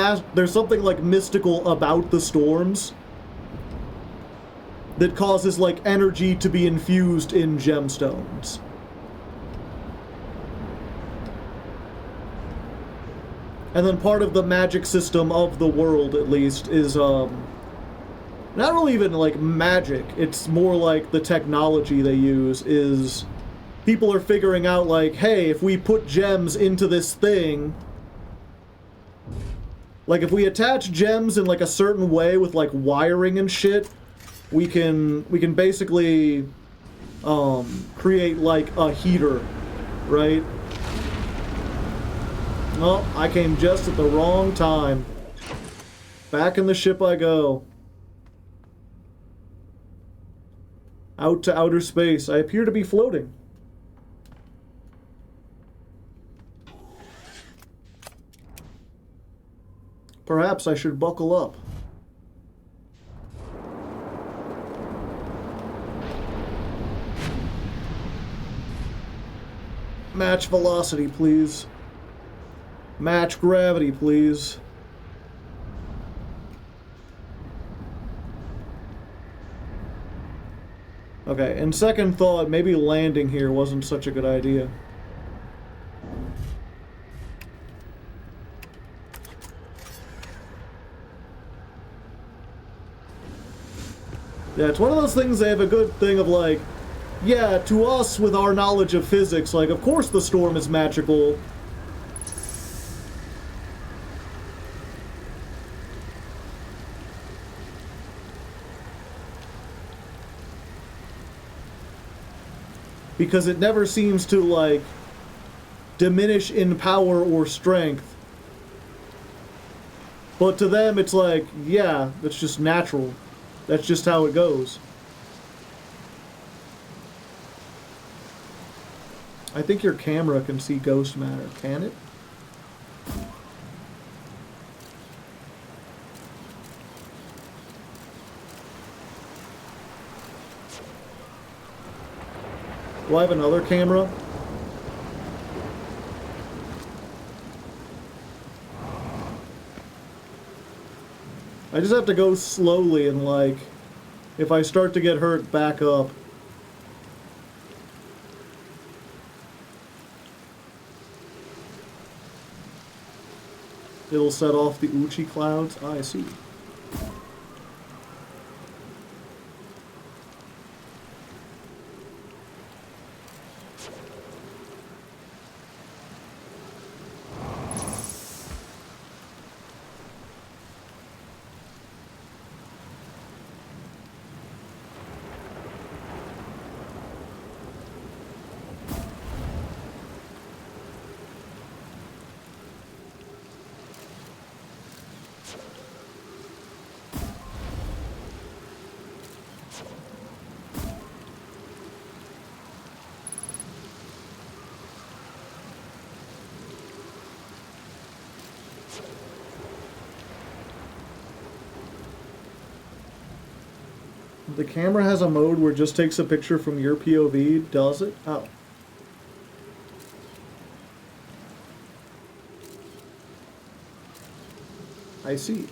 like mystical about the storms that causes, like, energy to be infused in gemstones. And then part of the magic system of the world, at least, is, not really even, like, magic. It's more like the technology they use is people are figuring out, like, hey, if we put gems into this thing, like, if we attach gems in, like, a certain way with, like, wiring and shit, we can basically create like a heater, right? Oh, I came just at the wrong time. Back in the ship I go. Out to outer space. I appear to be floating. Perhaps I should buckle up. Match velocity, please. Match gravity, please. Okay, and second thought, maybe landing here wasn't such a good idea. Yeah, it's one of those things they have a good thing of like, yeah, to us, with our knowledge of physics, like, of course the storm is magical. Because it never seems to, like, diminish in power or strength. But to them, it's like, yeah, that's just natural. That's just how it goes. I think your camera can see ghost matter. Can it? Do I have another camera? I just have to go slowly and, like, if I start to get hurt, back up. It'll set off the Uchi clouds. I see. The camera has a mode where it just takes a picture from your POV, does it? Oh. I see.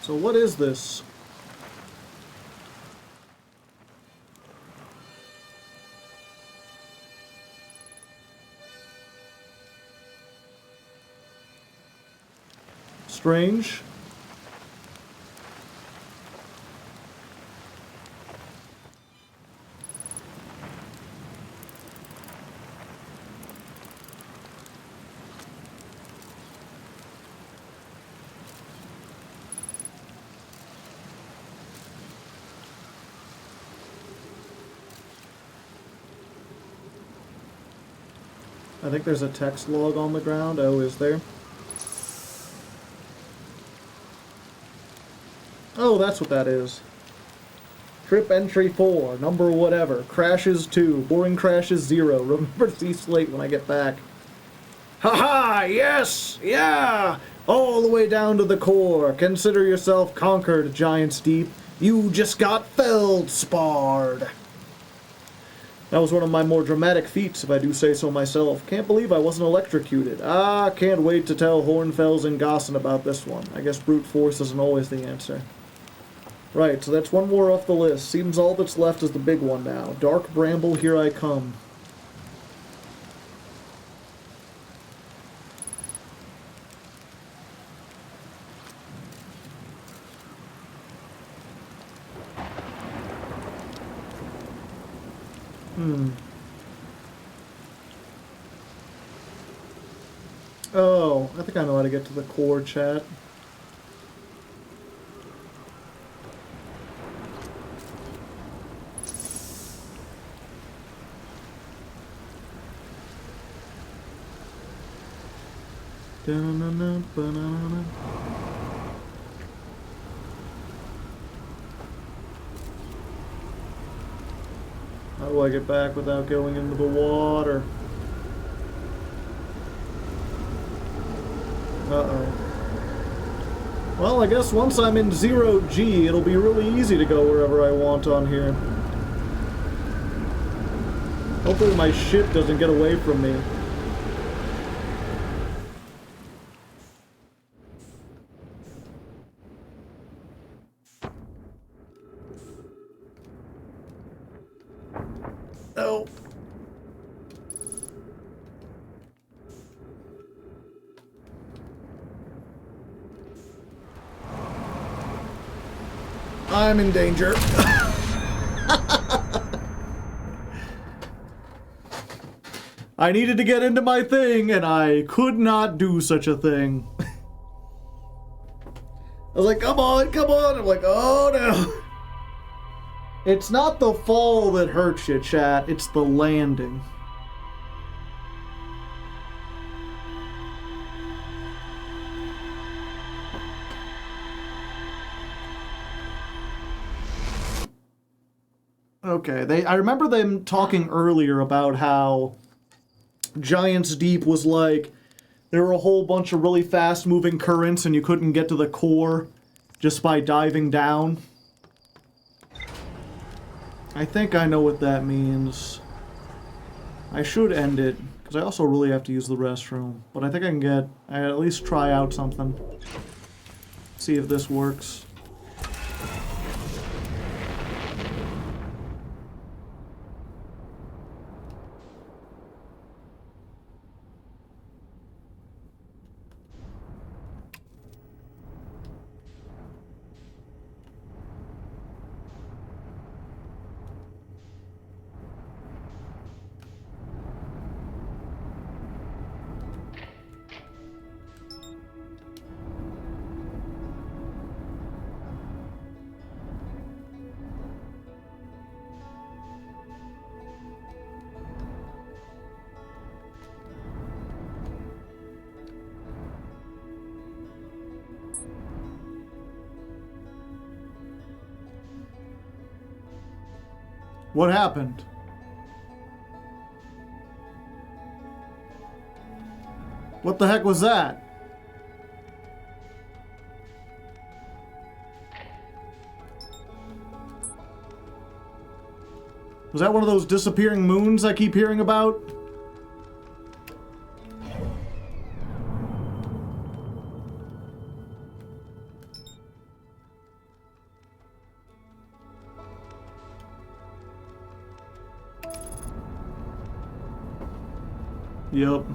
So what is this? Strange. I think there's a text log on the ground. Oh, is there? Oh, that's what that is. Trip entry 4, number whatever. Crashes 2, boring crashes 0. Remember to see Slate when I get back. Haha, yes, yeah! All the way down to the core. Consider yourself conquered, Giant's Deep. You just got feldsparred. That was one of my more dramatic feats, if I do say so myself. Can't believe I wasn't electrocuted. Ah, can't wait to tell Hornfels and Gossen about this one. I guess brute force isn't always the answer. Right, so that's one more off the list. Seems all that's left is the big one now. Dark Bramble, here I come. Oh, I think I know how to get to the core, chat. Da-na-na-na-ba-na-na. How do I get back without going into the water? Uh-oh. Well, I guess once I'm in 0G, it'll be really easy to go wherever I want on here. Hopefully my ship doesn't get away from me. Oh. I'm in danger. I needed to get into my thing, and I could not do such a thing. I was like, come on, come on. I'm like, oh no. It's not the fall that hurts you, chat. It's the landing. Okay, I remember them talking earlier about how Giant's Deep was like, there were a whole bunch of really fast-moving currents and you couldn't get to the core just by diving down. I think I know what that means. I should end it, because I also really have to use the restroom. But I think I can at least try out something. See if this works. What happened? What the heck was that? Was that one of those disappearing moons I keep hearing about? Yep.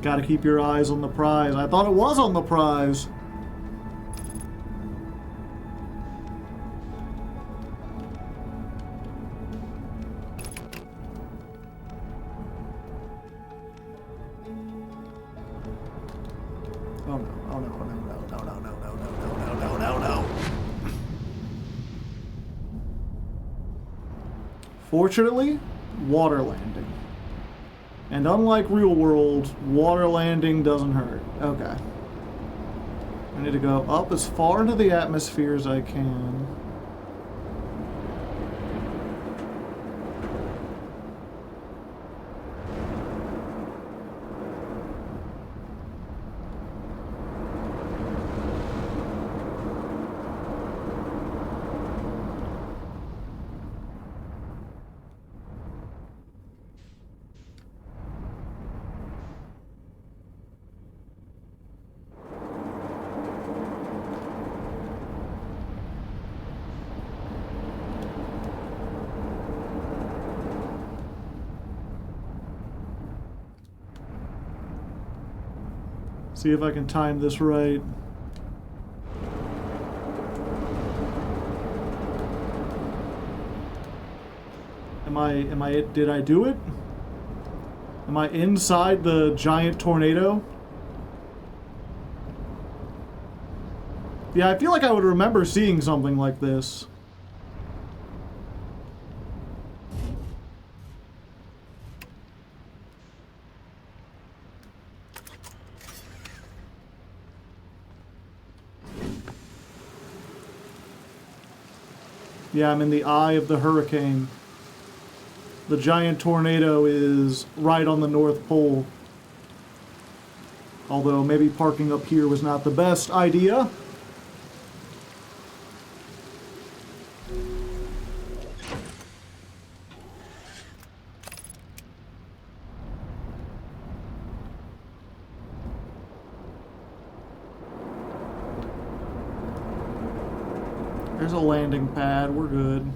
Gotta keep your eyes on the prize. I thought it was on the prize. Oh no, oh no, oh no, no, no, no, no, no, no, no, no, no, no. Fortunately, water landing. And unlike real world, water landing doesn't hurt. Okay. I need to go up as far into the atmosphere as I can. See if I can time this right. Did I do it? Am I inside the giant tornado? Yeah, I feel like I would remember seeing something like this. Yeah, I'm in the eye of the hurricane. The giant tornado is right on the North Pole. Although maybe parking up here was not the best idea. There's a landing pad, we're good.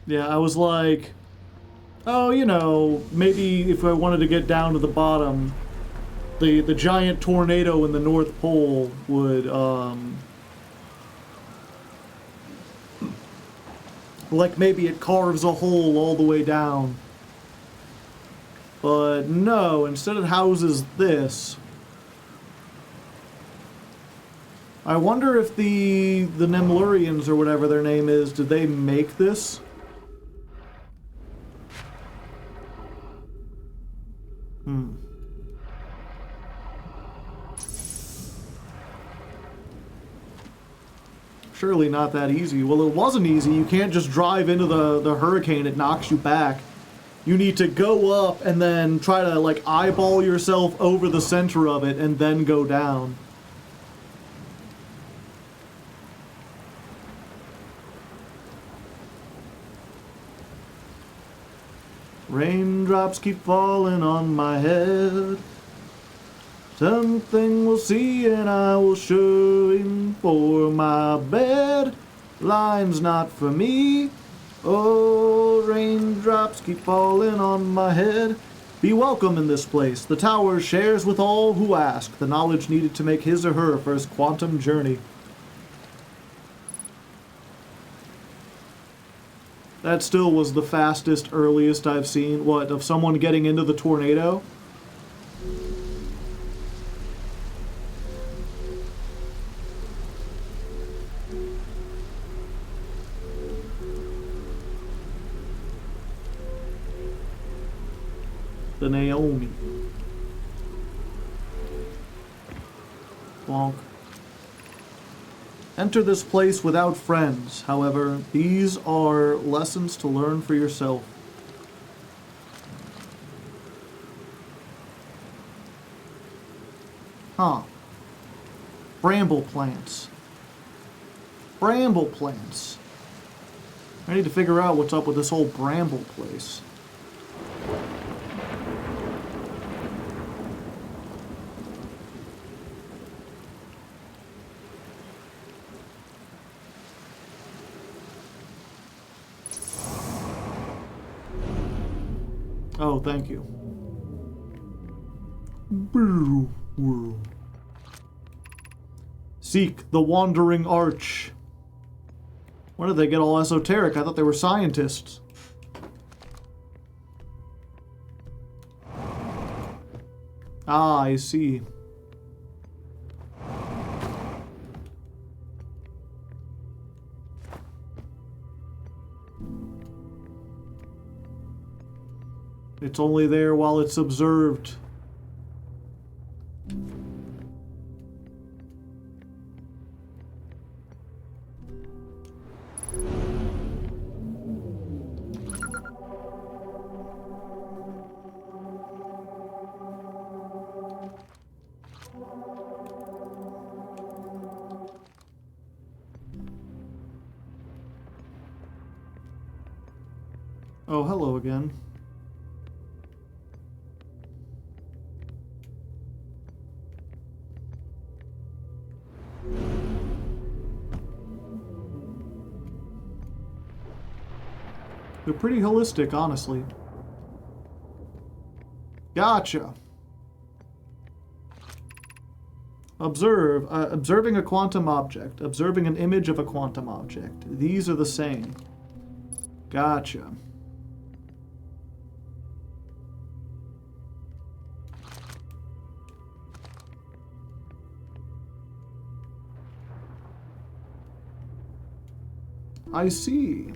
Yeah, I was like, oh, you know, maybe if I wanted to get down to the bottom, the giant tornado in the North Pole would, like maybe it carves a hole all the way down. But no, instead it houses this. I wonder if the Nemlurians or whatever their name is, did they make this? Surely not that easy. Well, it wasn't easy. You can't just drive into the hurricane. It knocks you back. You need to go up and then try to, like, eyeball yourself over the center of it and then go down. Raindrops keep falling on my head. Something we'll see and I will show him for my bed. Line's not for me. Oh, raindrops keep falling on my head. Be welcome in this place. The tower shares with all who ask the knowledge needed to make his or her first quantum journey. That still was the fastest, earliest I've seen, what, of someone getting into the tornado? The Naomi. Bonk. Enter this place without friends. However, these are lessons to learn for yourself. Huh. Bramble plants. Bramble plants. I need to figure out what's up with this whole bramble place. Oh, thank you. Seek the Wandering Arch. When did they get all esoteric? I thought they were scientists. Ah, I see. It's only there while it's observed. Oh, hello again. They're pretty holistic, honestly. Gotcha. Observing a quantum object. Observing an image of a quantum object. These are the same. Gotcha. I see.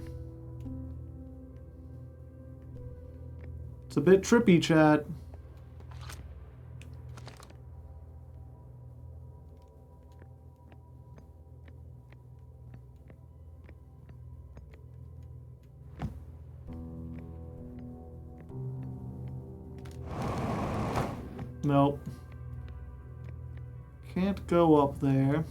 It's a bit trippy, chat. Nope. Can't go up there.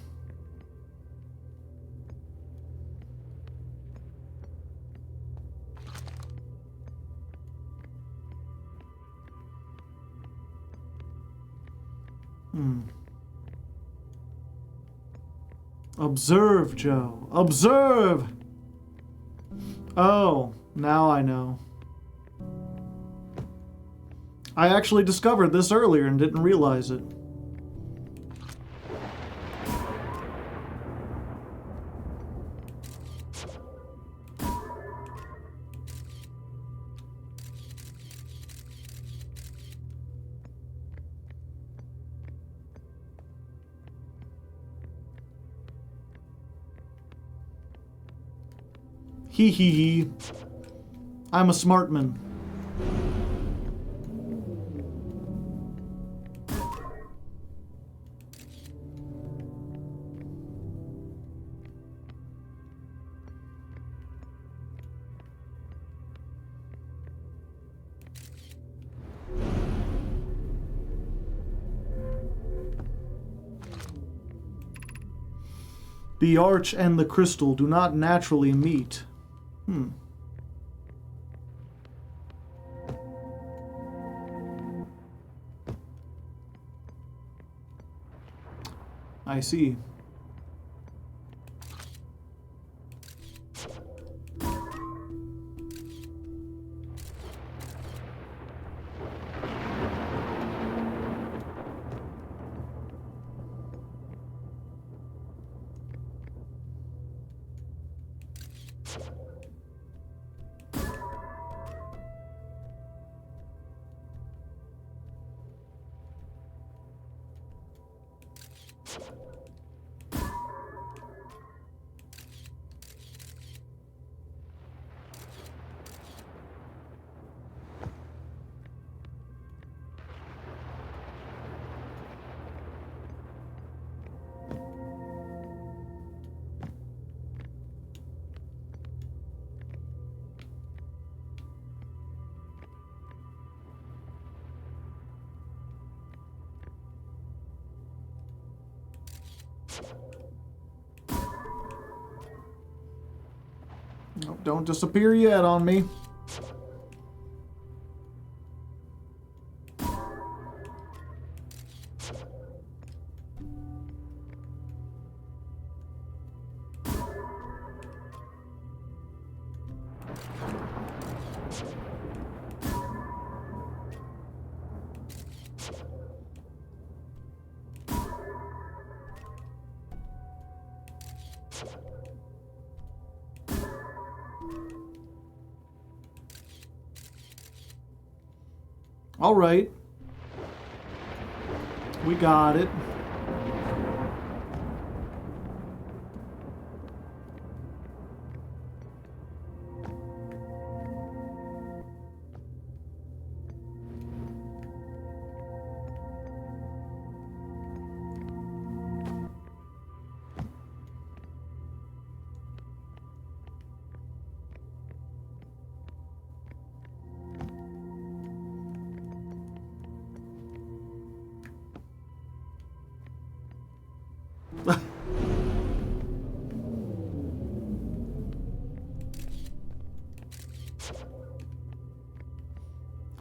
Observe, Joe. Observe! Oh, now I know. I actually discovered this earlier and didn't realize it. Hee hee hee. I'm a smart man. The arch and the crystal do not naturally meet. I see. Oh, don't disappear yet on me. All right. We got it.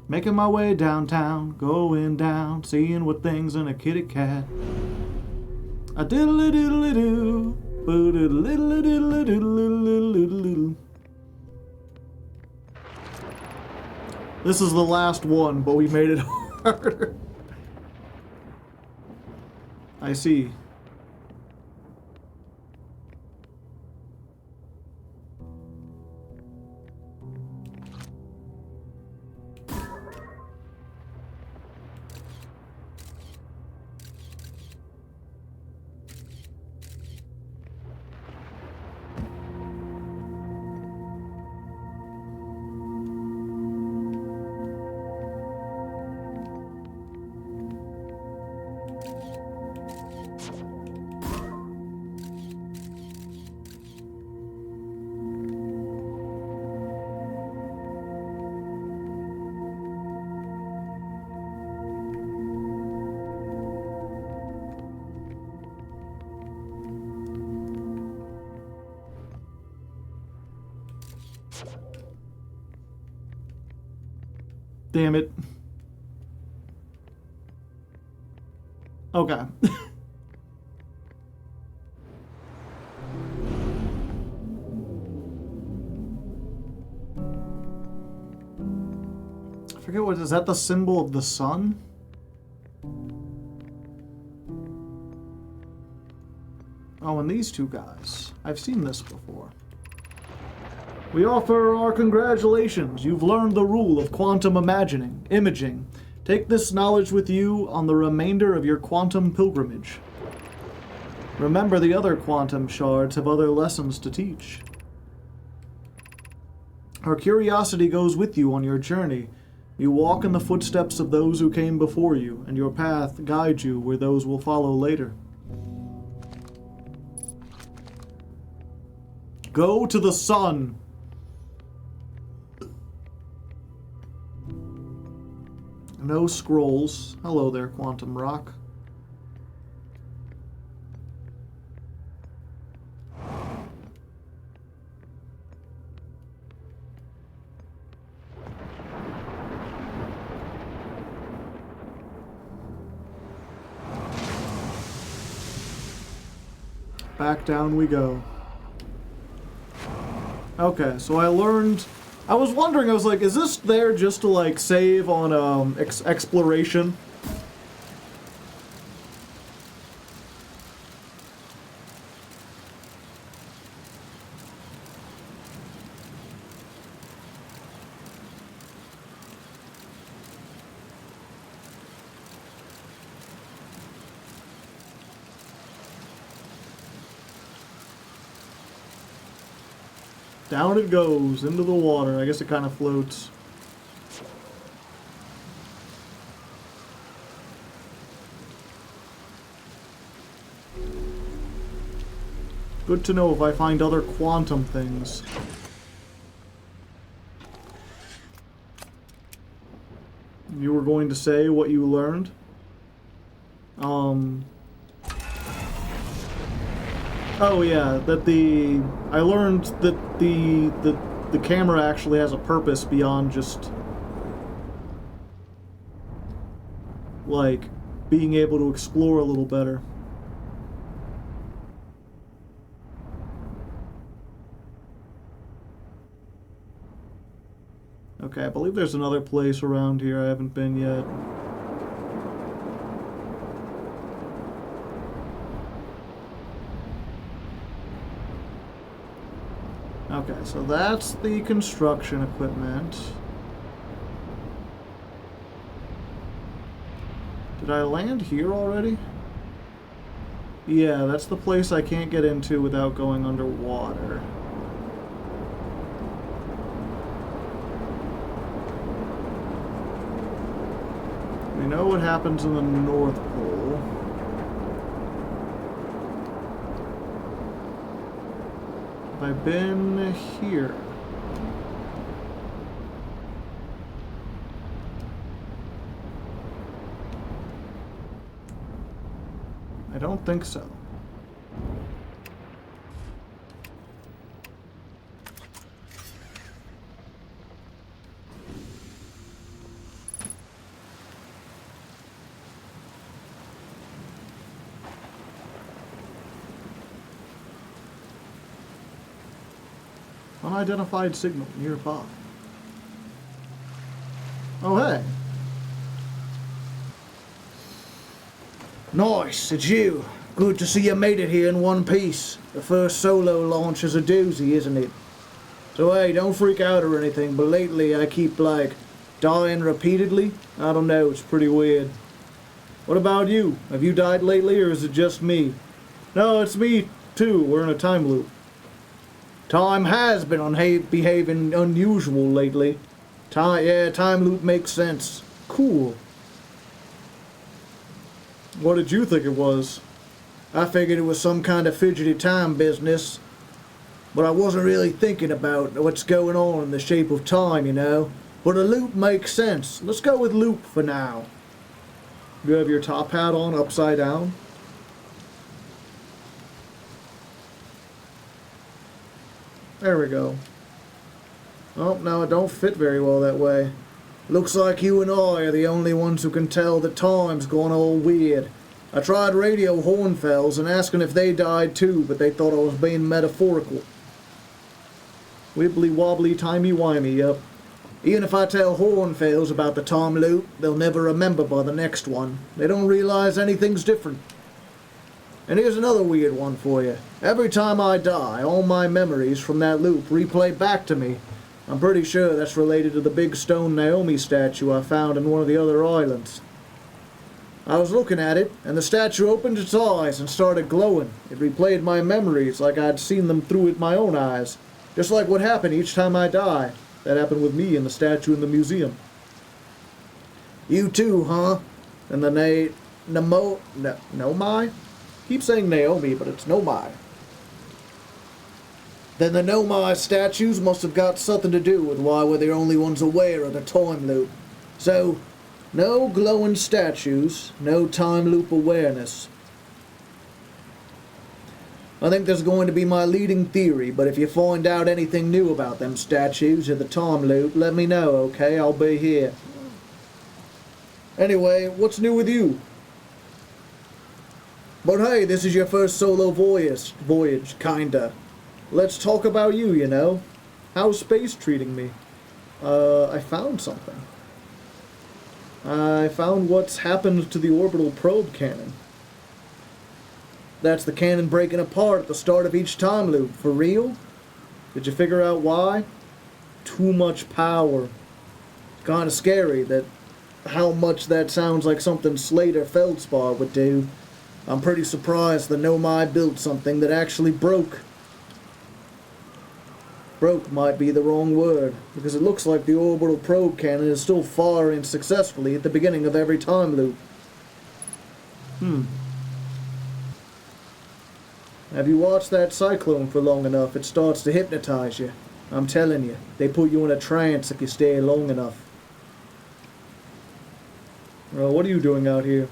Making my way downtown, going down, seeing what things in a kitty cat. A diddly diddly doo, boo diddly diddly diddly diddly. This is the last one, but we made it harder. I see. Damn it. Okay. I forget what is that, the symbol of the sun? Oh, and these two guys. I've seen this before. We offer our congratulations. You've learned the rule of quantum imaging. Take this knowledge with you on the remainder of your quantum pilgrimage. Remember, the other quantum shards have other lessons to teach. Our curiosity goes with you on your journey. You walk in the footsteps of those who came before you, and your path guides you where those will follow later. Go to the sun. No scrolls. Hello there, Quantum Rock. Back down we go. Okay, so I learned... I was wondering, I was like, is this there just to, like, save on, exploration? Down it goes, into the water. I guess it kind of floats. Good to know if I find other quantum things. You were going to say what you learned? Oh yeah, that I learned that the camera actually has a purpose beyond just like being able to explore a little better. Okay, I believe there's another place around here I haven't been yet. Okay, so that's the construction equipment. Did I land here already? Yeah, that's the place I can't get into without going underwater. We know what happens in the North Pole. Have I been here? I don't think so. Unidentified signal nearby. Oh, hey. Nice, it's you. Good to see you made it here in one piece. The first solo launch is a doozy, isn't it? So hey, don't freak out or anything, but lately I keep, like, dying repeatedly. I don't know, it's pretty weird. What about you? Have you died lately, or is it just me? No, it's me, too. We're in a time loop. Time has been behaving unusual lately. Time loop makes sense. Cool. What did you think it was? I figured it was some kind of fidgety time business, but I wasn't really thinking about what's going on in the shape of time, you know. But a loop makes sense. Let's go with loop for now. You have your top hat on upside down? There we go. Oh, no, it don't fit very well that way. Looks like you and I are the only ones who can tell that time's gone all weird. I tried radio Hornfells and asking if they died too, but they thought I was being metaphorical. Wibbly wobbly timey wimey, yep. Even if I tell Hornfells about the time loop, they'll never remember by the next one. They don't realize anything's different. And here's another weird one for you. Every time I die, all my memories from that loop replay back to me. I'm pretty sure that's related to the big stone Naomi statue I found in one of the other islands. I was looking at it, and the statue opened its eyes and started glowing. It replayed my memories like I'd seen them through my own eyes, just like what happened each time I die. That happened with me and the statue in the museum. You too, huh? And the Nomai? Keep saying Naomi, but it's Nomai. Then the Nomai statues must have got something to do with why we're the only ones aware of the time loop. So, no glowing statues, no time loop awareness. I think that's going to be my leading theory, but if you find out anything new about them statues or the time loop, let me know, okay? I'll be here. Anyway, what's new with you? But hey, this is your first solo voyage, kinda. Let's talk about you, you know. How's space treating me? I found something. I found what's happened to the orbital probe cannon. That's the cannon breaking apart at the start of each time loop. For real? Did you figure out why? Too much power. Kinda scary that how much that sounds like something Slater Feldspar would do. I'm pretty surprised the Nomai built something that actually broke. Broke might be the wrong word, because it looks like the orbital probe cannon is still firing successfully at the beginning of every time loop. Have you watched that cyclone for long enough, it starts to hypnotize you. I'm telling you, they put you in a trance if you stay long enough. Well, what are you doing out here?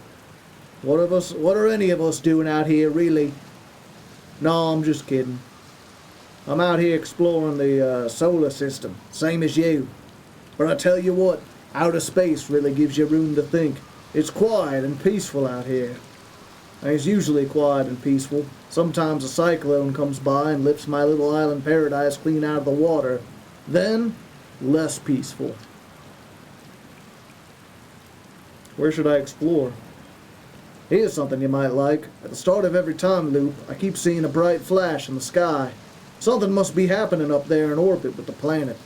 What are any of us doing out here, really? No, I'm just kidding. I'm out here exploring the solar system, same as you. But I tell you what, outer space really gives you room to think. It's quiet and peaceful out here. And it's usually quiet and peaceful. Sometimes a cyclone comes by and lifts my little island paradise clean out of the water. Then, less peaceful. Where should I explore? Here's something you might like. At the start of every time loop, I keep seeing a bright flash in the sky. Something must be happening up there in orbit with the planet.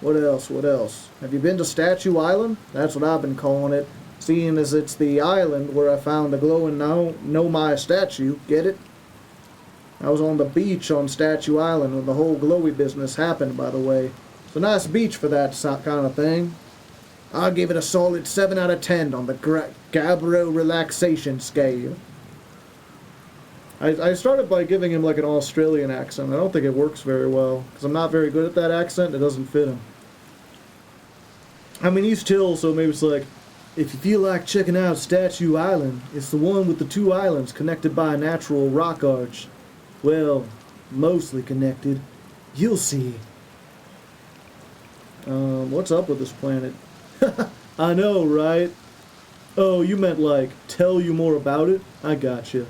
What else? What else? Have you been to Statue Island? That's what I've been calling it, seeing as it's the island where I found the glowing Nomai statue. Get it? I was on the beach on Statue Island when the whole glowy business happened, by the way. It's a nice beach for that kind of thing. I'll give it a solid 7 out of 10 on the Gabbro relaxation scale. I started by giving him like an Australian accent. I don't think it works very well, because I'm not very good at that accent. It doesn't fit him. I mean, he's chill, so maybe it's like, if you feel like checking out Statue Island, it's the one with the 2 islands connected by a natural rock arch. Well, mostly connected. You'll see. What's up with this planet? I know, right? Oh, you meant like, tell you more about it? I gotcha.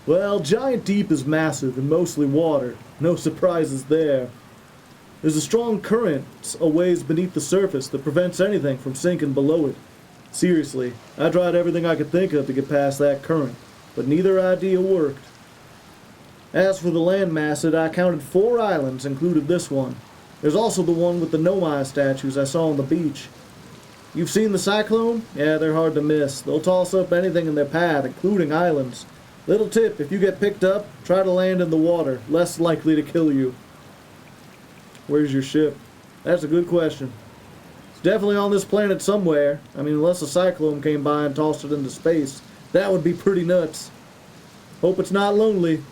Well, Giant Deep is massive and mostly water. No surprises there. There's a strong current a ways beneath the surface that prevents anything from sinking below it. Seriously, I tried everything I could think of to get past that current, but neither idea worked. As for the landmass, I counted 4 islands, included this one. There's also the one with the Nomai statues I saw on the beach. You've seen the cyclone? Yeah, they're hard to miss. They'll toss up anything in their path, including islands. Little tip, if you get picked up, try to land in the water. Less likely to kill you. Where's your ship? That's a good question. It's definitely on this planet somewhere. I mean, unless a cyclone came by and tossed it into space. That would be pretty nuts. Hope it's not lonely.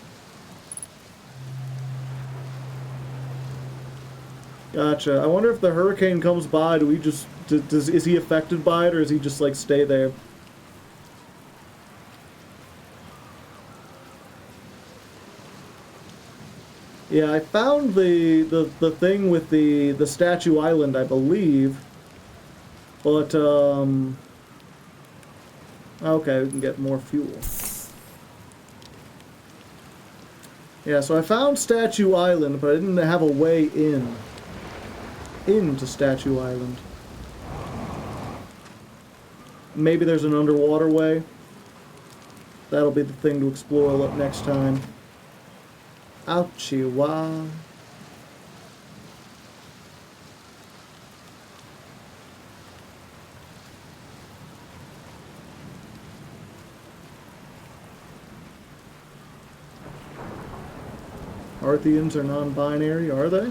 Gotcha. I wonder if the hurricane comes by, is he affected by it, or does he just like stay there? Yeah, I found the thing with the Statue Island, I believe. But okay, we can get more fuel. Yeah, so I found Statue Island, but I didn't have a way into Statue Island. Maybe there's an underwater way. That'll be the thing to explore next time. Ouchie, wow. Arthians are non-binary, are they?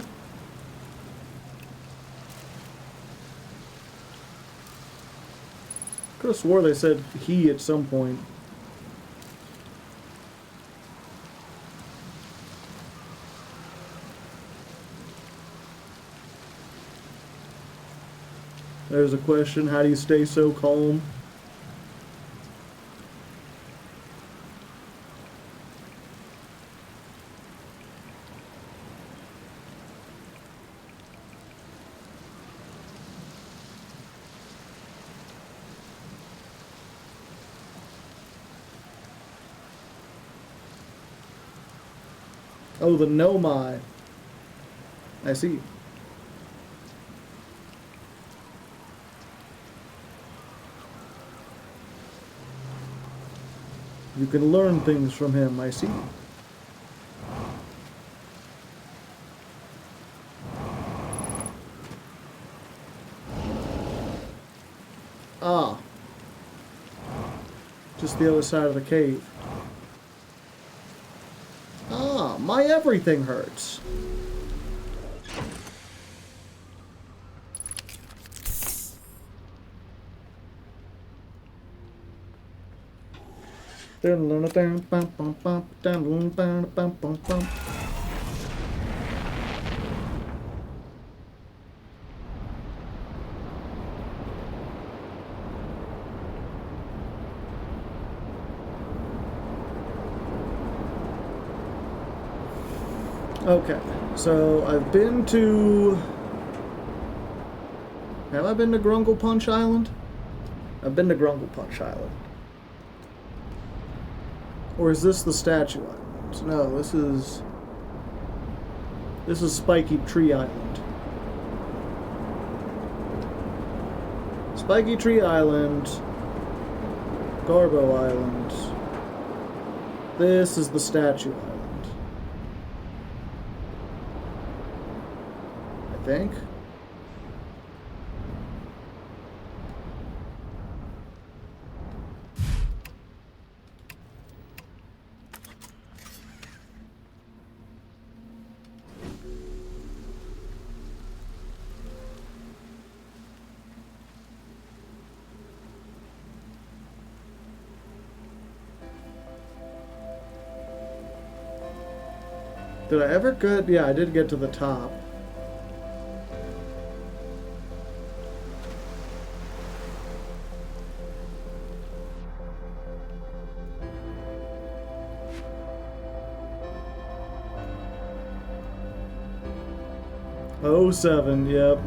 could have swore they said he at some point. There's a question, how do you stay so calm? Oh, the Nomai. I see. You can learn things from him, I see. Ah. Just the other side of the cave. Ah, my everything hurts. Okay, so I've been to... Have I been to Grungle Punch Island? I've been to Grungle Punch Island. Or is this the Statue Island? No, this is Spiky Tree Island. Spiky Tree Island, Garbo Island. This is the Statue Island. I think. Did I ever get... Yeah, I did get to the top. Oh, 07, yep.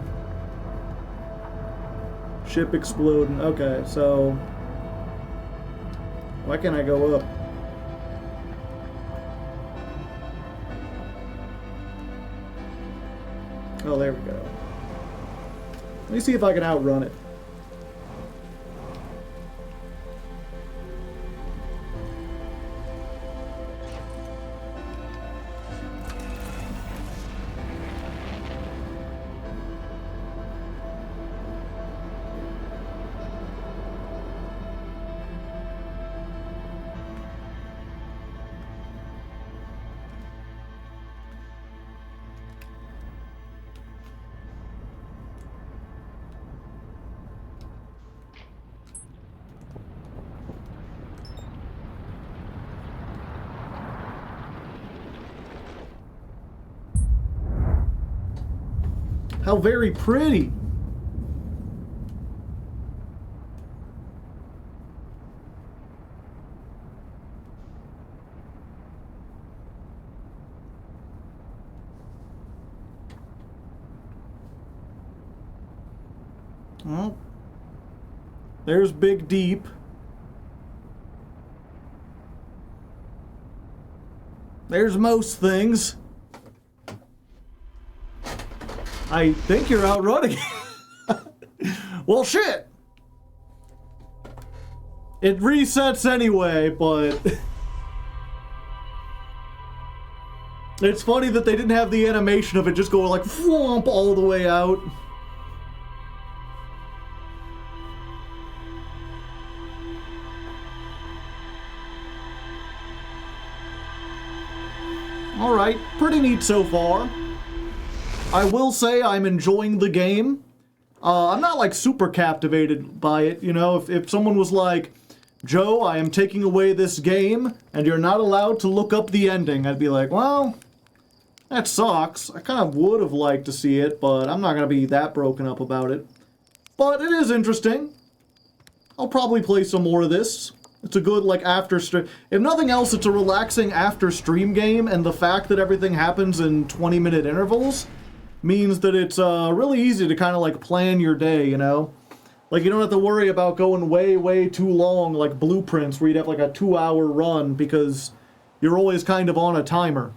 Ship exploding. Okay, so... Why can't I go up? Oh, there we go. Let me see if I can outrun it. How very pretty! Well, there's Big Deep. There's most things. I think you're outrunning. Well, shit. It resets anyway, but it's funny that they didn't have the animation of it just going like whomp all the way out. All right, pretty neat so far. I will say I'm enjoying the game. I'm not like super captivated by it, you know. If someone was like, Joe, I am taking away this game, and you're not allowed to look up the ending, I'd be like, well, that sucks. I kind of would have liked to see it, but I'm not going to be that broken up about it. But it is interesting. I'll probably play some more of this. It's a good, like, after stream. If nothing else, it's a relaxing after stream game, and the fact that everything happens in 20-minute intervals means that it's really easy to kind of, like, plan your day, you know? Like, you don't have to worry about going way, way too long, like Blueprints, where you'd have, like, a 2-hour run, because you're always kind of on a timer.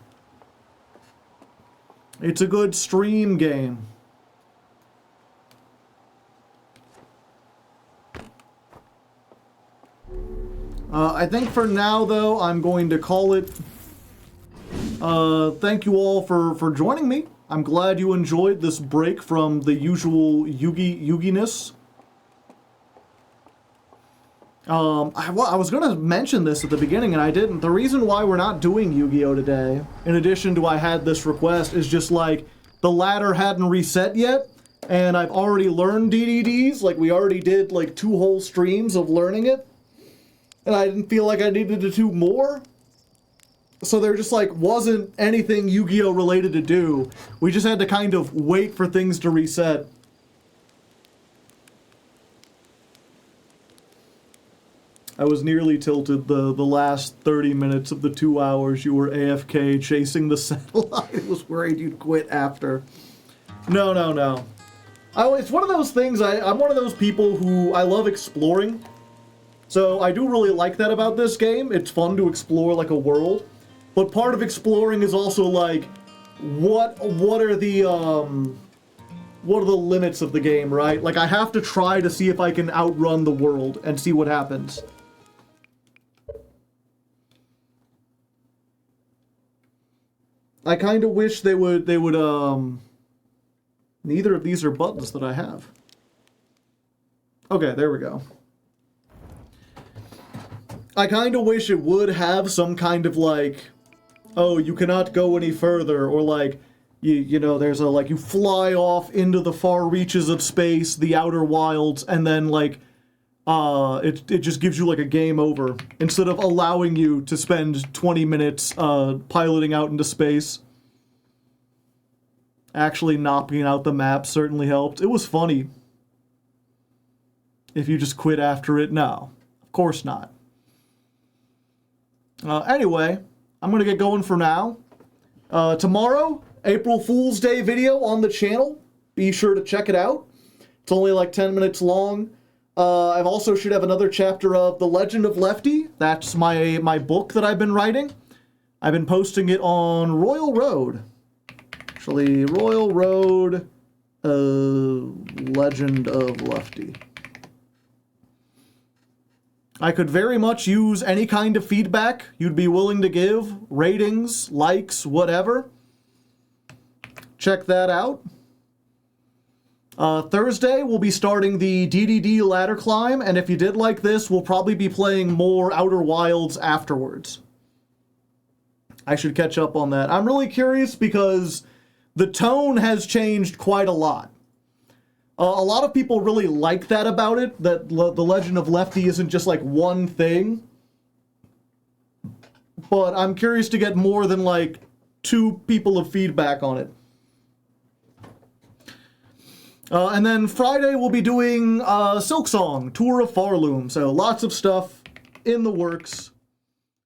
It's a good stream game. I think for now, though, I'm going to call it. Thank you all for joining me. I'm glad you enjoyed this break from the usual Yugi-ness. I was going to mention this at the beginning, and I didn't. The reason why we're not doing Yu-Gi-Oh! Today, in addition to I had this request, is just like the ladder hadn't reset yet, and I've already learned DDDs. Like, we already did, like, 2 whole streams of learning it, and I didn't feel like I needed to do more. So there just, like, wasn't anything Yu-Gi-Oh! Related to do. We just had to kind of wait for things to reset. I was nearly tilted the last 30 minutes of the 2 hours you were AFK chasing the satellite. I was worried you'd quit after. No. It's one of those things, I'm one of those people who I love exploring. So I do really like that about this game. It's fun to explore like a world. But part of exploring is also like, what are the limits of the game, right? Like, I have to try to see if I can outrun the world and see what happens. I kind of wish they would, neither of these are buttons that I have. Okay, there we go. I kind of wish it would have some kind of like, oh, you cannot go any further, or like, you know, there's a, like, you fly off into the far reaches of space, the outer wilds, and then, like, it just gives you, like, a game over, instead of allowing you to spend 20 minutes, piloting out into space. Actually knocking out the map certainly helped. It was funny. If you just quit after it, no. Of course not. Anyway, I'm gonna get going for now. Tomorrow, April Fool's Day video on the channel. Be sure to check it out. It's only like 10 minutes long. I also should have another chapter of The Legend of Lefty. That's my book that I've been writing. I've been posting it on Royal Road. Actually, Royal Road, Legend of Lefty. I could very much use any kind of feedback you'd be willing to give. Ratings, likes, whatever. Check that out. Thursday, we'll be starting the DDD ladder climb, and if you did like this, we'll probably be playing more Outer Wilds afterwards. I should catch up on that. I'm really curious because the tone has changed quite a lot. A lot of people really like that about it, that The Legend of Lefty isn't just like one thing. But I'm curious to get more than like 2 people of feedback on it. And then Friday we'll be doing Silksong, Tour of Farloom. So lots of stuff in the works.